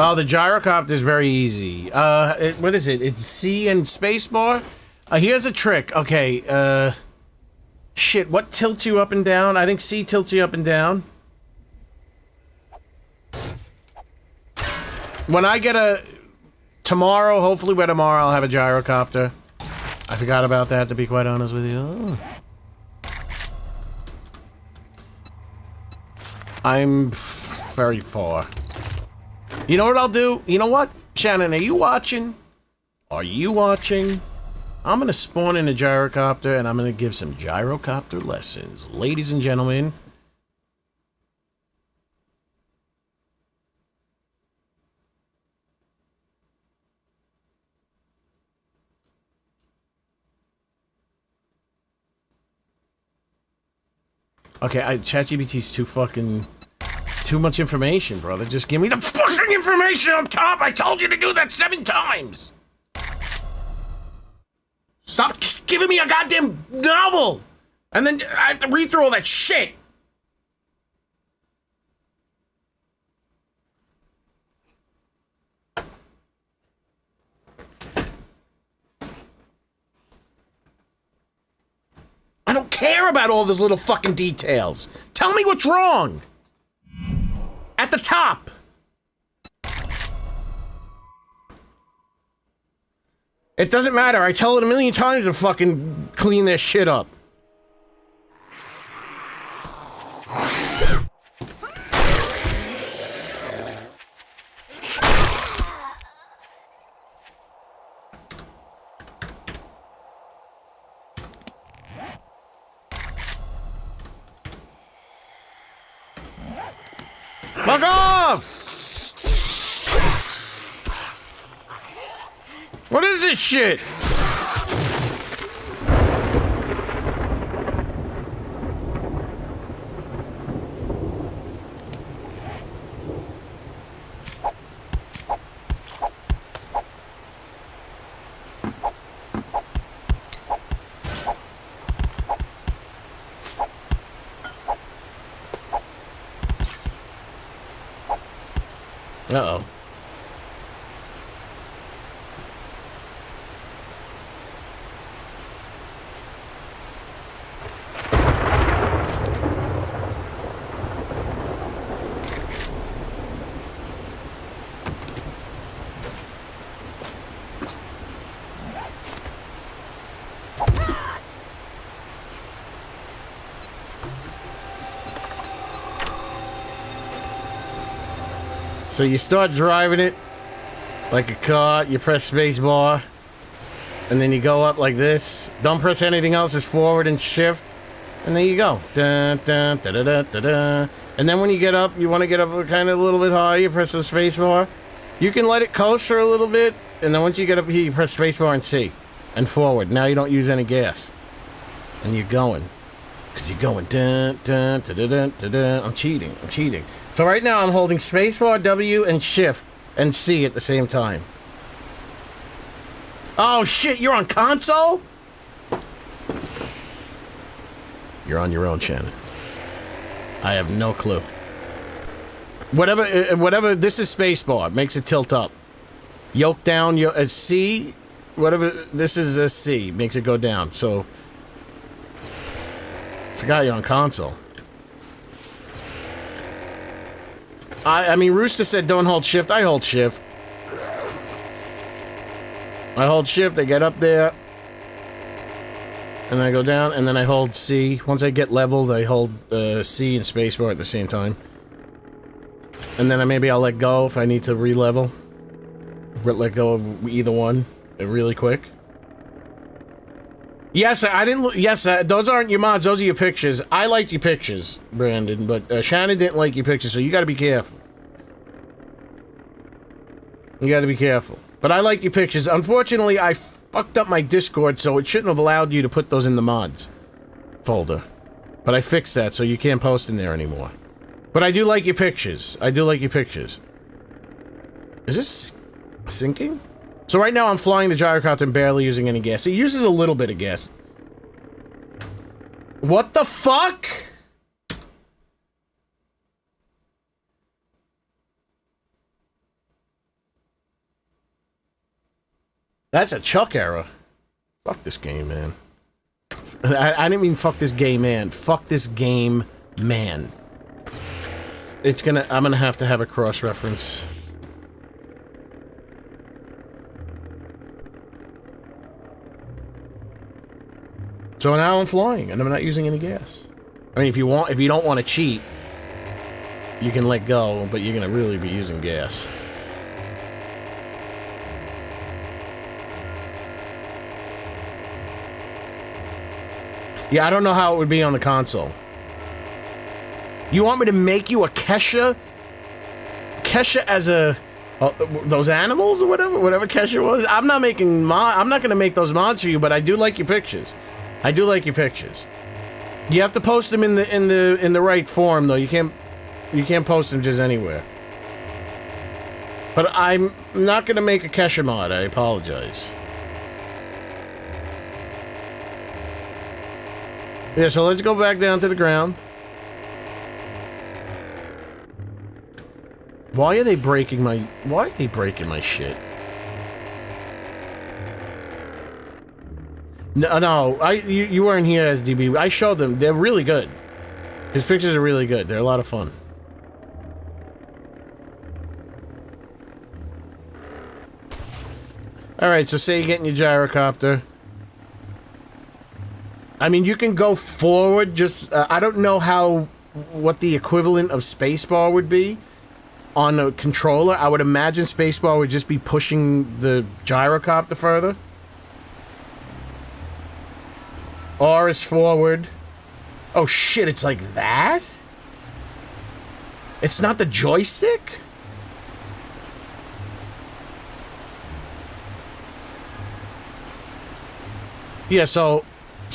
Oh, the gyrocopter is very easy. What is it? It's C and spacebar? Here's a trick. Okay, shit, what tilts you up and down? I think C tilts you up and down. When I get tomorrow, hopefully by tomorrow, I'll have a gyrocopter. I forgot about that, to be quite honest with you. Oh. I'm very far. You know what I'll do? You know what? Shannon, are you watching? Are you watching? I'm gonna spawn in a gyrocopter and I'm gonna give some gyrocopter lessons. Ladies and gentlemen. Okay, ChatGPT's too much information, brother. Just give me the fucking information on top! I told you to do that 7 times! Stop giving me a goddamn novel! And then I have to read through all that shit! I don't care about all those little fucking details! Tell me what's wrong! At the top! It doesn't matter. I tell it a million times to fucking clean their shit up. Fuck off! What is this shit? Uh-oh. So you start driving it like a car, you press space bar, and then you go up like this. Don't press anything else, just forward and shift, and there you go. Dun, dun, da, da, da, da, da. And then when you get up, you want to get up kind of a little bit higher, you press the space bar. You can let it coast for a little bit, and then once you get up here, you press space bar and C, and forward. Now you don't use any gas. And you're going. Because you're going dun, dun, da, da, da, da, da. I'm cheating. So right now I'm holding spacebar, W, and shift, and C at the same time. Oh shit, you're on console? You're on your own, Shannon. I have no clue. Whatever, this is spacebar. Makes it tilt up. Yoke down, C, whatever, this is a C. Makes it go down, so... Forgot you're on console. I mean, Rooster said don't hold shift. I hold shift. I hold shift, I get up there. And I go down, and then I hold C. Once I get leveled, I hold C and spacebar at the same time. And then maybe I'll let go if I need to re-level. Let go of either one really quick. Yes, I didn't. Yes, those aren't your mods. Those are your pictures. I like your pictures, Brandon, but Shannon didn't like your pictures, so you got to be careful. You got to be careful. But I like your pictures. Unfortunately, I fucked up my Discord, so it shouldn't have allowed you to put those in the mods folder. But I fixed that, so you can't post in there anymore. But I do like your pictures. I do like your pictures. Is this sinking? So right now I'm flying the gyrocopter and barely using any gas. It uses a little bit of gas. What the fuck? That's a Chuck error. Fuck this game, man. I didn't mean fuck this game, man. Fuck this game, man. I'm gonna have to have a cross-reference. So now I'm flying, and I'm not using any gas. I mean, if you don't want to cheat, you can let go, but you're gonna really be using gas. Yeah, I don't know how it would be on the console. You want me to make you a Kesha? Kesha as a... those animals or whatever Kesha was? I'm not gonna make those mods for you, but I do like your pictures. I do like your pictures. You have to post them in the right form though. You can't post them just anywhere. But I'm not gonna make a Kesha mod. I apologize. Yeah, so let's go back down to the ground. Why are they breaking my shit? No, you weren't here as DB. I showed them. They're really good. His pictures are really good. They're a lot of fun. Alright, so say you get in your gyrocopter. I mean, you can go forward, just... I don't know what the equivalent of spacebar would be on a controller. I would imagine spacebar would just be pushing the gyrocopter further. R is forward. Oh shit, it's like that? It's not the joystick? Yeah, so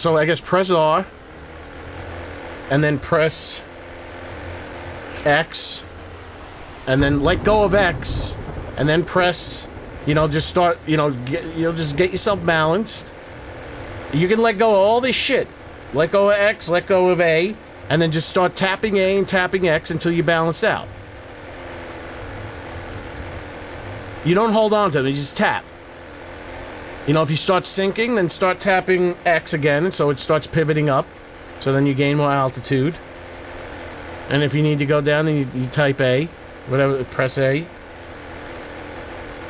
I guess press R, and then press X, and then let go of X, and then press, just start, just get yourself balanced. You can let go of all this shit. Let go of X, let go of A, and then just start tapping A and tapping X until you balance out. You don't hold on to them, you just tap. If you start sinking, then start tapping X again, so it starts pivoting up. So then you gain more altitude. And if you need to go down, then you type A. Whatever, press A.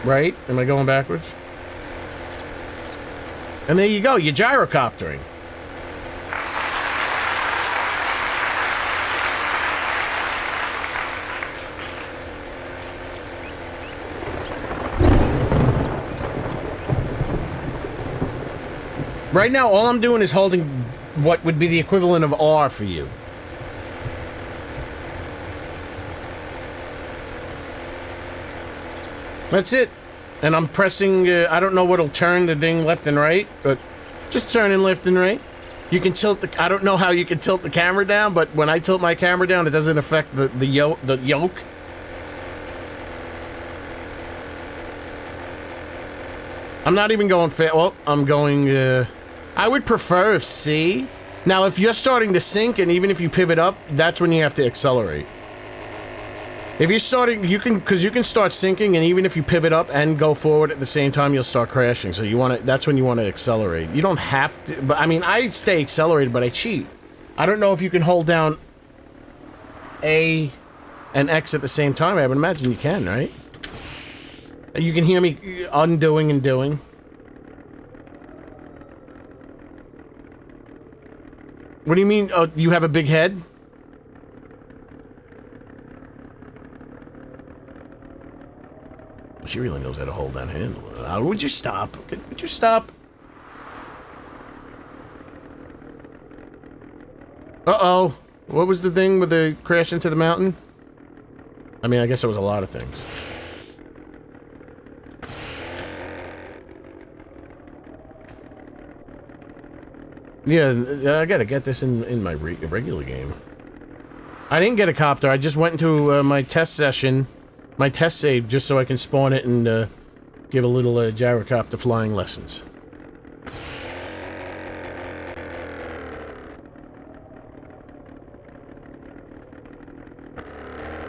Right? Am I going backwards? And there you go, you're gyrocoptering. Right now, all I'm doing is holding what would be the equivalent of R for you. That's it. And I'm pressing, I don't know what'll turn the thing left and right, but just turning left and right. You can tilt the, I don't know how you can tilt the camera down, but when I tilt my camera down, it doesn't affect the yoke. I'm not even going fast. Well, I'm going, I would prefer if C. Now, if you're starting to sink, and even if you pivot up, that's when you have to accelerate. If you're starting, you can, because you can start sinking, and even if you pivot up and go forward at the same time, you'll start crashing. So you want to, that's when you want to accelerate. You don't have to, but I mean, I stay accelerated, but I cheat. I don't know if you can hold down A and X at the same time. I would imagine you can, right? You can hear me undoing and doing. What do you mean? Oh, you have a big head? She really knows how to hold that handle. Would you stop? Would you stop? Uh-oh. What was the thing with the crash into the mountain? I mean, I guess there was a lot of things. Yeah, I gotta get this in my regular game. I didn't get a copter. I just went into my test session, my test save, just so I can spawn it and give a little gyrocopter flying lessons.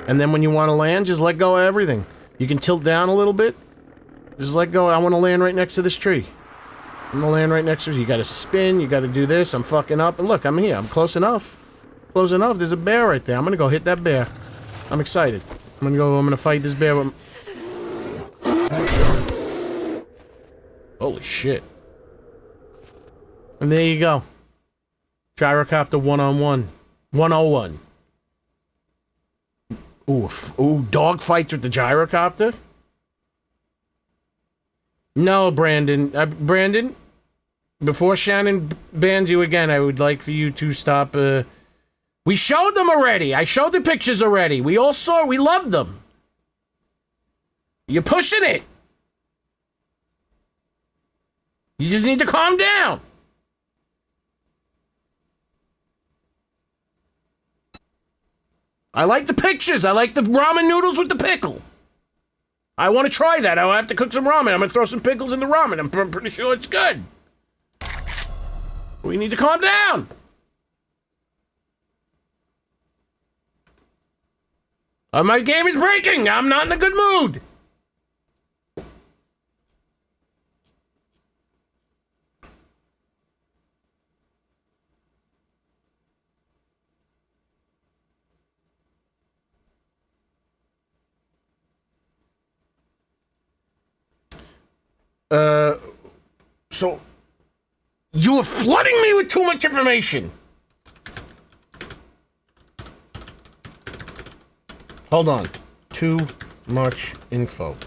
And then when you want to land, just let go of everything. You can tilt down a little bit. Just let go. I want to land right next to this tree. I'm gonna land right next to it. You gotta spin, you gotta do this. I'm fucking up. And look, I'm here. I'm close enough. Close enough. There's a bear right there. I'm gonna go hit that bear. I'm excited. I'm gonna fight this bear with... Holy shit. And there you go. Gyrocopter 1-on-1. 101. Ooh, dog fights with the gyrocopter? No, Brandon. Brandon, before Shannon bans you again, I would like for you to stop, We showed them already! I showed the pictures already! We all saw, we loved them! You're pushing it! You just need to calm down! I like the pictures! I like the ramen noodles with the pickle! I want to try that. I'll have to cook some ramen. I'm going to throw some pickles in the ramen. I'm pretty sure it's good. We need to calm down. My game is breaking. I'm not in a good mood. So, you are flooding me with too much information! Hold on. Too much info.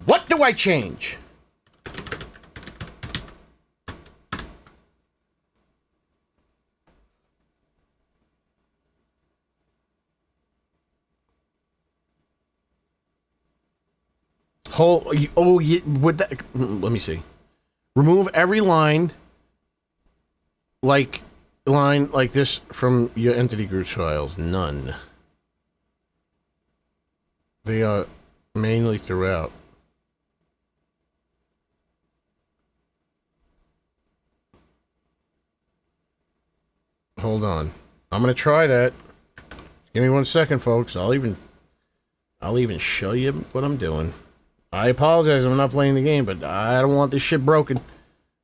What do I change? Oh, yeah, would that... Let me see. Remove every line like this from your entity group files. None. They are mainly throughout. Hold on. I'm gonna try that. Give me 1 second, folks. I'll even show you what I'm doing. I apologize, I'm not playing the game, but I don't want this shit broken.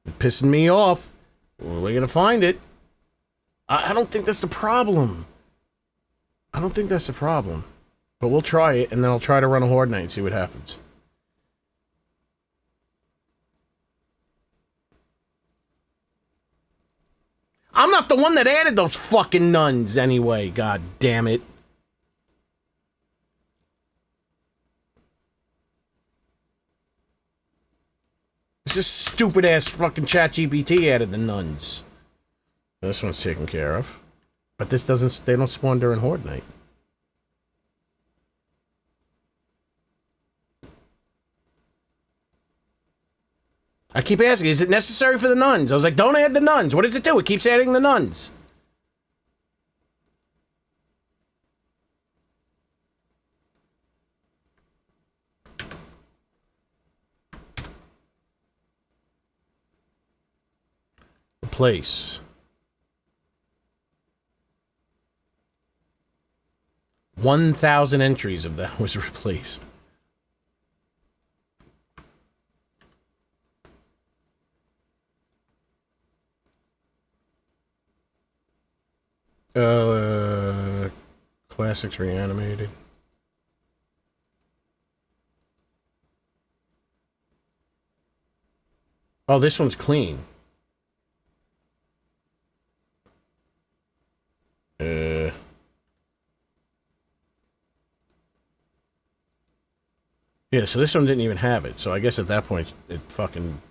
It's pissing me off. We're gonna find it. I don't think that's the problem. I don't think that's the problem. But we'll try it, and then I'll try to run a Horde Night and see what happens. I'm not the one that added those fucking nuns anyway, god damn it. This stupid ass fucking ChatGPT added the nuns. This one's taken care of. But this doesn't, they don't spawn during Horde Night. I keep asking, is it necessary for the nuns? I was like, don't add the nuns. What does it do? It keeps adding the nuns. Replace. 1,000 entries of that was replaced. Classics reanimated. Oh, this one's clean. Yeah, so this one didn't even have it. So I guess at that point, it fucking...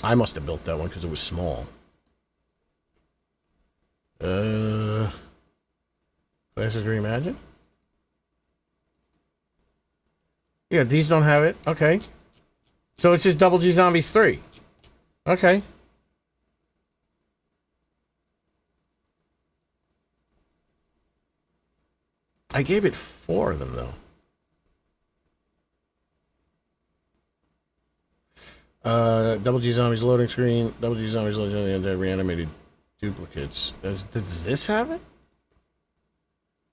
I must have built that one because it was small. Classics Reimagine? Yeah, these don't have it. Okay. So it's just Double G Zombies 3. Okay. I gave it 4 of them, though. Double G Zombies loading screen. Double G Zombies loading screen. And reanimated duplicates. Does this have it?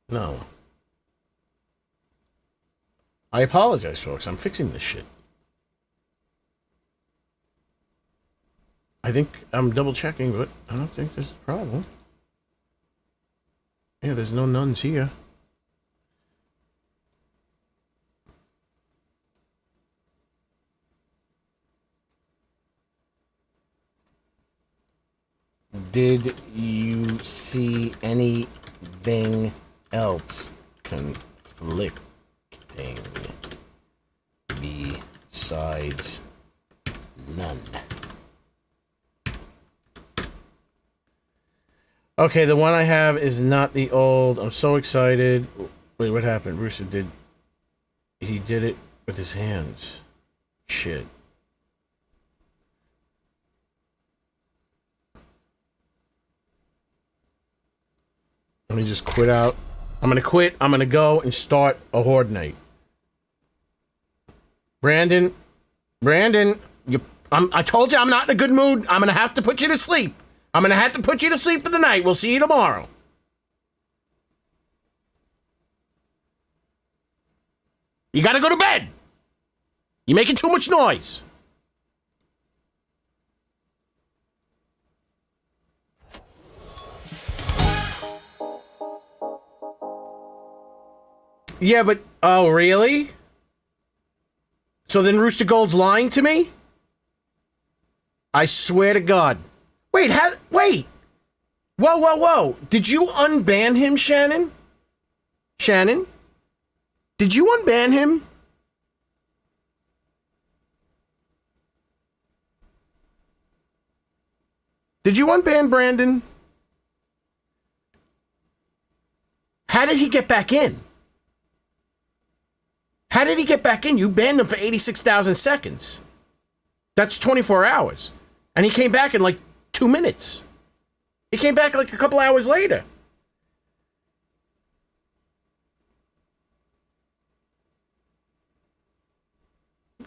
No. I apologize, folks. I'm fixing this shit. I think I'm double checking, but I don't think there's a problem. Yeah, there's no nuns here. Did you see anything else conflicting besides none? Okay, the one I have is not the old. I'm so excited. Wait, what happened? Rooster did... He did it with his hands. Shit. Let me just quit out. I'm gonna quit. I'm gonna go and start a Horde Night. Brandon, I told you I'm not in a good mood. I'm gonna have to put you to sleep. I'm gonna have to put you to sleep for the night. We'll see you tomorrow. You gotta go to bed. You're making too much noise. Yeah, but... Oh, really? So then Rooster Gold's lying to me? I swear to God. Wait, wait! Whoa, whoa, whoa! Did you unban him, Shannon? Shannon? Did you unban him? Did you unban Brandon? How did he get back in? How did he get back in? You banned him for 86,000 seconds. That's 24 hours. And he came back in like 2 minutes. He came back like a couple hours later.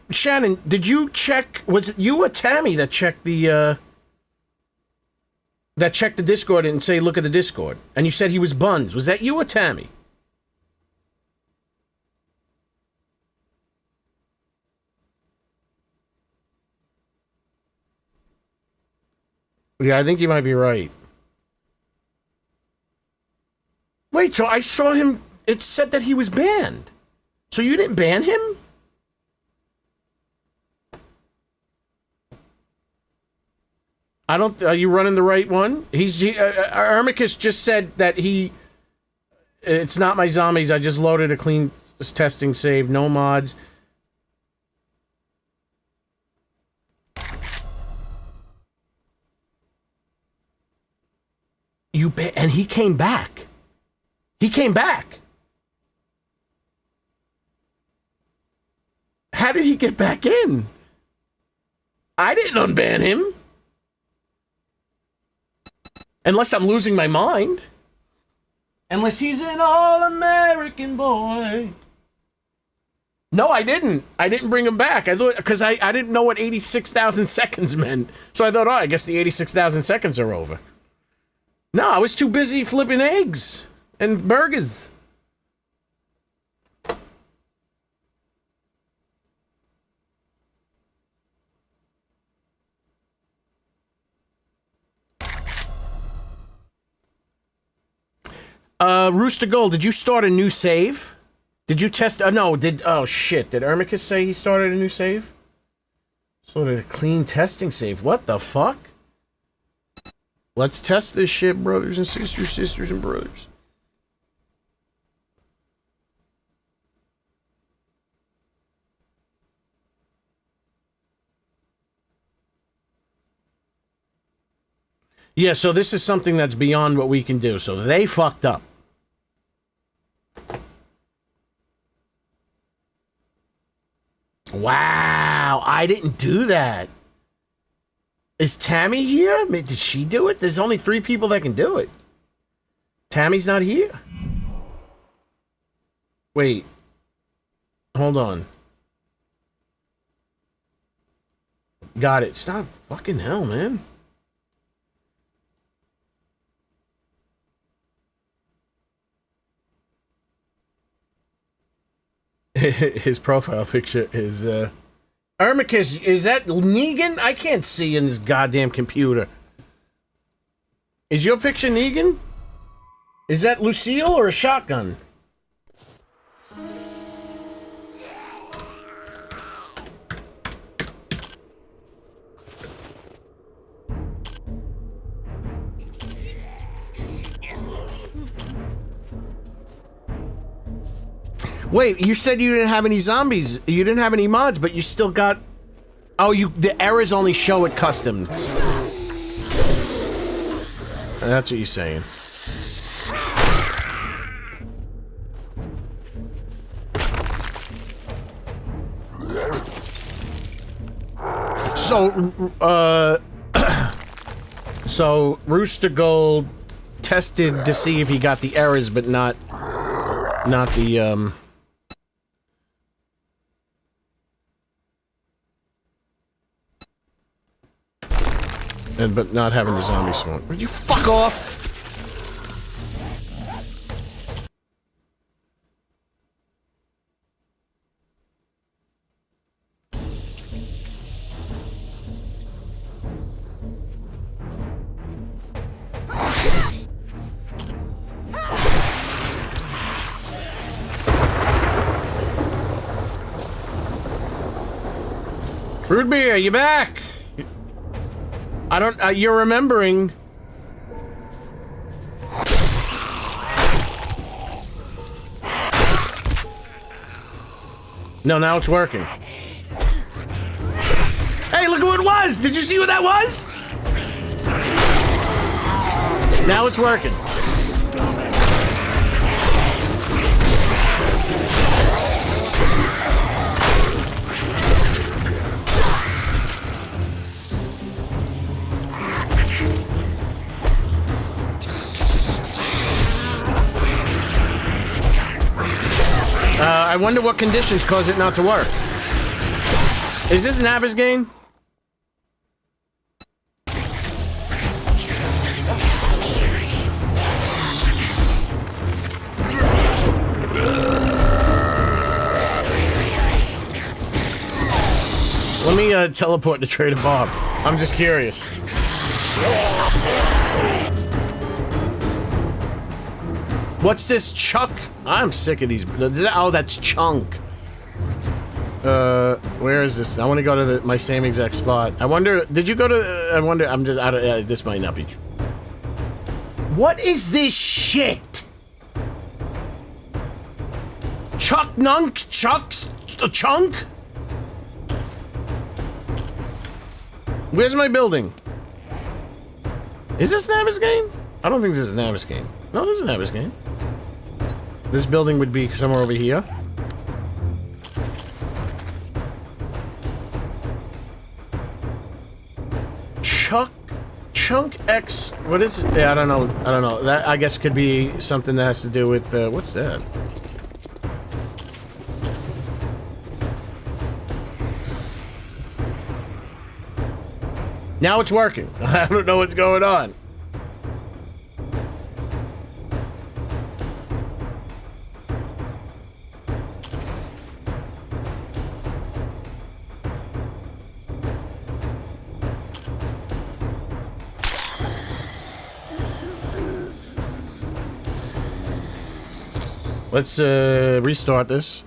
Shannon, did you check... Was it you or Tammy that checked the... that checked the Discord and say, look at the Discord? And you said he was Buns. Was that you or Tammy? Yeah, I think you might be right. Wait, so I saw him... It said that he was banned. So you didn't ban him? I don't... Are you running the right one? Ermicus just said that he... It's not my zombies. I just loaded a clean testing save. No mods. And he came back. He came back. How did he get back in? I didn't unban him. Unless I'm losing my mind. Unless he's an all-American boy. No, I didn't. I didn't bring him back. I thought, because I didn't know what 86,000 seconds meant. So I thought, oh, I guess the 86,000 seconds are over. No, I was too busy flipping eggs and burgers. Rooster Gold, did you start a new save? Did you test? No, oh shit. Did Ermicus say he started a new save? Sort of a clean testing save. What the fuck? Let's test this shit, brothers and sisters and brothers. Yeah, so this is something that's beyond what we can do. So they fucked up. Wow, I didn't do that. Is Tammy here? I mean, did she do it? There's only 3 people that can do it. Tammy's not here. Wait. Hold on. Got it. Stop fucking hell, man. His profile picture is, Ermicus, is that Negan? I can't see in this goddamn computer. Is your picture Negan? Is that Lucille or a shotgun? Wait, you said you didn't have any zombies. You didn't have any mods, but you still got... Oh, the errors only show at customs. That's what you're saying. So, so Rooster Gold tested to see if he got the errors, but not the, but not having the zombie swarm. Would you fuck off? Fruit beer, you back? I don't, you're remembering. No, now it's working. Hey, look who it was! Did you see who that was? Now it's working. I wonder what conditions cause it not to work. Is this Naba's game? Let me teleport to Trader Bob. I'm just curious. What's this, Chuck? I'm sick of these. Oh, that's Chunk. Where is this? I want to go to my same exact spot. I wonder, did you go to, I wonder, I'm just, I don't, this might not be. What is this shit? Chuck Nunk? Chuck's Chunk? Where's my building? Is this Naba's game? I don't think this is an Abiscane. No, this is an Abiscane. This building would be somewhere over here. Chunk X. What is it? Yeah, I don't know. I don't know. That, I guess, could be something that has to do with, what's that? Now it's working. I don't know what's going on. Let's restart this.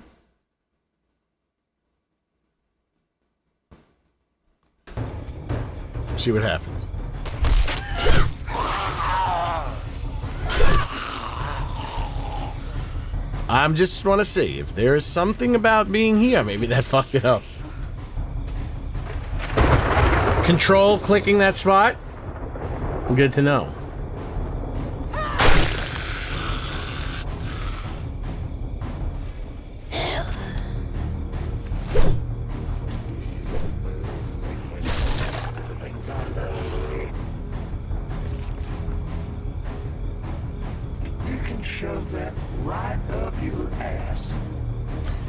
See what happens. I just want to see if there is something about being here. Maybe that fucked it up. Control clicking that spot. Good to know.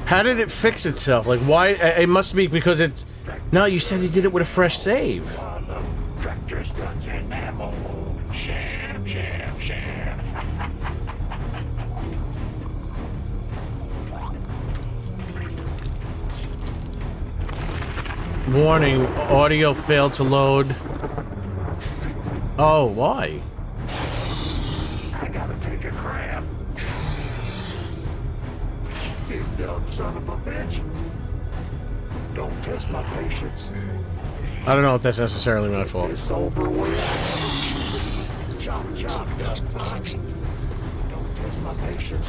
How did it fix itself? Like, why? It must be because it's... No, you said you did it with a fresh save. Tractors, guns, and ammo. Sham, sham, sham. Warning, audio failed to load. Oh, why? I gotta take a crap. You dumb son of a bitch. Don't test my patience. I don't know if that's necessarily my fault. It's over with. Chop, chop, gun punch. Don't test my patience.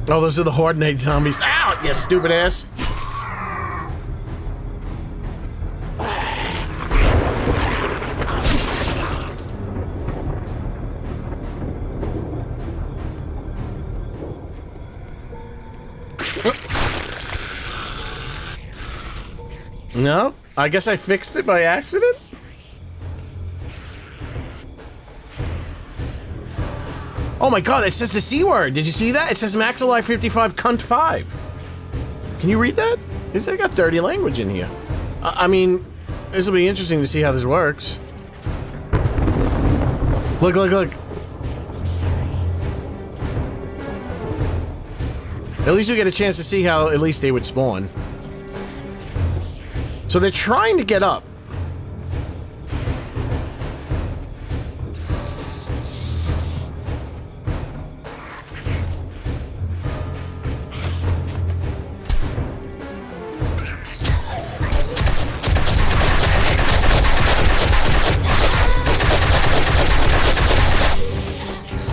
Oh, those are the Horde zombies. Ow, you stupid ass. No, I guess I fixed it by accident. Oh my god, it says the C word. Did you see that? It says Max Alive 55 Cunt 5. Can you read that? I got dirty language in here. I mean, this will be interesting to see how this works. Look, look, look. At least we get a chance to see how at least they would spawn. So they're trying to get up.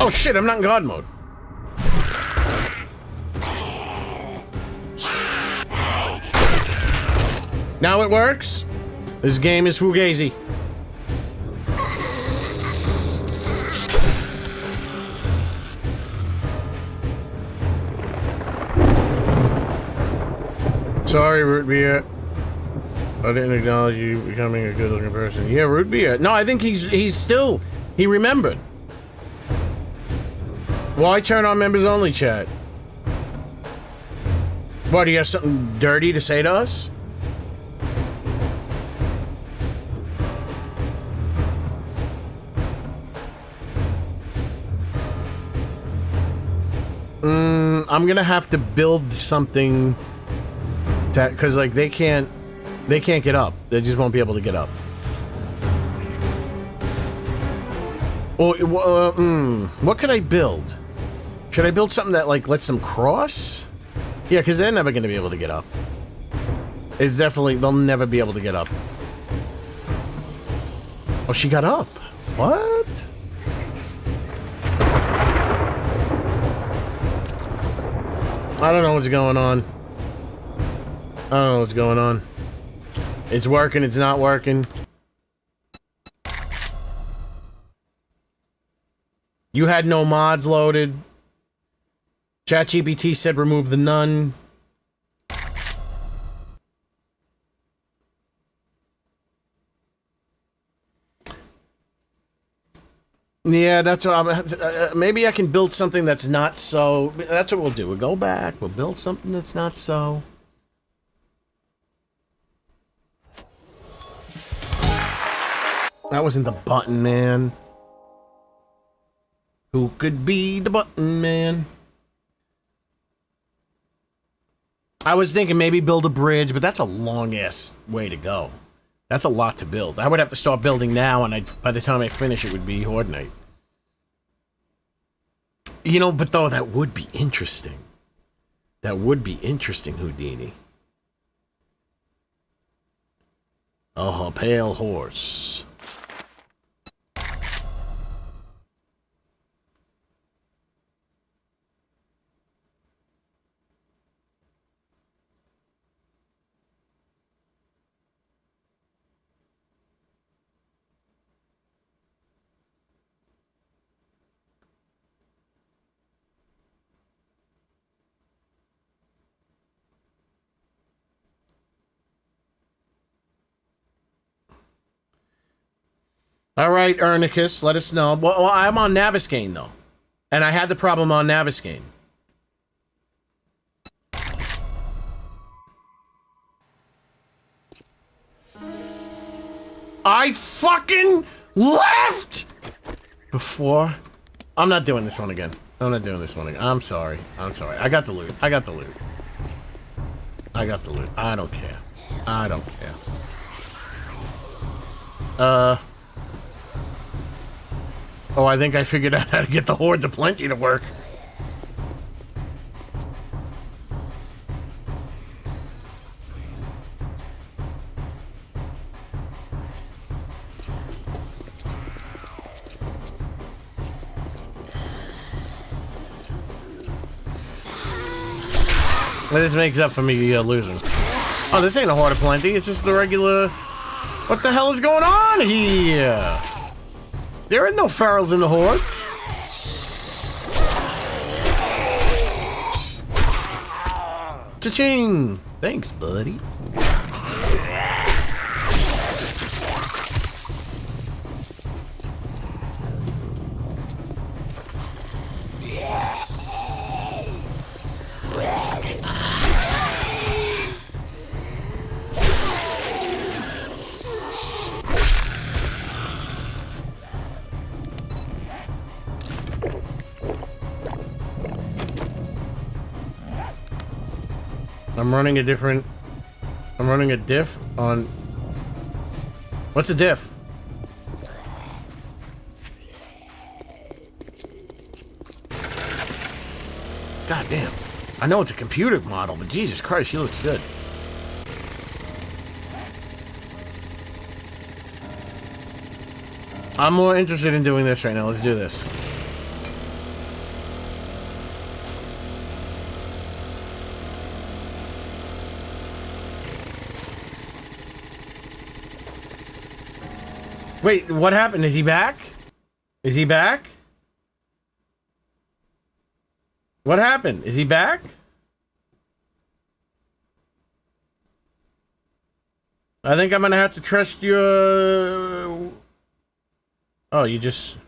Oh shit, I'm not in God mode. Now it works. This game is fugazi. Sorry, root beer. I didn't acknowledge you becoming a good-looking person. Yeah, root beer. No, I think he's still... He remembered. Why turn on members only chat? What, do you have something dirty to say to us? I'm gonna have to build something that, cause like they can't get up. They just won't be able to get up. Well, what could I build? Should I build something that like lets them cross? Yeah, because they're never going to be able to get up. It's definitely, they'll never be able to get up. Oh, she got up. What? I don't know what's going on. I don't know what's going on. It's working, it's not working. You had no mods loaded. ChatGPT said remove the none. Yeah, that's what I'm... maybe I can build something that's not so... That's what we'll do. We'll go back. We'll build something that's not so... That wasn't the button, man. Who could be the button, man? I was thinking maybe build a bridge, but that's a long-ass way to go. That's a lot to build. I would have to start building now, and by the time I finish, it would be Horde Night. You know, but though, that would be interesting. That would be interesting, Houdini. Oh, a pale horse. All right, Ernicus, let us know. Well, I'm on Naviskane, though. And I had the problem on Naviskane. I fucking left! Before... I'm not doing this one again. I'm not doing this one again. I'm sorry. I'm sorry. I got the loot. I got the loot. I got the loot. I don't care. I don't care. Oh, I think I figured out how to get the Hordes of Plenty to work. Well, this makes up for me losing. Oh, this ain't a Horde of Plenty. It's just the regular... What the hell is going on here? There are no ferals in the Hordes. Cha-ching! Thanks, buddy. I'm running a different... I'm running a diff on... What's a diff? God damn. I know it's a computer model, but Jesus Christ, she looks good. I'm more interested in doing this right now. Let's do this. Wait, what happened? Is he back? Is he back? What happened? Is he back? I think I'm gonna have to trust your... Oh, you just...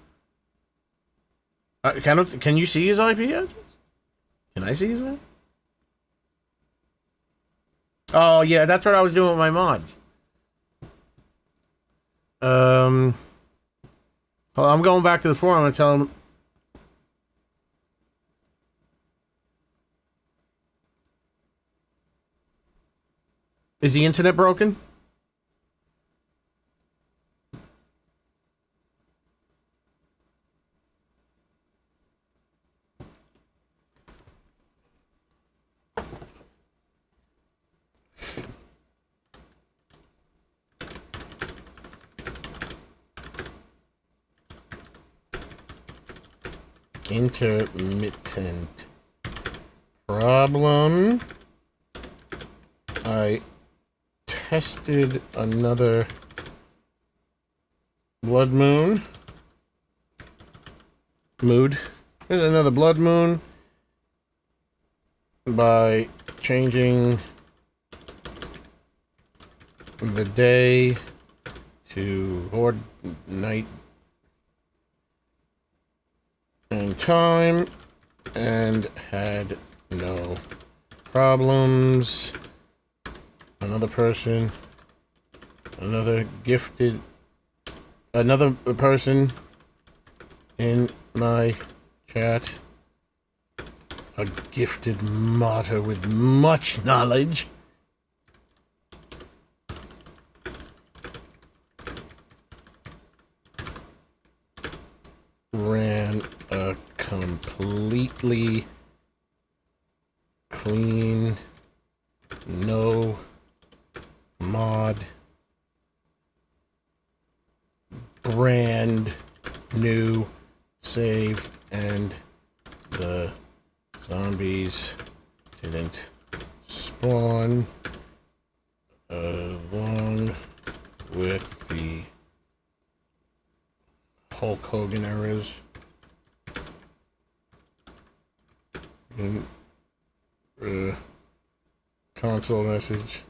Can you see his IP address? Can I see his name? Oh, yeah, that's what I was doing with my mods. Well, I'm going back to the forum and tell him... Is the internet broken? intermittent problem. I tested another blood moon. There's another blood moon by changing the day to night and time, and had no problems. Another person in my chat, a gifted martyr with much knowledge, ran a completely clean, no mod, brand new save, and the zombies didn't spawn, along with the Hulk Hogan errors. Console message.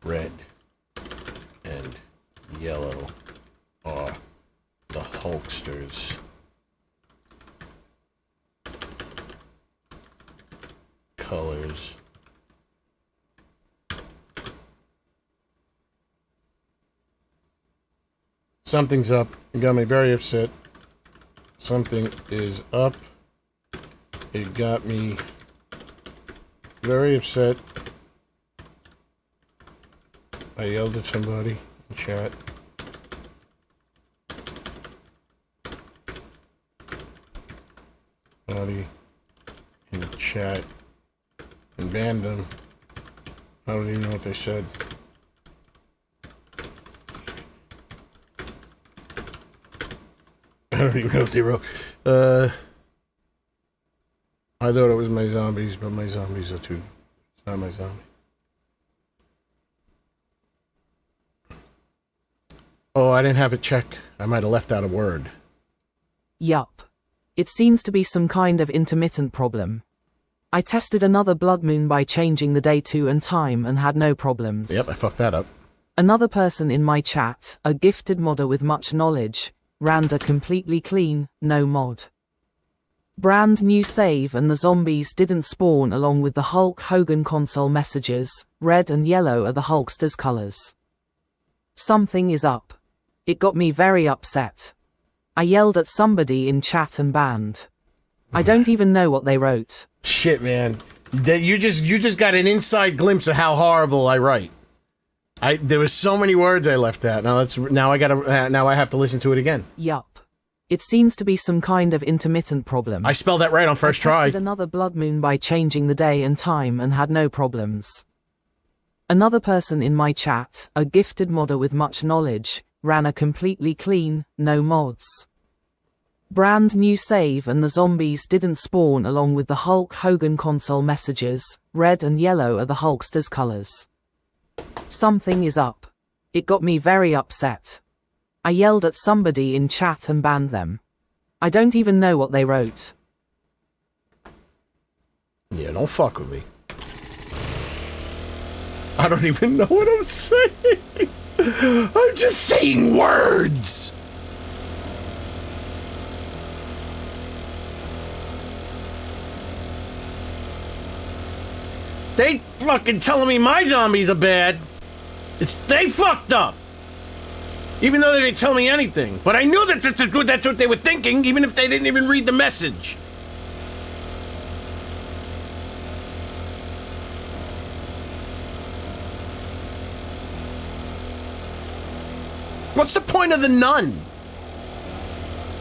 Red and yellow are the Hulksters. Colors. Something's up. It got me very upset. Something is up. It got me very upset. I yelled at somebody in chat. Somebody in chat and banned them. I don't even know what they said. I don't even know what they wrote. I thought it was my zombies, but my zombies are too. It's not my zombie. Oh, I didn't have it check. I might have left out a word. Yup. It seems to be some kind of intermittent problem. I tested another blood moon by changing the day to and time and had no problems. Yep, I fucked that up. Another person in my chat, a gifted modder with much knowledge, ran a completely clean, no mod. Brand new save, and the zombies didn't spawn, along with the Hulk Hogan console messages. Red and yellow are the Hulksters' colors. Something is up. It got me very upset. I yelled at somebody in chat and banned. I don't even know what they wrote. Shit, man. You just got an inside glimpse of how horrible I write. There was so many words I left out. Now I have to listen to it again. Yup. It seems to be some kind of intermittent problem. I spelled that right on first try. I tested another blood moon by changing the day and time and had no problems. Another person in my chat, a gifted modder with much knowledge, ran a completely clean, no mods. Brand new save, and the zombies didn't spawn, along with the Hulk Hogan console messages. Red and yellow are the Hulksters' colors. Something is up. It got me very upset. I yelled at somebody in chat and banned them. I don't even know what they wrote. Yeah, don't fuck with me. I don't even know what I'm saying. I'm just saying words. They fucking telling me my zombies are bad. They fucked up. Even though they didn't tell me anything. But I knew that that's what they were thinking, even if they didn't even read the message. What's the point of the none?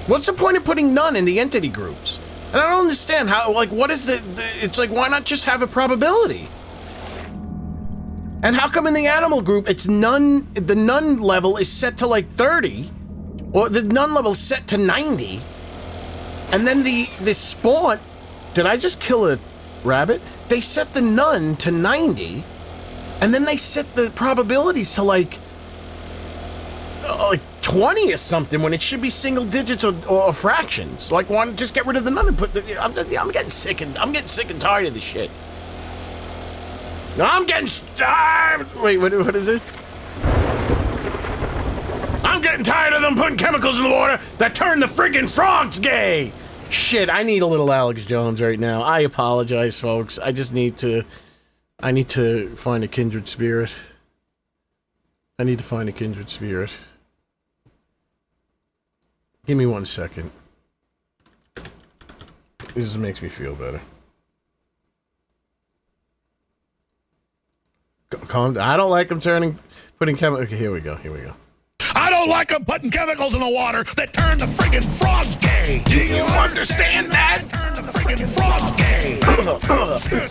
What's the point of putting none in the entity groups? And I don't understand how, like, what is it's like, why not just have a probability? And how come in the animal group it's none, the none level is set to like 30, or the none level is set to 90, and then the spawn, did I just kill a rabbit? They set the none to 90, and then they set the probabilities to like 20 or something when it should be single digits or fractions. Like, why not just get rid of the none and put the, I'm getting sick and tired of this shit. I'm getting wait, what is it? I'm getting tired of them putting chemicals in the water that turn the friggin' frogs gay. Shit, I need a little Alex Jones right now. I apologize, folks. I need to find a kindred spirit. I need to find a kindred spirit. Give me 1 second. This makes me feel better. I don't like them putting chemicals. Okay, here we go. I don't like them putting chemicals in the water that turn the friggin' frogs gay. Do you understand that? Turn the friggin' frogs gay.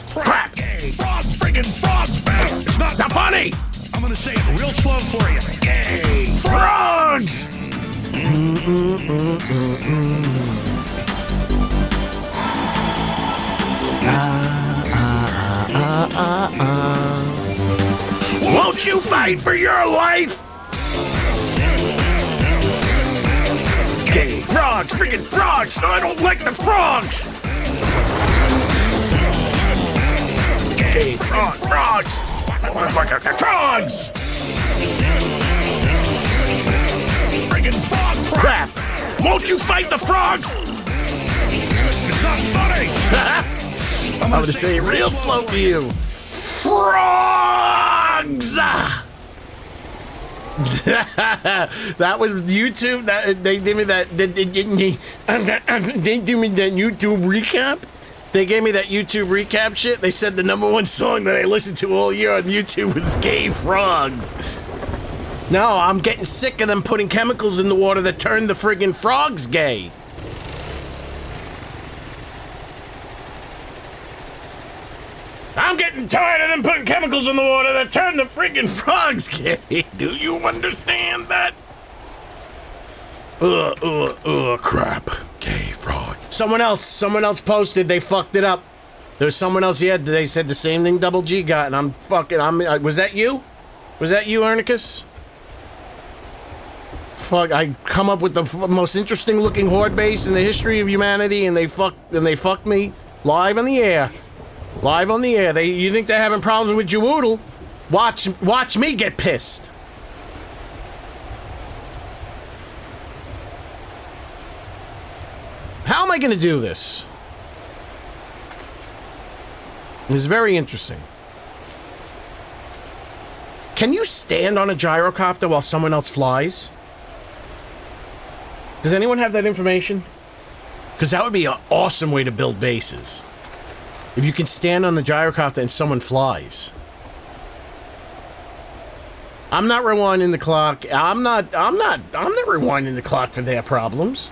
Crap. Gay. Frogs friggin' frogs, man. It's not funny. I'm gonna say it real slow for you. Gay. Frogs. Won't you fight for your life? Gay frogs, freaking frogs! No, I don't like the frogs! Gay frogs! I want to fuck out the frogs! Friggin' frog crap! Won't you fight the frogs? It's not funny! I'm gonna say it real slow for you. Frogs! That was YouTube. That they gave me that. They gave me that YouTube recap. They gave me that YouTube recap shit. They said the #1 song that I listened to all year on YouTube was "Gay Frogs." No, I'm getting sick of them putting chemicals in the water that turn the friggin' frogs gay. I'm getting tired of them putting chemicals in the water that turn the friggin' frogs gay. Do you understand that? Crap. Gay frog. Someone else posted, they fucked it up. There was someone else, yeah, they said the same thing Double G got, and was that you? Was that you, Ernicus? Fuck, I come up with the most interesting looking horde base in the history of humanity, and they fucked me live on the air. Live on the air. You think they're having problems with Jawoodle? Watch me get pissed. How am I going to do this? This is very interesting. Can you stand on a gyrocopter while someone else flies? Does anyone have that information? Because that would be an awesome way to build bases. If you can stand on the gyrocopter and someone flies. I'm not rewinding the clock. I'm not rewinding the clock for their problems.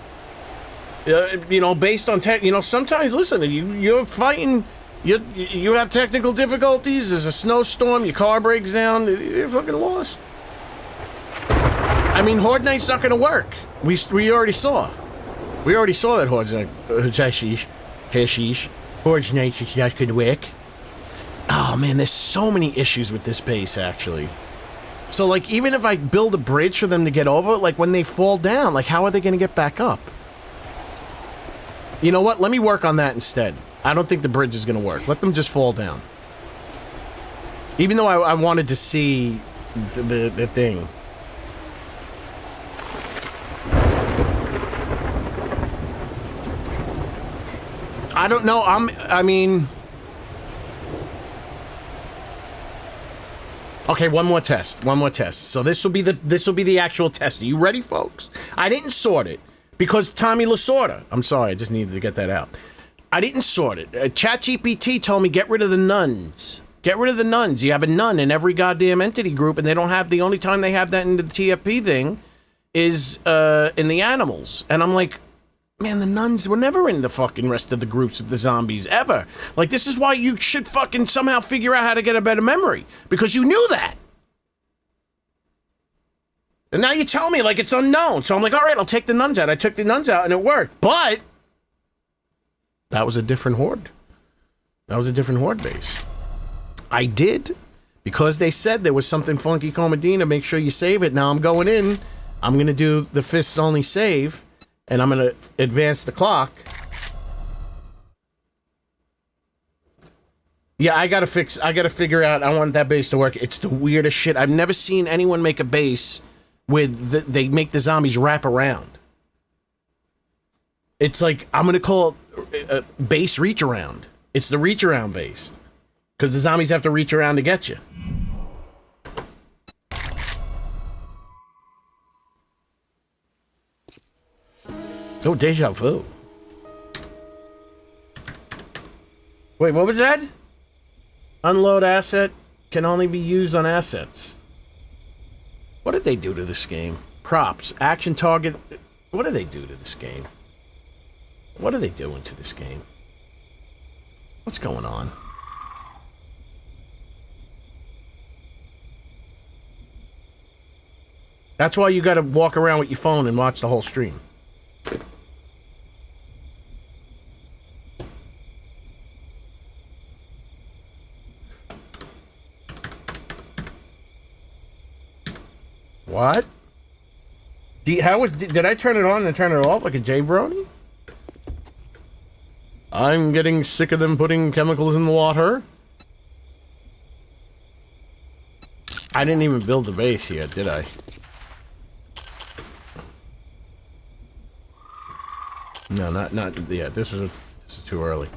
You know, based on sometimes, listen, you're fighting, you have technical difficulties, there's a snowstorm, your car breaks down, you're fucking lost. I mean, Horde Night's not gonna work. We already saw. We already saw that Horde Night, Horde Night is not gonna work. Oh man, there's so many issues with this base, actually. So, like, even if I build a bridge for them to get over, like, when they fall down, like, how are they gonna get back up? You know what? Let me work on that instead. I don't think the bridge is gonna work. Let them just fall down. Even though I wanted to see the thing. I don't know. I mean... Okay, one more test. So this will be the actual test. Are you ready, folks? I didn't sort it because Tommy Lasorda. I'm sorry, I just needed to get that out. I didn't sort it. ChatGPT told me get rid of the nuns. Get rid of the nuns. You have a nun in every goddamn entity group, and they don't have, the only time they have that in the TFP thing is in the animals. And I'm like, Man, the nuns were never in the fucking rest of the groups of the zombies, ever. Like, this is why you should fucking somehow figure out how to get a better memory. Because you knew that. And now you tell me, like, it's unknown. So I'm like, all right, I'll take the nuns out. I took the nuns out, and it worked. But that was a different horde. That was a different horde base. I did. Because they said there was something funky, Comedina, make sure you save it. Now I'm going in. I'm going to do the fists only save. And I'm going to advance the clock. Yeah, I got to figure out, I want that base to work. It's the weirdest shit. I've never seen anyone make a base with, they make the zombies wrap around. It's like, I'm going to call it a base reach around. It's the reach around base. Because the zombies have to reach around to get you. Oh, deja vu. Wait, what was that? Unload asset can only be used on assets. What did they do to this game? Props, action target. What did they do to this game? What are they doing to this game? What's going on? That's why you gotta walk around with your phone and watch the whole stream. What? Did I turn it on and turn it off like a J-Brony? I'm getting sick of them putting chemicals in the water. I didn't even build the base here, did I? No, not yeah, this is too early.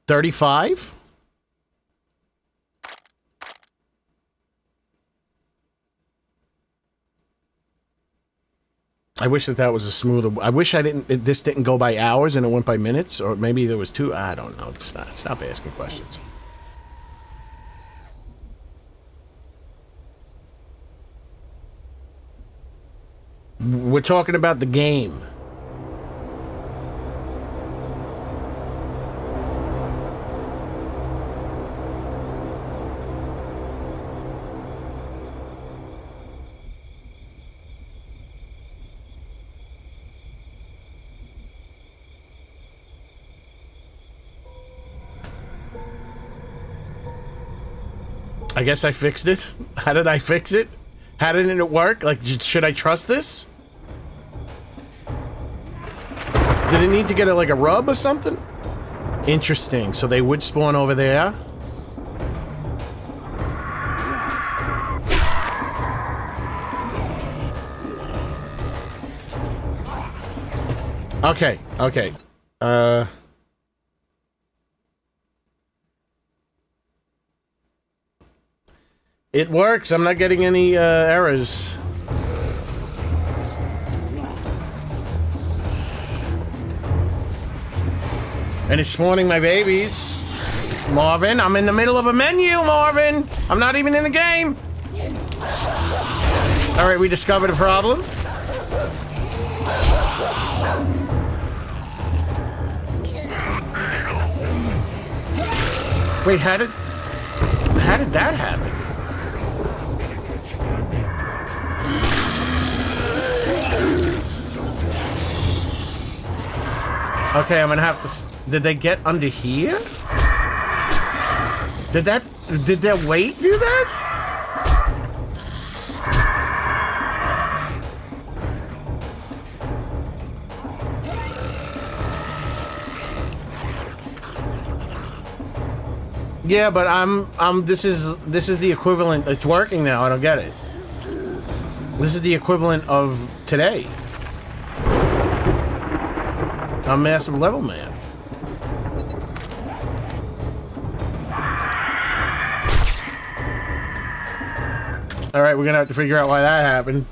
$35? I wish that was a smoother. I wish this didn't go by hours and it went by minutes, or maybe there was two. I don't know. Stop asking questions. We're talking about the game. I guess I fixed it. How did I fix it? How didn't it work? Like, should I trust this? Did it need to get like a rub or something? Interesting. So they would spawn over there. Okay. Okay. It works. I'm not getting any errors. And it's spawning my babies. Marvin, I'm in the middle of a menu, Marvin. I'm not even in the game. All right, we discovered a problem. Wait, how did that happen? Okay, I'm gonna have to. Did they get under here? Did that weight do that? Yeah, but this is the equivalent. It's working now. I don't get it. This is the equivalent of today. I'm massive level man. Alright, we're gonna have to figure out why that happened.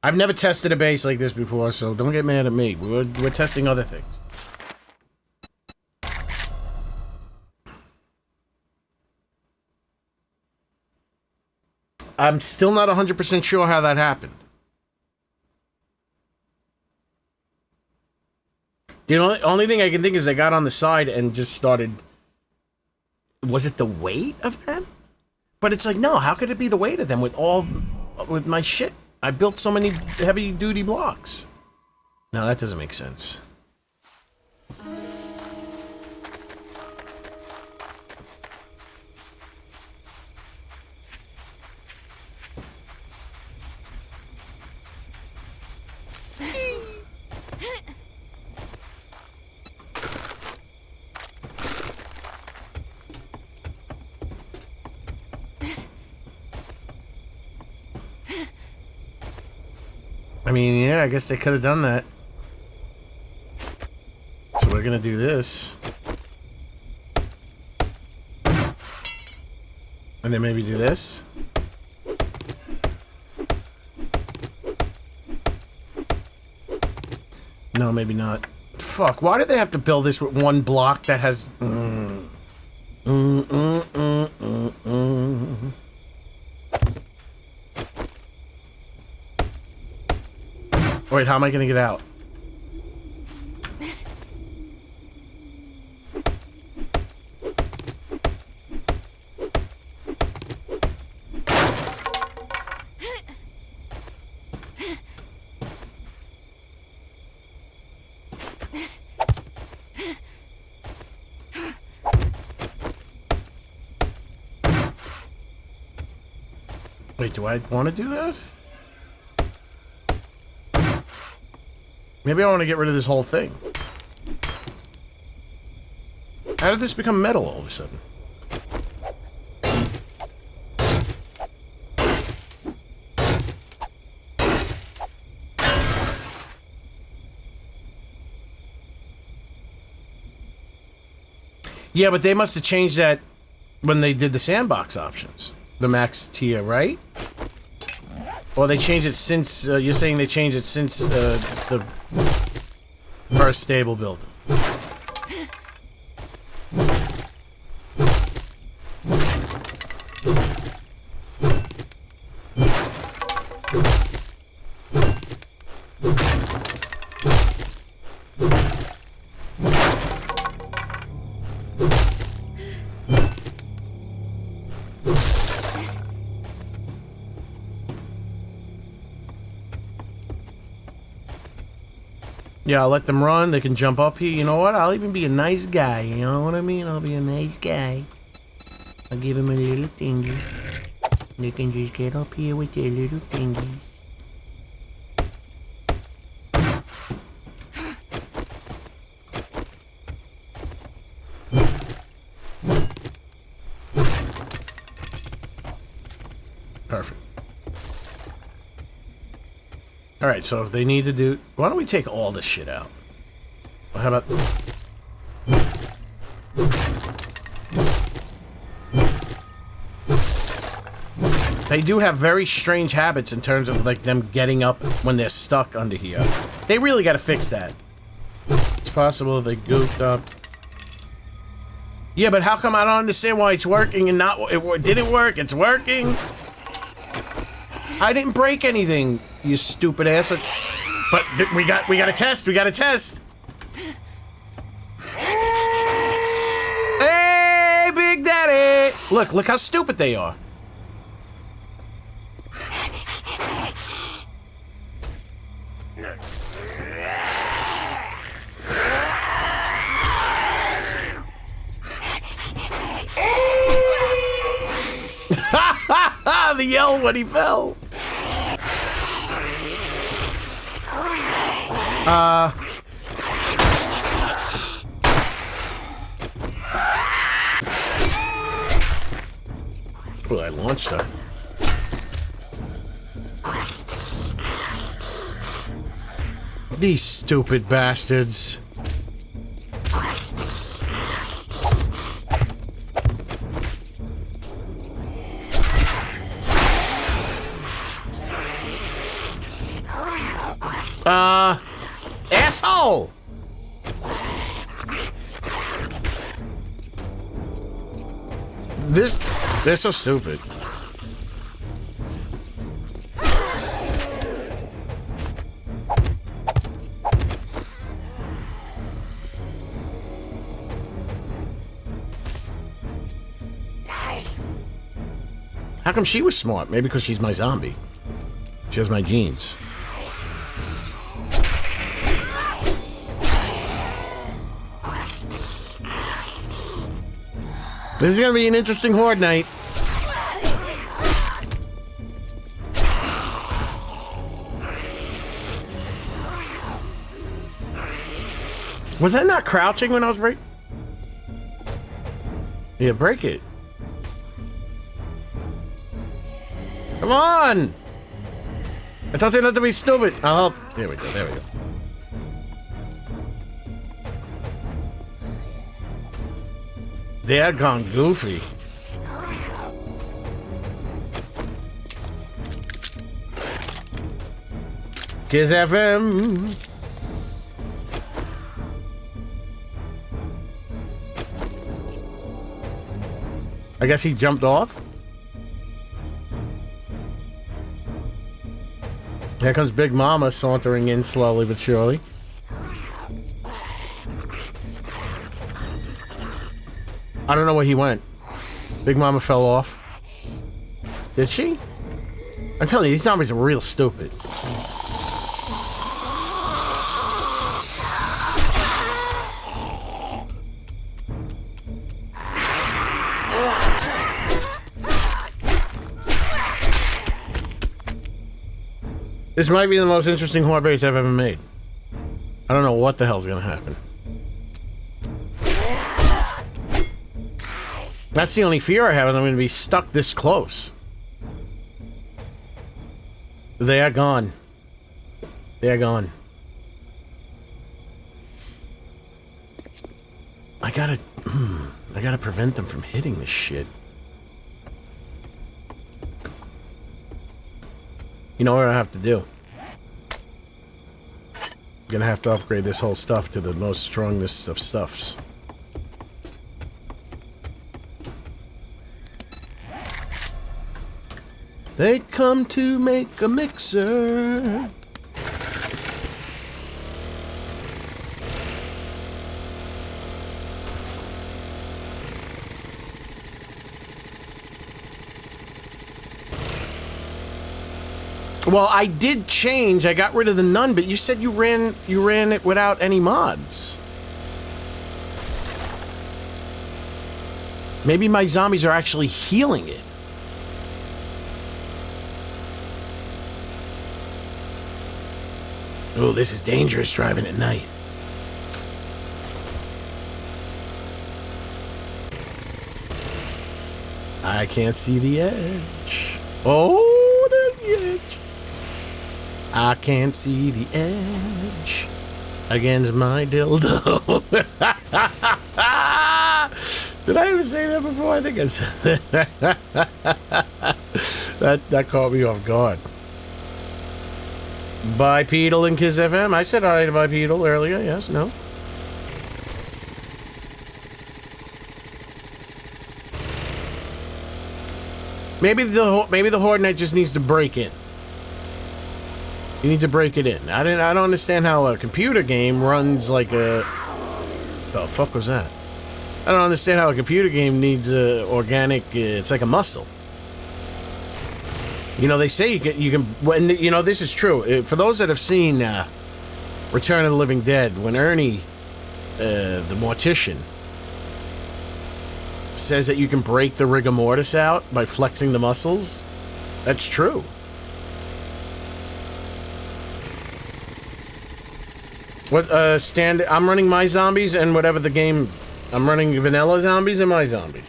I've never tested a base like this before, so don't get mad at me. We're testing other things. I'm still not 100% sure how that happened. The only thing I can think is I got on the side and just started... Was it the weight of them? But it's like, no, how could it be the weight of them with my shit? I built so many heavy-duty blocks. No, that doesn't make sense. I mean, yeah, I guess they could have done that. So we're gonna do this. And then maybe do this. No, maybe not. Fuck, why did they have to build this with one block that has... Wait, how am I gonna get out? Wait, do I want to do that? Maybe I want to get rid of this whole thing. How did this become metal all of a sudden? Yeah, but they must have changed that when they did the sandbox options. The max tier, right? Or they changed it since... you're saying they changed it since the first stable build. Yeah, I'll let them run. They can jump up here. You know what? I'll even be a nice guy. You know what I mean? I'll be a nice guy. I'll give them a little thingy. They can just get up here with their little thingy. Perfect. Alright, so if they need to do... Why don't we take all this shit out? Well, how about... They do have very strange habits in terms of, like, them getting up when they're stuck under here. They really gotta fix that. It's possible they goofed up. Yeah, but how come I don't understand why it's working and not... It didn't work, it's working! I didn't break anything, you stupid ass. But we got a test. We got a test. Hey, Big Daddy! Look how stupid they are. The yell when he fell. Well, I launched her. These stupid bastards. Asshole! They're so stupid. How come she was smart? Maybe because she's my zombie. She has my genes. This is gonna be an interesting horde night. Was that not crouching when I was breaking? Yeah, break it. Come on! I thought they not to be stupid. I'll help. There we go, there we go. They're gone goofy. Kiss FM. I guess he jumped off. Here comes Big Mama sauntering in slowly but surely. I don't know where he went. Big Mama fell off. Did she? I'm telling you, these zombies are real stupid. This might be the most interesting horde race I've ever made. I don't know what the hell's gonna happen. That's the only fear I have, is I'm gonna be stuck this close. They are gone. They are gone. I gotta prevent them from hitting this shit. You know what I have to do? I'm gonna have to upgrade this whole stuff to the most strongest of stuffs. They come to make a mixer. Well, I did change. I got rid of the nun, but you said you ran it without any mods. Maybe my zombies are actually healing it. Oh, this is dangerous driving at night. I can't see the edge. Oh, there's the edge. I can't see the edge against my dildo. Did I ever say that before? I think I said that. That caught me off guard. Bipedal and Kiss FM. I said hi to Bipedal earlier. Yes, no. Maybe the Horde Knight just needs to break in. You need to break it in. I don't understand how a computer game runs like a... The fuck was that? I don't understand how a computer game needs organic... it's like a muscle. You know, they say you can when you know, this is true. For those that have seen Return of the Living Dead, when Ernie, the mortician, says that you can break the rigor mortis out by flexing the muscles, that's true. What I'm running my zombies and whatever the game. I'm running vanilla zombies and my zombies.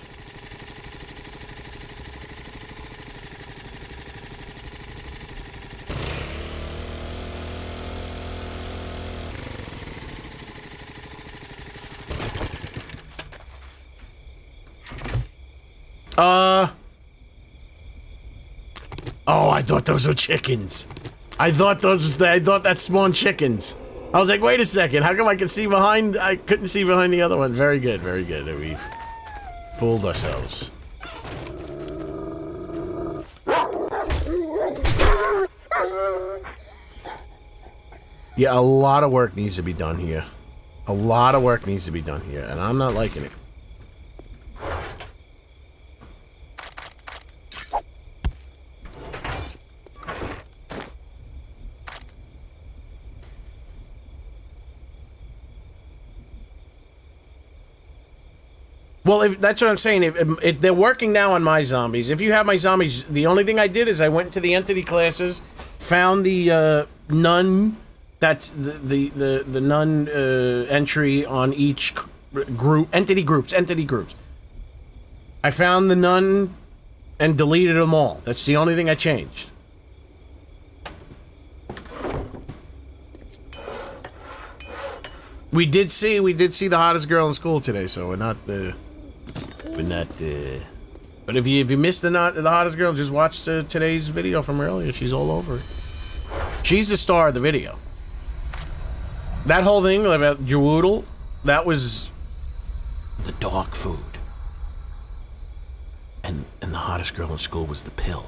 Oh, I thought those were chickens. I thought that spawned chickens. I was like, wait a second, how come I can see behind? I couldn't see behind the other one. Very good, very good. We fooled ourselves. Yeah, a lot of work needs to be done here. A lot of work needs to be done here, and I'm not liking it. Well, if that's what I'm saying, if they're working now on my zombies. If you have my zombies, the only thing I did is I went to the entity classes, found the nun. That's the nun entry on each group. Entity groups. I found the nun and deleted them all. That's the only thing I changed. We did see the hottest girl in school today, so we're not. But if you missed the hottest girl, just watch today's video from earlier. She's all over it. She's the star of the video. That whole thing about Jawoodle, that was the dog food. And the hottest girl in school was the pill.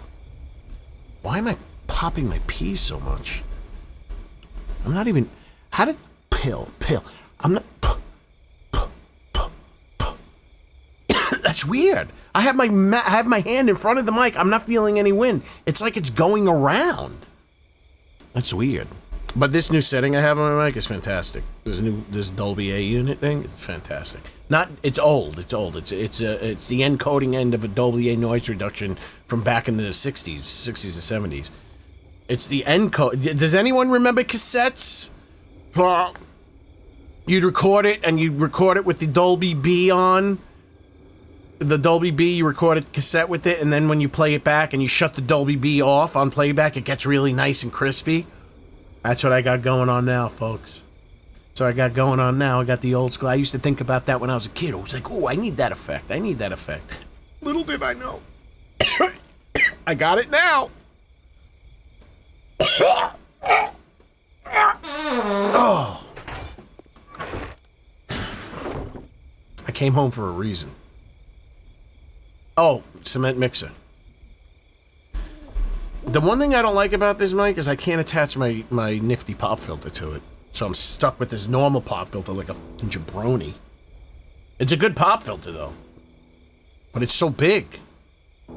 Why am I popping my peas so much? I'm not even. How did pill? I'm not. That's weird. I have my hand in front of the mic. I'm not feeling any wind. It's like it's going around. That's weird. But this new setting I have on my mic is fantastic. This Dolby A unit thing, it's fantastic. It's old. It's the encoding end of a Dolby A noise reduction from back in the 60s and 70s. It's the encode. Does anyone remember cassettes? You'd record it, and you'd record it with the Dolby B on. The Dolby B, you record a cassette with it, and then when you play it back and you shut the Dolby B off on playback, it gets really nice and crispy. That's what I got going on now, folks. So I got going on now. I got the old school. I used to think about that when I was a kid. I was like, oh, I need that effect. Little did I know. I got it now. Oh. I came home for a reason. Oh, cement mixer. The one thing I don't like about this mic is I can't attach my nifty pop filter to it. So I'm stuck with this normal pop filter like a jabroni. It's a good pop filter, though. But it's so big.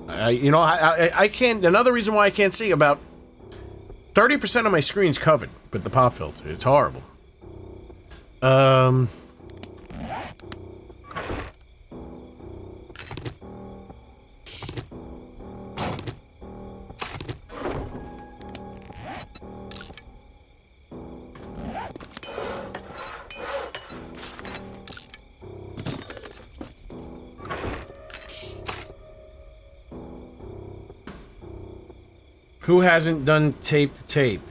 I can't... Another reason why I can't see, about 30% of my screen's covered with the pop filter. It's horrible. Who hasn't done tape to tape?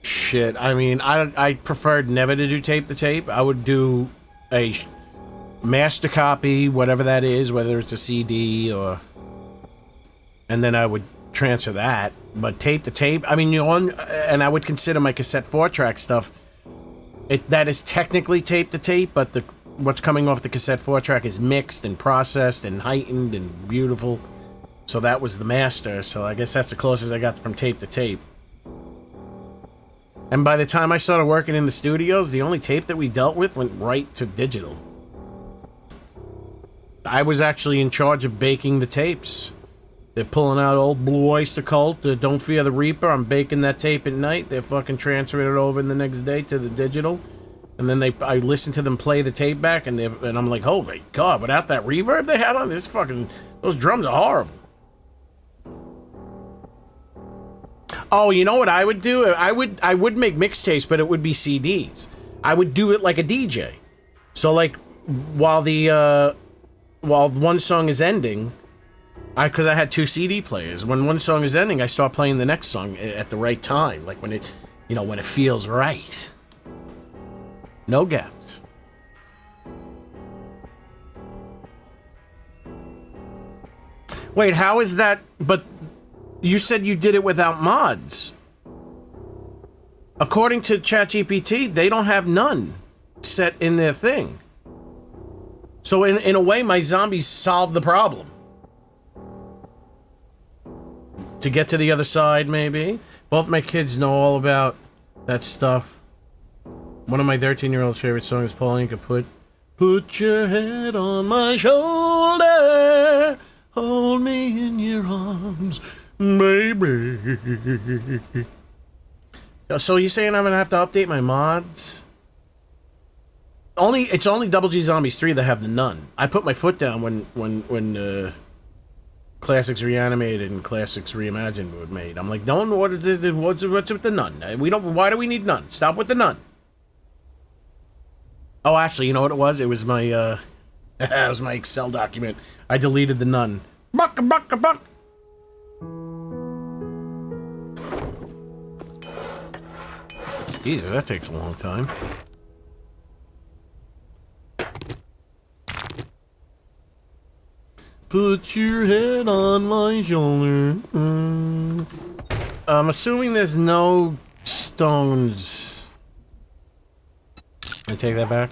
Shit, I mean, I preferred never to do tape to tape. I would do a master copy, whatever that is, whether it's a CD or... And then I would transfer that. But tape to tape, I mean, and I would consider my cassette 4-track stuff, that is technically tape to tape, but what's coming off the cassette 4-track is mixed and processed and heightened and beautiful. So that was the master, so I guess that's the closest I got from tape to tape. And by the time I started working in the studios, the only tape that we dealt with went right to digital. I was actually in charge of baking the tapes. They're pulling out old Blue Oyster Cult, Don't Fear the Reaper. I'm baking that tape at night. They're fucking transferring it over the next day to the digital. And then I listen to them play the tape back, and I'm like, oh my god, without that reverb they had on this fucking... Those drums are horrible. Oh, you know what I would do? I would make mixtapes, but it would be CDs. I would do it like a DJ. So like while one song is ending, because I had 2 CD players. When one song is ending, I start playing the next song at the right time, like when it feels right. No gaps. Wait, how is that? But you said you did it without mods. According to ChatGPT, they don't have none set in their thing. So in a way, my zombies solved the problem. To get to the other side, maybe. Both my kids know all about that stuff. One of my 13-year-old's favorite songs is Paul Anka, Put your head on my shoulder, hold me in your arms, baby. So you're saying I'm gonna have to update my mods? It's only Double G Zombies 3 that have the nun. I put my foot down when Classics Reanimated and Classics Reimagined were made. I'm like, no, what's with the nun? Why do we need nun? Stop with the nun. Oh, actually, you know what it was? It was my, it was my Excel document. I deleted the nun. Buck. Jesus, that takes a long time. Put your head on my shoulder. I'm assuming there's no stones. I take that back.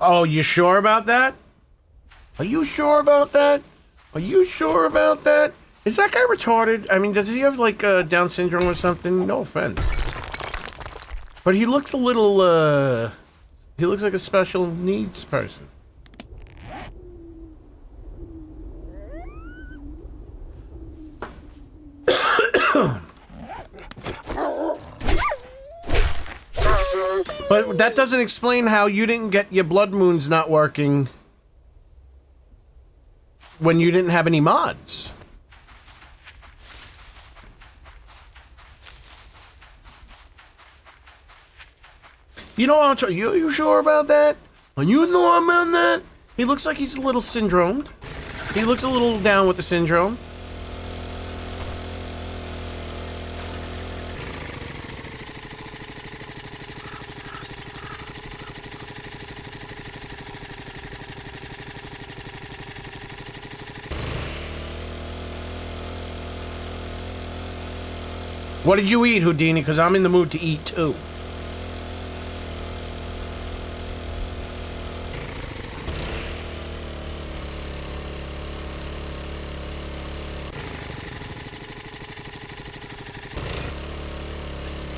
Oh, you sure about that? Are you sure about that? Are you sure about that? Is that guy retarded? I mean, does he have, like, Down syndrome or something? No offense. But he looks a little, he looks like a special needs person. But that doesn't explain how you didn't get your blood moons not working when you didn't have any mods. You know what I'm talking? You sure about that? Are you know I'm on that? He looks like he's a little syndromed. He looks a little down with the syndrome. What did you eat, Houdini? Because I'm in the mood to eat, too.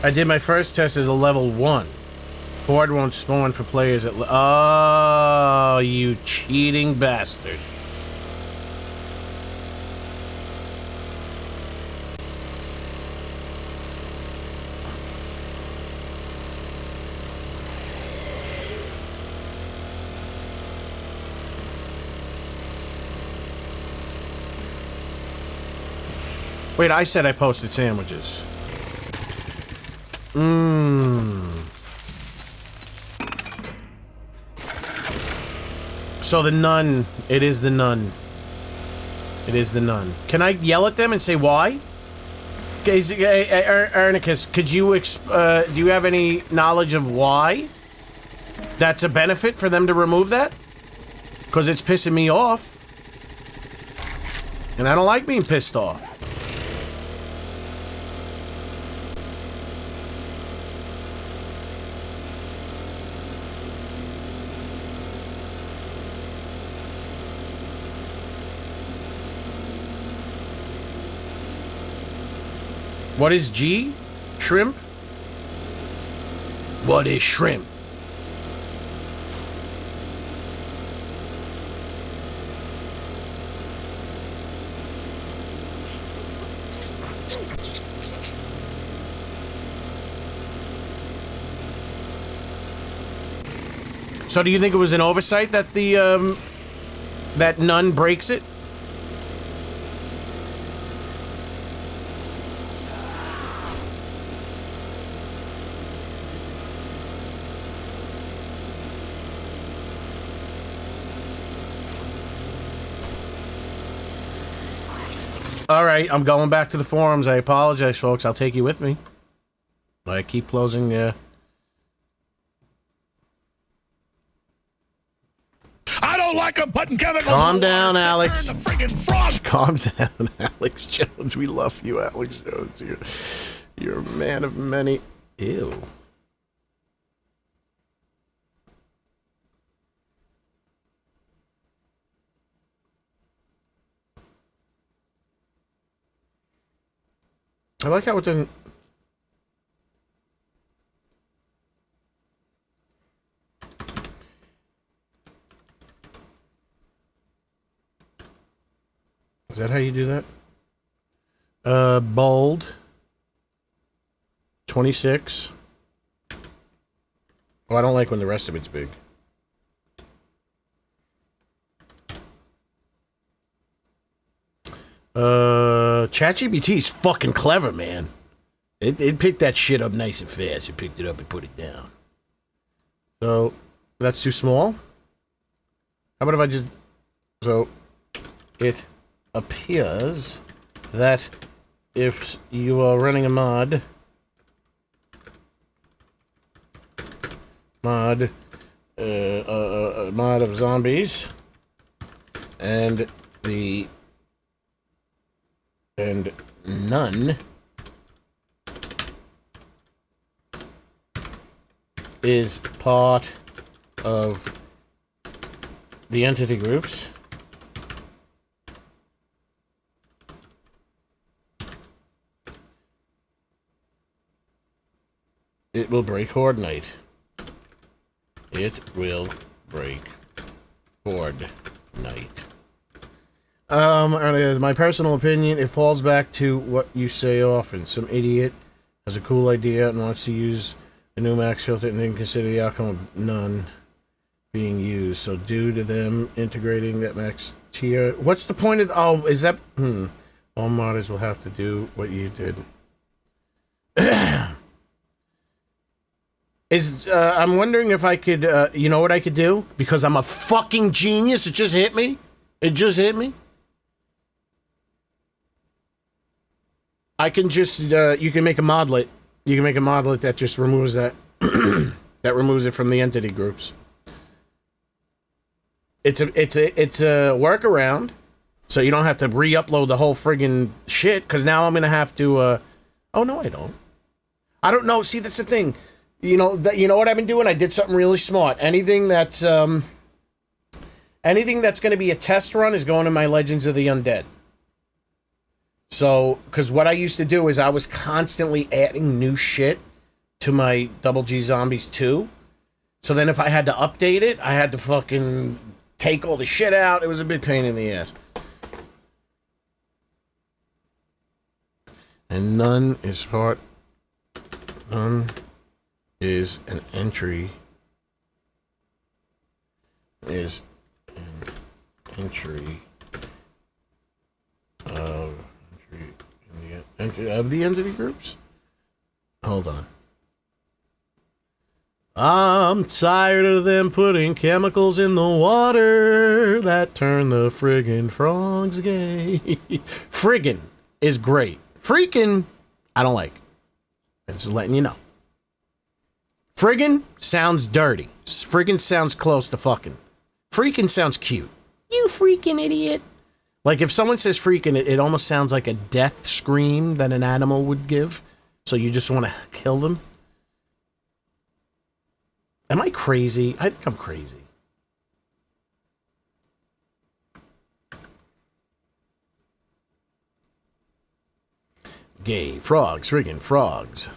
I did my first test as a level 1. Horde won't spawn for players at... Oh, you cheating bastard. Wait, I said I posted sandwiches. So the nun, it is the nun. It is the nun. Can I yell at them and say why? Ernicus, could you, do you have any knowledge of why that's a benefit for them to remove that? Because it's pissing me off. And I don't like being pissed off. What is G? Shrimp? What is shrimp? So do you think it was an oversight that the, that nun breaks it? All right, I'm going back to the forums. I apologize, folks. I'll take you with me. I keep closing the... I don't like them putting chemicals. Calm down, Alex. The friggin' frog. Calm down, Alex Jones. We love you, Alex Jones. You're a man of many... Ew. I like how it doesn't... Is that how you do that? Bold. 26. Oh, I don't like when the rest of it's big. ChatGPT is fucking clever, man. It picked that shit up nice and fast. It picked it up and put it down. So, that's too small. How about if I just... So, it appears that if you are running a mod of zombies, and none is part of the entity groups, it will break Horde Night. It will break Horde Night. My personal opinion, it falls back to what you say often. Some idiot has a cool idea and wants to use the new max filter and didn't consider the outcome of none being used. So due to them integrating that max tier... What's the point of... Oh, is that... All modders will have to do what you did. I'm wondering if I could... you know what I could do? Because I'm a fucking genius. It just hit me. It just hit me. I can just... you can make a modlet. You can make a modlet that just removes that. That removes it from the entity groups. It's a workaround, so you don't have to re-upload the whole friggin' shit. Because now I'm gonna have to. Oh no, I don't. I don't know. See, that's the thing. You know what I've been doing? I did something really smart. Anything that's gonna be a test run is going to my Legends of the Undead. So, because what I used to do is I was constantly adding new shit to my Double G Zombies 2. So then if I had to update it, I had to fucking take all the shit out. It was a big pain in the ass. And none is an entry. Is an entry of the entity groups? Hold on. I'm tired of them putting chemicals in the water that turn the friggin' frogs gay. Friggin' is great. Freaking, I don't like. I'm just letting you know. Friggin' sounds dirty. Friggin' sounds close to fucking. Freaking sounds cute. You freaking idiot. Like, if someone says freaking, it almost sounds like a death scream that an animal would give. So you just want to kill them. Am I crazy? I think I'm crazy. Gay frogs, friggin' frogs.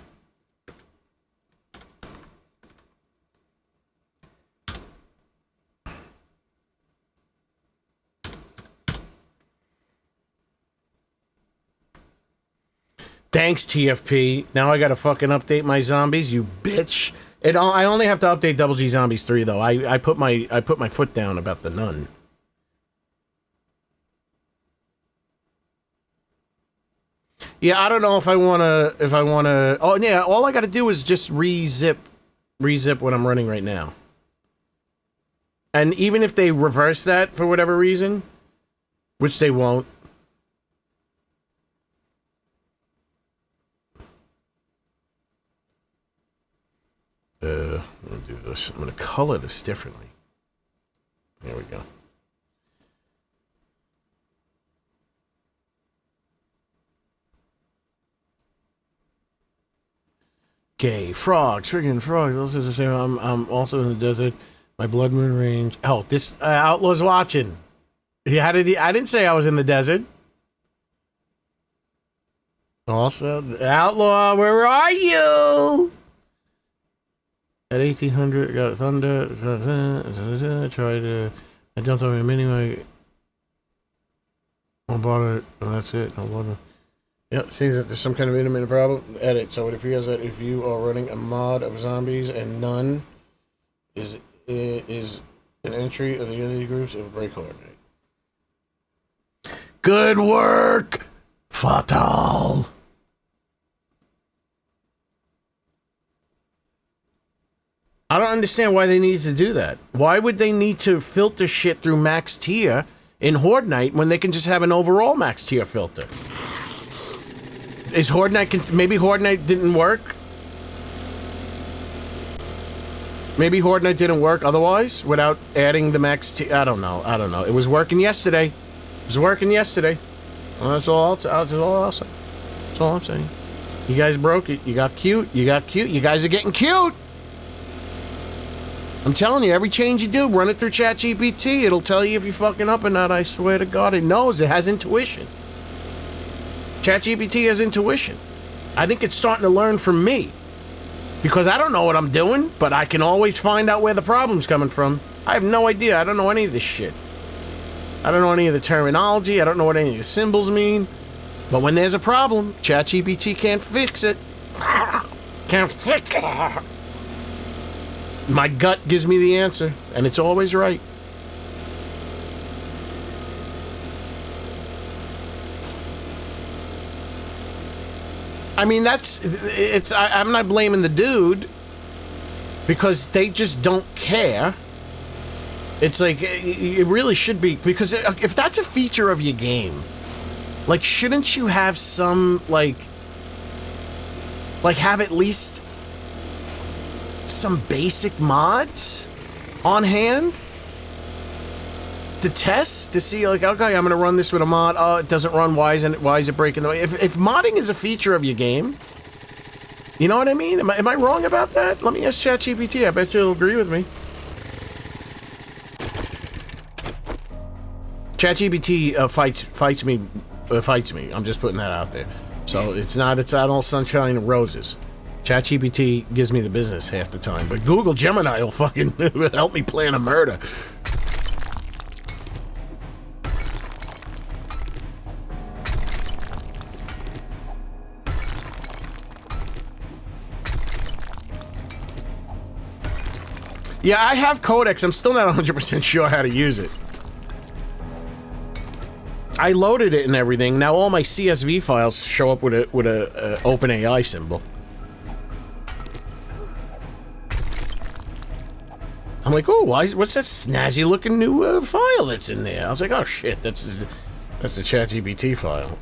Thanks, TFP. Now I gotta fucking update my zombies, you bitch. I only have to update Double G Zombies 3 though. I put my foot down about the nun. Yeah, I don't know if I wanna oh yeah, all I gotta do is just re-zip what I'm running right now. And even if they reverse that for whatever reason, which they won't. I'm gonna do this. I'm gonna color this differently. There we go. Gay frogs, friggin' frogs. Those are the same. I'm also in the desert. My blood moon range. Oh, this Outlaw's watching. I didn't say I was in the desert. Also, Outlaw, where are you? At 1800, got Thunder. Tried to. I jumped over him anyway. No bother. Oh, that's it. No bother. Yep, seems that there's some kind of intermittent problem. Edit. So it appears that if you are running a mod of zombies and none is an entry of the Unity groups, it will break coordinate. Good work, Fatal. I don't understand why they need to do that. Why would they need to filter shit through max tier in Horde Night when they can just have an overall max tier filter? Is Horde Night... Maybe Horde Night didn't work? Maybe Horde Night didn't work otherwise without adding the max tier... I don't know. It was working yesterday. Well, that's all I'll say. That's all I'm saying. You guys broke it. You got cute. You guys are getting cute. I'm telling you, every change you do, run it through ChatGPT. It'll tell you if you're fucking up or not. I swear to God, it knows. It has intuition. ChatGPT has intuition. I think it's starting to learn from me. Because I don't know what I'm doing, but I can always find out where the problem's coming from. I have no idea. I don't know any of this shit. I don't know any of the terminology. I don't know what any of the symbols mean. But when there's a problem, ChatGPT can't fix it. Can't fix it. My gut gives me the answer, and it's always right. I mean, I'm not blaming the dude, because they just don't care. It's like, it really should be, because if that's a feature of your game, like, shouldn't you have some, like have at least some basic mods on hand to test, to see, like, okay, I'm gonna run this with a mod. Oh, it doesn't run. Why is it breaking the way? If modding is a feature of your game, you know what I mean? Am I wrong about that? Let me ask ChatGPT. I bet you'll agree with me. ChatGPT fights me. I'm just putting that out there. So it's not all sunshine and roses. ChatGPT gives me the business half the time, but Google Gemini will fucking help me plan a murder. Yeah, I have Codex. I'm still not 100% sure how to use it. I loaded it and everything. Now all my CSV files show up with a OpenAI symbol. I'm like, oh, what's that snazzy looking new file that's in there? I was like, oh shit, that's the ChatGPT file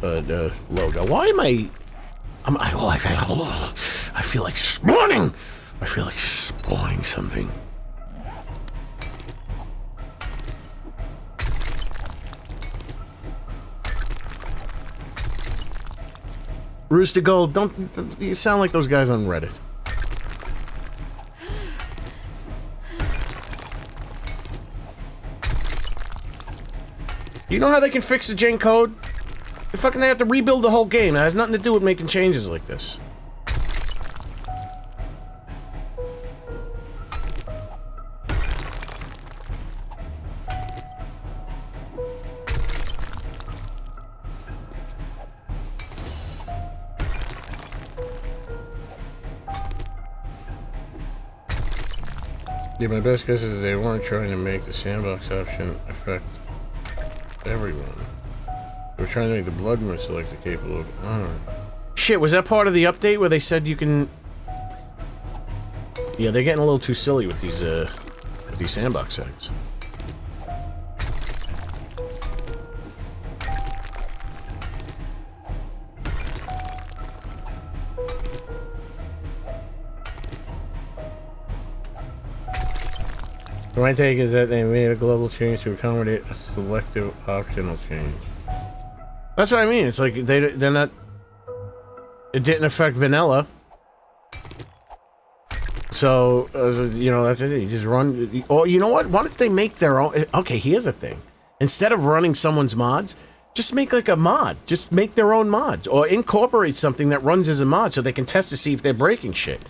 logo. Why am I feel like spawning. I feel like spawning something. Rooster Gold, don't you sound like those guys on Reddit. You know how they can fix the gen code? They have to rebuild the whole game. It has nothing to do with making changes like this. Yeah, my best guess is they weren't trying to make the sandbox option affect everyone. They were trying to make the blood moon selector capable of... Shit, was that part of the update where they said you can... Yeah, they're getting a little too silly with these sandbox settings. My take is that they made a global change to accommodate a selective optional change. That's what I mean. It's like they're not. It didn't affect vanilla. So you know, that's it. You just run. Or you know what? Why don't they make their own? Okay, here's the thing. Instead of running someone's mods, Just make like a mod. Just make their own mods. Or incorporate something that runs as a mod so they can test to see if they're breaking shit.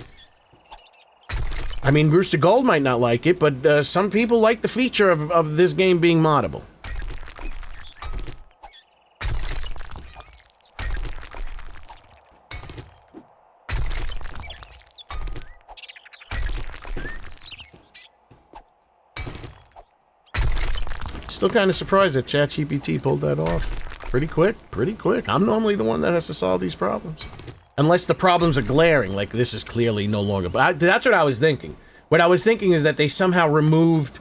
I mean, Rooster Gold might not like it, but some people like the feature of this game being moddable. Still kind of surprised that ChatGPT pulled that off. Pretty quick, pretty quick. I'm normally the one that has to solve these problems. Unless the problems are glaring, like this is clearly no longer... But that's what I was thinking. What I was thinking is that they somehow removed...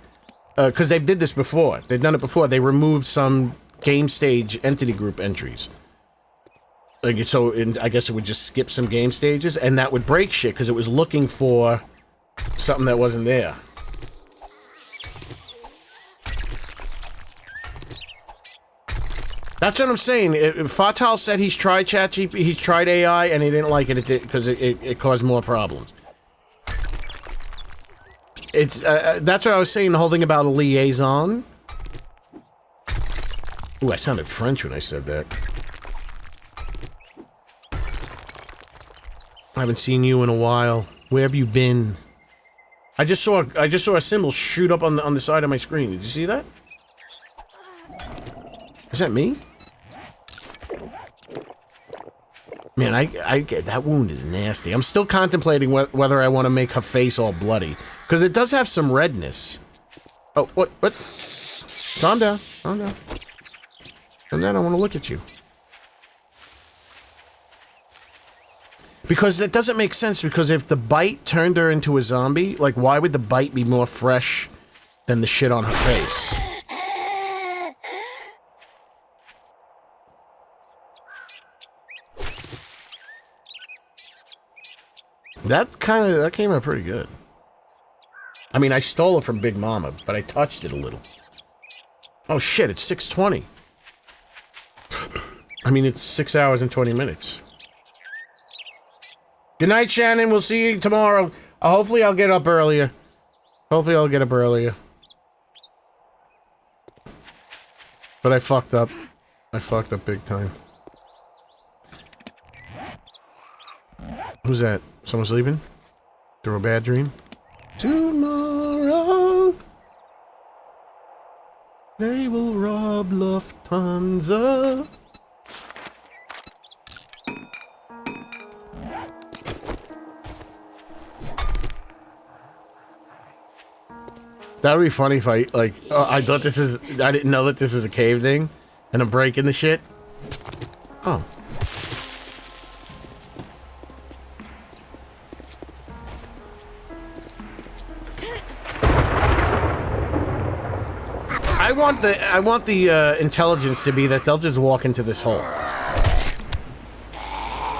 Because they did this before. They've done it before. They removed some game stage entity group entries. Like, so I guess it would just skip some game stages, and that would break shit, because it was looking for something that wasn't there. That's what I'm saying. Fatal said he's tried ChatGPT, he's tried AI, and he didn't like it because it caused more problems. It's that's what I was saying. The whole thing about a liaison. Ooh, I sounded French when I said that. I haven't seen you in a while. Where have you been? I just saw a symbol shoot up on the side of my screen. Did you see that? Is that me? Man, I get that wound is nasty. I'm still contemplating whether I want to make her face all bloody, because it does have some redness. Oh, what? Calm down, calm down. And then I want to look at you. Because it doesn't make sense, because if the bite turned her into a zombie, like, why would the bite be more fresh than the shit on her face? That came out pretty good. I mean, I stole it from Big Mama, but I touched it a little. Oh shit, it's 6:20. I mean, it's 6 hours and 20 minutes. Good night, Shannon. We'll see you tomorrow. Hopefully I'll get up earlier. Hopefully I'll get up earlier. But I fucked up. I fucked up big time. Who's that? Someone's leaving? Through a bad dream? Tomorrow they will rob Lufthansa. That would be funny if I, like, I didn't know that this was a cave thing, and I'm breaking the shit. Oh. I want the intelligence to be that they'll just walk into this hole.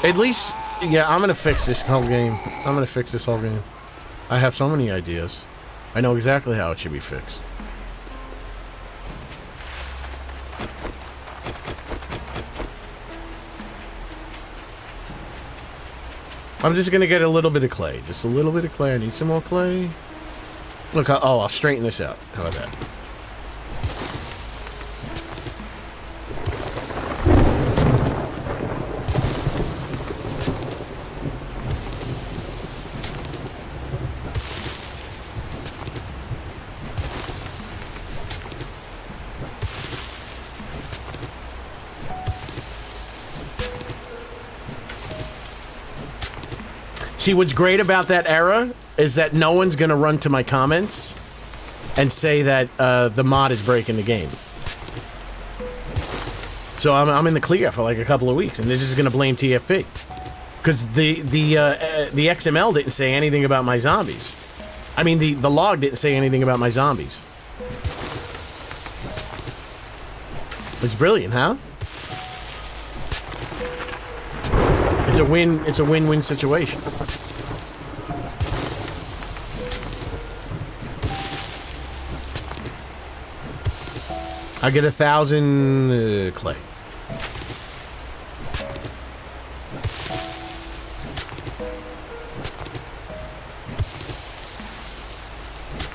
At least, yeah, I'm gonna fix this whole game. I'm gonna fix this whole game. I have so many ideas. I know exactly how it should be fixed. I'm just gonna get a little bit of clay. Just a little bit of clay. I need some more clay. Look, I'll straighten this out. How about that? See, what's great about that era is that no one's gonna run to my comments and say that the mod is breaking the game. So I'm in the clear for like a couple of weeks, and they're just gonna blame TFP because the XML didn't say anything about my zombies. I mean, the log didn't say anything about my zombies. It's brilliant, huh? It's a win-win situation. I get 1,000 clay.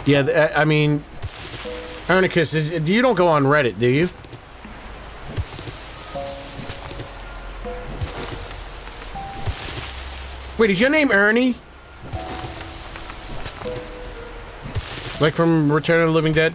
Yeah, I mean, Ernicus, you don't go on Reddit, do you? Wait, is your name Ernie? Like from Return of the Living Dead?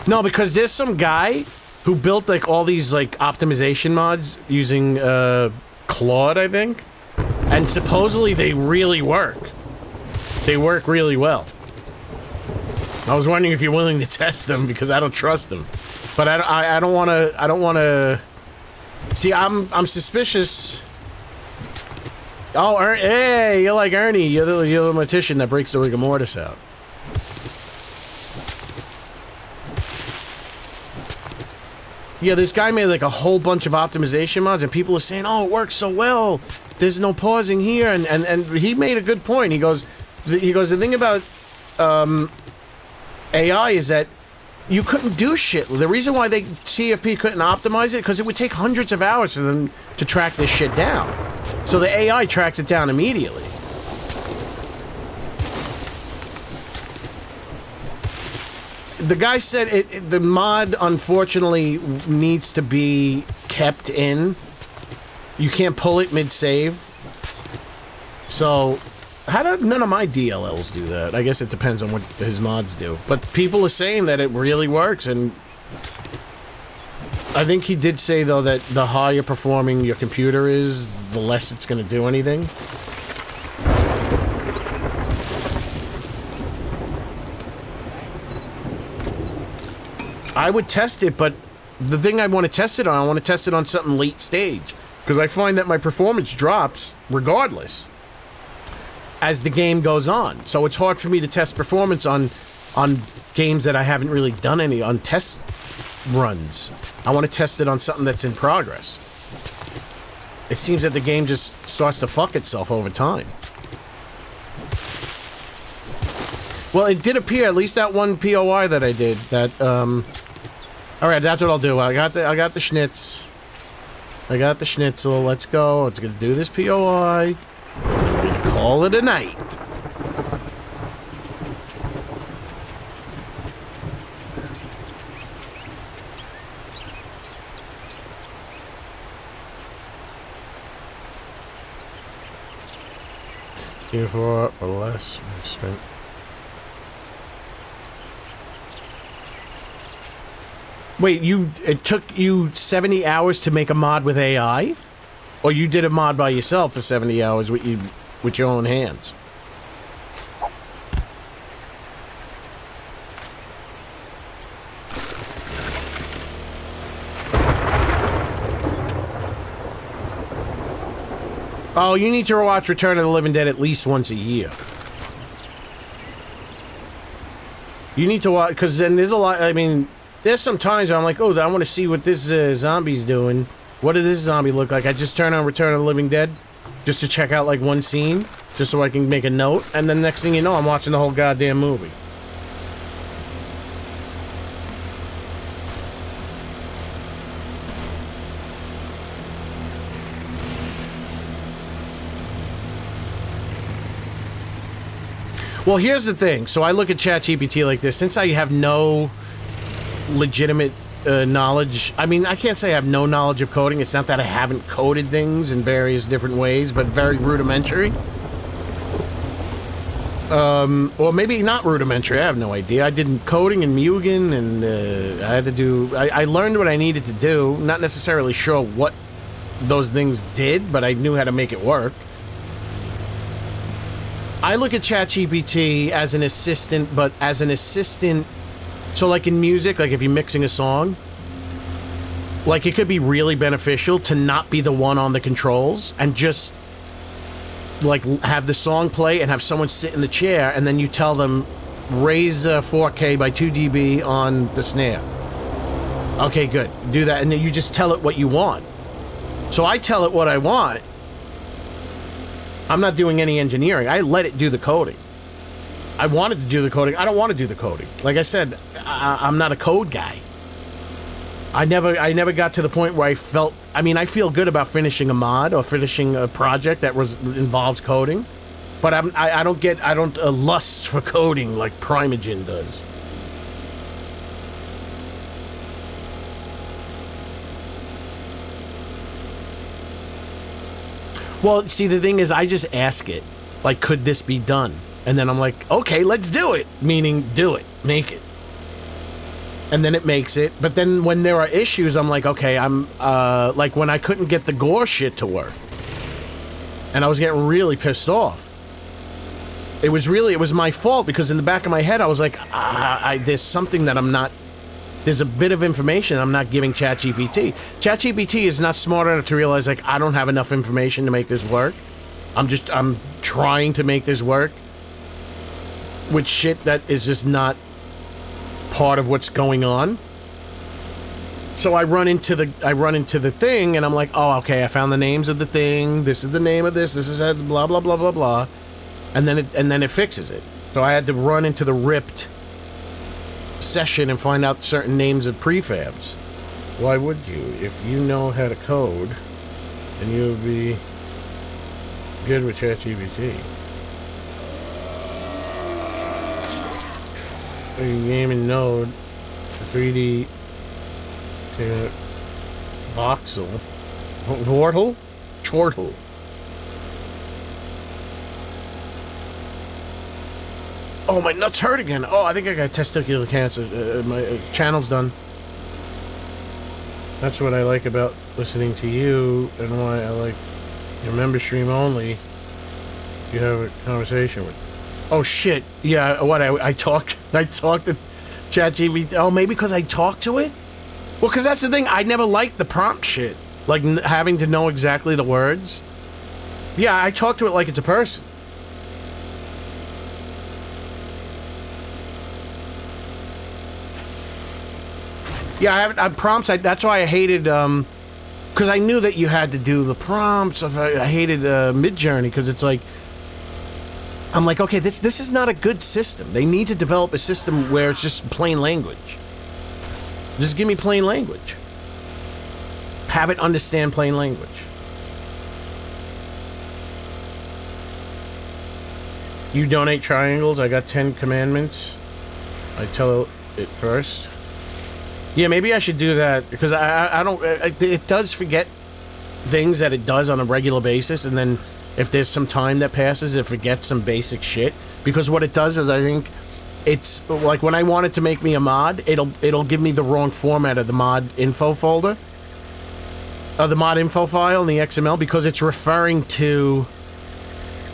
No, because there's some guy who built like all these like optimization mods using Claude, I think. And supposedly they really work. They work really well. I was wondering if you're willing to test them because I don't trust them. But I don't want to see, I'm suspicious. Oh, hey, you're like Ernie. You're the magician that breaks the rigor mortis out. Yeah, this guy made like a whole bunch of optimization mods, and people are saying, "Oh, it works so well. There's no pausing here," and he made a good point. He goes, the thing about AI is that you couldn't do shit. The reason why TFP couldn't optimize it because it would take hundreds of hours for them to track this shit down. So the AI tracks it down immediately. The guy said the mod, unfortunately, needs to be kept in. You can't pull it mid-save. So, none of my DLLs do that? I guess it depends on what his mods do. But people are saying that it really works, and I think he did say, though, that the higher performing your computer is, the less it's going to do anything. I would test it, but the thing I want to test it on, I want to test it on something late stage. Because I find that my performance drops regardless as the game goes on. So it's hard for me to test performance on games that I haven't really done any on test runs. I want to test it on something that's in progress. It seems that the game just starts to fuck itself over time. Well, it did appear, at least that one POI that I did, that, alright, that's what I'll do. I got the schnitz. I got the schnitzel. Let's go. Let's gonna do this POI. We're gonna call it a night. Here for less spent. Wait, it took you 70 hours to make a mod with AI? Or you did a mod by yourself for 70 hours with your own hands? Oh, you need to watch Return of the Living Dead at least once a year. You need to watch, because then there's a lot, I mean, there's some times where I'm like, oh, I want to see what this zombie's doing. What did this zombie look like? I just turn on Return of the Living Dead just to check out, like, one scene, just so I can make a note, and then next thing you know, I'm watching the whole goddamn movie. Well, here's the thing. So I look at ChatGPT like this. Since I have no legitimate knowledge, I mean, I can't say I have no knowledge of coding. It's not that I haven't coded things in various different ways, but very rudimentary. Or maybe not rudimentary. I have no idea. I did coding in Mugen, and I had to do... I learned what I needed to do. Not necessarily sure what those things did, but I knew how to make it work. I look at ChatGPT as an assistant, but as an assistant... So, like, in music, like, if you're mixing a song, like, it could be really beneficial to not be the one on the controls and just, like, have the song play and have someone sit in the chair, and then you tell them, raise 4K by 2 dB on the snare. Okay, good. Do that, and then you just tell it what you want. So I tell it what I want. I'm not doing any engineering. I let it do the coding. I wanted to do the coding. I don't want to do the coding. Like I said, I'm not a code guy. I never got to the point where I felt... I mean, I feel good about finishing a mod or finishing a project that involves coding. But I don't lust for coding like Primogen does. Well, see, the thing is, I just ask it, like, could this be done? And then I'm like, okay, let's do it. Meaning, do it, make it. And then it makes it. But then when there are issues, I'm like, okay, like when I couldn't get the gore shit to work. And I was getting really pissed off. It was my fault, because in the back of my head, I was like, there's something that I'm not, there's a bit of information I'm not giving ChatGPT. ChatGPT is not smart enough to realize, like, I don't have enough information to make this work. I'm trying to make this work with shit that is just not part of what's going on. So I run into the thing, and I'm like, oh, okay, I found the names of the thing. This is the name of this. This is blah blah blah blah blah, and then it fixes it. So I had to run into the ripped session and find out certain names of prefabs. Why would you? If you know how to code, then you would be good with ChatGPT. A gaming node, 3D voxel, vortal, chortle. Oh, my nuts hurt again. Oh, I think I got testicular cancer. My channel's done. That's what I like about listening to you, and why I like your member stream only. You have a conversation with. Oh shit! Yeah, what I talked to ChatGPT. Oh, maybe because I talked to it. Well, because that's the thing. I never liked the prompt shit, like having to know exactly the words. Yeah, I talk to it like it's a person. Yeah, I prompts. That's why I hated, because I knew that you had to do the prompts. I hated Midjourney, because it's like, I'm like, okay, this is not a good system. They need to develop a system where it's just plain language. Just give me plain language. Have it understand plain language. You donate triangles. I got 10 commandments. I tell it first. Yeah, maybe I should do that, because I don't. It does forget things that it does on a regular basis, and then if there's some time that passes, it forgets some basic shit. Because what it does is, I think it's like when I want it to make me a mod, it'll give me the wrong format of the mod info folder, of the mod info file in the XML, because it's referring to.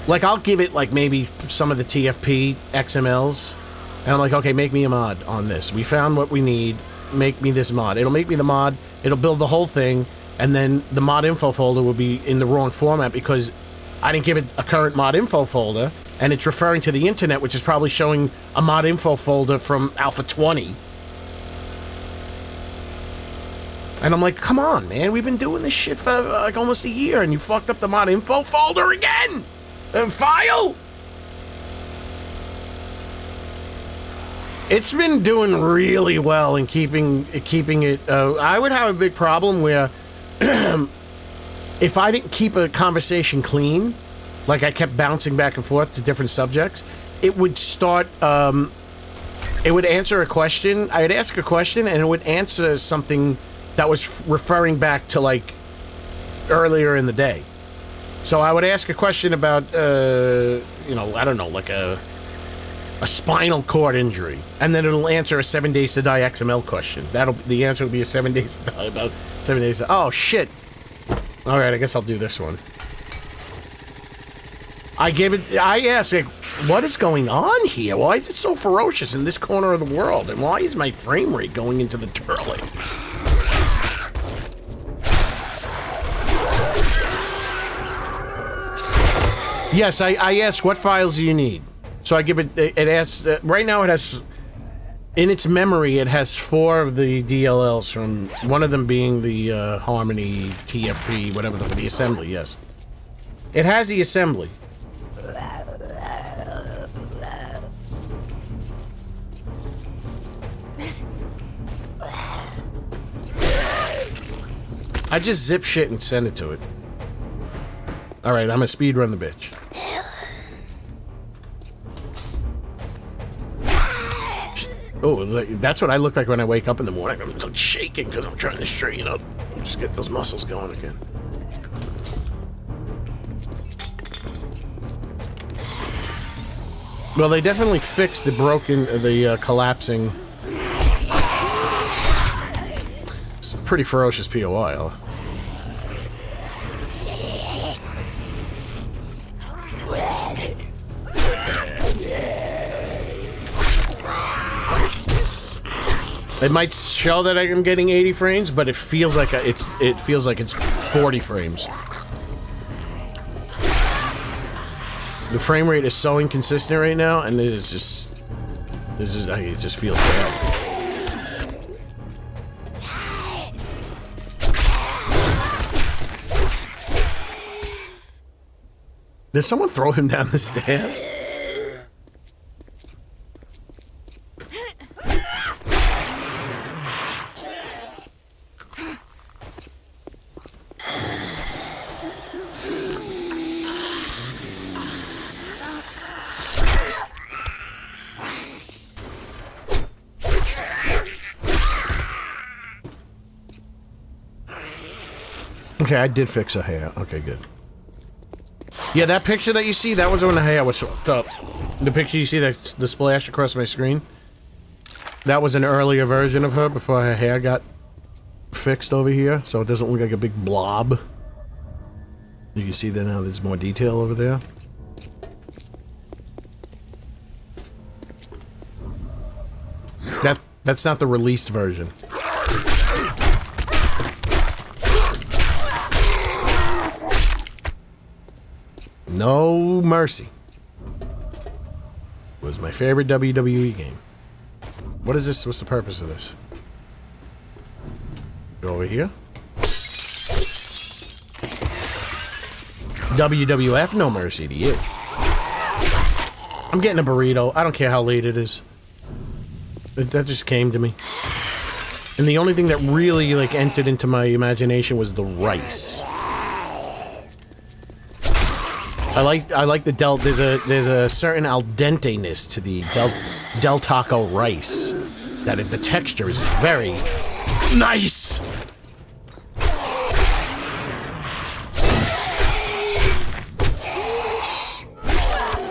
Like, I'll give it like maybe some of the TFP XMLs, and I'm like, okay, make me a mod on this. We found what we need. Make me this mod. It'll make me the mod. It'll build the whole thing, and then the mod info folder will be in the wrong format because I didn't give it a current mod info folder, and it's referring to the internet, which is probably showing a mod info folder from Alpha 20. And I'm like, come on, man, we've been doing this shit for like almost a year, and you fucked up the mod info folder again. File. It's been doing really well in keeping it. I would have a big problem where if I didn't keep a conversation clean, like I kept bouncing back and forth to different subjects, it would start. It would answer a question. I'd ask a question, and it would answer something that was referring back to like earlier in the day. So I would ask a question about, you know, I don't know, like a spinal cord injury, and then it'll answer a 7 Days to Die XML question. The answer will be a 7 Days to Die, about 7 days. Oh shit! All right, I guess I'll do this one. I asked, like, what is going on here? Why is it so ferocious in this corner of the world, and why is my frame rate going into the turling? Yes, I asked, what files do you need? So I give it asks, right now it has, in its memory, it has 4 of the DLLs, from one of them being the Harmony, TFP, whatever, the assembly, yes. It has the assembly. I just zip shit and send it to it. Alright, I'm gonna speedrun the bitch. Oh, that's what I look like when I wake up in the morning. I'm like shaking because I'm trying to straighten up. Just get those muscles going again. Well, they definitely fixed the collapsing. It's a pretty ferocious POI, huh? It might show that I'm getting 80 frames, but it feels like it's 40 frames. The frame rate is so inconsistent right now, and it just feels bad. Did someone throw him down the stairs? Okay, I did fix her hair. Okay, good. Yeah, that picture that you see, that was when the hair was fucked up. The picture you see, that's the splash across my screen, that was an earlier version of her before her hair got fixed over here, so it doesn't look like a big blob. You can see that now there's more detail over there. That's not the released version. No Mercy was my favorite WWE game. What is this? What's the purpose of this? Go over here. WWF No Mercy to you. I'm getting a burrito. I don't care how late it is. That just came to me. And the only thing that really like entered into my imagination was the rice. I like the there's a certain al dente-ness to the Del Taco rice. That the texture is very nice.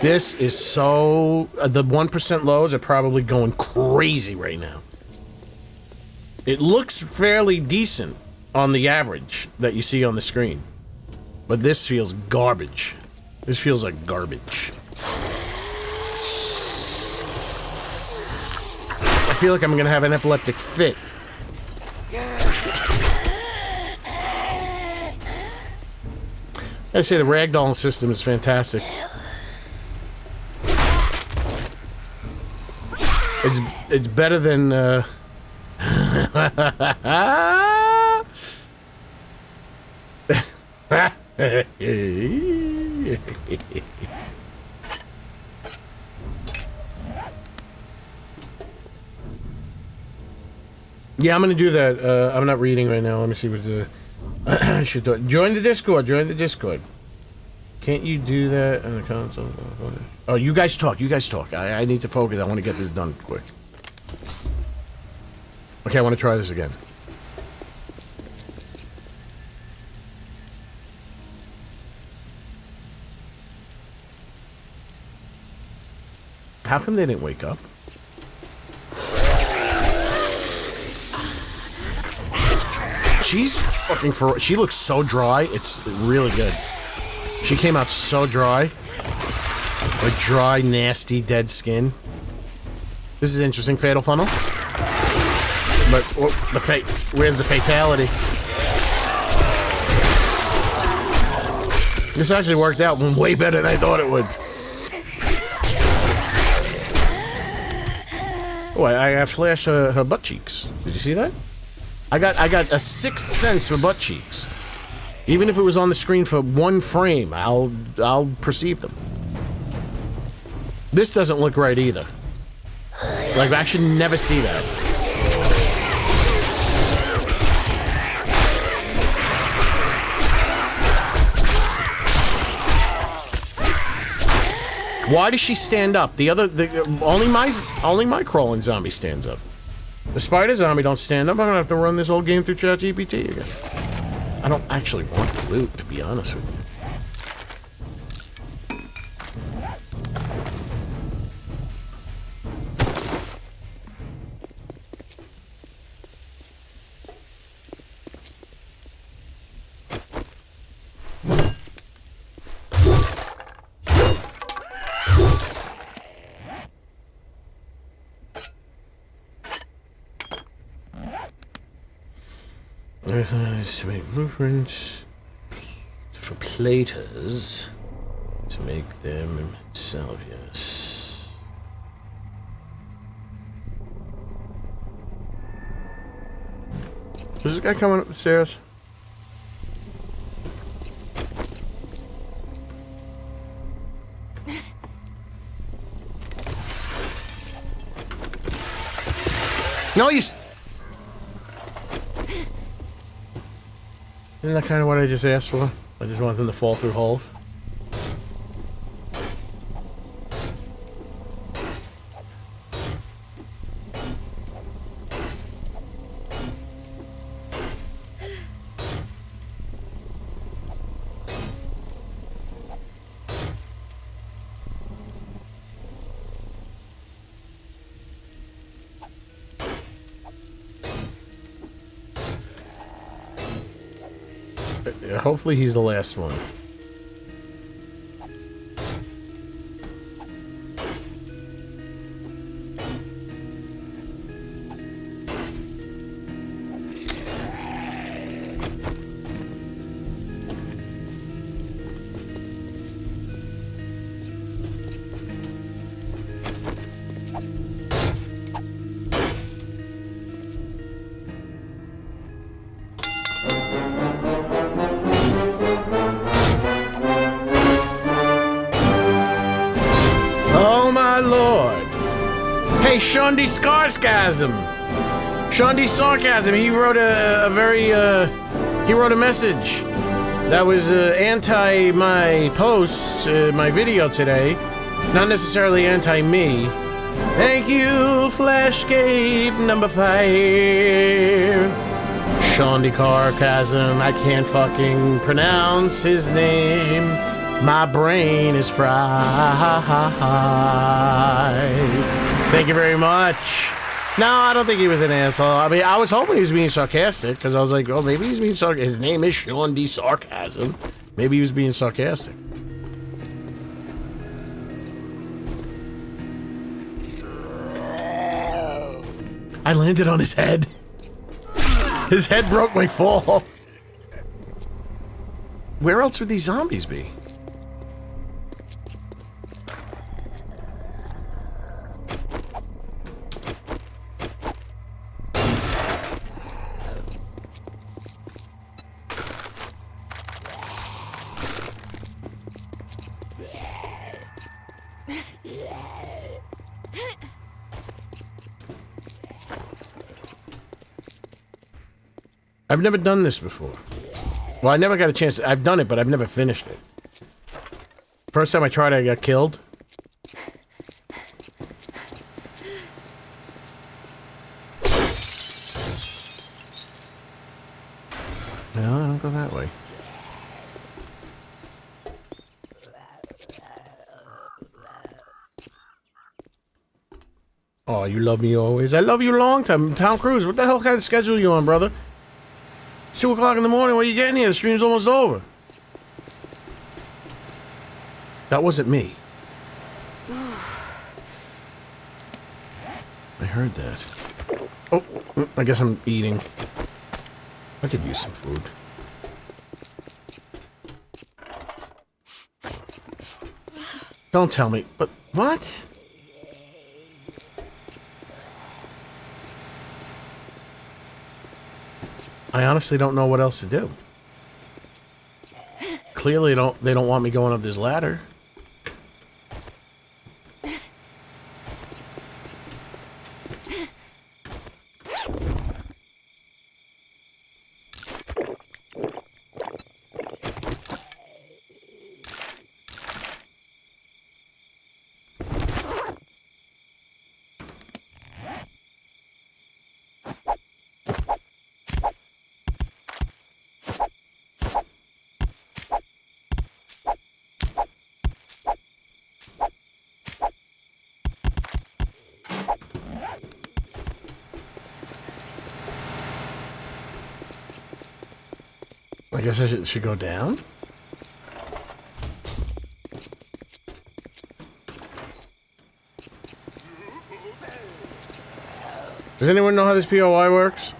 This is so... the 1% lows are probably going crazy right now. It looks fairly decent on the average that you see on the screen. But this feels garbage. This feels like garbage. I feel like I'm gonna have an epileptic fit. I say the ragdoll system is fantastic. It's better than yeah, I'm gonna do that. I'm not reading right now. Let me see what the I should do. Join the Discord. Join the Discord. Can't you do that on the console? Oh, you guys talk. You guys talk. I need to focus. I want to get this done quick. Okay, I want to try this again. How come they didn't wake up? She's fucking she looks so dry. It's really good. She came out so dry. Like dry, nasty, dead skin. This is interesting, Fatal Funnel. But where's the fatality? This actually worked out way better than I thought it would. Oh, I flashed her butt cheeks. Did you see that? I got a sixth sense for butt cheeks. Even if it was on the screen for one frame, I'll perceive them. This doesn't look right either. Like, I should never see that. Why does she stand up? Only my crawling zombie stands up. The spider zombie don't stand up. I'm gonna have to run this whole game through ChatGPT again. I don't actually want the loot, to be honest with you. To make blueprints for platers to make them salvias. Is this guy coming up the stairs? No, you. Isn't that kind of what I just asked for? I just want them to fall through holes. Hopefully he's the last one. Sean D. Scarsgasm. Sean D. Sarcasm. He wrote he wrote a message that was anti my post, my video today. Not necessarily anti me. Thank you, Flashscape number 5. Sean D. Sarcasm. I can't fucking pronounce his name. My brain is fried. Thank you very much. No, I don't think he was an asshole. I mean, I was hoping he was being sarcastic, because I was like, oh, maybe he's being sarcastic. His name is Sean D. Sarcasm. Maybe he was being sarcastic. I landed on his head. His head broke my fall. Where else would these zombies be? I've never done this before. Well, I never got a chance to, I've done it, but I've never finished it. First time I tried it, I got killed. No, I don't go that way. Oh, you love me always. I love you a long time. Tom Cruise, what the hell kind of schedule are you on, brother? It's 2 o'clock in the morning. What are you getting here? The stream's almost over. That wasn't me. I heard that. Oh, I guess I'm eating. I could use some food. Don't tell me, but what? I honestly don't know what else to do. Clearly they don't want me going up this ladder. I guess I should go down? Does anyone know how this POI works?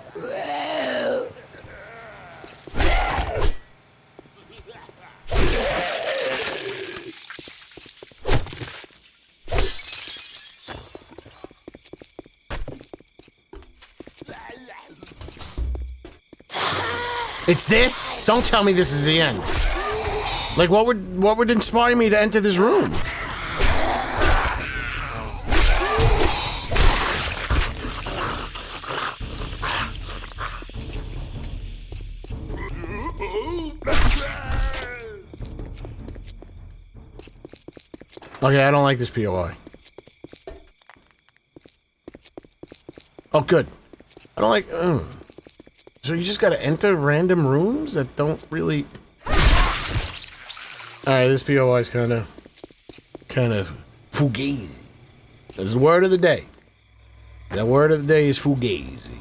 It's this? Don't tell me this is the end. Like, what would inspire me to enter this room? Okay, I don't like this POI. Oh, good. I don't like... So you just gotta enter random rooms that don't really... Alright, this POI is kind of fugazi. That's the word of the day. The word of the day is fugazi.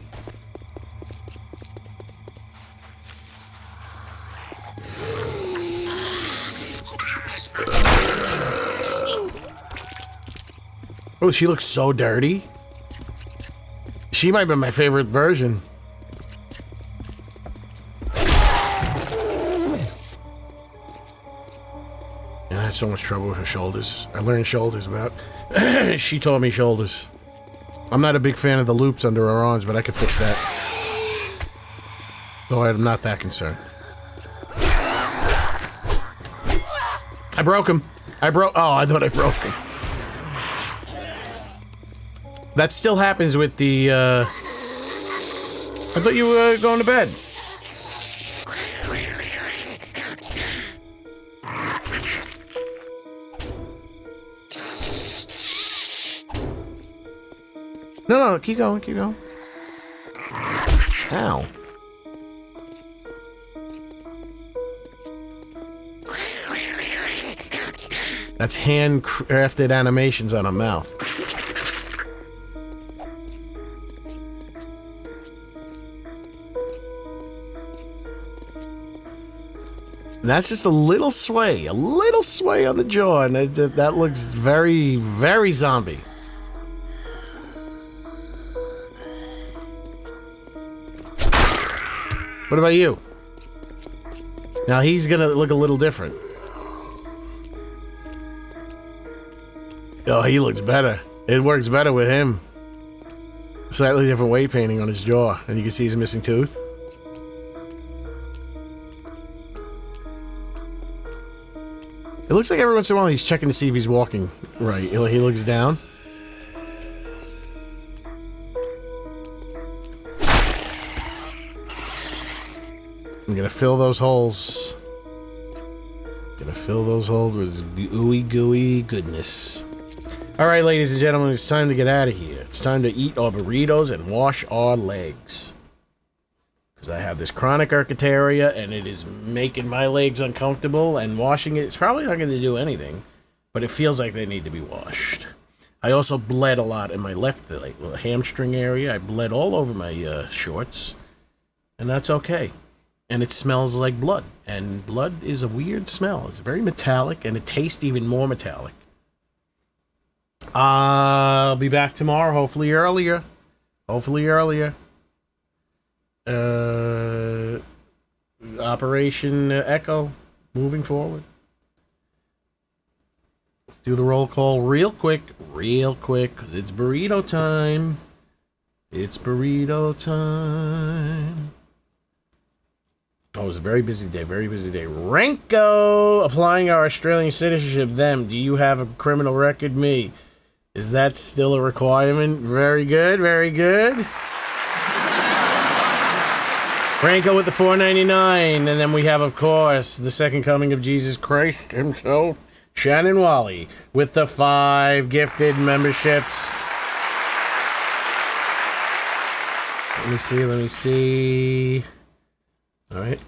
Oh, she looks so dirty. She might be my favorite version. I had so much trouble with her shoulders. I learned shoulders about... She taught me shoulders. I'm not a big fan of the loops under her arms, but I could fix that. Though I'm not that concerned. I broke him. Oh, I thought I broke him. That still happens with the, I thought you were going to bed. No, keep going, keep going. Ow. That's handcrafted animations on a mouth. And that's just a little sway on the jaw, and that looks very, very zombie. What about you? Now he's gonna look a little different. Oh, he looks better. It works better with him. Slightly different weight painting on his jaw, and you can see his missing tooth. It looks like every once in a while he's checking to see if he's walking right. He looks down. I'm gonna fill those holes. Gonna fill those holes with ooey gooey goodness. Alright, ladies and gentlemen, it's time to get out of here. It's time to eat our burritos and wash our legs. Because I have this chronic urticaria and it is making my legs uncomfortable, and washing it, it's probably not going to do anything, but it feels like they need to be washed. I also bled a lot in my left hamstring area. I bled all over my shorts, and that's okay. And it smells like blood, and blood is a weird smell. It's very metallic, and it tastes even more metallic. I'll be back tomorrow, hopefully earlier. Operation Echo, moving forward. Let's do the roll call real quick, because it's burrito time. It's burrito time. Oh, it was a very busy day, Renko, applying our Australian citizenship. Them, do you have a criminal record? Me. Is that still a requirement? Very good, Renko with the $4.99, and then we have, of course, the second coming of Jesus Christ himself, Shannon Wally, with the 5 gifted memberships. Let me see. All right.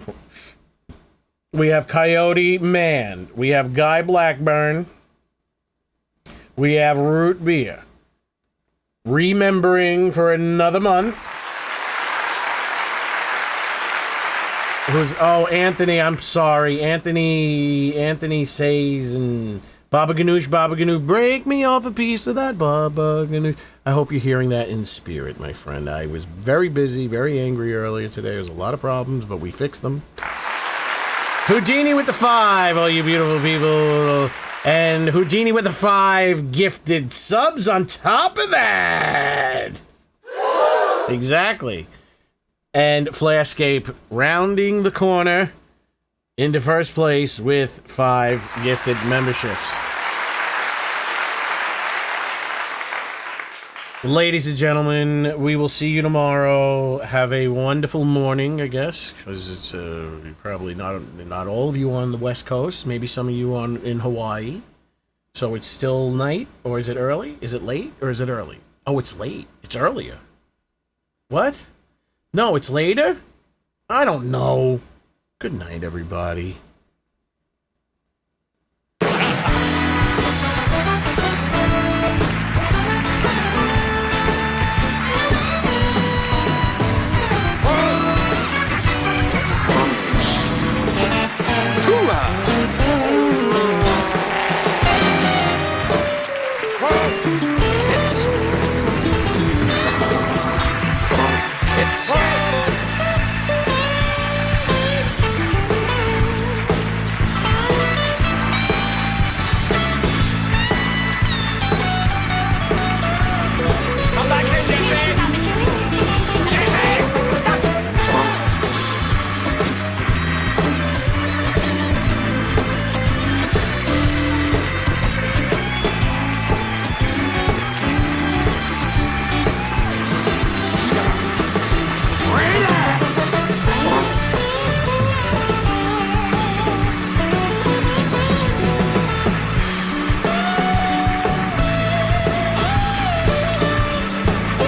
We have Coyote Man. We have Guy Blackburn. We have Root Beer. Remembering for another month. Who's? Oh, Anthony. I'm sorry, Anthony says and Baba Ganoush, break me off a piece of that Baba Ganoush. I hope you're hearing that in spirit, my friend. I was very busy, very angry earlier today. There's a lot of problems, but we fixed them. Houdini with the 5, all you beautiful people. And Houdini with the 5 gifted subs on top of that. Exactly. And Flashscape rounding the corner into first place with 5 gifted memberships. Ladies and gentlemen, we will see you tomorrow. Have a wonderful morning, I guess, because it's probably not all of you on the West Coast. Maybe some of you in Hawaii. So it's still night, or is it early? Is it late, or is it early? Oh, it's late. It's earlier. What? No, it's later? I don't know. Good night, everybody.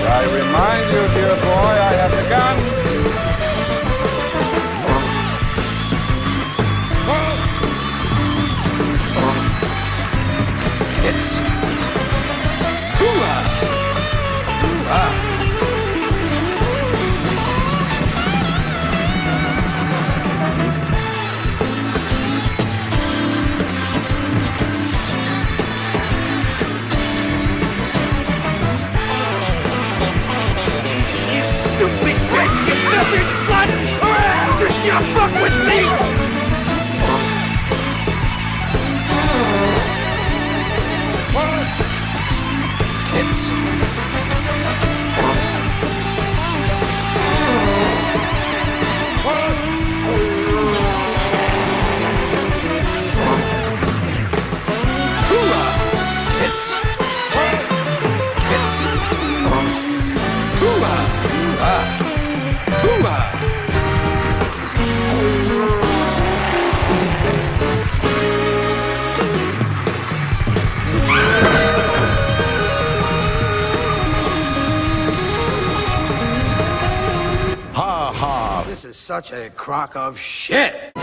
I remind you, dear boy, I have the gun. Tits. Hoo-ah! Hoo-ah! Stupid bitch, you filthy slut! Did you fuck with me? Tits. Hoo-ah! Tits. Tits. Hoo-ah! Hoo-ah! Hoo-ah! Ha ha. This is such a crock of shit.